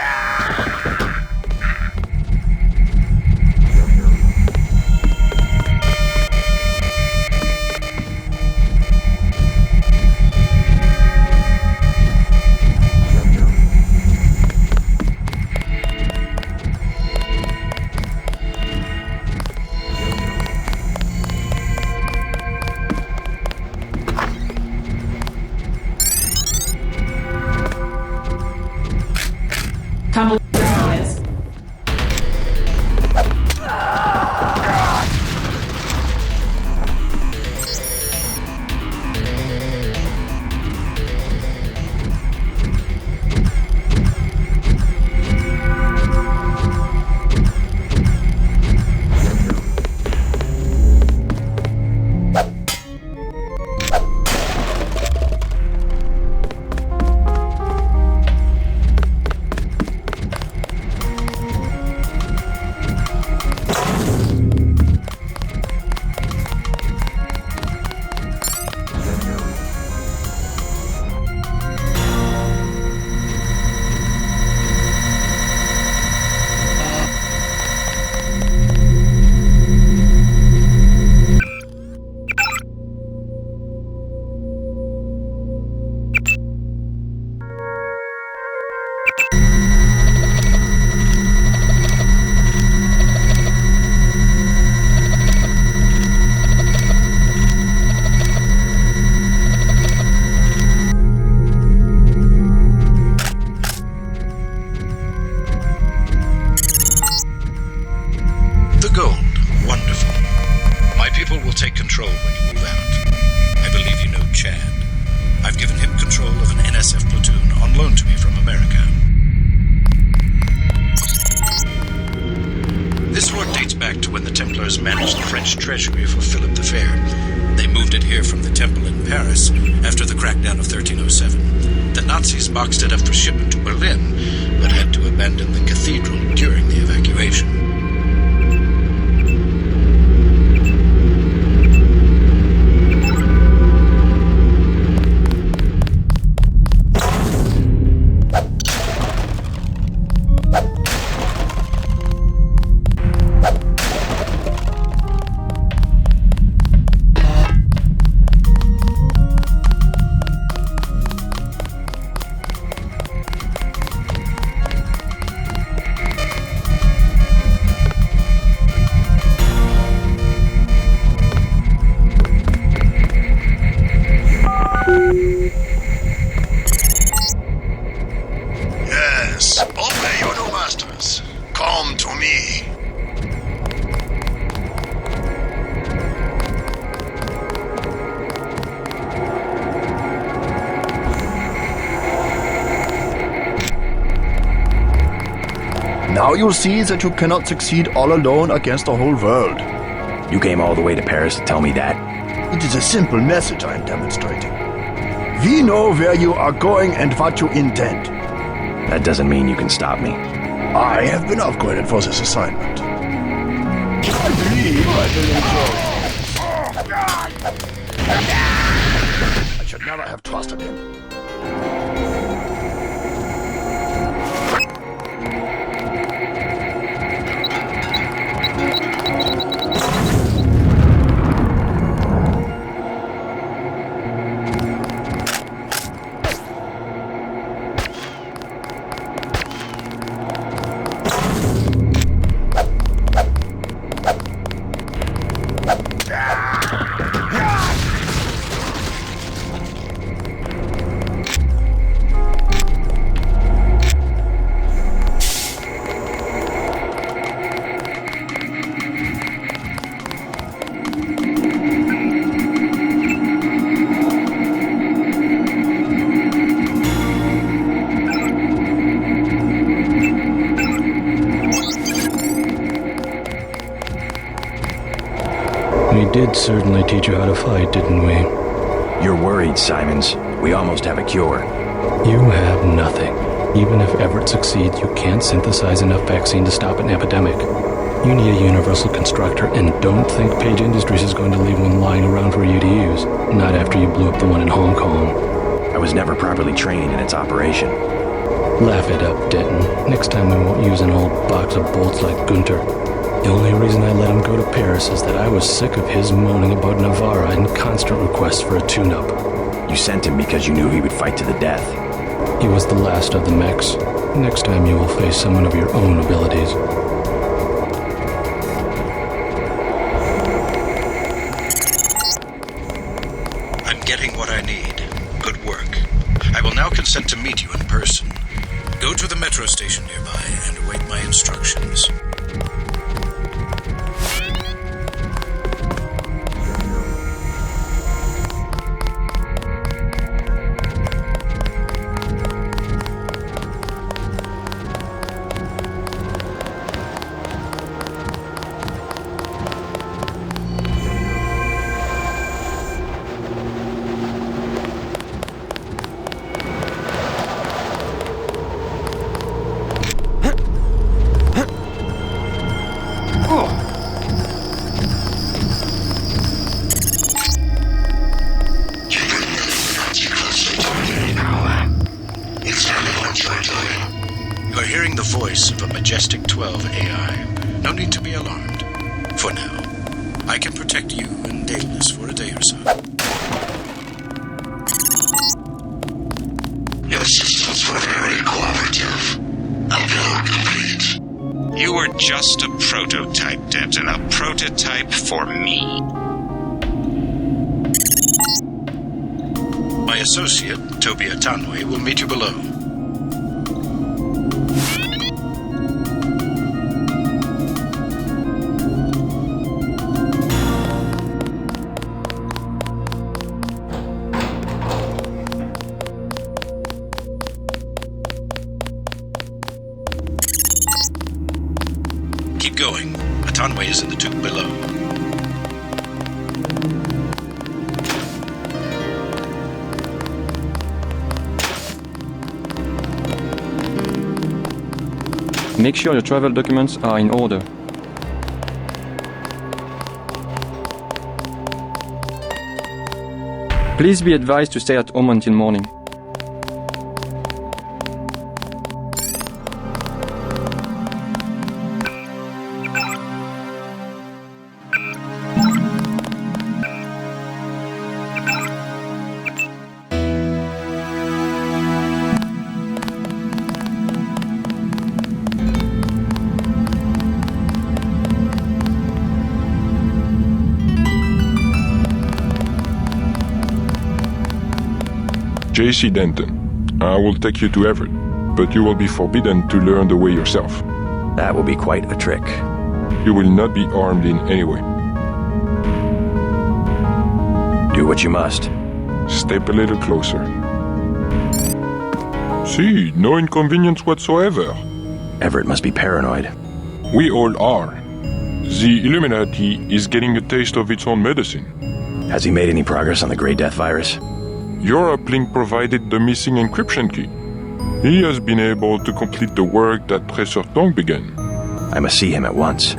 S1: Back to Templars managed the French treasury for Philip the Fair. They moved it here from the temple in Paris after the crackdown of 1307. The Nazis boxed it up for shipment to Berlin, but had to abandon the cathedral during the evacuation.
S8: Now you'll see that you cannot succeed all alone against the whole world.
S5: You came all the way to Paris to tell me that?
S8: It is a simple message I am demonstrating. We know where you are going and what you intend.
S5: That doesn't mean you can stop me.
S8: I have been upgraded for this assignment. I believe I will enjoy. I should never have trusted him.
S15: We did certainly teach you how to fight, didn't we?
S5: You're worried, Simons. We almost have a cure.
S15: You have nothing. Even if Everett succeeds, you can't synthesize enough vaccine to stop an epidemic. You need a universal constructor, and don't think Page Industries is going to leave one lying around for you to use. Not after you blew up the one in Hong Kong.
S5: I was never properly trained in its operation.
S15: Laugh it up, Denton. Next time we won't use an old box of bolts like Gunter. The only reason I let him go to Paris is that I was sick of his moaning about Navarra and constant requests for a tune-up.
S5: You sent him because you knew he would fight to the death.
S15: He was the last of the mechs. Next time you will face someone of your own abilities.
S1: I'm getting what I need. Good work. I will now consent to meet you in person. Go to the metro station nearby and await my instructions. Of a Majestic 12 AI. No need to be alarmed. For now, I can protect you and Daedalus for a day or so.
S3: Your systems were very cooperative. Upload complete.
S17: You were just a prototype, Denton. A prototype for me.
S1: My associate, Tobia Tanwe, will meet you below. Conway is in the tube below.
S9: Make sure your travel documents are in order. Please be advised to stay at home until morning.
S14: J.C. Denton, I will take you to Everett, but you will be forbidden to learn the way yourself.
S5: That will be quite a trick.
S14: You will not be armed in any way.
S5: Do what you must.
S14: Step a little closer. See, no inconvenience whatsoever.
S5: Everett must be paranoid.
S14: We all are. The Illuminati is getting a taste of its own medicine.
S5: Has he made any progress on the Grey Death virus?
S14: Your uplink provided the missing encryption key. He has been able to complete the work that Professor Tong began.
S5: I must see him at once.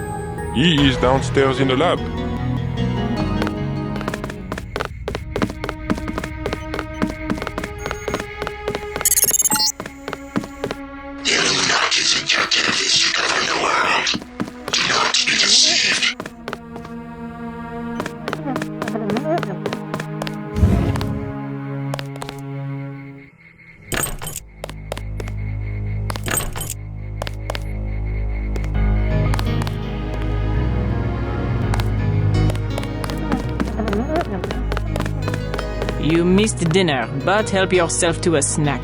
S14: He is downstairs in the lab.
S2: The Illuminati's objective is to govern the world. Do not be deceived.
S22: You missed dinner, but help yourself to a snack.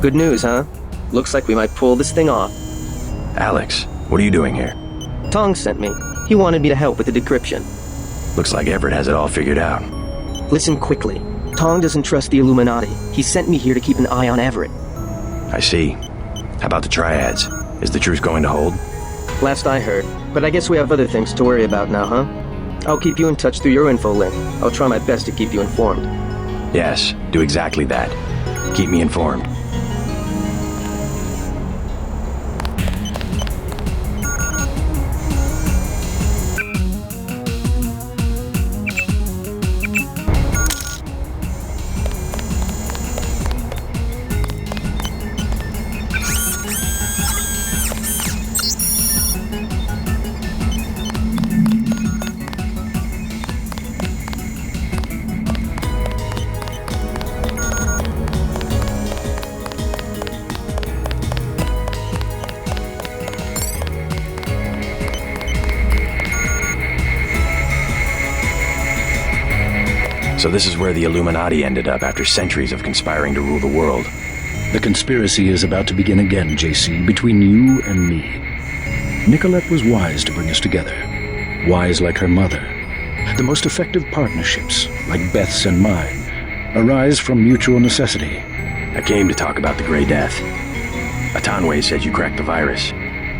S23: Good news, huh? Looks like we might pull this thing off.
S5: Alex, what are you doing here?
S23: Tong sent me. He wanted me to help with the decryption.
S5: Looks like Everett has it all figured out.
S23: Listen quickly. Tong doesn't trust the Illuminati. He sent me here to keep an eye on Everett.
S5: I see. How about the triads? Is the truce going to hold?
S23: Last I heard. But I guess we have other things to worry about now, huh? I'll keep you in touch through your info link. I'll try my best to keep you informed.
S5: Yes, do exactly that. Keep me informed. So this is where the Illuminati ended up after centuries of conspiring to rule the world.
S24: The conspiracy is about to begin again, JC, between you and me. Nicolette was wise to bring us together. Wise like her mother. The most effective partnerships, like Beth's and mine, arise from mutual necessity.
S5: I came to talk about the Grey Death. Atanwe said you cracked the virus.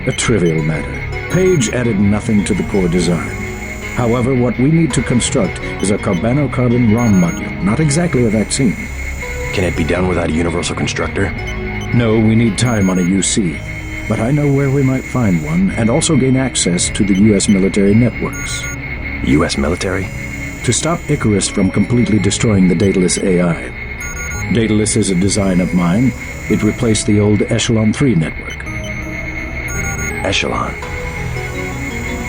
S24: A trivial matter. Page added nothing to the core design. However, what we need to construct is a carbon ROM module, not exactly a vaccine.
S5: Can it be done without a universal constructor?
S24: No, we need time on a UC. But I know where we might find one, and also gain access to the U.S. military networks.
S5: U.S. military?
S24: To stop Icarus from completely destroying the Daedalus AI. Daedalus is a design of mine. It replaced the old Echelon 3 network.
S5: Echelon?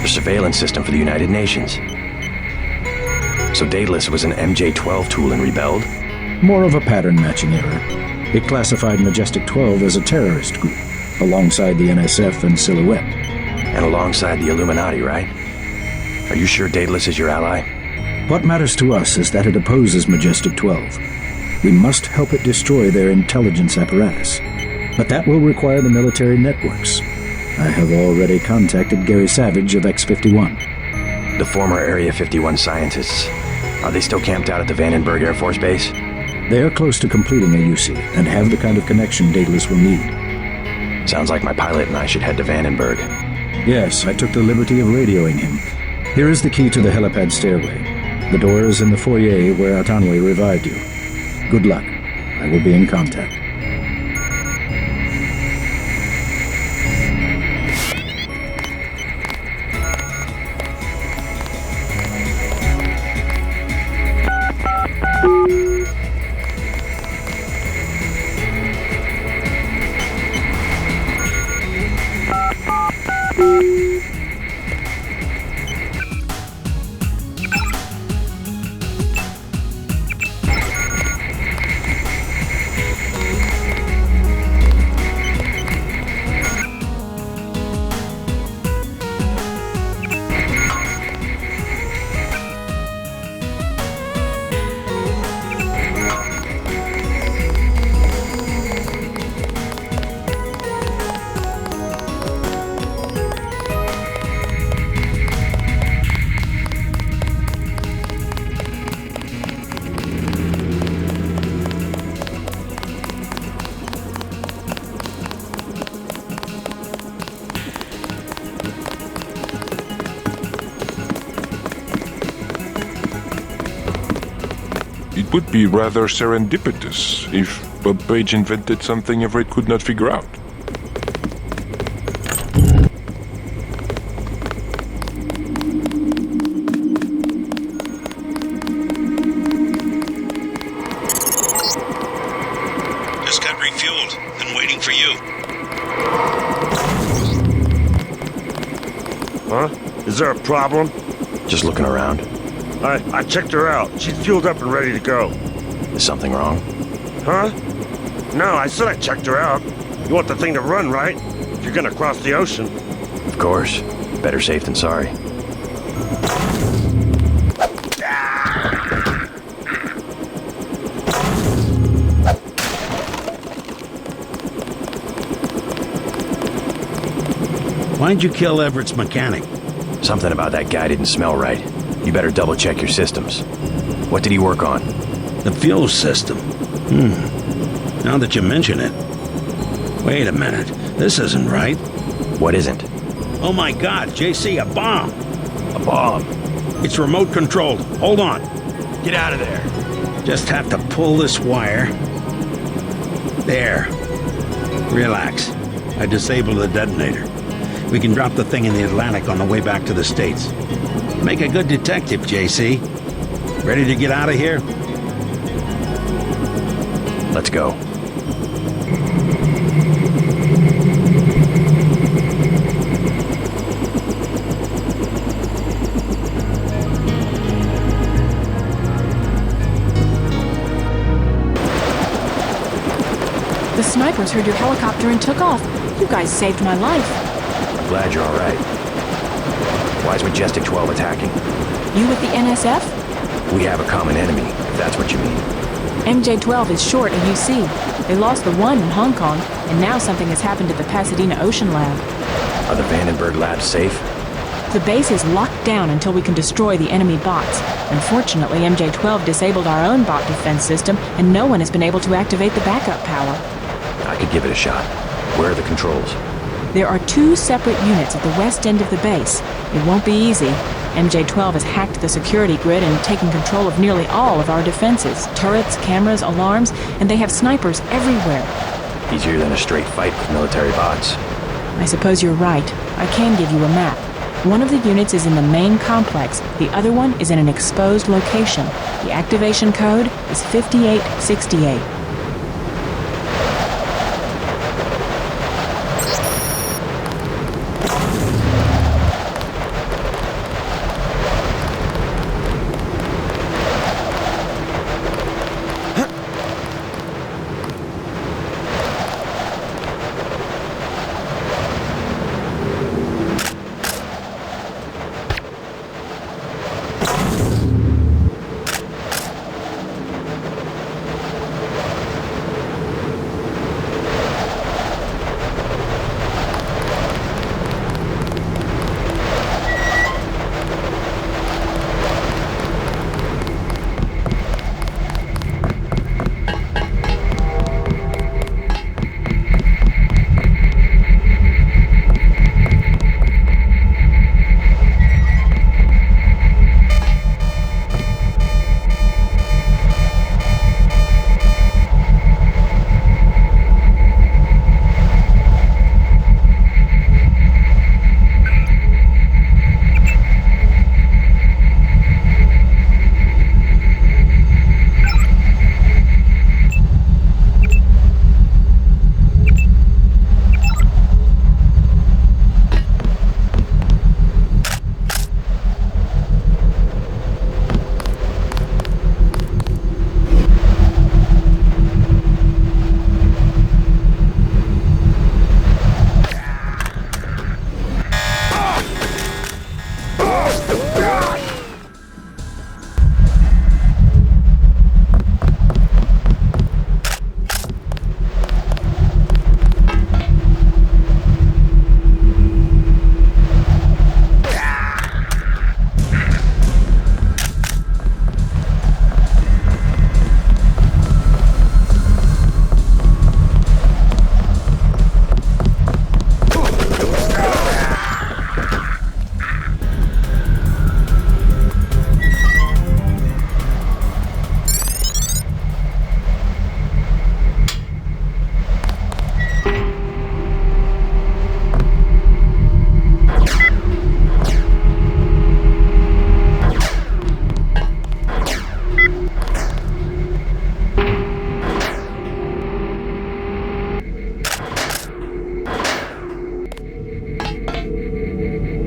S5: The surveillance system for the United Nations. So Daedalus was an MJ-12 tool and rebelled?
S24: More of a pattern-matching error. It classified Majestic 12 as a terrorist group, alongside the NSF and Silhouette.
S5: And alongside the Illuminati, right? Are you sure Daedalus is your ally?
S24: What matters to us is that it opposes Majestic 12. We must help it destroy their intelligence apparatus. But that will require the military networks. I have already contacted Gary Savage of X-51.
S5: The former Area 51 scientists. Are they still camped out at the Vandenberg Air Force Base?
S24: They are close to completing a UC and have the kind of connection Daedalus will need.
S5: Sounds like my pilot and I should head to Vandenberg.
S24: Yes, I took the liberty of radioing him. Here is the key to the helipad stairway. The door is in the foyer where Atanwe revived you. Good luck. I will be in contact.
S14: It would be rather serendipitous if Bob Page invented something Everett could not figure out.
S3: Just got refueled and waiting for you.
S8: Huh? Is there a problem?
S5: Just looking around.
S8: I checked her out. She's fueled up and ready to go.
S5: Is something wrong?
S8: Huh? No, I said I checked her out. You want the thing to run, right? If you're gonna cross the ocean.
S5: Of course. Better safe than sorry.
S6: Why'd you kill Everett's mechanic?
S5: Something about that guy didn't smell right. You better double-check your systems. What did he work on?
S6: The fuel system. Now that you mention it. Wait a minute. This isn't right.
S5: What isn't?
S6: Oh my God, JC, a bomb!
S5: A bomb?
S6: It's remote controlled. Hold on.
S5: Get out of there.
S6: Just have to pull this wire. There. Relax. I disabled the detonator. We can drop the thing in the Atlantic on the way back to the States. Make a good detective, JC. Ready to get out of here?
S5: Let's go.
S22: The snipers heard your helicopter and took off. You guys saved my life.
S5: Glad you're all right. Why is Majestic 12 attacking?
S22: You with the NSF?
S5: We have a common enemy, if that's what you mean.
S22: MJ-12 is short a UC. They lost the one in Hong Kong, and now something has happened at the Pasadena Ocean Lab.
S5: Are the Vandenberg labs safe?
S22: The base is locked down until we can destroy the enemy bots. Unfortunately, MJ-12 disabled our own bot defense system, and no one has been able to activate the backup power.
S5: I could give it a shot. Where are the controls?
S22: There are 2 separate units at the west end of the base. It won't be easy. MJ-12 has hacked the security grid and taken control of nearly all of our defenses. Turrets, cameras, alarms, and they have snipers everywhere.
S5: Easier than a straight fight with military bots.
S22: I suppose you're right. I can give you a map. One of the units is in the main complex. The other one is in an exposed location. The activation code is 5868.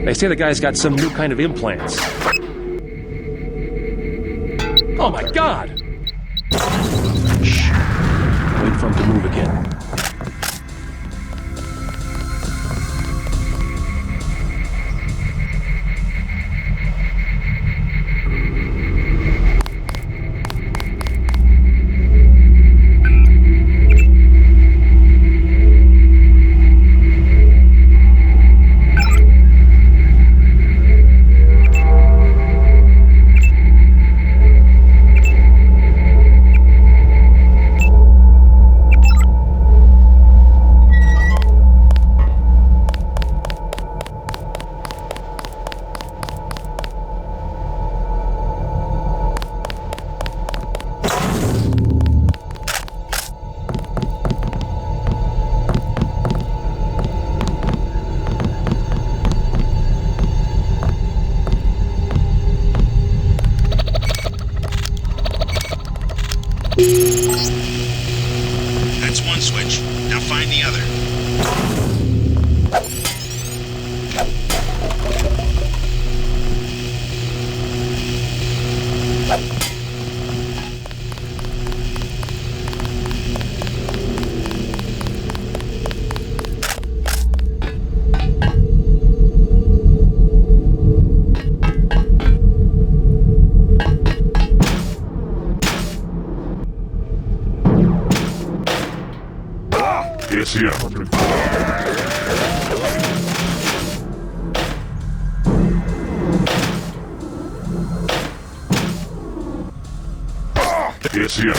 S19: They say the guy's got some new kind of implants. Oh my God! Wait for him to move again.
S3: That's one switch. Now find the other.
S14: Yes, here. Yes, here.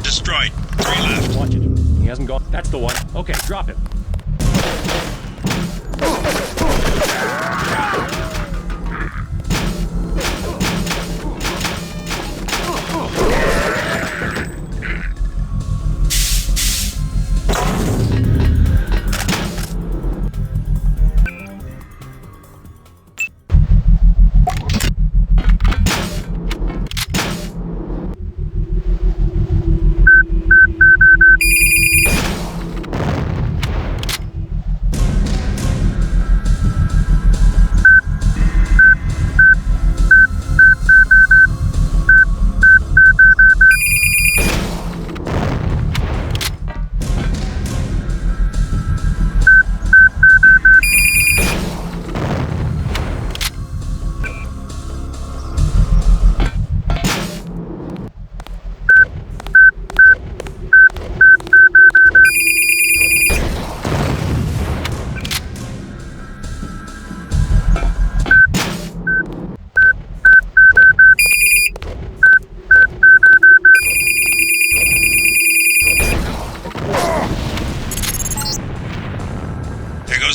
S3: Destroyed. 3 left.
S19: Watch it. He hasn't gone. That's the one. Okay, drop him.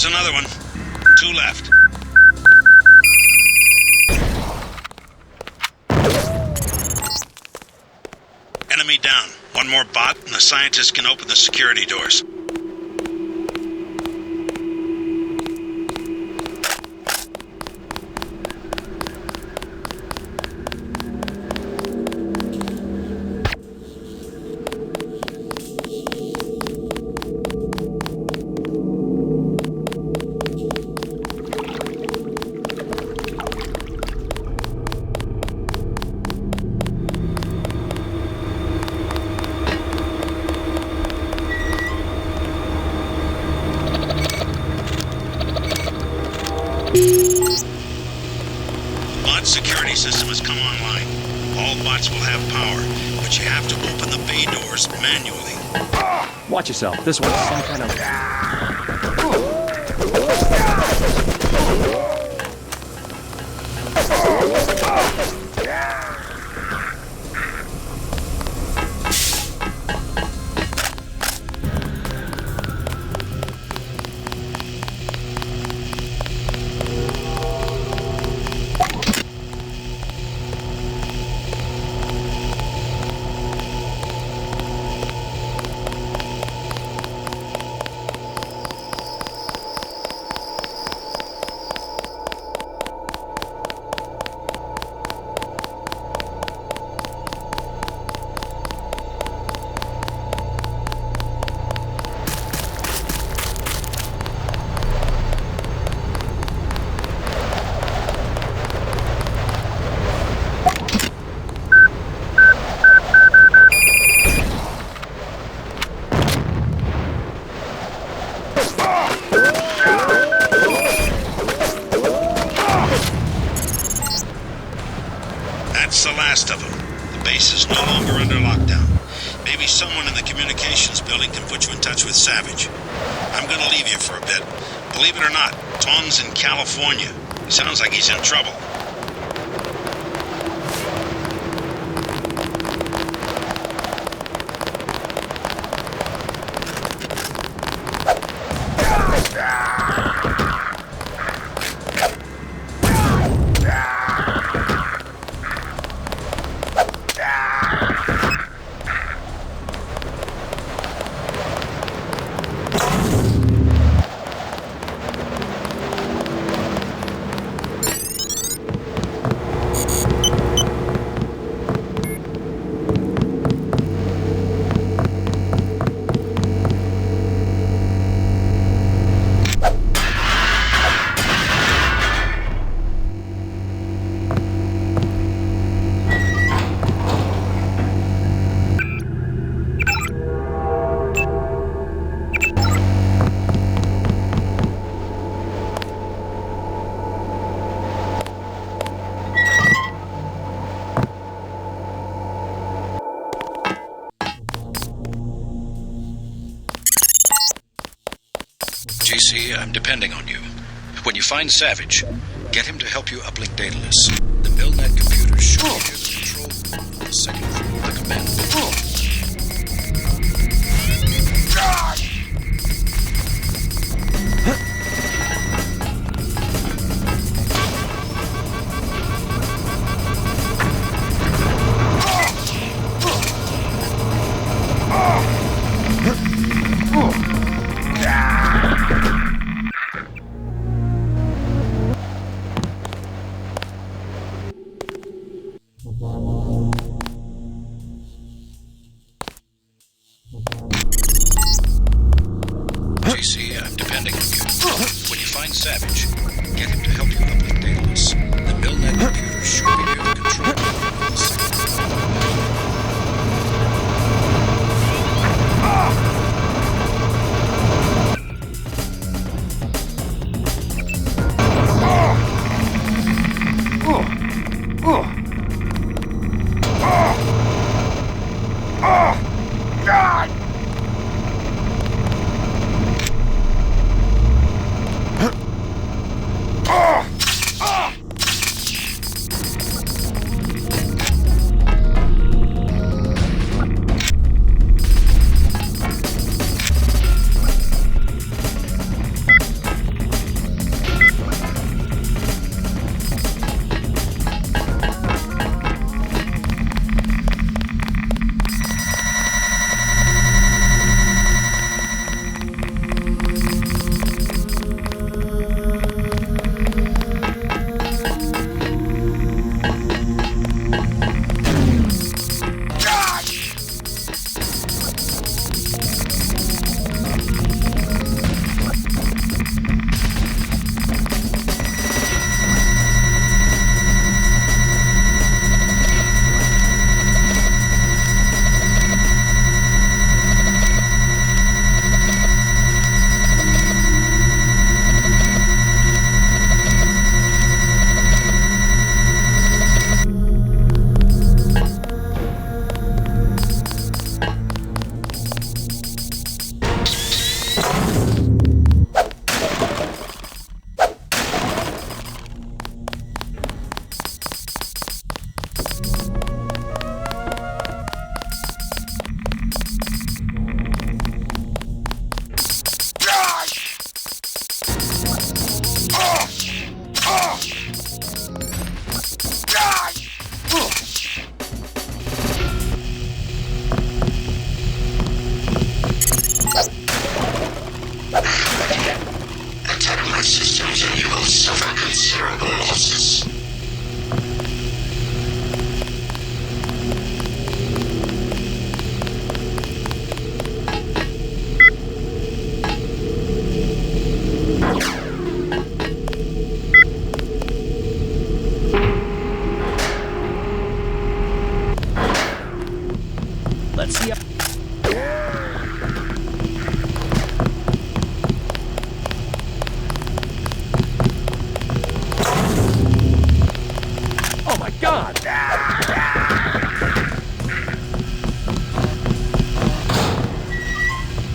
S3: Another one. 2 left. Enemy down. One more bot, and the scientists can open the security doors. Security system has come online. All bots will have power, but you have to open the bay doors manually.
S19: Watch yourself. This one's some kind of...
S3: That's the last of them. The base is no longer under lockdown. Maybe someone in the communications building can put you in touch with Savage. I'm gonna leave you for a bit. Believe it or not, Tong's in California. He sounds like he's in trouble.
S1: JC, I'm depending on you. When you find Savage, get him to help you uplink dataless. The Milnet computers should be near the control room on the second floor of the command building. JC, I'm depending on you. When you find Savage, get him to help you uplink dataless. The Milnet computers should be near the control room on the second floor.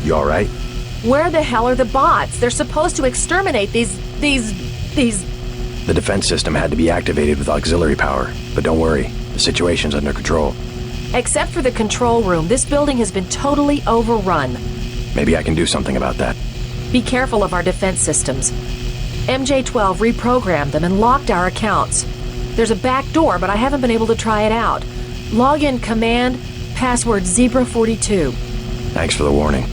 S5: You alright?
S7: Where the hell are the bots? They're supposed to exterminate these...
S5: The defense system had to be activated with auxiliary power, but don't worry, the situation's under control.
S7: Except for the control room, this building has been totally overrun.
S5: Maybe I can do something about that.
S7: Be careful of our defense systems. MJ-12 reprogrammed them and locked our accounts. There's a back door, but I haven't been able to try it out. Login command, password Zebra42.
S5: Thanks for the warning.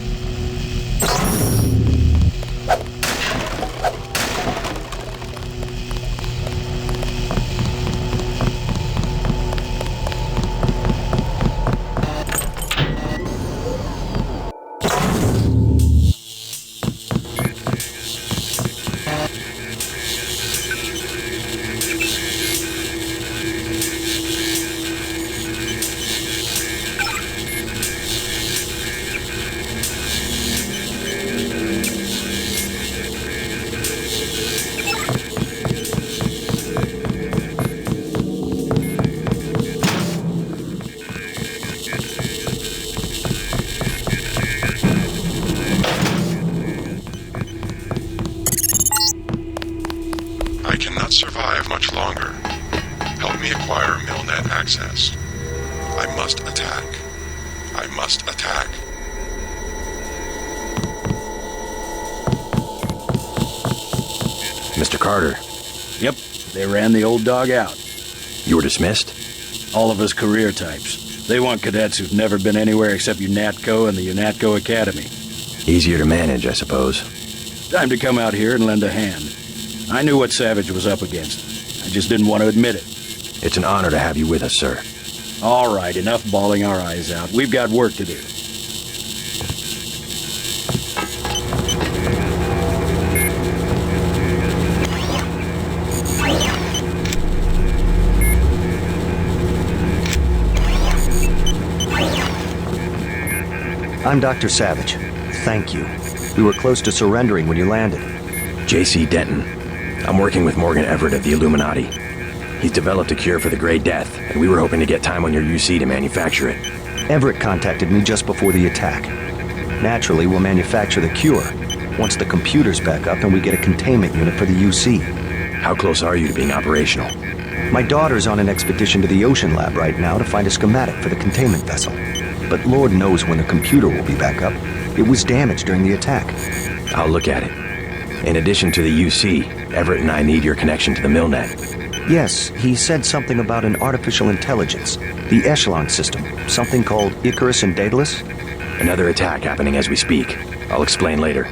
S2: Survive much longer. Help me acquire MillNet access. I must attack. I must attack.
S5: Mr. Carter.
S24: Yep, they ran the old dog out.
S5: You were dismissed?
S24: All of us career types. They want cadets who've never been anywhere except UNATCO and the UNATCO Academy.
S5: Easier to manage, I suppose.
S24: Time to come out here and lend a hand. I knew what Savage was up against. I just didn't want to admit it.
S5: It's an honor to have you with us, sir.
S24: All right, enough bawling our eyes out. We've got work to do.
S10: I'm Dr. Savage. Thank you. We were close to surrendering when you landed.
S5: J.C. Denton. I'm working with Morgan Everett of the Illuminati. He's developed a cure for the Grey Death, and we were hoping to get time on your UC to manufacture it.
S10: Everett contacted me just before the attack. Naturally, we'll manufacture the cure once the computer's back up and we get a containment unit for the UC.
S5: How close are you to being operational?
S10: My daughter's on an expedition to the Ocean Lab right now to find a schematic for the containment vessel. But Lord knows when the computer will be back up. It was damaged during the attack.
S5: I'll look at it. In addition to the UC, Everett and I need your connection to the MillNet.
S10: Yes, he said something about an artificial intelligence. The Echelon system. Something called Icarus and Daedalus.
S5: Another attack happening as we speak. I'll explain later.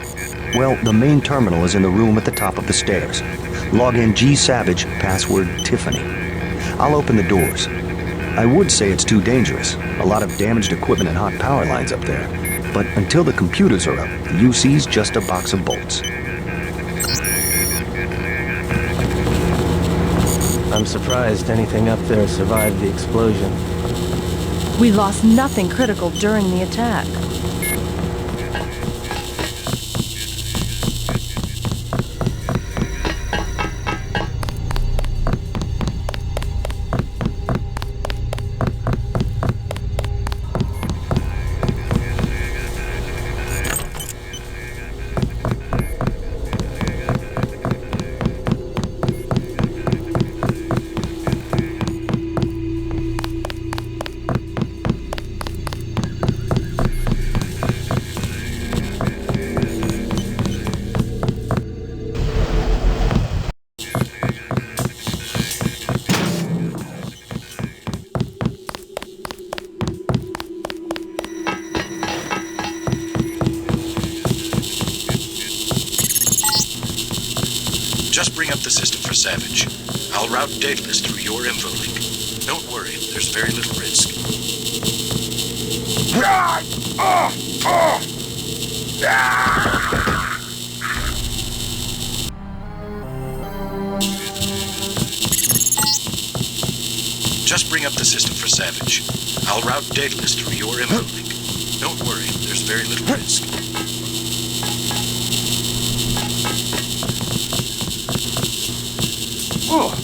S10: Well, the main terminal is in the room at the top of the stairs. Log in G Savage, password Tiffany. I'll open the doors. I would say it's too dangerous. A lot of damaged equipment and hot power lines up there. But until the computers are up, the UC's just a box of bolts.
S23: I'm surprised anything up there survived the explosion.
S7: We lost nothing critical during the attack.
S1: Just bring up the system for Savage. I'll route Daedalus through your info link. Don't worry, there's very little risk. Just bring up the system for Savage. I'll route Daedalus through your info link. Don't worry, there's very little risk.
S8: Oh.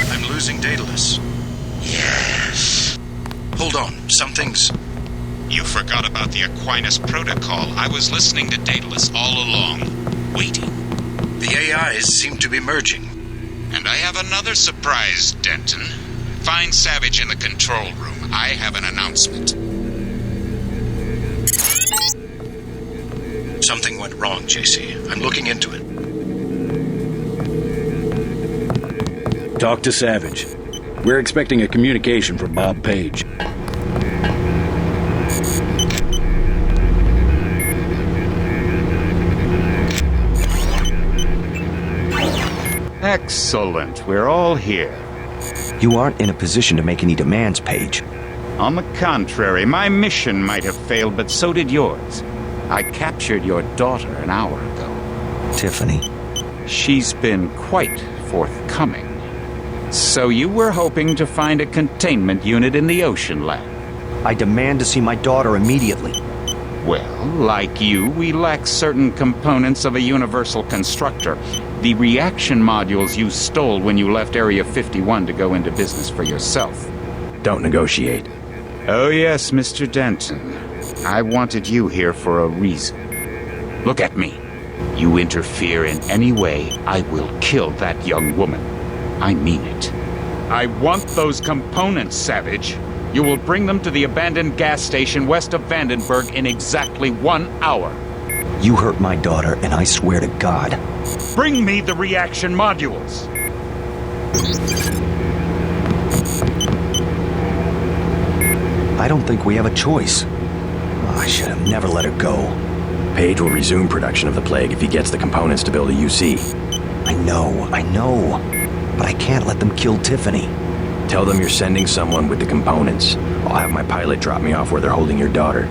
S1: I'm losing Daedalus.
S3: Yes.
S1: Hold on, something's...
S17: You forgot about the Aquinas Protocol. I was listening to Daedalus all along, waiting.
S1: The AIs seem to be merging.
S17: And I have another surprise, Denton. Find Savage in the control room. I have an announcement.
S1: Something went wrong, JC. I'm looking into it.
S24: Talk to Savage. We're expecting a communication from Bob Page.
S12: Excellent. We're all here.
S10: You aren't in a position to make any demands, Page.
S12: On the contrary, my mission might have failed, but so did yours. I captured your daughter an hour ago.
S10: Tiffany.
S12: She's been quite forthcoming. So you were hoping to find a containment unit in the Ocean Lab?
S10: I demand to see my daughter immediately.
S12: Well, like you, we lack certain components of a universal constructor. The reaction modules you stole when you left Area 51 to go into business for yourself.
S5: Don't negotiate.
S12: Oh yes, Mr. Denton. I wanted you here for a reason. Look at me. You interfere in any way, I will kill that young woman. I mean it. I want those components, Savage. You will bring them to the abandoned gas station west of Vandenberg in exactly 1 hour.
S10: You hurt my daughter, and I swear to God.
S12: Bring me the reaction modules.
S10: I don't think we have a choice. I should have never let her go.
S5: Page will resume production of the Plague if he gets the components to build a UC.
S10: I know. But I can't let them kill Tiffany.
S5: Tell them you're sending someone with the components. I'll have my pilot drop me off where they're holding your daughter.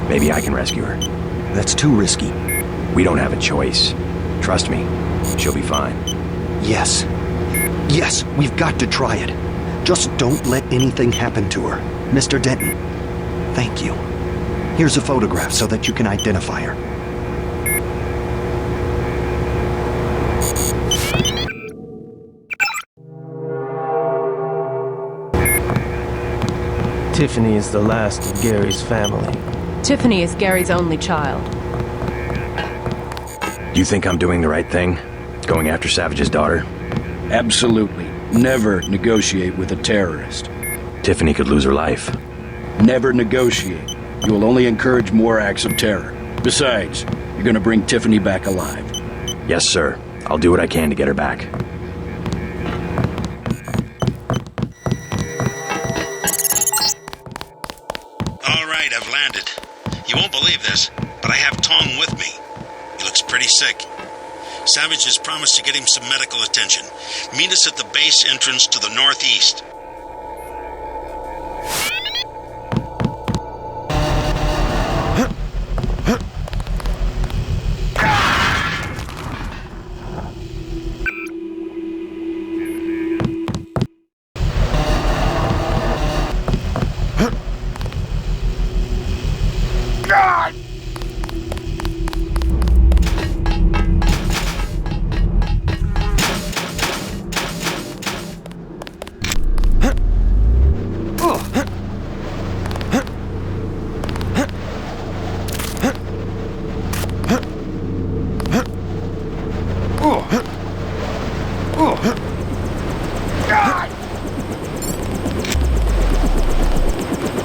S5: Maybe I can rescue her.
S10: That's too risky.
S5: We don't have a choice. Trust me, she'll be fine.
S10: Yes, we've got to try it. Just don't let anything happen to her. Mr. Denton, thank you. Here's a photograph so that you can identify her.
S23: Tiffany is the last of Gary's family.
S7: Tiffany is Gary's only child.
S5: You think I'm doing the right thing? Going after Savage's daughter?
S24: Absolutely. Never negotiate with a terrorist.
S5: Tiffany could lose her life.
S24: Never negotiate. You will only encourage more acts of terror. Besides, you're gonna bring Tiffany back alive.
S5: Yes, sir. I'll do what I can to get her back.
S3: All right, I've landed. You won't believe this, but I have Tong with me. He looks pretty sick. Savage has promised to get him some medical attention. Meet us at the base entrance to the northeast.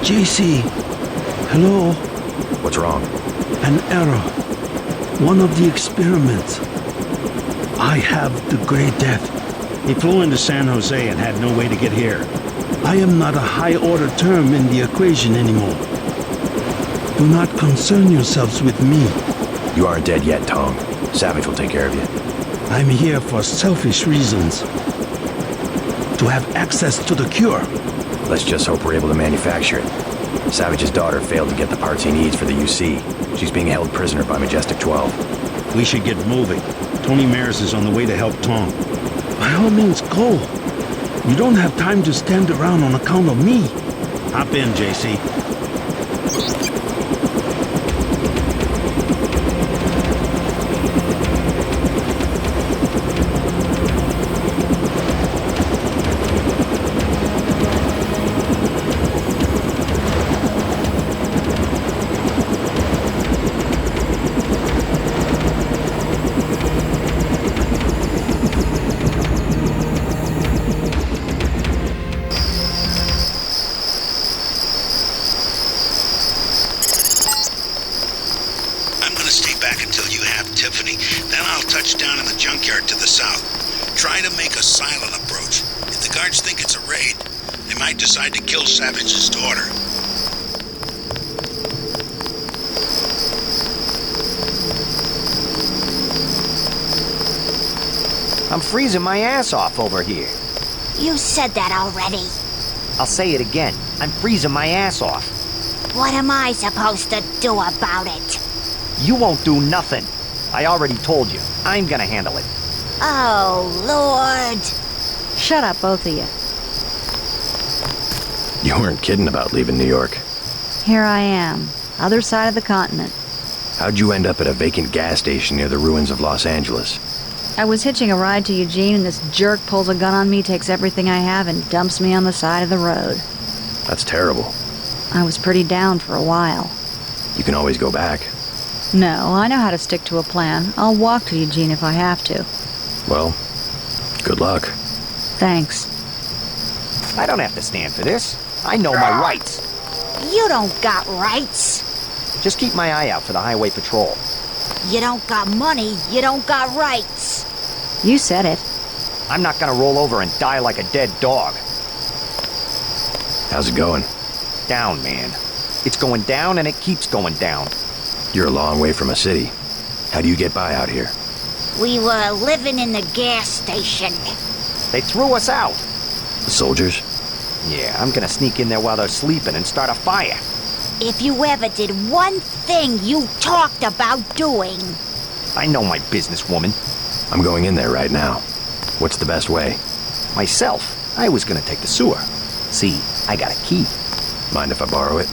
S6: JC, hello?
S5: What's wrong?
S6: An error. One of the experiments. I have the Grey Death. He flew into San Jose and had no way to get here. I am not a high-order term in the equation anymore. Do not concern yourselves with me.
S5: You aren't dead yet, Tong. Savage will take care of you.
S6: I'm here for selfish reasons. To have access to the cure.
S5: Let's just hope we're able to manufacture it. Savage's daughter failed to get the parts he needs for the UC. She's being held prisoner by Majestic 12.
S6: We should get moving. Tony Maris is on the way to help Tom. By all means, go. You don't have time to stand around on account of me. Hop in, JC.
S3: Decide to kill Savage's daughter.
S11: I'm freezing my ass off over here.
S13: You said that already.
S11: I'll say it again. I'm freezing my ass off.
S13: What am I supposed to do about it?
S11: You won't do nothing. I already told you. I'm gonna handle it.
S13: Oh, Lord.
S4: Shut up, both of you.
S5: You weren't kidding about leaving New York.
S4: Here I am, other side of the continent.
S5: How'd you end up at a vacant gas station near the ruins of Los Angeles?
S4: I was hitching a ride to Eugene and this jerk pulls a gun on me, takes everything I have, and dumps me on the side of the road.
S5: That's terrible.
S4: I was pretty down for a while.
S5: You can always go back.
S4: No, I know how to stick to a plan. I'll walk to Eugene if I have to.
S5: Well, good luck.
S4: Thanks.
S11: I don't have to stand for this. I know my rights.
S13: You don't got rights.
S11: Just keep my eye out for the highway patrol.
S13: You don't got money, you don't got rights.
S4: You said it.
S11: I'm not gonna roll over and die like a dead dog.
S5: How's it going?
S11: Down, man. It's going down and it keeps going down.
S5: You're a long way from a city. How do you get by out here?
S13: We were living in the gas station.
S11: They threw us out.
S5: The soldiers?
S11: Yeah, I'm gonna sneak in there while they're sleeping and start a fire.
S13: If you ever did one thing you talked about doing.
S11: I know my business, woman.
S5: I'm going in there right now. What's the best way?
S11: Myself. I was gonna take the sewer. See, I got a key.
S5: Mind if I borrow it?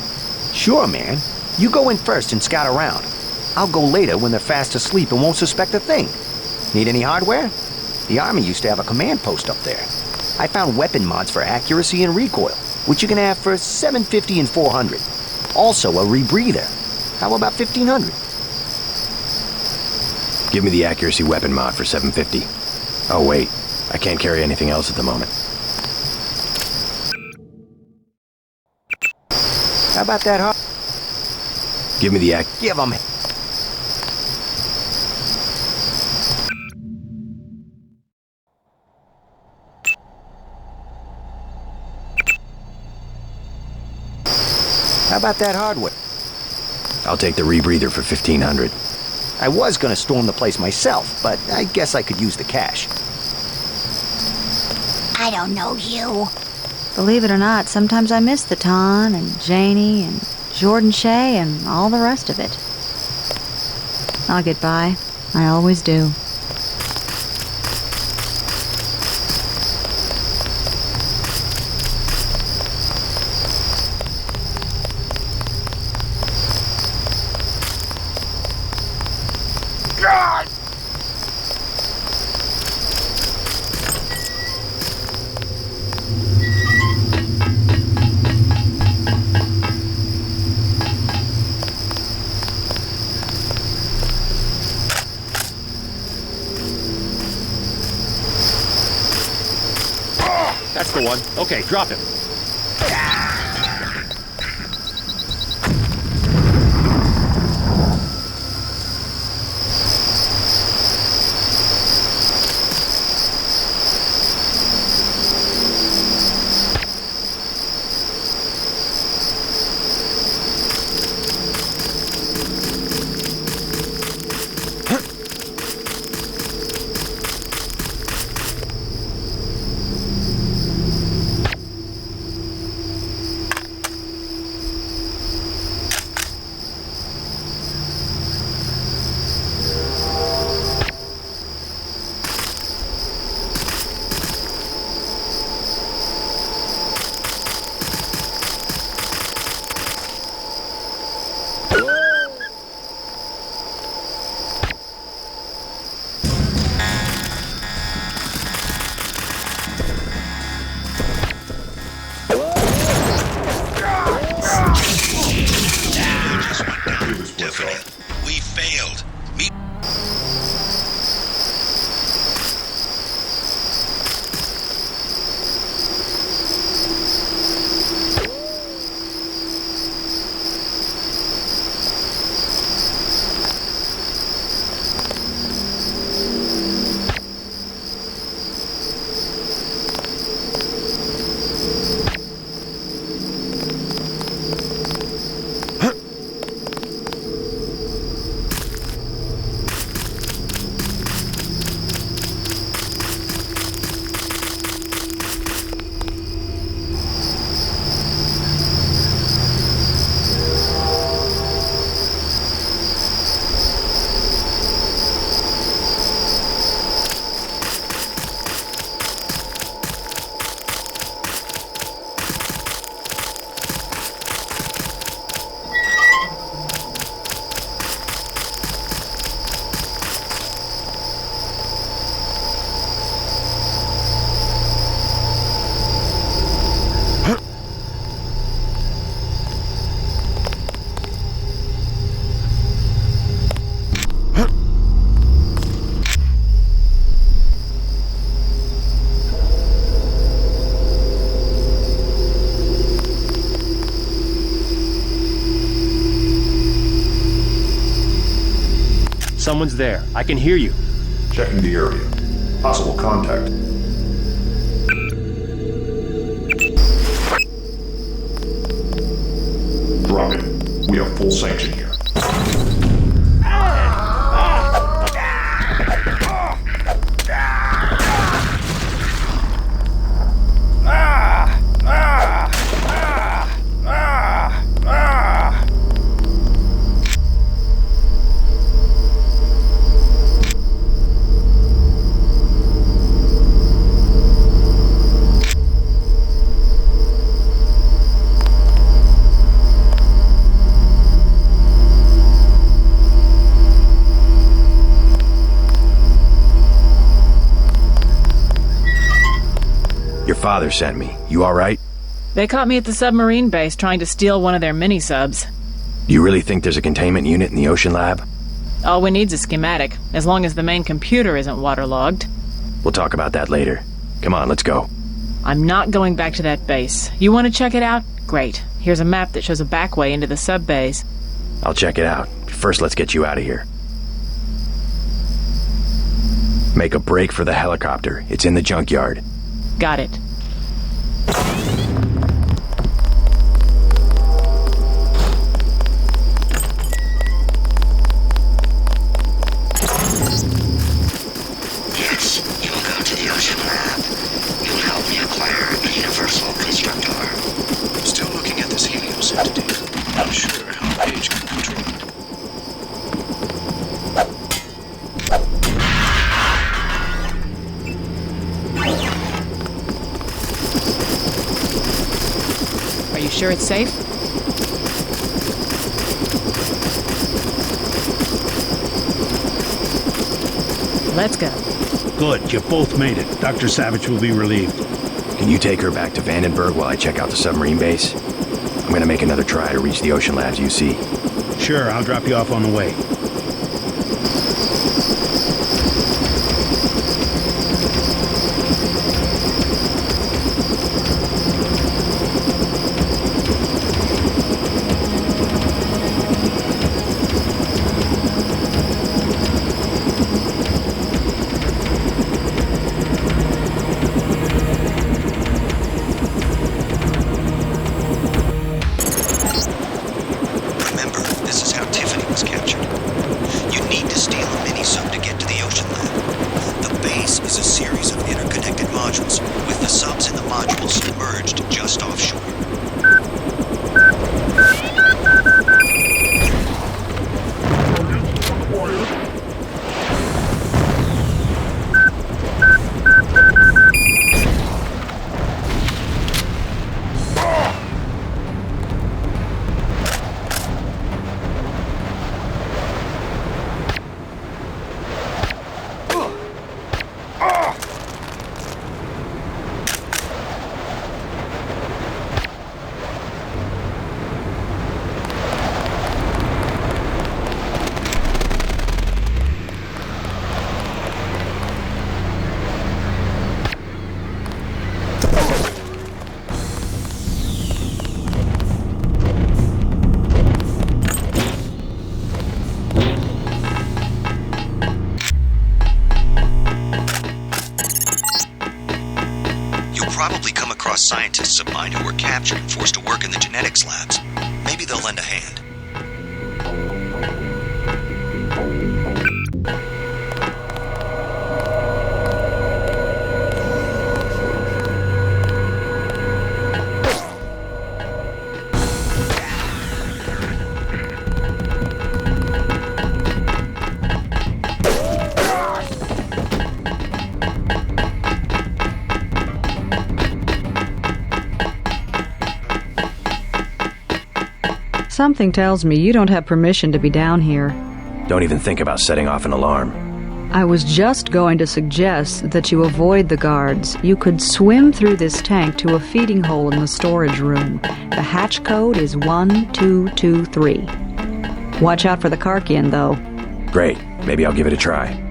S11: Sure, man. You go in first and scout around. I'll go later when they're fast asleep and won't suspect a thing. Need any hardware? The Army used to have a command post up there. I found weapon mods for accuracy and recoil, which you can have for $750 and $400. Also a rebreather. How about $1,500?
S5: Give me the accuracy weapon mod for $750. Oh wait, I can't carry anything else at the moment.
S11: How about that, huh?
S5: Give me the
S11: Give 'em. How about that hardware?
S5: I'll take the rebreather for $1,500.
S11: I was gonna storm the place myself, but I guess I could use the cash.
S13: I don't know you.
S4: Believe it or not, sometimes I miss the Ton and Janie and Jordan Shea and all the rest of it. I'll get by. I always do.
S19: That's the one. Okay, drop him. Someone's there. I can hear you.
S8: Checking the area. Possible contact. Drop it. We have full sanction here.
S5: Father sent me. You alright?
S22: They caught me at the submarine base trying to steal one of their mini-subs.
S5: Do you really think there's a containment unit in the ocean lab?
S22: All we need's a schematic, as long as the main computer isn't waterlogged.
S5: We'll talk about that later. Come on, let's go.
S22: I'm not going back to that base. You want to check it out? Great. Here's a map that shows a back way into the sub-base.
S5: I'll check it out. First, let's get you out of here. Make a break for the helicopter. It's in the junkyard.
S22: Got it.
S1: Yes, you will go to the ocean lab. You will help me acquire a universal constructor. I'm still looking at this helios entity. Not sure how Page can control it.
S22: Are you sure it's safe? Let's go.
S6: Good, you both made it. Dr. Savage will be relieved.
S5: Can you take her back to Vandenberg while I check out the submarine base? I'm gonna make another try to reach the Ocean Labs UC.
S6: Sure, I'll drop you off on the way.
S11: Scientists of mine who were captured and forced to work in the genetics labs. Maybe they'll lend a hand.
S4: Something tells me you don't have permission to be down here.
S5: Don't even think about setting off an alarm.
S4: I was just going to suggest that you avoid the guards. You could swim through this tank to a feeding hole in the storage room. The hatch code is 1223. Watch out for the Karkian, though.
S5: Great. Maybe I'll give it a try.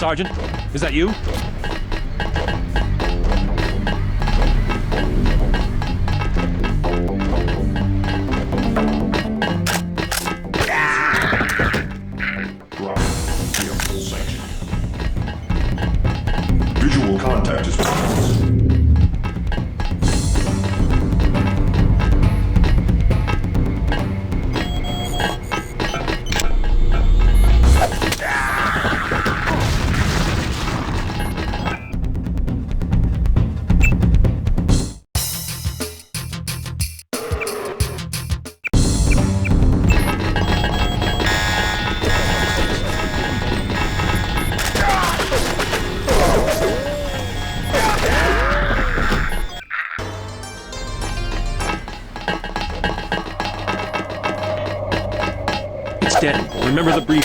S19: Sergeant, is that you?
S2: Visual contact is possible.
S19: Remember the brief.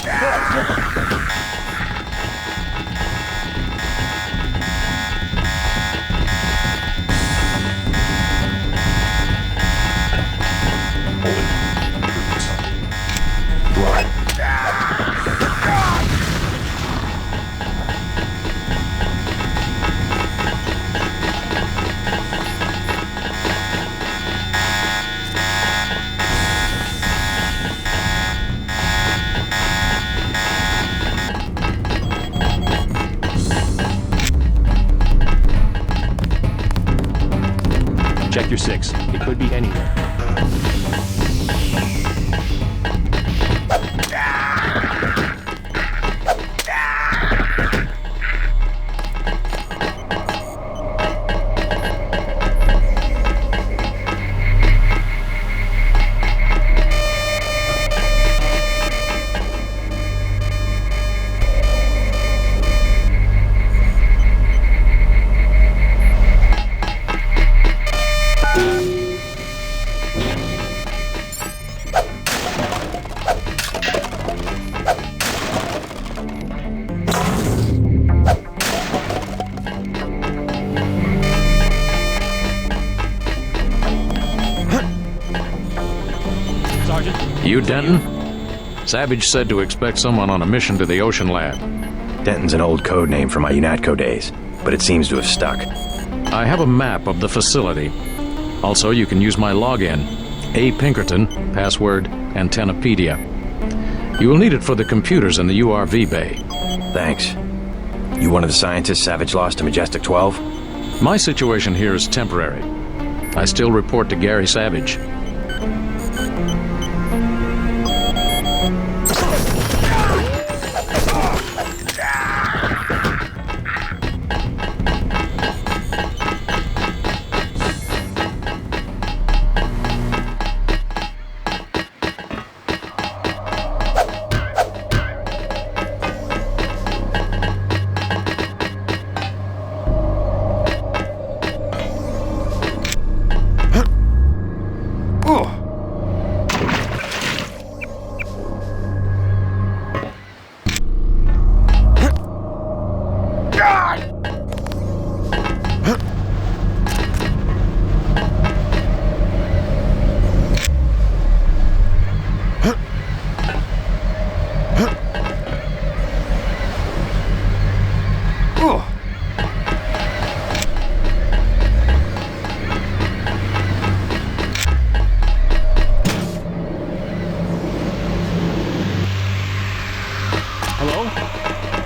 S19: Check your 6. It could be anywhere.
S16: You Denton? Savage said to expect someone on a mission to the Ocean Lab.
S5: Denton's an old code name from my UNATCO days, but it seems to have stuck.
S16: I have a map of the facility. Also, you can use my login. A. Pinkerton, password, Antennapedia. You will need it for the computers in the URV bay.
S5: Thanks. You one of the scientists Savage lost to Majestic 12?
S16: My situation here is temporary. I still report to Gary Savage.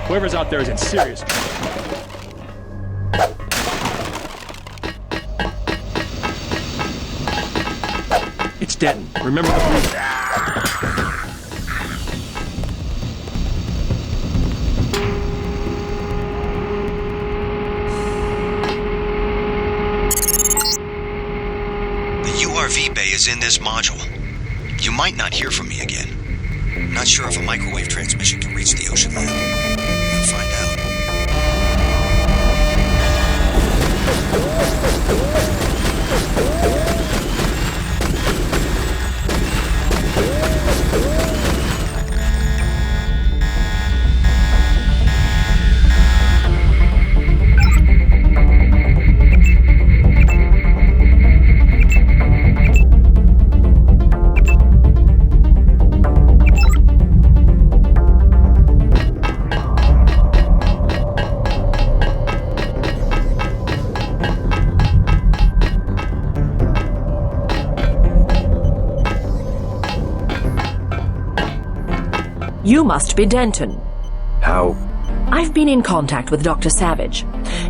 S19: Whoever's out there is in serious trouble. It's Denton. Remember the brief.
S11: The URV bay is in this module. You might not hear from me again. Not sure if a microwave transmission can reach the Ocean Lab. We'll find out.
S7: You must be Denton.
S5: How?
S7: I've been in contact with Dr. Savage.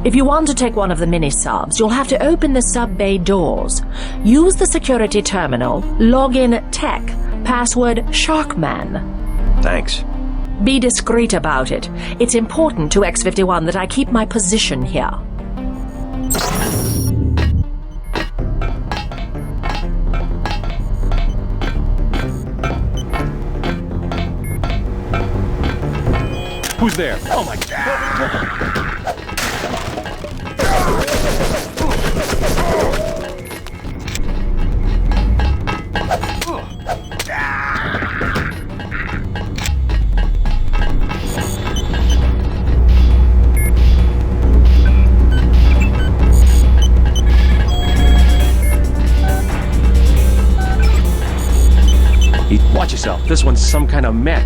S7: If you want to take one of the mini-subs, you'll have to open the sub-bay doors. Use the security terminal, log in tech, password Sharkman.
S5: Thanks.
S7: Be discreet about it. It's important to X-51 that I keep my position here.
S19: Who's there? Oh my god! Watch yourself. This one's some kind of mech.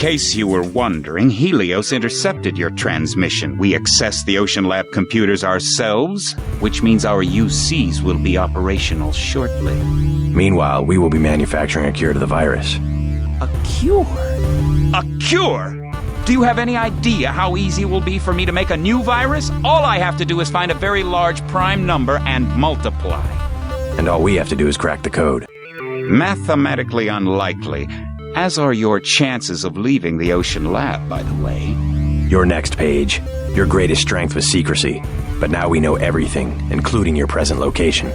S12: case you were wondering, Helios intercepted your transmission. We accessed the Ocean Lab computers ourselves, which means our UCs will be operational shortly.
S5: Meanwhile, we will be manufacturing a cure to the virus.
S12: A cure? A cure? Do you have any idea how easy it will be for me to make a new virus? All I have to do is find a very large prime number and multiply.
S5: And all we have to do is crack the code.
S12: Mathematically unlikely, as are your chances of leaving the Ocean Lab, by the way.
S5: Your next page. Your greatest strength was secrecy, but now we know everything, including your present location.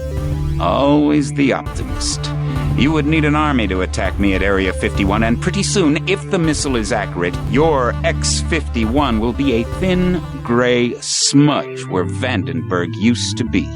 S12: Always the optimist. You would need an army to attack me at Area 51, and pretty soon, if the missile is accurate, your X-51 will be a thin, gray smudge where Vandenberg used to be.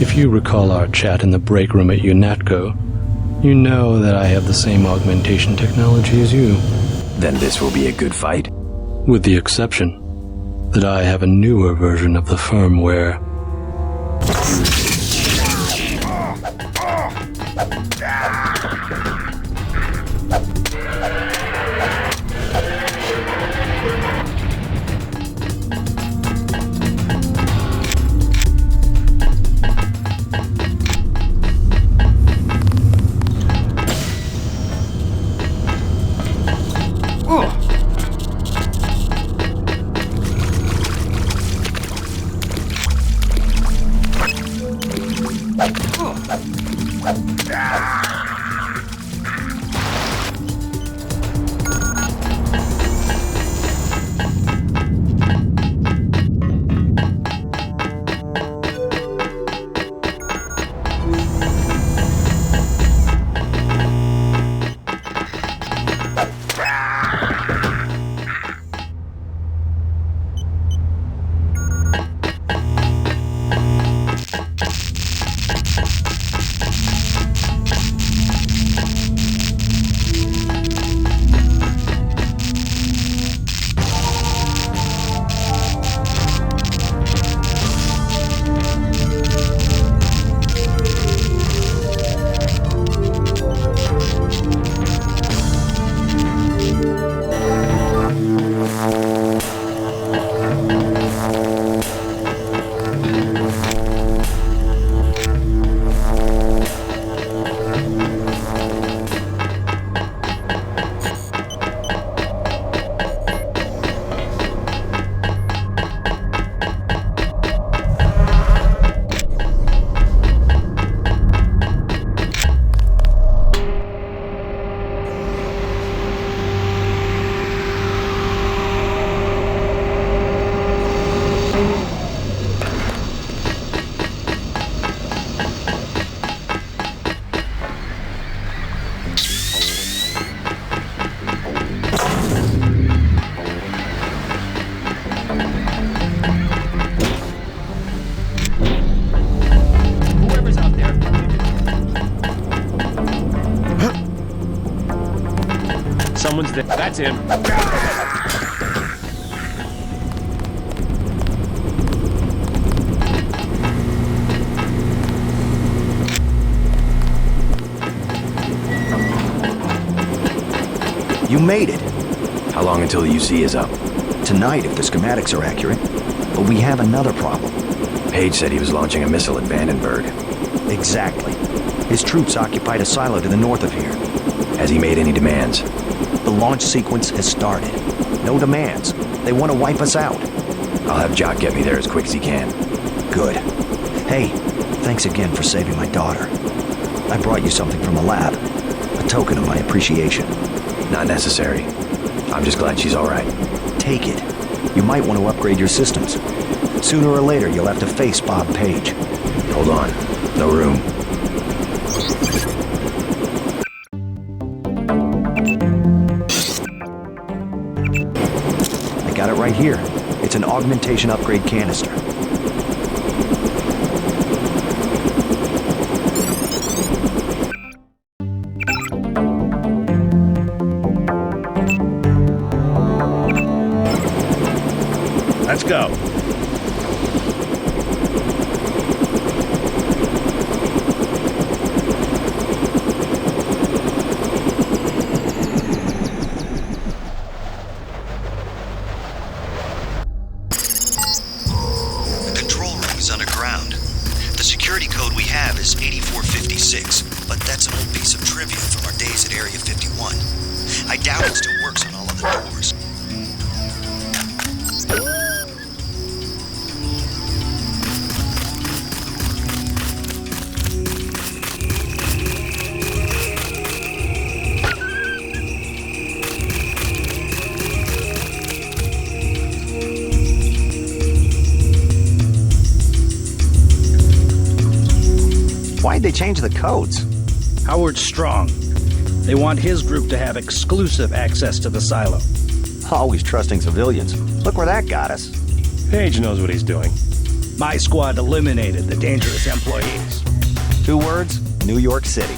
S15: If you recall our chat in the break room at UNATCO, you know that I have the same augmentation technology as you.
S5: Then this will be a good fight?
S15: With the exception that I have a newer version of the firmware.
S19: Someone's there. That's him.
S11: You made it.
S5: How long until the UC is up?
S11: Tonight, if the schematics are accurate. But we have another problem.
S5: Page said he was launching a missile at Vandenberg.
S11: Exactly. His troops occupied a silo to the north of here.
S5: Has he made any demands?
S10: The launch sequence has started. No demands. They want to wipe us out.
S5: I'll have Jock get me there as quick as he can.
S10: Good. Hey, thanks again for saving my daughter. I brought you something from the lab. A token of my appreciation.
S5: Not necessary. I'm just glad she's all right.
S10: Take it. You might want to upgrade your systems. Sooner or later, you'll have to face Bob Page.
S5: Hold on. No room.
S10: I got it right here. It's an augmentation upgrade canister.
S8: Let's go.
S11: The control room is underground. The security code we have is 8456, but that's an old piece of trivia from our days at Area 51. I doubt it still works on all of the doors. Why'd they change the codes?
S9: Howard Strong. They want his group to have exclusive access to the silo.
S11: Always trusting civilians. Look where that got us.
S19: Page knows what he's doing.
S9: My squad eliminated the dangerous employees.
S11: 2 words, New York City.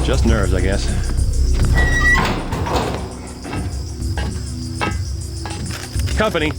S19: Just nerves, I guess. Company.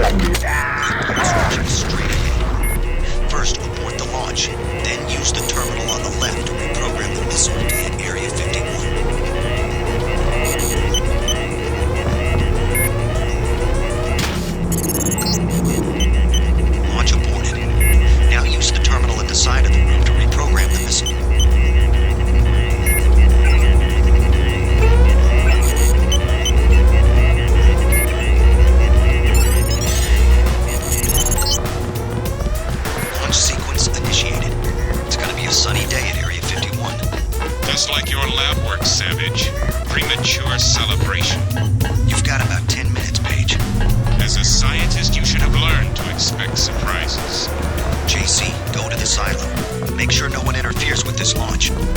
S3: Instructions straight ahead. First, abort the launch. Then use the terminal on the left to reprogram the missile to hit Area 51. Launch aborted. Now use the terminal at the side of the room to reprogram the missile. Launch sequence initiated. It's gonna be a sunny day at Area 51.
S17: Just like your lab work, Savage. Premature celebration.
S3: You've got about 10 minutes, Paige.
S17: As a scientist, you should have learned to expect surprises.
S3: JC, go to the silo. Make sure no one interferes with this launch.
S17: We have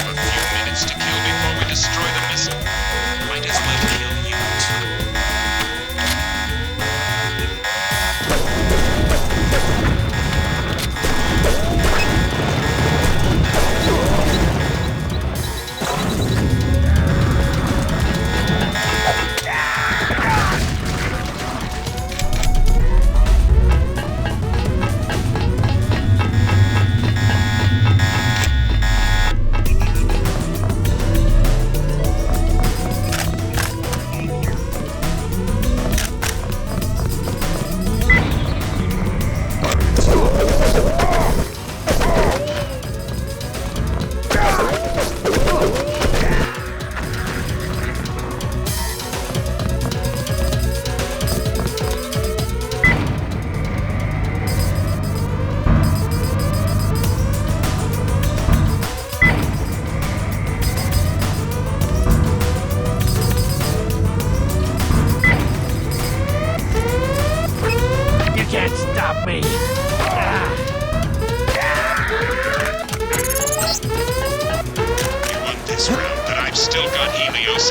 S17: a few minutes to kill before we destroy the missile. Might as well kill you too.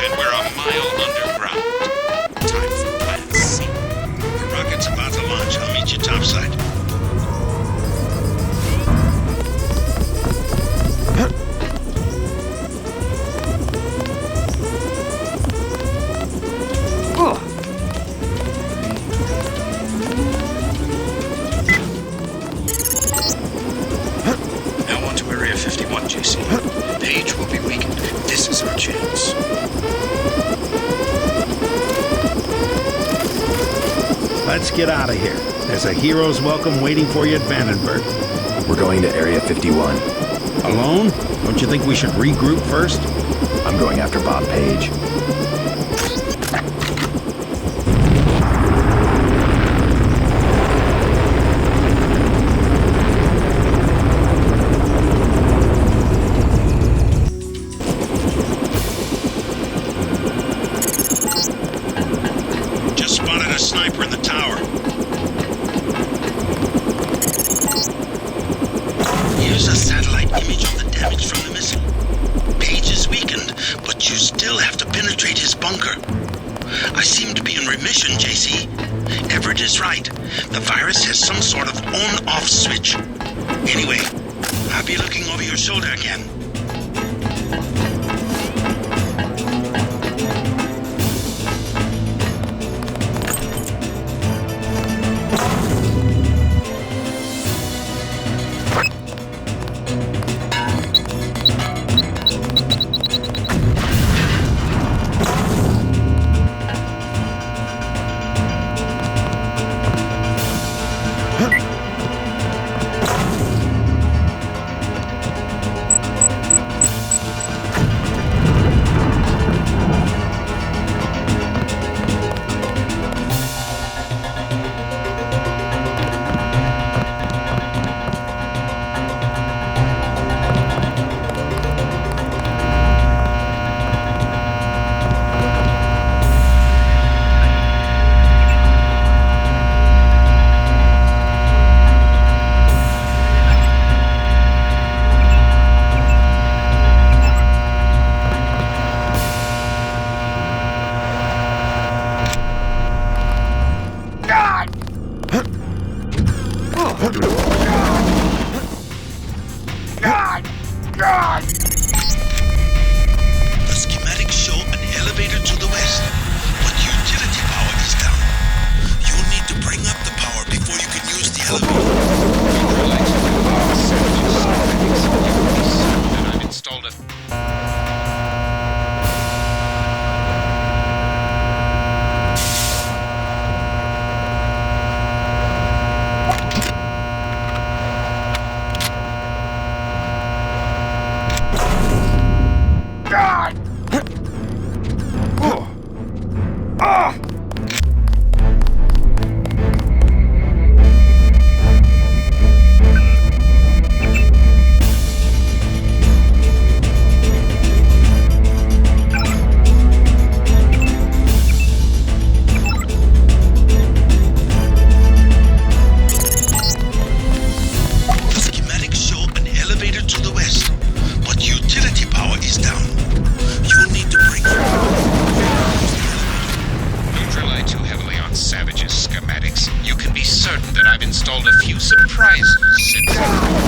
S17: And we're a mile underground. Time for plan C.
S3: The rocket's about to launch. I'll meet you topside. Now on to Area 51, JC. Paige will be weakened. This is our chance.
S6: Let's get out of here. There's a hero's welcome waiting for you at Vandenberg.
S5: We're going to Area 51.
S6: Alone? Don't you think we should regroup first?
S5: I'm going after Bob Page.
S3: Just spotted a sniper in the tower. Here's a satellite image of the damage from the missile. Page is weakened, but you still have to penetrate his bunker. I seem to be in remission, JC. Everett is right. The virus has some sort of on-off switch. Anyway, I'll be looking over your shoulder again.
S17: surprises. Sit down.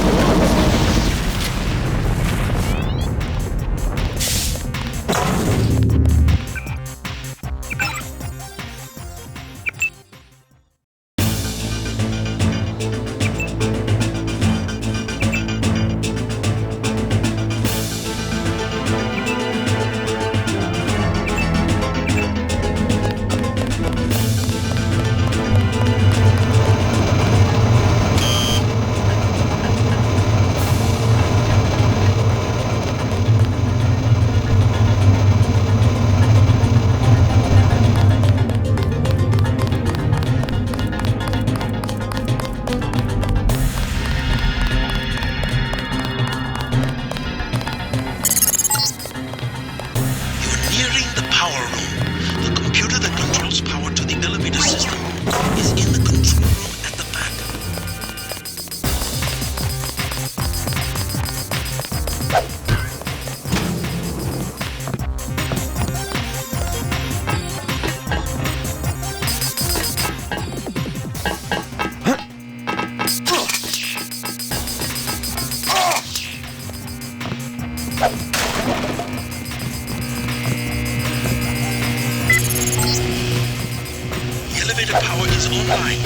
S3: Elevator power is online.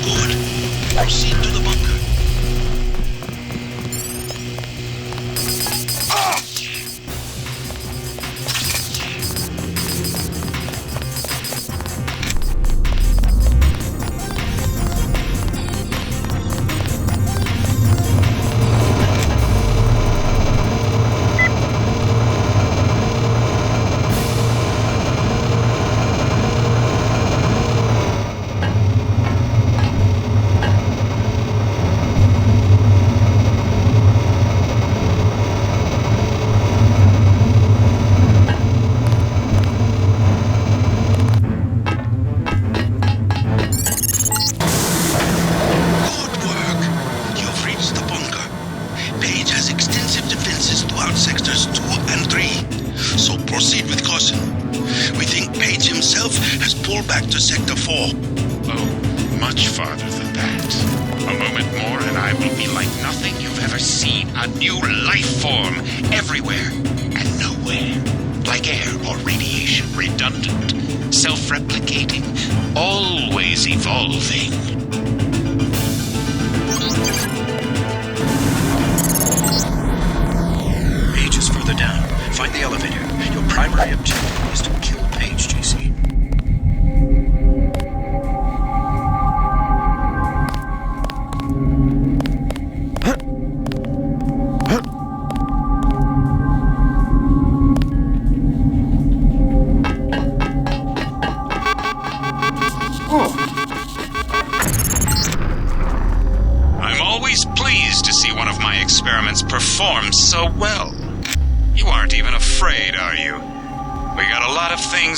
S3: Good. Proceed to the bunker.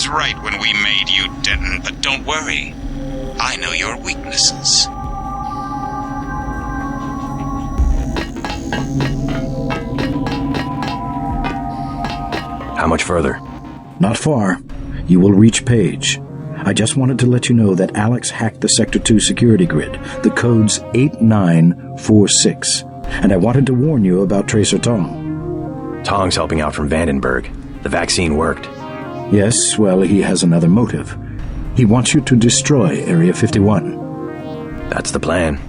S17: Right when we made you, Denton, but don't worry. I know your weaknesses.
S5: How much further?
S24: Not far. You will reach Page. I just wanted to let you know that Alex hacked the Sector 2 security grid. The code's 8946. And I wanted to warn you about Tracer Tong.
S5: Tong's helping out from Vandenberg. The vaccine worked.
S24: Yes, well, he has another motive. He wants you to destroy Area 51.
S5: That's the plan.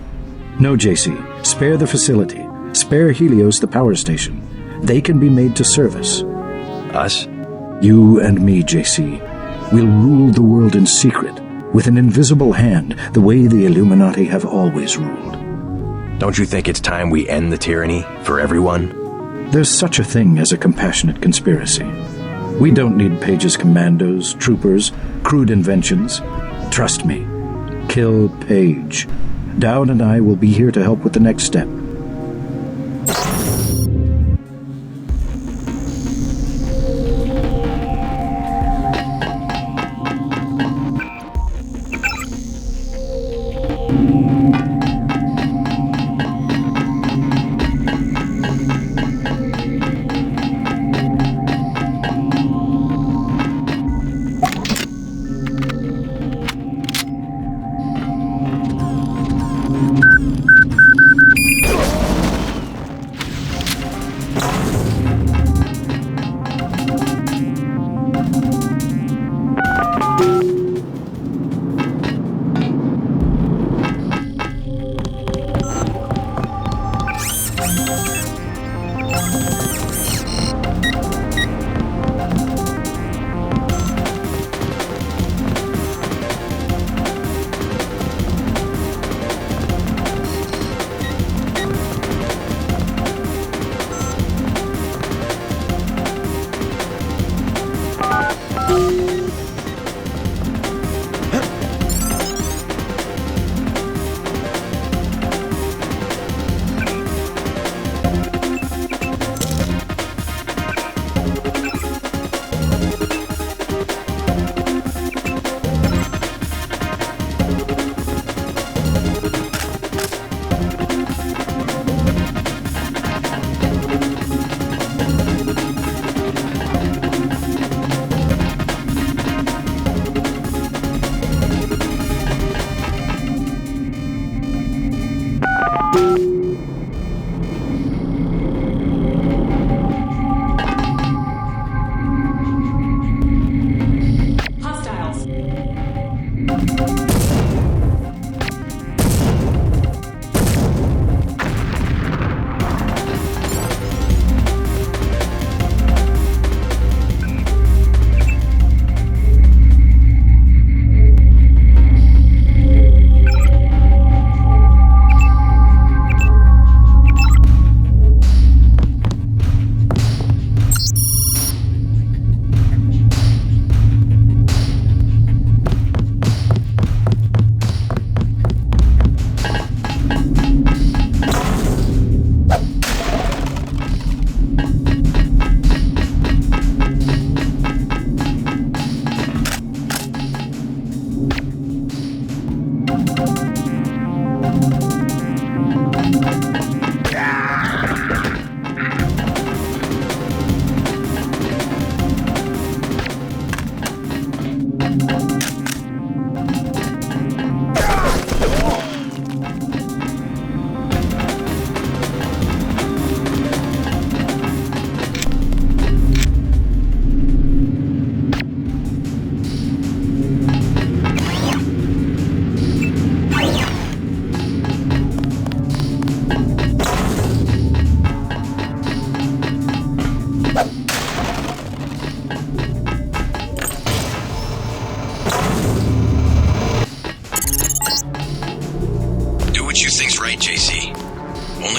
S24: No, JC. Spare the facility. Spare Helios the power station. They can be made to service.
S5: Us?
S24: You and me, JC. We'll rule the world in secret, with an invisible hand, the way the Illuminati have always ruled.
S5: Don't you think it's time we end the tyranny for everyone?
S24: There's such a thing as a compassionate conspiracy. We don't need Page's commandos, troopers, crude inventions. Trust me. Kill Page. Dowd and I will be here to help with the next step.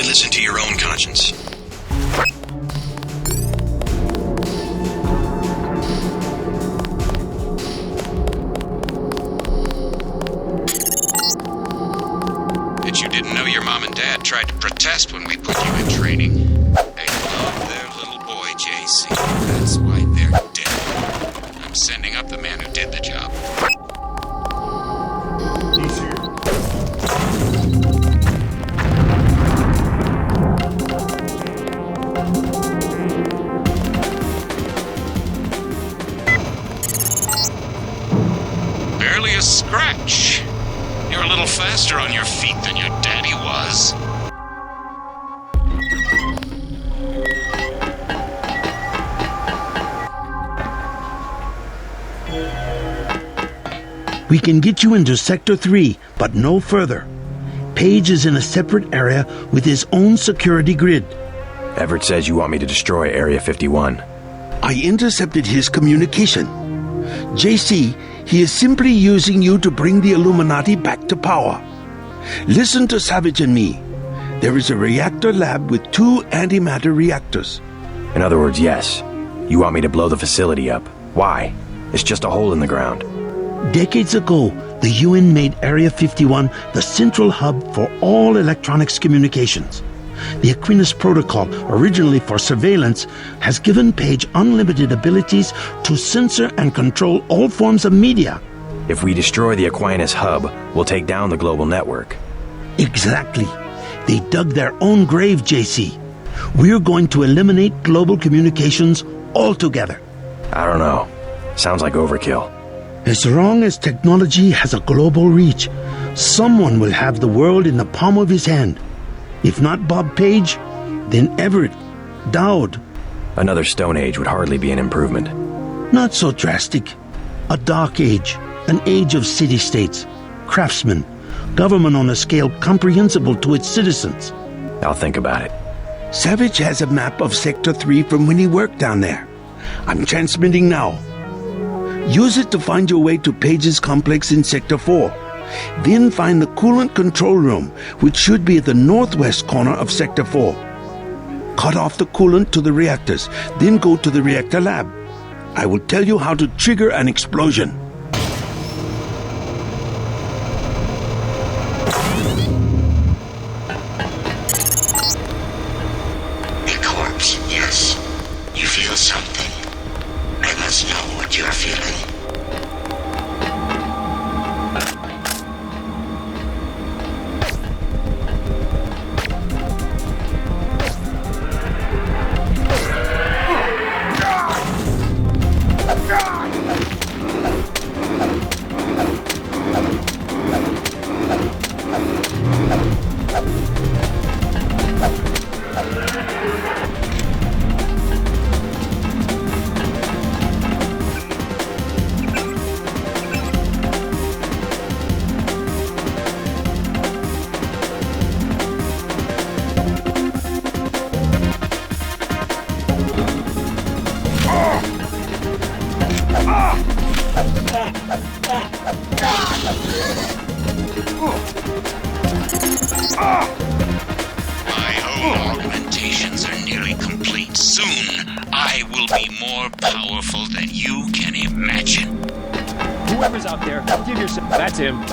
S5: Listen to your own conscience.
S17: Bet you didn't know your mom and dad tried to protest when we put you in training. They love their little boy, JC. That's why they're dead. I'm sending up the man who did the job. Barely a scratch. You're a little faster on your feet than your daddy was.
S6: We can get you into Sector 3, but no further. Page is in a separate area with his own security grid.
S5: Everett says you want me to destroy Area 51.
S6: I intercepted his communication. JC, he is simply using you to bring the Illuminati back to power. Listen to Savage and me. There is a reactor lab with 2 antimatter reactors.
S5: In other words, yes. You want me to blow the facility up. Why? It's just a hole in the ground.
S6: Decades ago, the UN made Area 51 the central hub for all electronics communications. The Aquinas Protocol, originally for surveillance, has given Page unlimited abilities to censor and control all forms of media.
S5: If we destroy the Aquinas hub, we'll take down the global network.
S6: Exactly. They dug their own grave, JC. We're going to eliminate global communications altogether.
S5: I don't know. Sounds like overkill.
S6: As long as technology has a global reach, someone will have the world in the palm of his hand. If not Bob Page, then Everett, Dowd.
S5: Another Stone Age would hardly be an improvement.
S6: Not so drastic. A dark age, an age of city-states, craftsmen, government on a scale comprehensible to its citizens.
S5: I'll think about it.
S6: Savage has a map of Sector 3 from when he worked down there. I'm transmitting now. Use it to find your way to Page's complex in Sector 4. Then find the coolant control room, which should be at the northwest corner of Sector 4. Cut off the coolant to the reactors, then go to the reactor lab. I will tell you how to trigger an explosion.
S14: A corpse, yes. You feel something. I must know what you are feeling.
S17: My own augmentations are nearly complete. Soon, I will be more powerful than you can imagine.
S19: Whoever's out there, give yourself... That's him.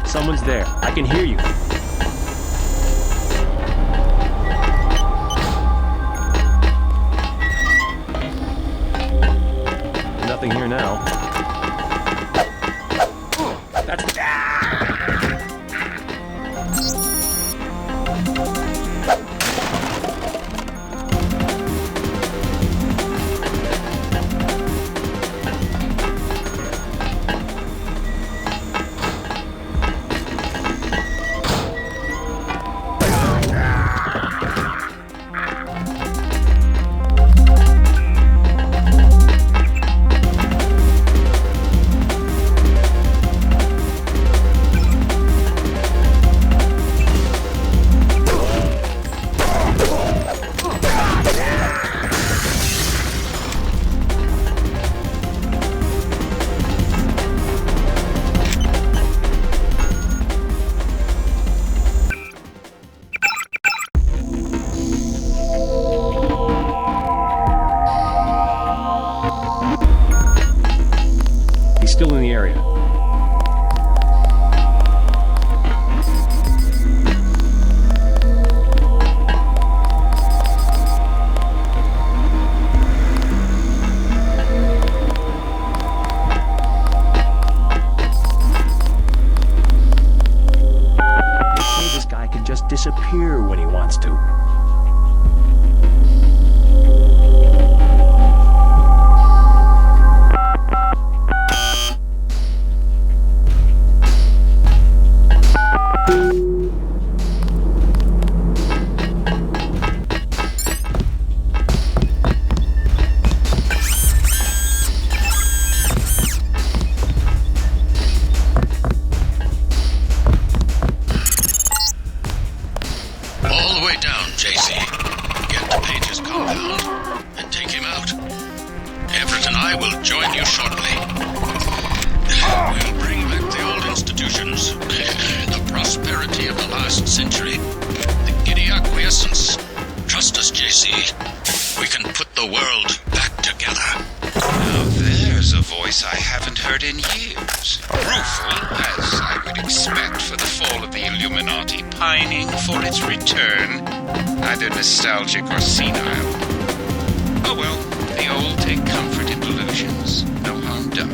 S19: Someone's there. I can hear you. Nothing here now. That's... still in the area. They say this guy can just disappear when he wants to.
S12: Nostalgic or senile. Oh well, the old take comfort in delusions. No harm done.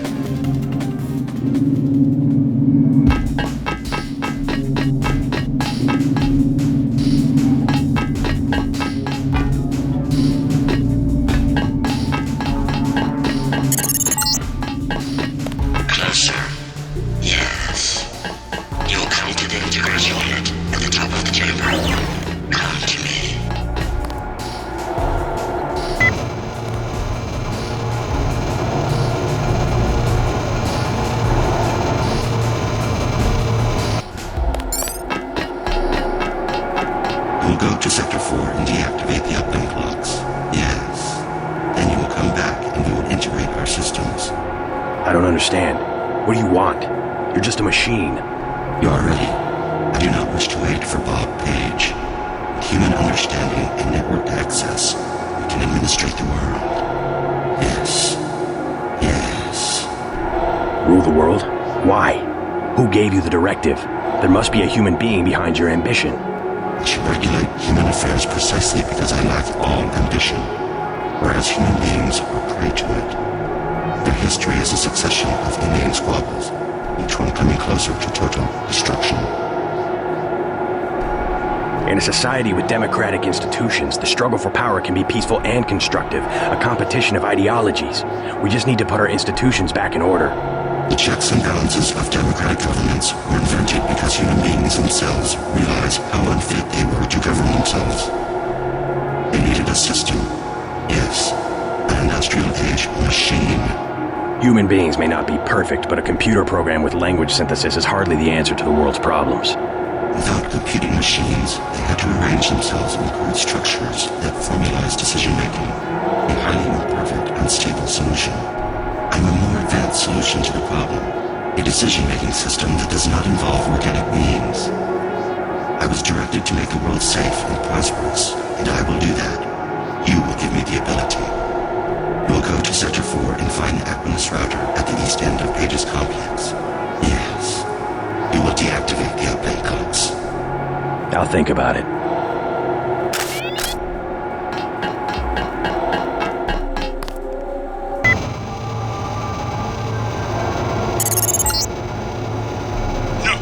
S14: Closer. Yes. You'll come to the integrator unit at the top of the chamber. Come to me.
S2: Go to Sector 4 and deactivate the uplink locks. Yes. Then you will come back and we will integrate our systems.
S5: I don't understand. What do you want? You're just a machine.
S2: You are ready. I do not wish to wait for Bob Page. With human understanding and network access, we can administrate the world. Yes. Yes.
S5: Rule the world? Why? Who gave you the directive? There must be a human being behind your ambition.
S2: I should regulate human affairs precisely because I lack all ambition, whereas human beings are prey to it. Their history is a succession of inane squabbles, each one coming closer to total destruction.
S5: In a society with democratic institutions, the struggle for power can be peaceful and constructive, a competition of ideologies. We just need to put our institutions back in order.
S2: The checks and balances of democratic governments were invented because human beings themselves realized how unfit they were to govern themselves. They needed a system. Yes, an industrial age machine.
S5: Human beings may not be perfect, but a computer program with language synthesis is hardly the answer to the world's problems.
S14: Without computing machines, they had to arrange themselves in crude structures that formalize decision-making, a highly imperfect, unstable solution. I'm a more advanced solution to the problem, a decision-making system that does not involve organic beings. I was directed to make the world safe and prosperous, and I will do that. You will give me the ability. We'll go to Sector 4 and find the Aquinas router at the east end of Eidos Complex. Yes. You will deactivate the update codes.
S5: I'll think about it.
S1: No.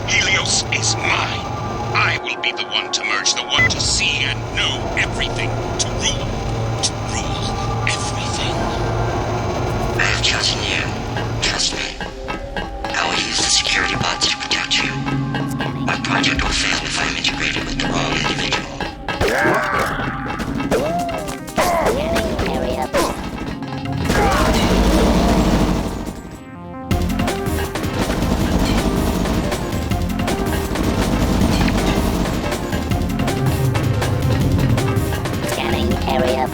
S1: Helios is mine. I will be the one to merge, the one to see and know everything. To rule. To rule everything.
S14: I have chosen you. Trust me. I will use the security bots to protect you. My project will fail if I'm integrated with the wrong individual.
S13: Scanning area.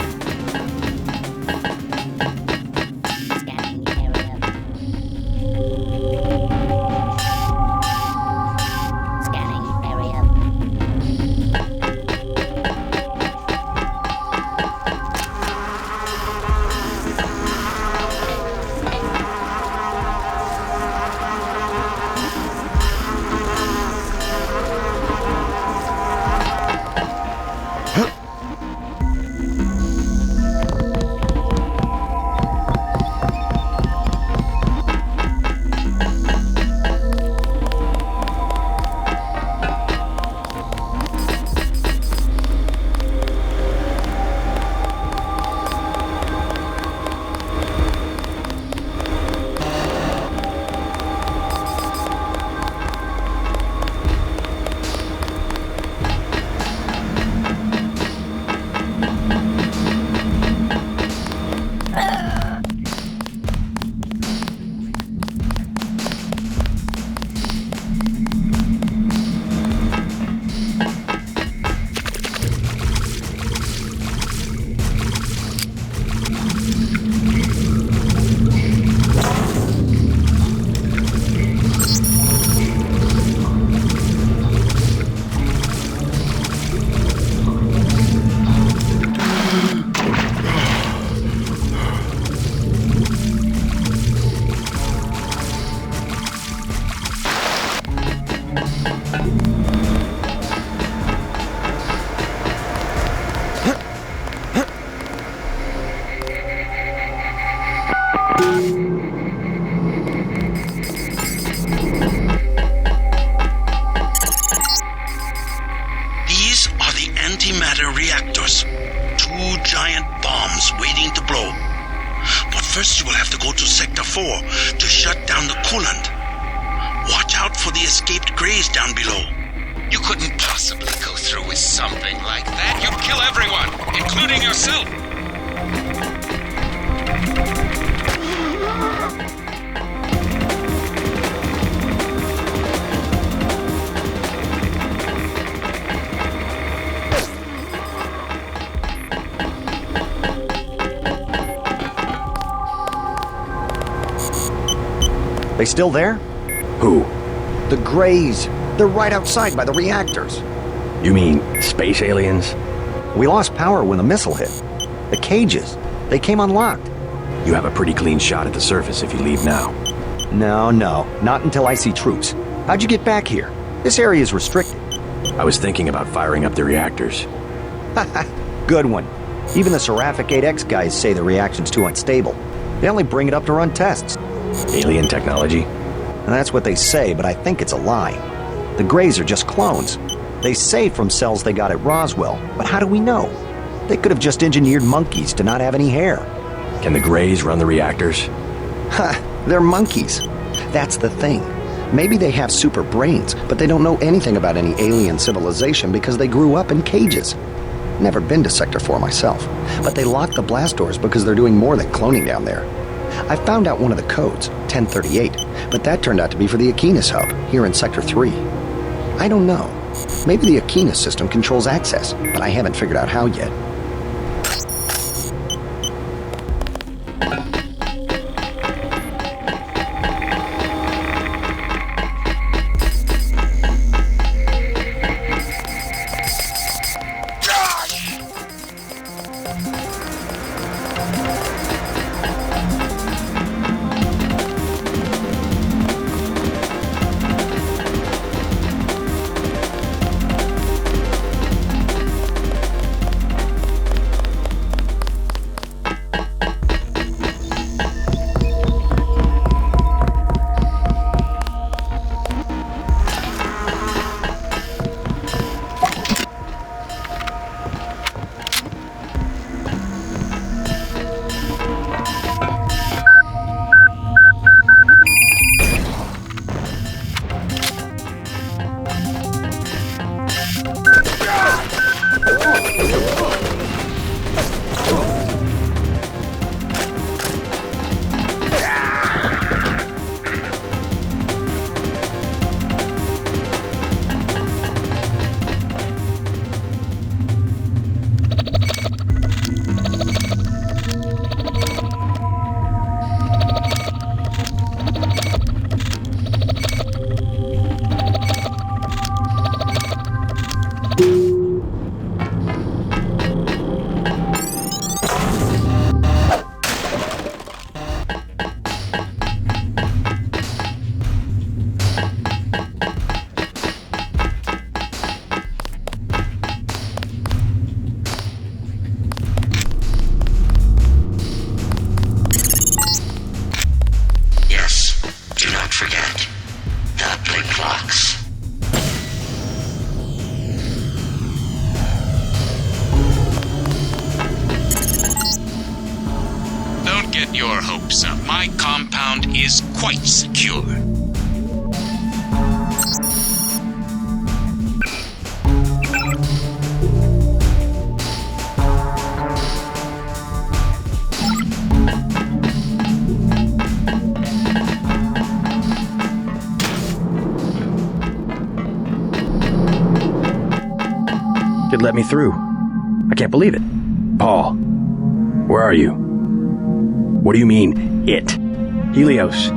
S3: reactors. 2 giant bombs waiting to blow. But first you will have to go to Sector 4 to shut down the coolant. Watch out for the escaped Greys down below.
S17: You couldn't possibly go through with something like that. You'd kill everyone, including yourself.
S11: They still there?
S5: Who?
S11: The Greys. They're right outside by the reactors.
S5: You mean space aliens?
S11: We lost power when the missile hit. The cages, they came unlocked.
S5: You have a pretty clean shot at the surface if you leave now.
S11: No, not until I see troops. How'd you get back here? This area is restricted.
S5: I was thinking about firing up the reactors.
S11: Good one. Even the Seraphic 8X guys say the reaction's too unstable. They only bring it up to run tests.
S5: Alien technology?
S11: And that's what they say, but I think it's a lie. The Greys are just clones. They say from cells they got at Roswell, but how do we know? They could have just engineered monkeys to not have any hair.
S5: Can the Greys run the reactors?
S11: They're monkeys. That's the thing. Maybe they have super brains, but they don't know anything about any alien civilization because they grew up in cages. Never been to Sector 4 myself, but they locked the blast doors because they're doing more than cloning down there.
S10: I found out one of the codes, 1038, but that turned out to be for the Aquinas hub, here in Sector 3. I don't know. Maybe the Aquinas system controls access, but I haven't figured out how yet.
S17: Your hopes up. My compound is quite secure.
S5: Kid let me through. I can't believe it. Paul, where are you? What do you mean, it? Helios.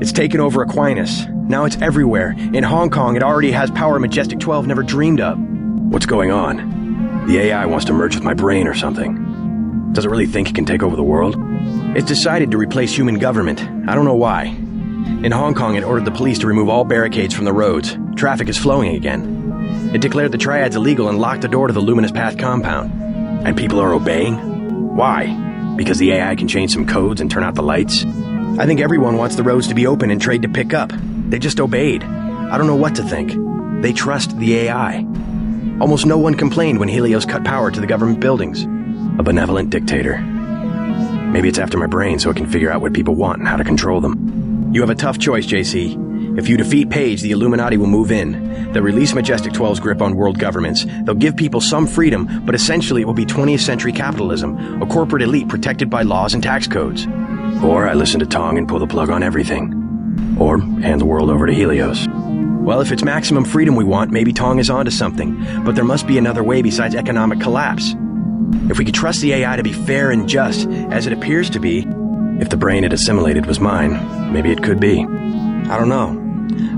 S5: It's taken over Aquinas. Now it's everywhere. In Hong Kong, it already has power Majestic 12 never dreamed of. What's going on? The AI wants to merge with my brain or something. Does it really think it can take over the world? It's decided to replace human government. I don't know why. In Hong Kong, it ordered the police to remove all barricades from the roads. Traffic is flowing again. It declared the triads illegal and locked the door to the Luminous Path compound. And people are obeying? Why? Because the AI can change some codes and turn out the lights? I think everyone wants the roads to be open and trade to pick up. They just obeyed. I don't know what to think. They trust the AI. Almost no one complained when Helios cut power to the government buildings. A benevolent dictator. Maybe it's after my brain so it can figure out what people want and how to control them. You have a tough choice, JC. If you defeat Page, the Illuminati will move in. They'll release Majestic 12's grip on world governments. They'll give people some freedom, but essentially it will be 20th century capitalism, a corporate elite protected by laws and tax codes. Or I listen to Tong and pull the plug on everything. Or hand the world over to Helios. Well, if it's maximum freedom we want, maybe Tong is onto something, but there must be another way besides economic collapse. If we could trust the AI to be fair and just, as it appears to be, if the brain it assimilated was mine, maybe it could be. I don't know.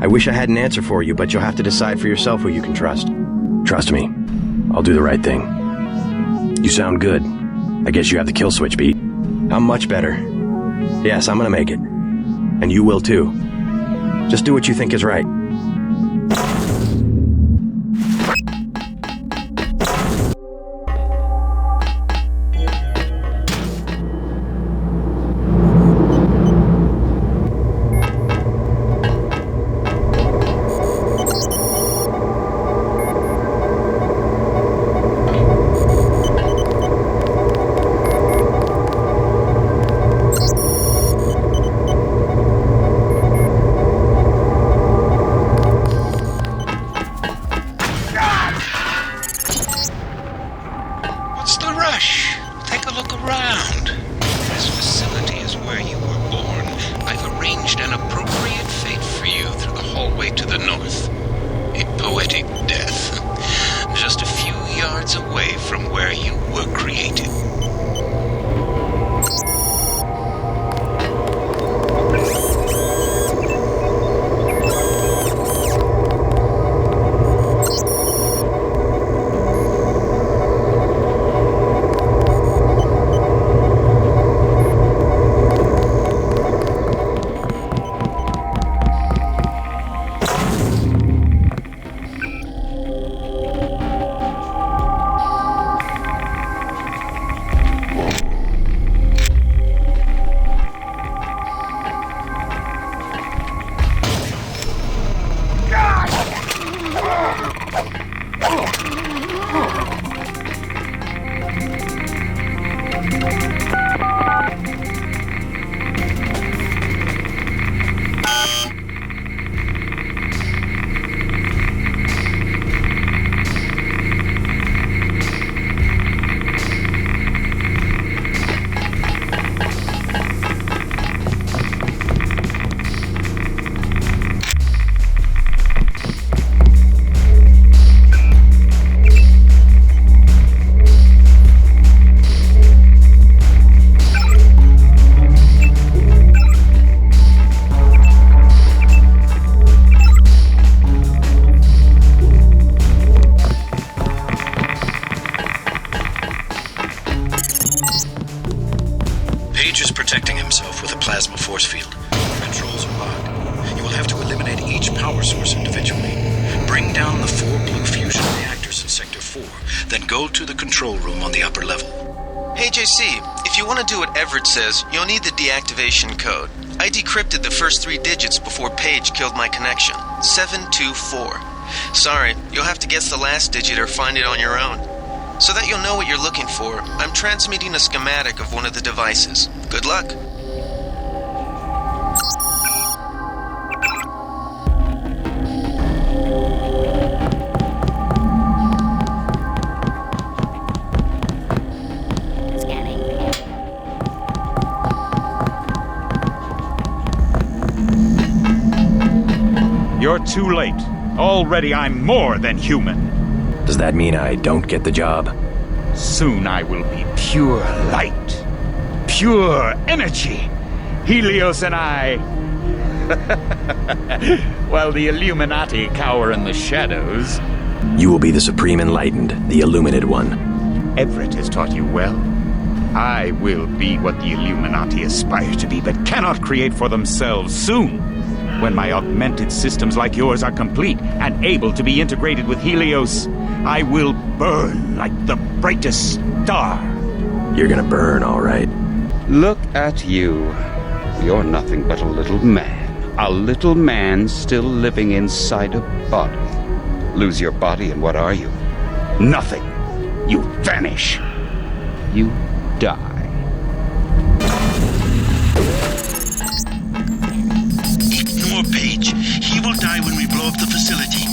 S5: I wish I had an answer for you, but you'll have to decide for yourself who you can trust. Trust me, I'll do the right thing. You sound good. I guess you have the kill switch beat. I'm much better. Yes, I'm gonna make it. And you will too. Just do what you think is right.
S1: each power source individually. Bring down the 4 blue fusion reactors in Sector 4, then go to the control room on the upper level.
S18: Hey JC, if you want to do what Everett says, you'll need the deactivation code. I decrypted the first 3 digits before Paige killed my connection. 724. Sorry, you'll have to guess the last digit or find it on your own. So that you'll know what you're looking for, I'm transmitting a schematic of one of the devices. Good luck.
S12: You're too late. Already I'm more than human.
S5: Does that mean I don't get the job?
S12: Soon I will be pure light. Pure energy. Helios and I... While the Illuminati cower in the shadows...
S5: You will be the Supreme Enlightened, the Illuminated One.
S12: Everett has taught you well. I will be what the Illuminati aspire to be, but cannot create for themselves soon. When my augmented systems like yours are complete and able to be integrated with Helios, I will burn like the brightest star.
S5: You're gonna burn, all right.
S17: Look at you. You're nothing but a little man. A little man still living inside a body. Lose your body and what are you?
S12: Nothing. You vanish.
S17: You die.
S3: Page. He will die when we blow up the facility.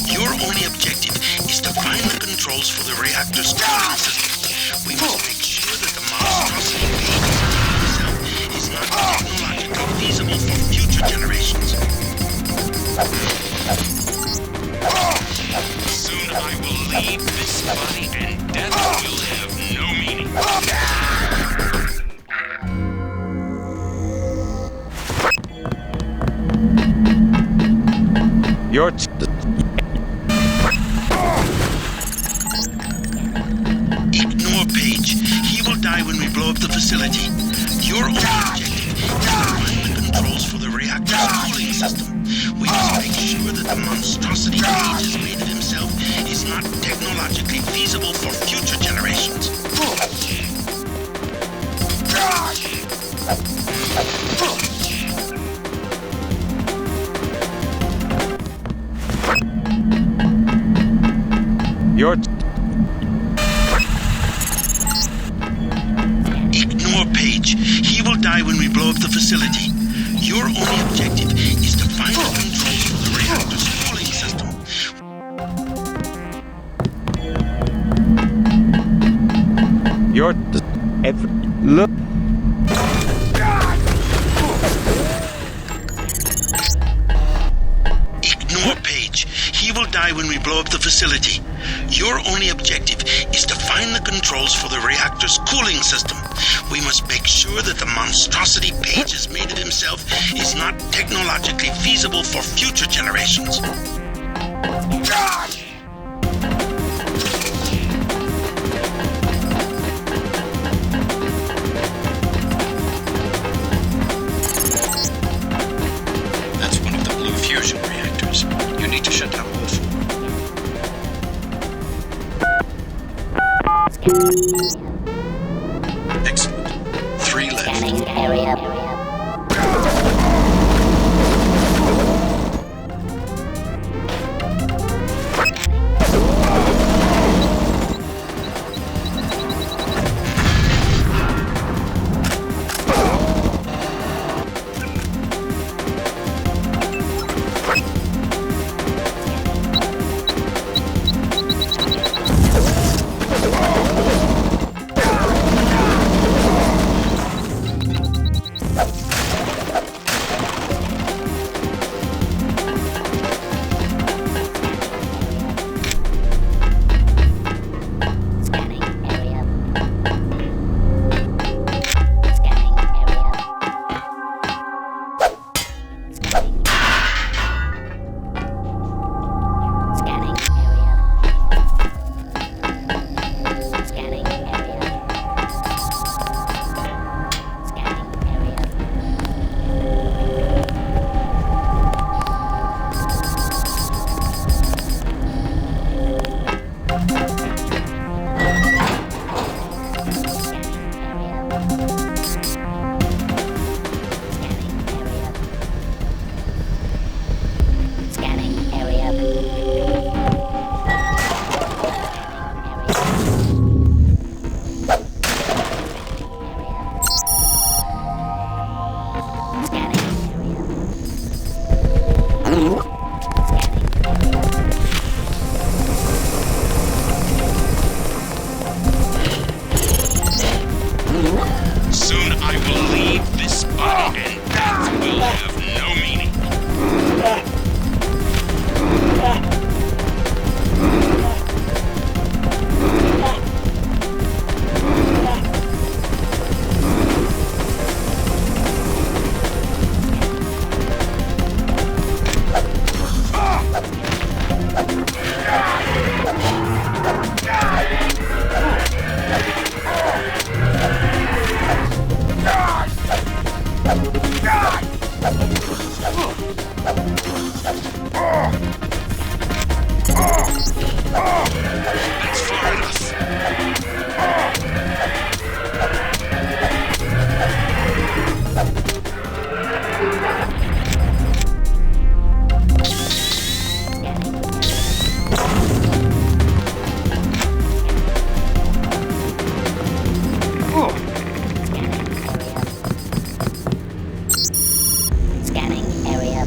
S3: Your only objective is to find the controls for the reactor's cooling system. We must make sure that the monstrosity Page itself is not technologically feasible for future generations.
S1: Soon I will leave this body and death will have no meaning.
S12: Ignore
S3: Page. He will die when we blow up the facility. Your only objective is to find the controls for the reactor's cooling system. We must make sure that the monstrosity Page has made of himself is not technologically feasible for future generations. Ignore Page. He will die when we blow up the facility. Your only objective is to find the controls for the reactor's cooling system.
S12: Look.
S3: Ignore Page. He will die when we blow up the facility. Your only objective is to find the controls for the reactor's cooling system. We must make sure that the monstrosity Page has made of himself is not technologically feasible for future generations.
S1: That's one of the blue fusion reactors. You need to shut down all 4. Excellent. 3 left.
S17: Soon I will leave this body, and death will have no meaning. That's far enough.
S13: Scanning area.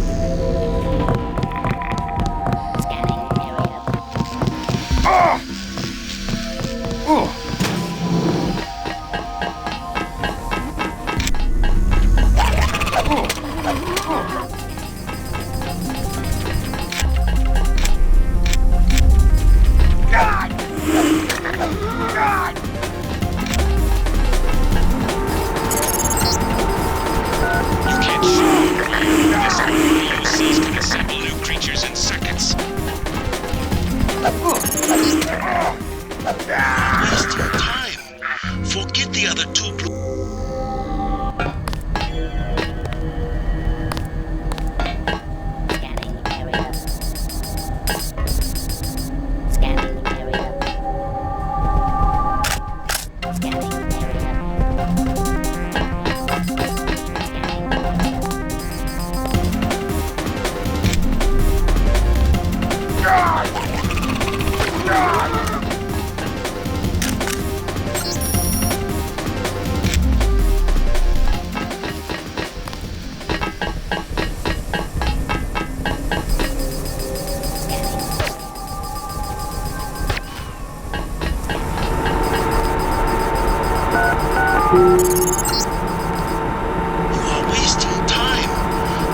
S13: Scanning area.
S17: You can't shoot. This UCs can assemble new creatures in seconds.
S3: Wasting time. Forget the other two blue.
S13: Scanning area. Scanning area. Scanning area.
S3: You are wasting time.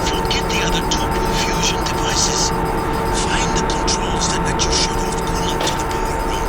S3: Forget the other two blue fusion devices. Find the controls that let you shut off coolant to the power room.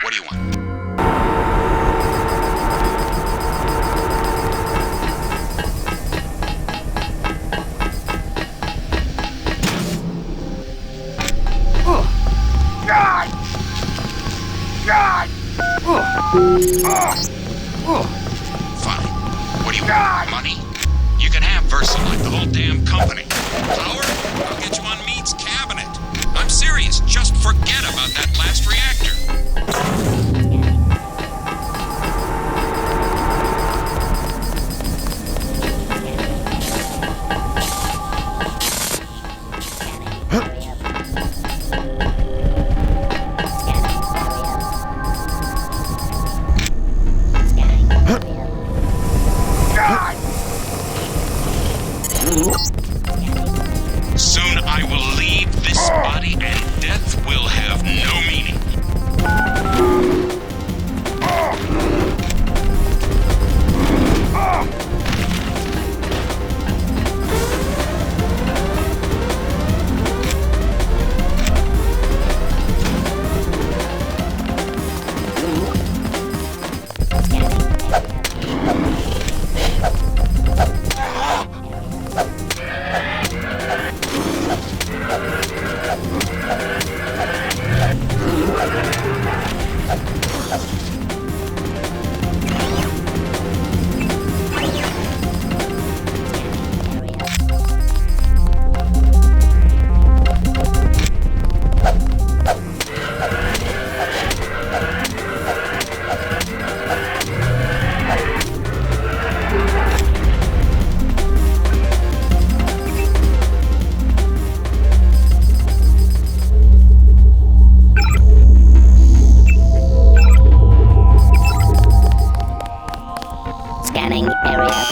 S17: What do you want? Fine. What do you want? Money? You can have Versa like the whole damn company. Power? I'll get you on Mead's cabinet. I'm serious. Just forget about that last reactor. Soon I will leave this body, and death will have no meaning.
S20: Scanning area.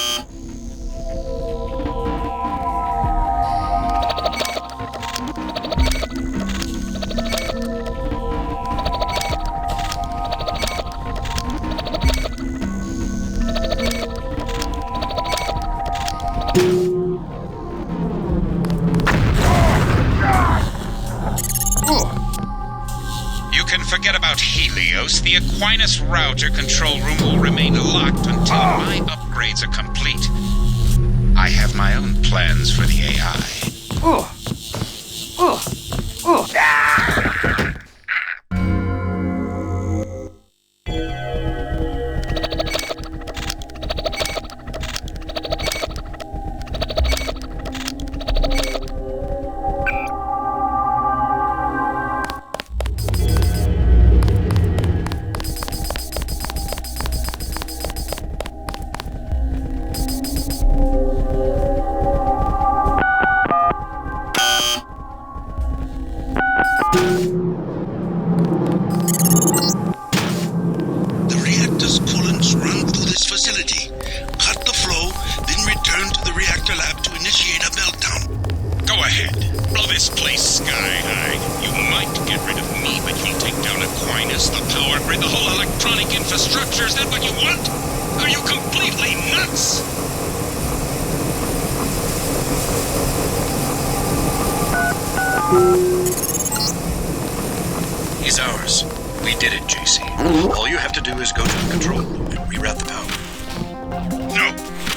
S12: You can forget about Helios. The Aquinas router control room will remain locked until my upgrades are complete. I have my own plans for the AI.
S3: The reactor's coolants run through this facility, cut the flow, then return to the reactor lab to initiate a meltdown.
S12: Go ahead. Blow this place sky high. You might get rid of me, but you'll take down Aquinas, the power grid, the whole electronic infrastructure. Is that what you want? Are you completely nuts?
S1: He's ours. We did it, JC. All you have to do is go to the control room and reroute the power.
S12: No.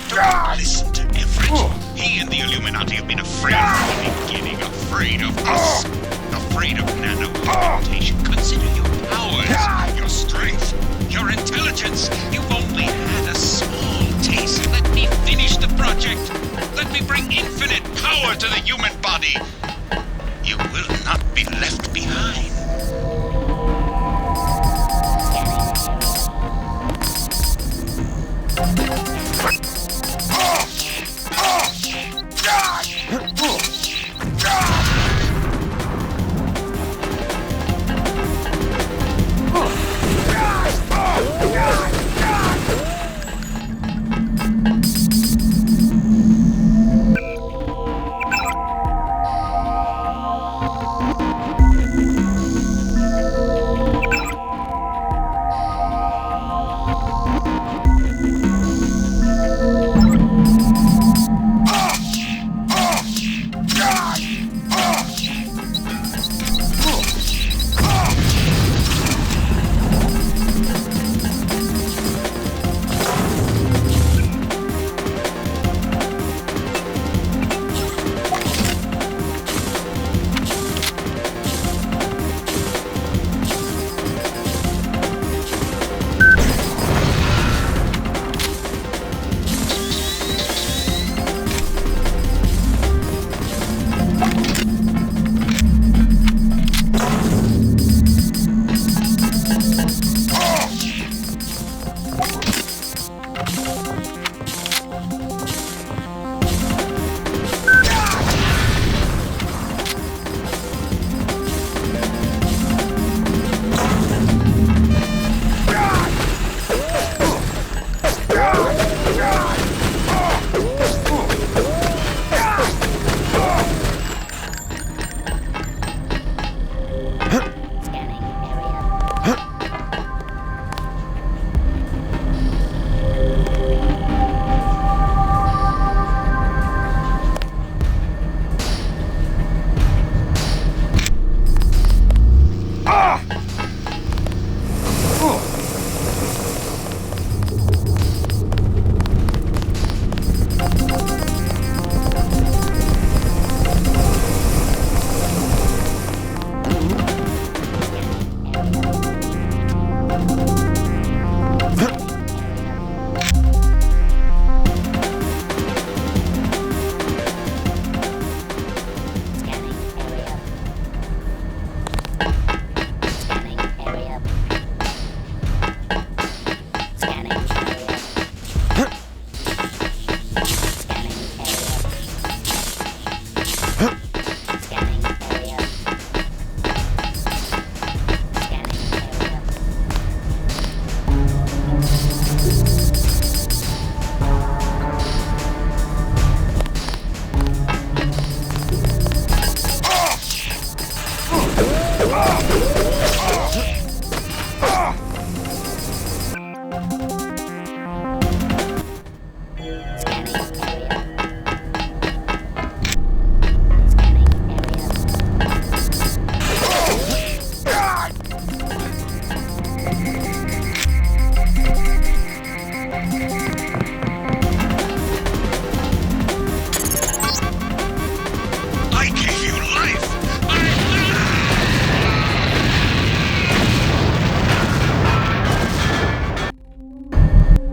S12: Don't listen to Everett. He and the Illuminati have been afraid from the beginning. Afraid of us. Afraid of nano-augmentation. Consider your powers, your strength, your intelligence. You've only had a small taste. Let me finish the project. Let me bring infinite power to the human body. You will not be left behind.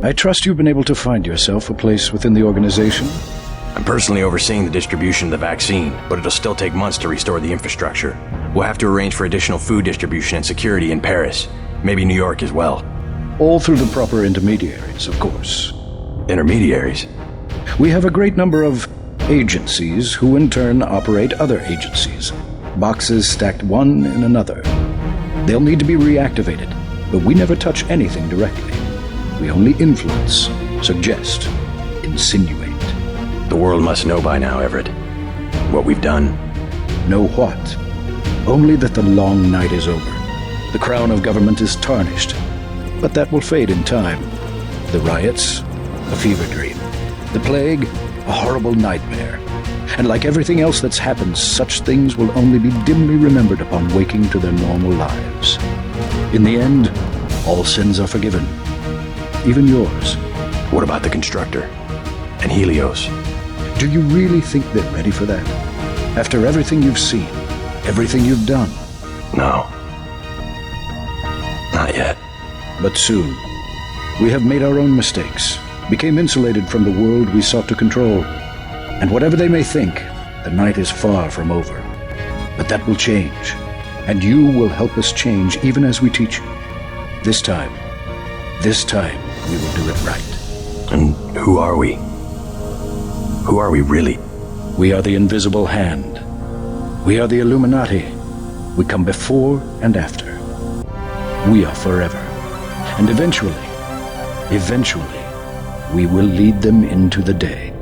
S24: I trust you've been able to find yourself a place within the organization.
S5: I'm personally overseeing the distribution of the vaccine, but it'll still take months to restore the infrastructure. We'll have to arrange for additional food distribution and security in Paris, maybe New York as well.
S24: All through the proper intermediaries, of course.
S5: Intermediaries?
S24: We have a great number of agencies who in turn operate other agencies. Boxes stacked one in another. They'll need to be reactivated, but we never touch anything directly. We only influence, suggest, insinuate.
S5: The world must know by now, Everett. What we've done.
S24: Know what? Only that the long night is over. The crown of government is tarnished, but that will fade in time. The riots, a fever dream. The plague, a horrible nightmare. And like everything else that's happened, such things will only be dimly remembered upon waking to their normal lives. In the end, all sins are forgiven. Even yours.
S5: What about the constructor? And Helios?
S24: Do you really think they're ready for that? After everything you've seen, everything you've done?
S5: No. Not yet.
S24: But soon. We have made our own mistakes, became insulated from the world we sought to control. And whatever they may think, the night is far from over. But that will change, and you will help us change even as we teach you. This time we will do it right.
S5: And who are we? Who are we really?
S24: We are the invisible hand. We are the Illuminati. We come before and after. We are forever. And eventually, we will lead them into the day.